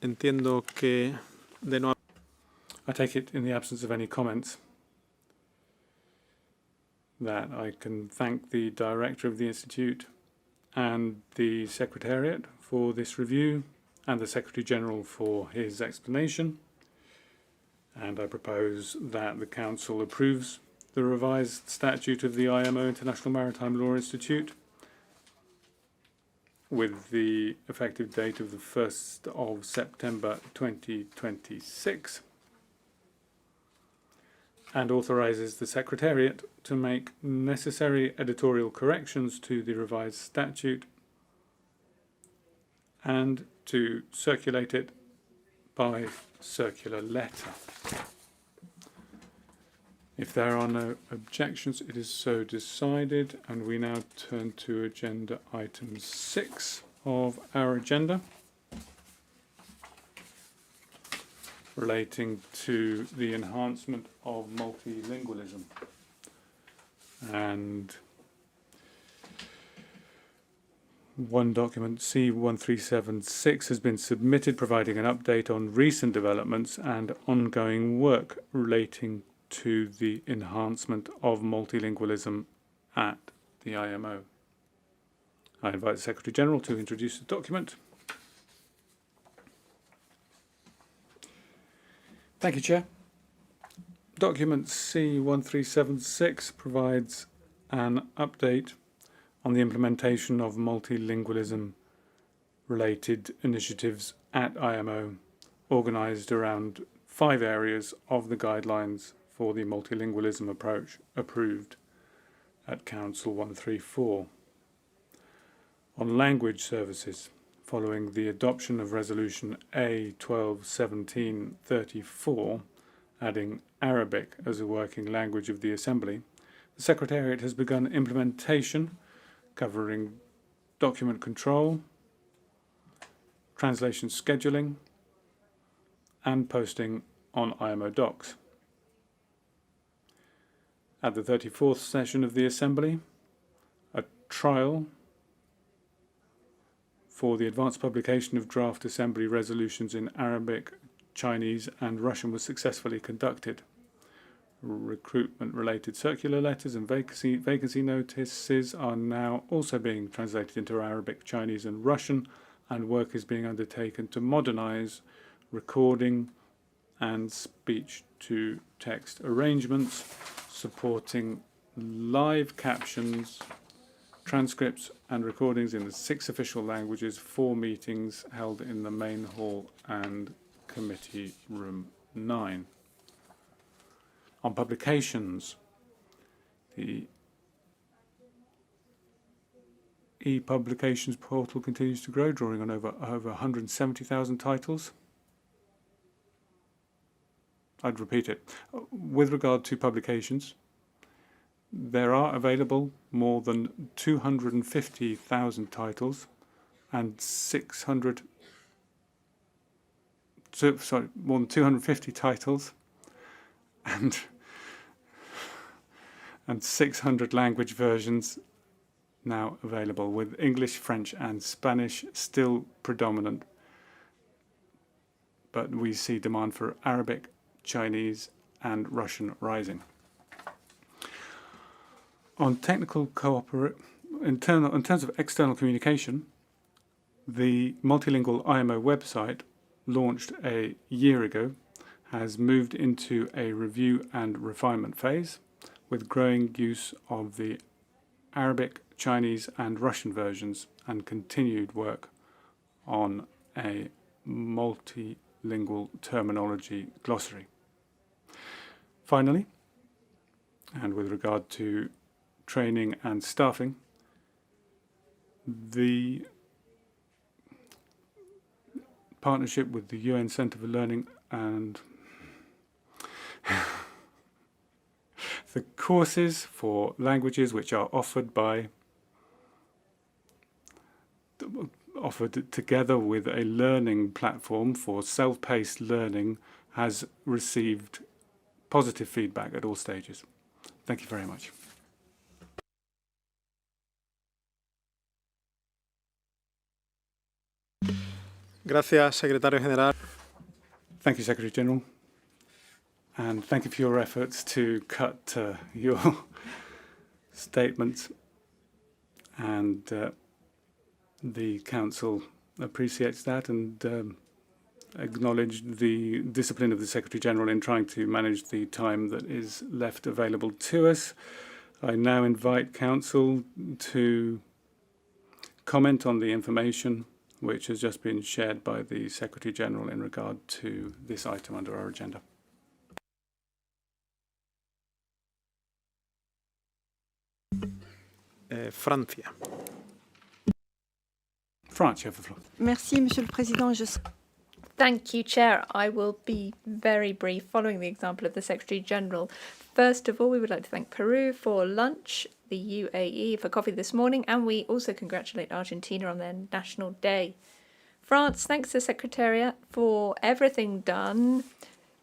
S1: Entiendo que de no.
S2: I take it, in the absence of any comments, that I can thank the Director of the Institute and the Secretariat for this review and the Secretary General for his explanation. And I propose that the Council approves the revised statute of the IMO International Maritime Law Institute with the effective date of the 1st of September 2026 and authorises the Secretariat to make necessary editorial corrections to the revised statute and to circulate it by circular letter. If there are no objections, it is so decided, and we now turn to agenda item 6 of our agenda, relating to the enhancement of multilingualism. And one document, C1376, has been submitted providing an update on recent developments and ongoing work relating to the enhancement of multilingualism at the IMO. I invite the Secretary General to introduce the document. Thank you, Chair. Document C1376 provides an update on the implementation of multilingualism-related initiatives at IMO, organised around 5 areas of the guidelines for the multilingualism approach approved at Council 134. On language services, following the adoption of Resolution A12-1734, adding Arabic as a working language of the Assembly, the Secretariat has begun implementation covering document control, translation scheduling, and posting on IMO docs. At the 34th session of the Assembly, a trial for the advanced publication of draft Assembly resolutions in Arabic, Chinese, and Russian was successfully conducted. Recruitment-related circular letters and vacancy notices are now also being translated into Arabic, Chinese, and Russian, and work is being undertaken to modernize recording and speech-to-text arrangements, supporting live captions, transcripts and recordings in the 6 official languages, 4 meetings held in the main hall and committee room 9. On publications, the e-publications portal continues to grow, drawing on over 170,000 titles. I'd repeat it. With regard to publications, there are available more than 250,000 titles and more than 250 titles and 600 language versions now available, with English, French, and Spanish still predominant. But we see demand for Arabic, Chinese, and Russian rising. On technical in terms of external communication, the multilingual IMO website, launched a year ago, has moved into a review and refinement phase, with growing use of the Arabic, Chinese, and Russian versions, and continued work on a multilingual terminology glossary. Finally, and with regard to training and staffing, the partnership with the UN Centre for Learning and the courses for languages which are offered together with a learning platform for self-paced learning has received positive feedback at all stages. Thank you very much.
S1: Gracias, Secretario General.
S2: Thank you, Secretary General. And thank you for your efforts to cut your statements. And the Council appreciates that and acknowledge the discipline of the Secretary General in trying to manage the time that is left available to us. I now invite Council to comment on the information which has just been shared by the Secretary General in regard to this item under our agenda.
S1: Francia.
S2: France, you have the floor.
S3: Merci, Monsieur le Président. Thank you, Chair. I will be very brief, following the example of the Secretary General. First of all, we would like to thank Peru for lunch, the UAE for coffee this morning, and we also congratulate Argentina on their National Day. France thanks the Secretariat for everything done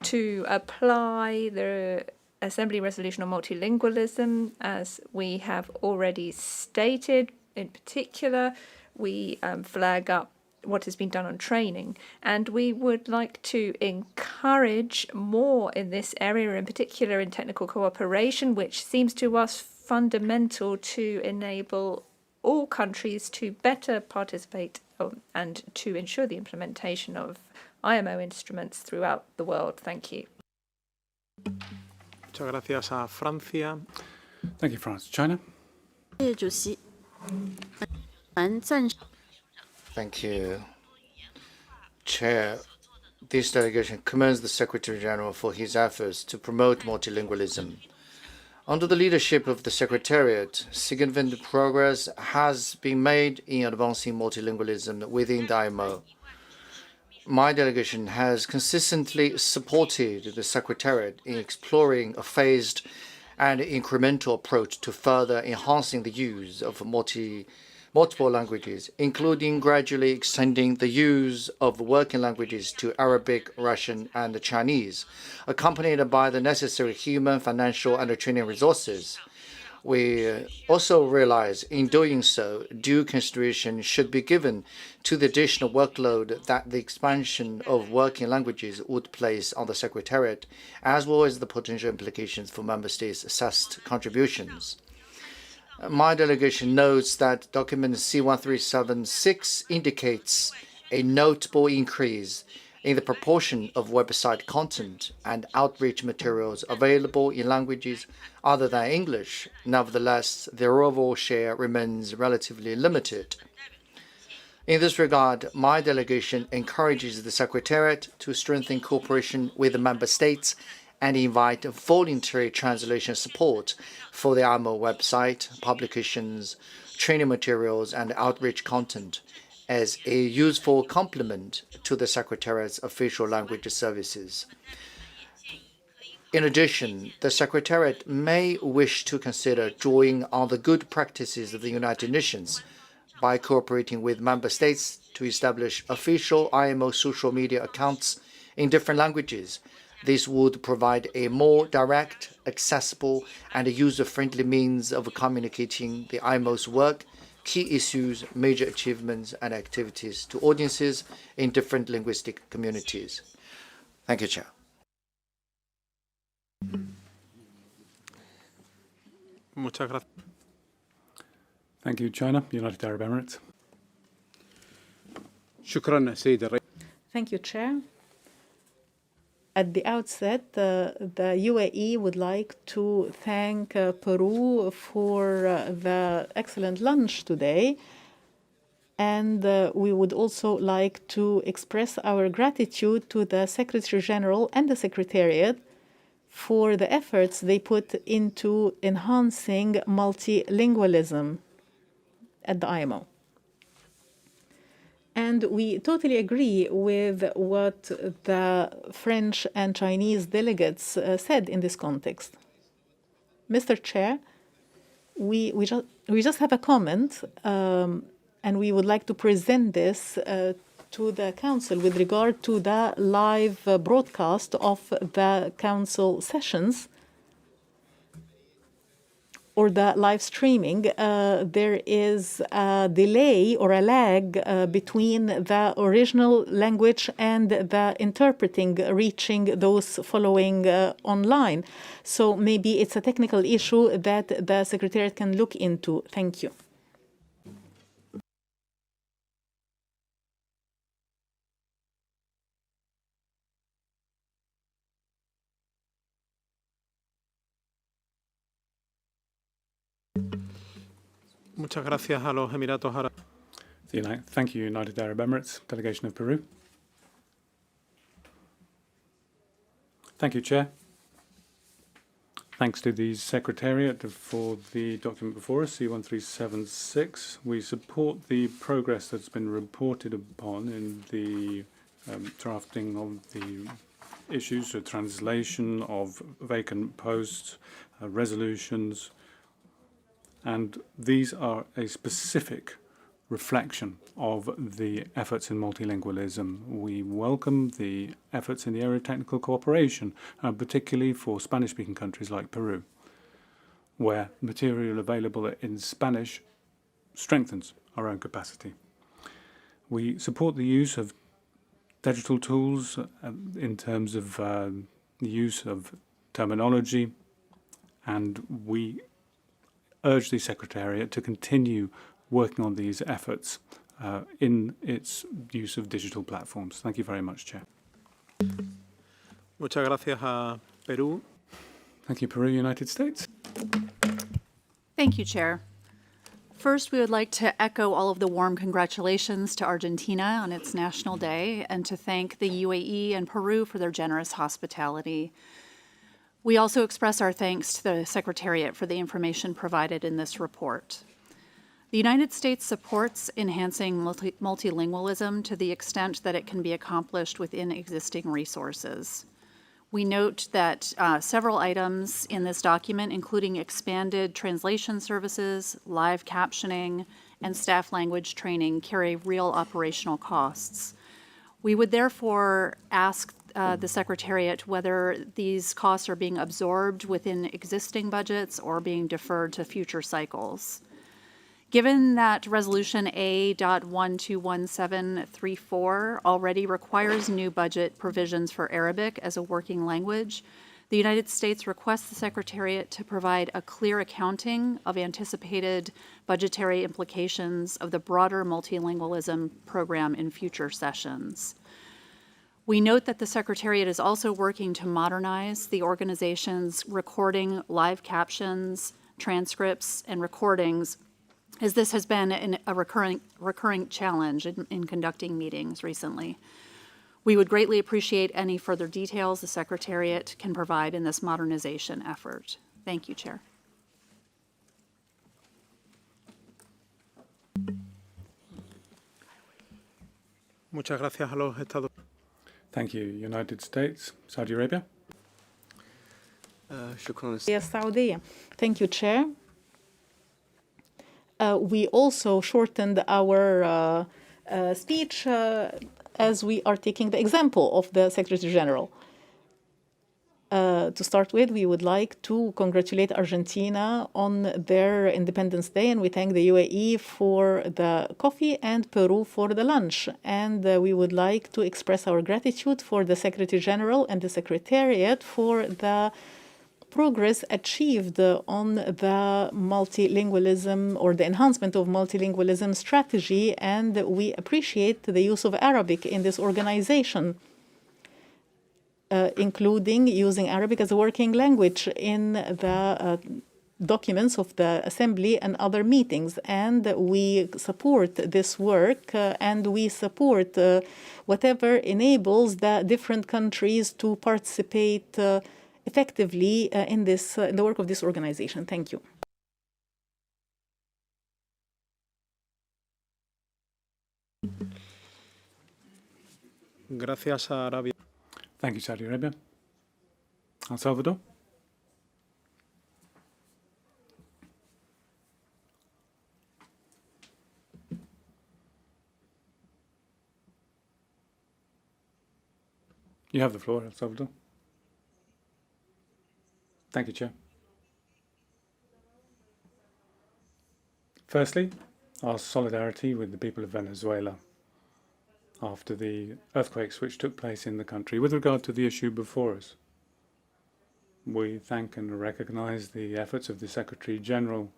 S3: to apply the Assembly Resolution on Multilingualism, as we have already stated. In particular, we flag up what has been done on training. And we would like to encourage more in this area, in particular in technical cooperation, which seems to us fundamental to enable all countries to better participate and to ensure the implementation of IMO instruments throughout the world. Thank you.
S1: Muchas gracias a Francia.
S2: Thank you, France. China?
S9: Thank you. Chair, this delegation commends the Secretary General for his efforts to promote multilingualism. Under the leadership of the Secretariat, significant progress has been made in advancing multilingualism within the IMO. My delegation has consistently supported the Secretariat in exploring a phased and incremental approach to further enhancing the use of multiple languages, including gradually extending the use of working languages to Arabic, Russian, and Chinese, accompanied by the necessary human, financial, and training resources. We also realize in doing so, due consideration should be given to the additional workload that the expansion of working languages would place on the Secretariat, as well as the potential implications for Member States' assessed contributions. My delegation notes that document C1376 indicates a notable increase in the proportion of website content and outreach materials available in languages other than English. Nevertheless, their overall share remains relatively limited. In this regard, my delegation encourages the Secretariat to strengthen cooperation with the Member States and invite voluntary translation support for the IMO website, publications, training materials, and outreach content as a useful complement to the Secretariat's official language services. In addition, the Secretariat may wish to consider drawing on the good practices of the United Nations by cooperating with Member States to establish official IMO social media accounts in different languages. This would provide a more direct, accessible, and user-friendly means of communicating the IMO's work, key issues, major achievements, and activities to audiences in different linguistic communities. Thank you, Chair.
S1: Muchas gracias.
S2: Thank you, China. United Arab Emirates.
S4: شكرا سيد الرئيس.
S22: Thank you, Chair. At the outset, the UAE would like to thank Peru for the excellent lunch today. And we would also like to express our gratitude to the Secretary General and the Secretariat for the efforts they put into enhancing multilingualism at the IMO. And we totally agree with what the French and Chinese delegates said in this context. Mr. Chair, we just have a comment, and we would like to present this to the Council with regard to the live broadcast of the Council sessions or the live streaming. There is a delay or a lag between the original language and the interpreting reaching those following online. So maybe it's a technical issue that the Secretariat can look into. Thank you.
S1: Muchas gracias a los Emiratos Árabes.
S2: Thank you, United Arab Emirates, delegation of Peru. Thank you, Chair. Thanks to the Secretariat for the document before us, C1376. We support the progress that's been reported upon in the drafting of the issues, the translation of vacant posts, resolutions, and these are a specific reflection of the efforts in multilingualism. We welcome the efforts in the area of technical cooperation, particularly for Spanish-speaking countries like Peru, where material available in Spanish strengthens our own capacity. We support the use of digital tools in terms of the use of terminology, and we urge the Secretariat to continue working on these efforts in its use of digital platforms. Thank you very much, Chair.
S1: Muchas gracias a Perú.
S2: Thank you, Peru, United States.
S4: Thank you, Chair. First, we would like to echo all of the warm congratulations to Argentina on its National Day and to thank the UAE and Peru for their generous hospitality. We also express our thanks to the Secretariat for the information provided in this report. The United States supports enhancing multilingualism to the extent that it can be accomplished within existing resources. We note that several items in this document, including expanded translation services, live captioning, and staff language training, carry real operational costs. We would therefore ask the Secretariat whether these costs are being absorbed within existing budgets or being deferred to future cycles. Given that Resolution A.121734 already requires new budget provisions for Arabic as a working language, the United States requests the Secretariat to provide a clear accounting of anticipated budgetary implications of the broader multilingualism program in future sessions. We note that the Secretariat is also working to modernize the organization's recording live captions, transcripts, and recordings, as this has been a recurring challenge in conducting meetings recently. We would greatly appreciate any further details the Secretariat can provide in this modernization effort. Thank you, Chair.
S1: Muchas gracias a los Estados.
S2: Thank you, United States. Saudi Arabia.
S22: Saudi. Thank you, Chair. We also shortened our speech as we are taking the example of the Secretary General. To start with, we would like to congratulate Argentina on their Independence Day, and we thank the UAE for the coffee and Peru for the lunch. And we would like to express our gratitude for the Secretary General and the Secretariat for the progress achieved on the multilingualism or the enhancement of multilingualism strategy, and we appreciate the use of Arabic in this organization, including using Arabic as a working language in the documents of the Assembly and other meetings. And we support this work and we support whatever enables the different countries to participate effectively in the work of this organization. Thank you.
S1: Gracias a Arabia.
S2: Thank you, Saudi Arabia. El Salvador. You have the floor, El Salvador. Thank you, Chair. Firstly, our solidarity with the people of Venezuela after the earthquakes which took place in the country. With regard to the issue before us, we thank and recognize the efforts of the Secretary General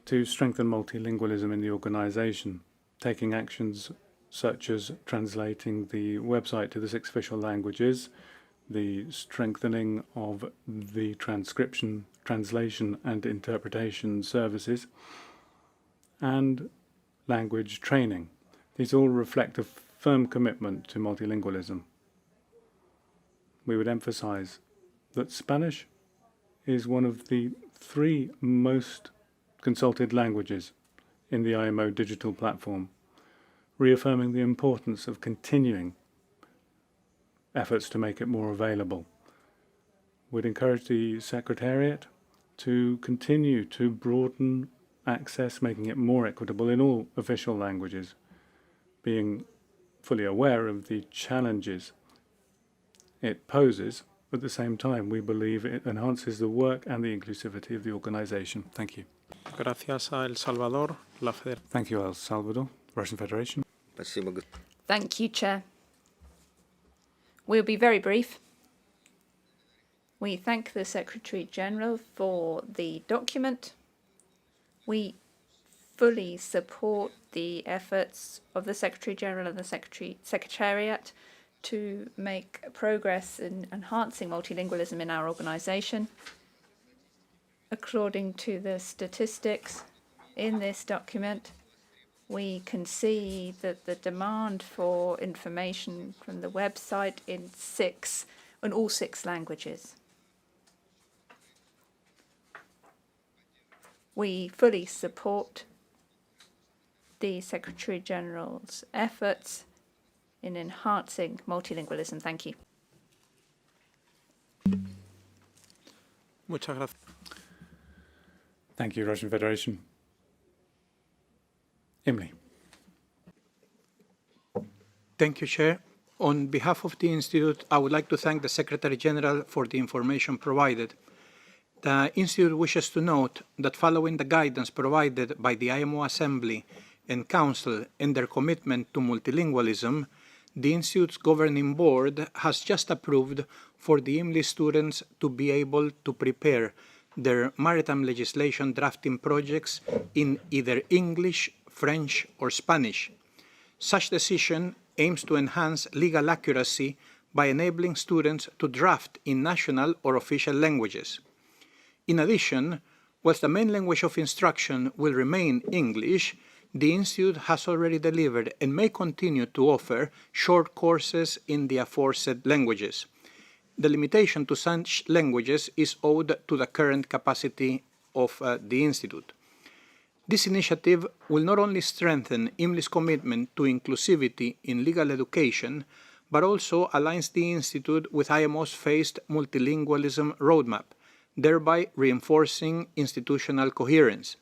S2: to strengthen multilingualism in the organization, taking actions such as translating the website to the 6 official languages, the strengthening of the transcription, translation and interpretation services, and language training. These all reflect a firm commitment to multilingualism. We would emphasize that Spanish is one of the 3 most consulted languages in the IMO digital platform, reaffirming the importance of continuing efforts to make it more available. We'd encourage the Secretariat to continue to broaden access, making it more equitable in all official languages, being fully aware of the challenges it poses. At the same time, we believe it enhances the work and the inclusivity of the organization. Thank you.
S1: Gracias a El Salvador, la
S2: Thank you, El Salvador, Russian Federation.
S3: Thank you, Chair. We'll be very brief. We thank the Secretary-General for the document. We fully support the efforts of the Secretary-General and the Secretariat to make progress in enhancing multilingualism in our organisation. According to the statistics in this document, we can see that the demand for information from the website in all six languages. We fully support the Secretary-General's efforts in enhancing multilingualism. Thank you.
S1: Muchas gracias.
S2: Thank you, Russian Federation. Emily.
S11: Thank you, Chair. On behalf of the Institute, I would like to thank the Secretary-General for the information provided. The Institute wishes to note that following the guidance provided by the IMO Assembly and Council in their commitment to multilingualism, the Institute's governing board has just approved for the IMLI students to be able to prepare their maritime legislation drafting projects in either English, French, or Spanish. Such decision aims to enhance legal accuracy by enabling students to draft in national or official languages. In addition, whilst the main language of instruction will remain English, the Institute has already delivered and may continue to offer short courses in the aforesaid languages. The limitation to such languages is owed to the current capacity of the Institute. This initiative will not only strengthen IMLI's commitment to inclusivity in legal education, but also aligns the Institute with IMO's phased multilingualism roadmap, thereby reinforcing institutional coherence.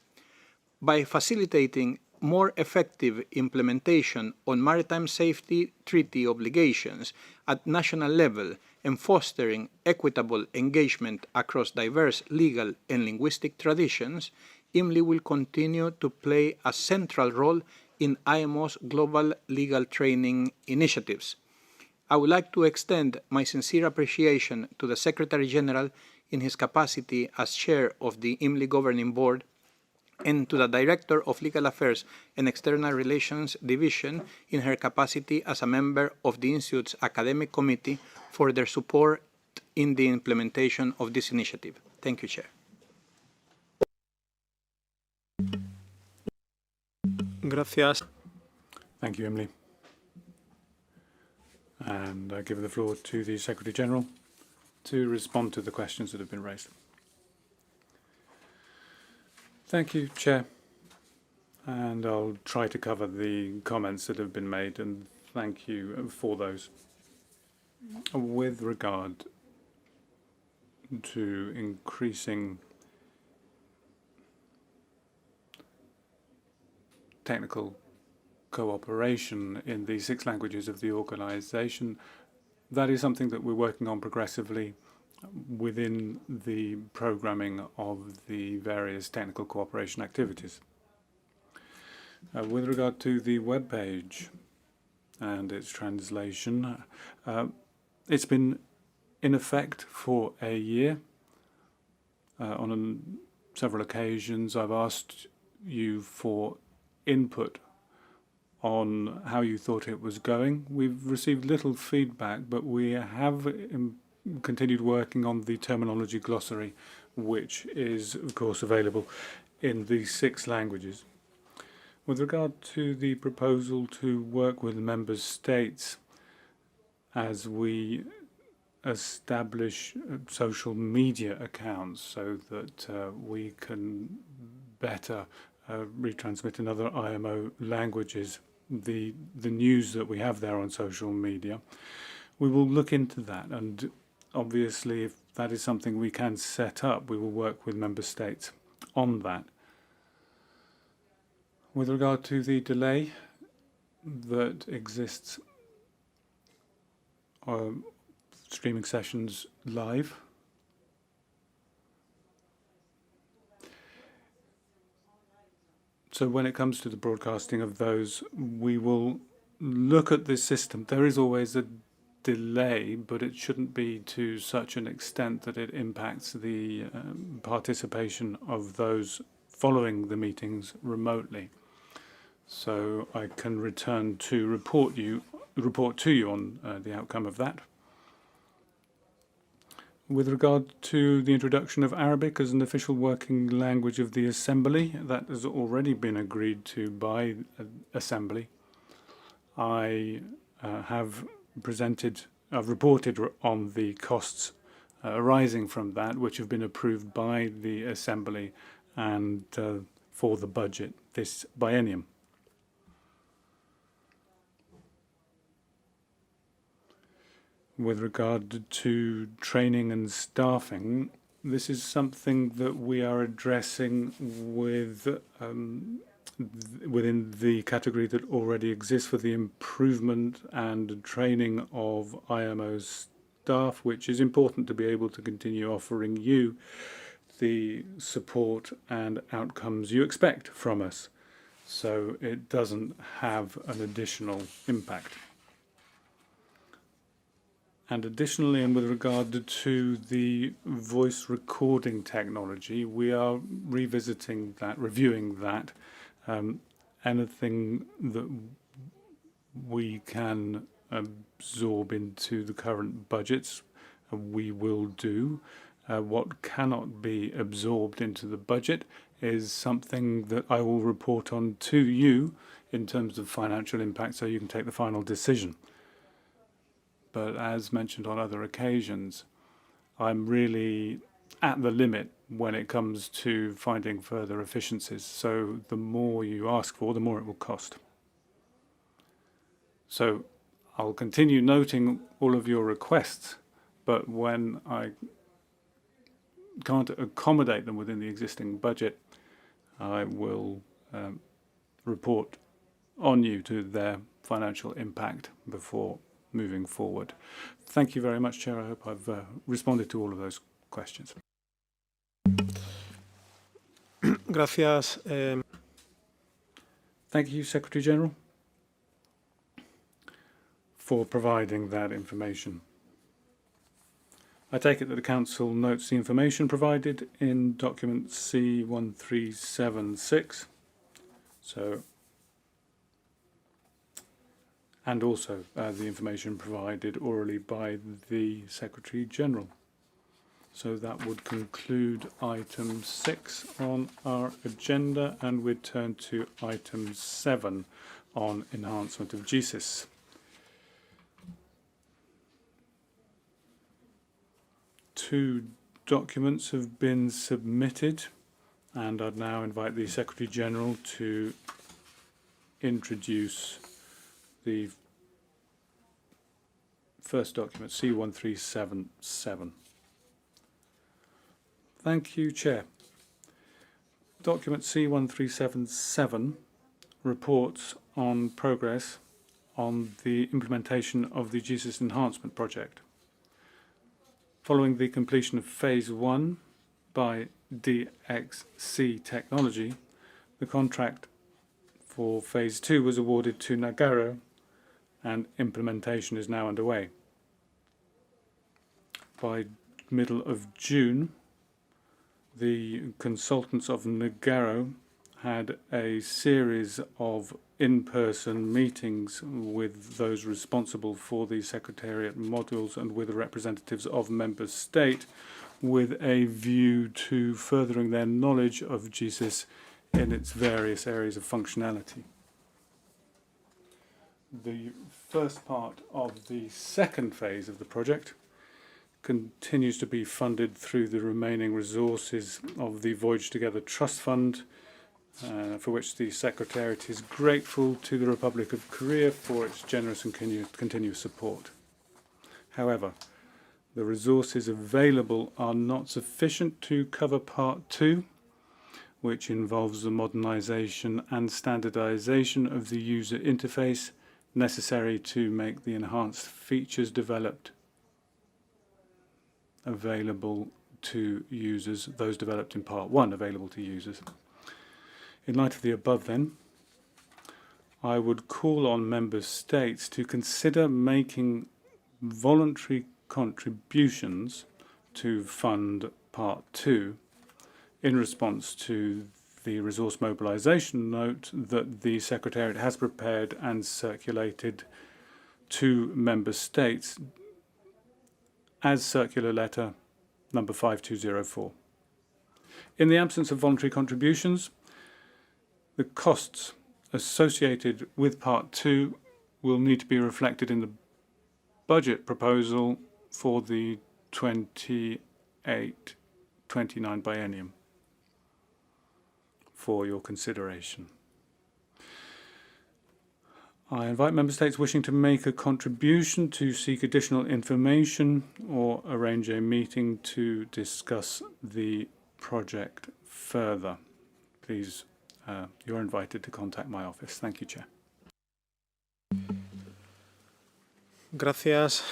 S11: By facilitating more effective implementation on maritime safety treaty obligations at national level and fostering equitable engagement across diverse legal and linguistic traditions, IMLI will continue to play a central role in IMO's global legal training initiatives. I would like to extend my sincere appreciation to the Secretary-General in his capacity as chair of the IMLI Governing Board and to the Director of Legal Affairs and External Relations Division in her capacity as a member of the Institute's Academic Committee for their support in the implementation of this initiative. Thank you, Chair.
S1: Gracias.
S2: Thank you, Emily. And I give the floor to the Secretary-General to respond to the questions that have been raised. Thank you, Chair. And I'll try to cover the comments that have been made, and thank you for those. With regard to increasing technical cooperation in the 6 languages of the organisation, that is something that we're working on progressively within the programming of the various technical cooperation activities. With regard to the web page and its translation, it's been in effect for a year. On several occasions, I've asked you for input on how you thought it was going. We've received little feedback, but we have continued working on the terminology glossary, which is, of course, available in the 6 languages. With regard to the proposal to work with member states as we establish social media accounts so that we can better retransmit in other IMO languages the news that we have there on social media, we will look into that, and obviously if that is something we can set up, we will work with member states on that. With regard to the delay that exists streaming sessions live, so when it comes to the broadcasting of those, we will look at this system, there is always a delay, but it shouldn't be to such an extent that it impacts the participation of those following the meetings remotely. So I can return to report to you on the outcome of that. With regard to the introduction of Arabic as an official working language of the Assembly, that has already been agreed to by Assembly. I have reported on the costs arising from that, which have been approved by the Assembly and for the budget this biennium. With regard to training and staffing, this is something that we are addressing within the category that already exists for the improvement and training of IMO's staff, which is important to be able to continue offering you the support and outcomes you expect from us, so it doesn't have an additional impact. And additionally, and with regard to the voice recording technology, we are revisiting that, reviewing that. Anything that we can absorb into the current budgets, we will do. What cannot be absorbed into the budget is something that I will report on to you in terms of financial impact, so you can take the final decision. But as mentioned on other occasions, I'm really at the limit when it comes to finding further efficiencies. So the more you ask for, the more it will cost. So I'll continue noting all of your requests, but when I can't accommodate them within the existing budget, I will report on you to their financial impact before moving forward. Thank you very much, Chair. I hope I've responded to all of those questions.
S1: Gracias.
S2: Thank you, Secretary General, for providing that information. I take it that the Council notes the information provided in document C1376. And also the information provided orally by the Secretary General. So that would conclude item 6 on our agenda, and we'd turn to item 7 on enhancement of GSIS. Two documents have been submitted, and I'd now invite the Secretary General to introduce the first document, C1377. Thank you, Chair. Document C1377 reports on progress on the implementation of the GSIS enhancement project. Following the completion of Phase 1 by DXC Technology, the contract for Phase 2 was awarded to Nagarro, and implementation is now underway. By middle of June, the consultants of Nagarro had a series of in-person meetings with those responsible for the Secretariat modules and with the representatives of Member State, with a view to furthering their knowledge of GSIS in its various areas of functionality. The first part of the second phase of the project continues to be funded through the remaining resources of the Voyage Together Trust Fund, for which the Secretariat is grateful to the Republic of Korea for its generous and continuous support. However, the resources available are not sufficient to cover Part 2, which involves the modernization and standardization of the user interface necessary to make the enhanced features developed available to users, those developed in Part 1 available to users. In light of the above then, I would call on member states to consider making voluntary contributions to fund Part 2 in response to the resource mobilisation note that the Secretariat has prepared and circulated to member states as circular letter number 5204. In the absence of voluntary contributions, the costs associated with Part 2 will need to be reflected in the budget proposal for the 28-29 biennium for your consideration. I invite member states wishing to make a contribution to seek additional information or arrange a meeting to discuss the project further. Please, you're invited to contact my office. Thank you, Chair.
S1: Gracias.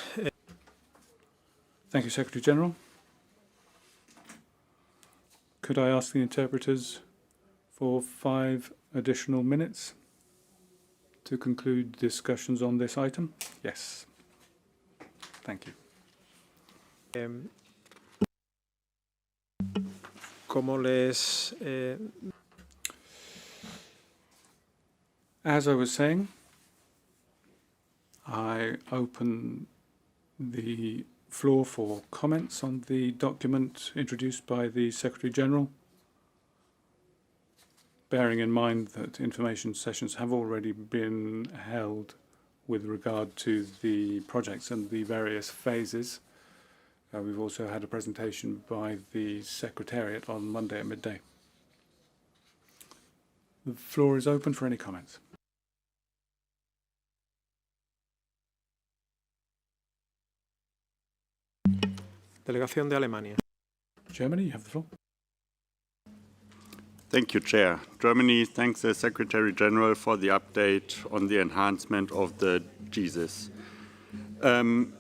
S2: Thank you, Secretary General. Could I ask the interpreters for 5 additional minutes to conclude discussions on this item? Yes. Thank you.
S1: Como les
S2: As I was saying, I open the floor for comments on the document introduced by the Secretary General, bearing in mind that information sessions have already been held with regard to the projects and the various phases. We've also had a presentation by the Secretariat on Monday at midday. The floor is open for any comments.
S1: Delegación de Alemania.
S2: Germany, you have the floor.
S5: Thank you, Chair. Germany thanks the Secretary General for the update on the enhancement of the GSIS.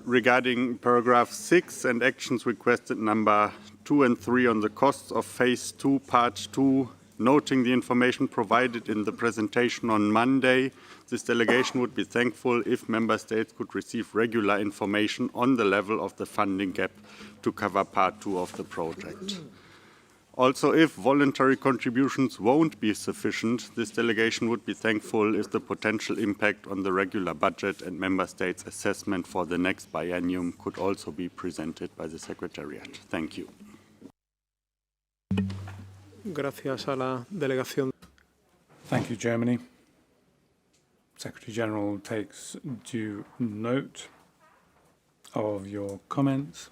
S5: Regarding paragraph 6 and actions requested number 2 and 3 on the costs of phase 2, part 2, noting the information provided in the presentation on Monday, this delegation would be thankful if member states could receive regular information on the level of the funding gap to cover part 2 of the project. Also, if voluntary contributions won't be sufficient, this delegation would be thankful if the potential impact on the regular budget and member states' assessment for the next biennium could also be presented by the Secretariat. Thank you.
S1: Gracias a la delegación.
S2: Thank you, Germany. Secretary General takes due note of your comments.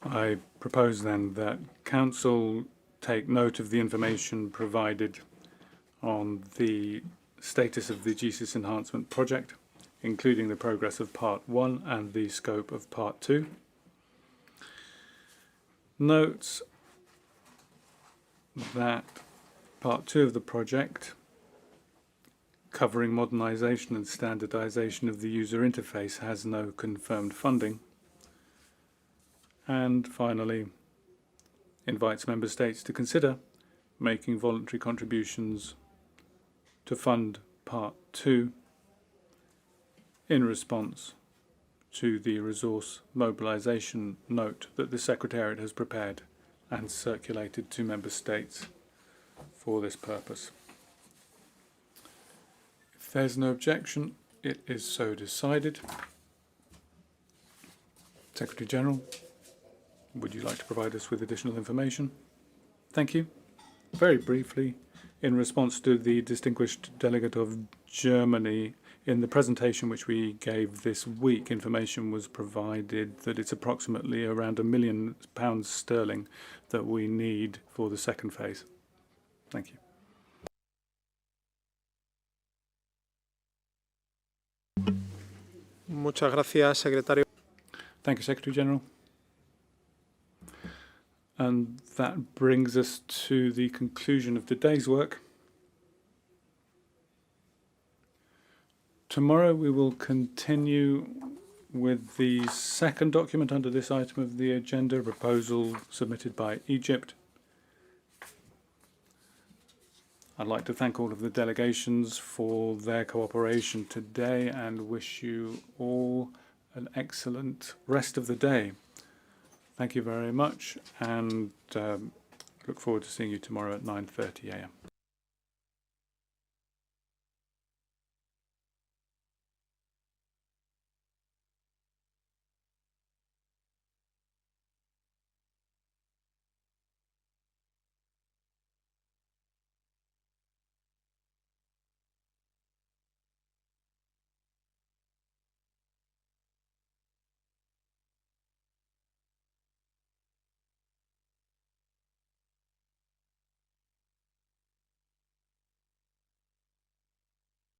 S2: I propose then that Council take note of the information provided on the status of the GSIS enhancement project, including the progress of Part 1 and the scope of Part 2. Notes that Part 2 of the project, covering modernisation and standardisation of the user interface, has no confirmed funding. And finally, invites member states to consider making voluntary contributions to fund Part 2 in response to the resource mobilisation note that the Secretariat has prepared and circulated to member states for this purpose. If there's no objection, it is so decided. Secretary General, would you like to provide us with additional information? Thank you. Very briefly, in response to the distinguished delegate of Germany, in the presentation which we gave this week, information was provided that it's approximately around £1 million that we need for the second phase. Thank you.
S1: Muchas gracias, Secretario.
S2: Thank you, Secretary General. And that brings us to the conclusion of today's work. Tomorrow we will continue with the second document under this item of the agenda, a proposal submitted by Egypt. I'd like to thank all of the delegations for their cooperation today and wish you all an excellent rest of the day. Thank you very much, and look forward to seeing you tomorrow at 9:30 a.m.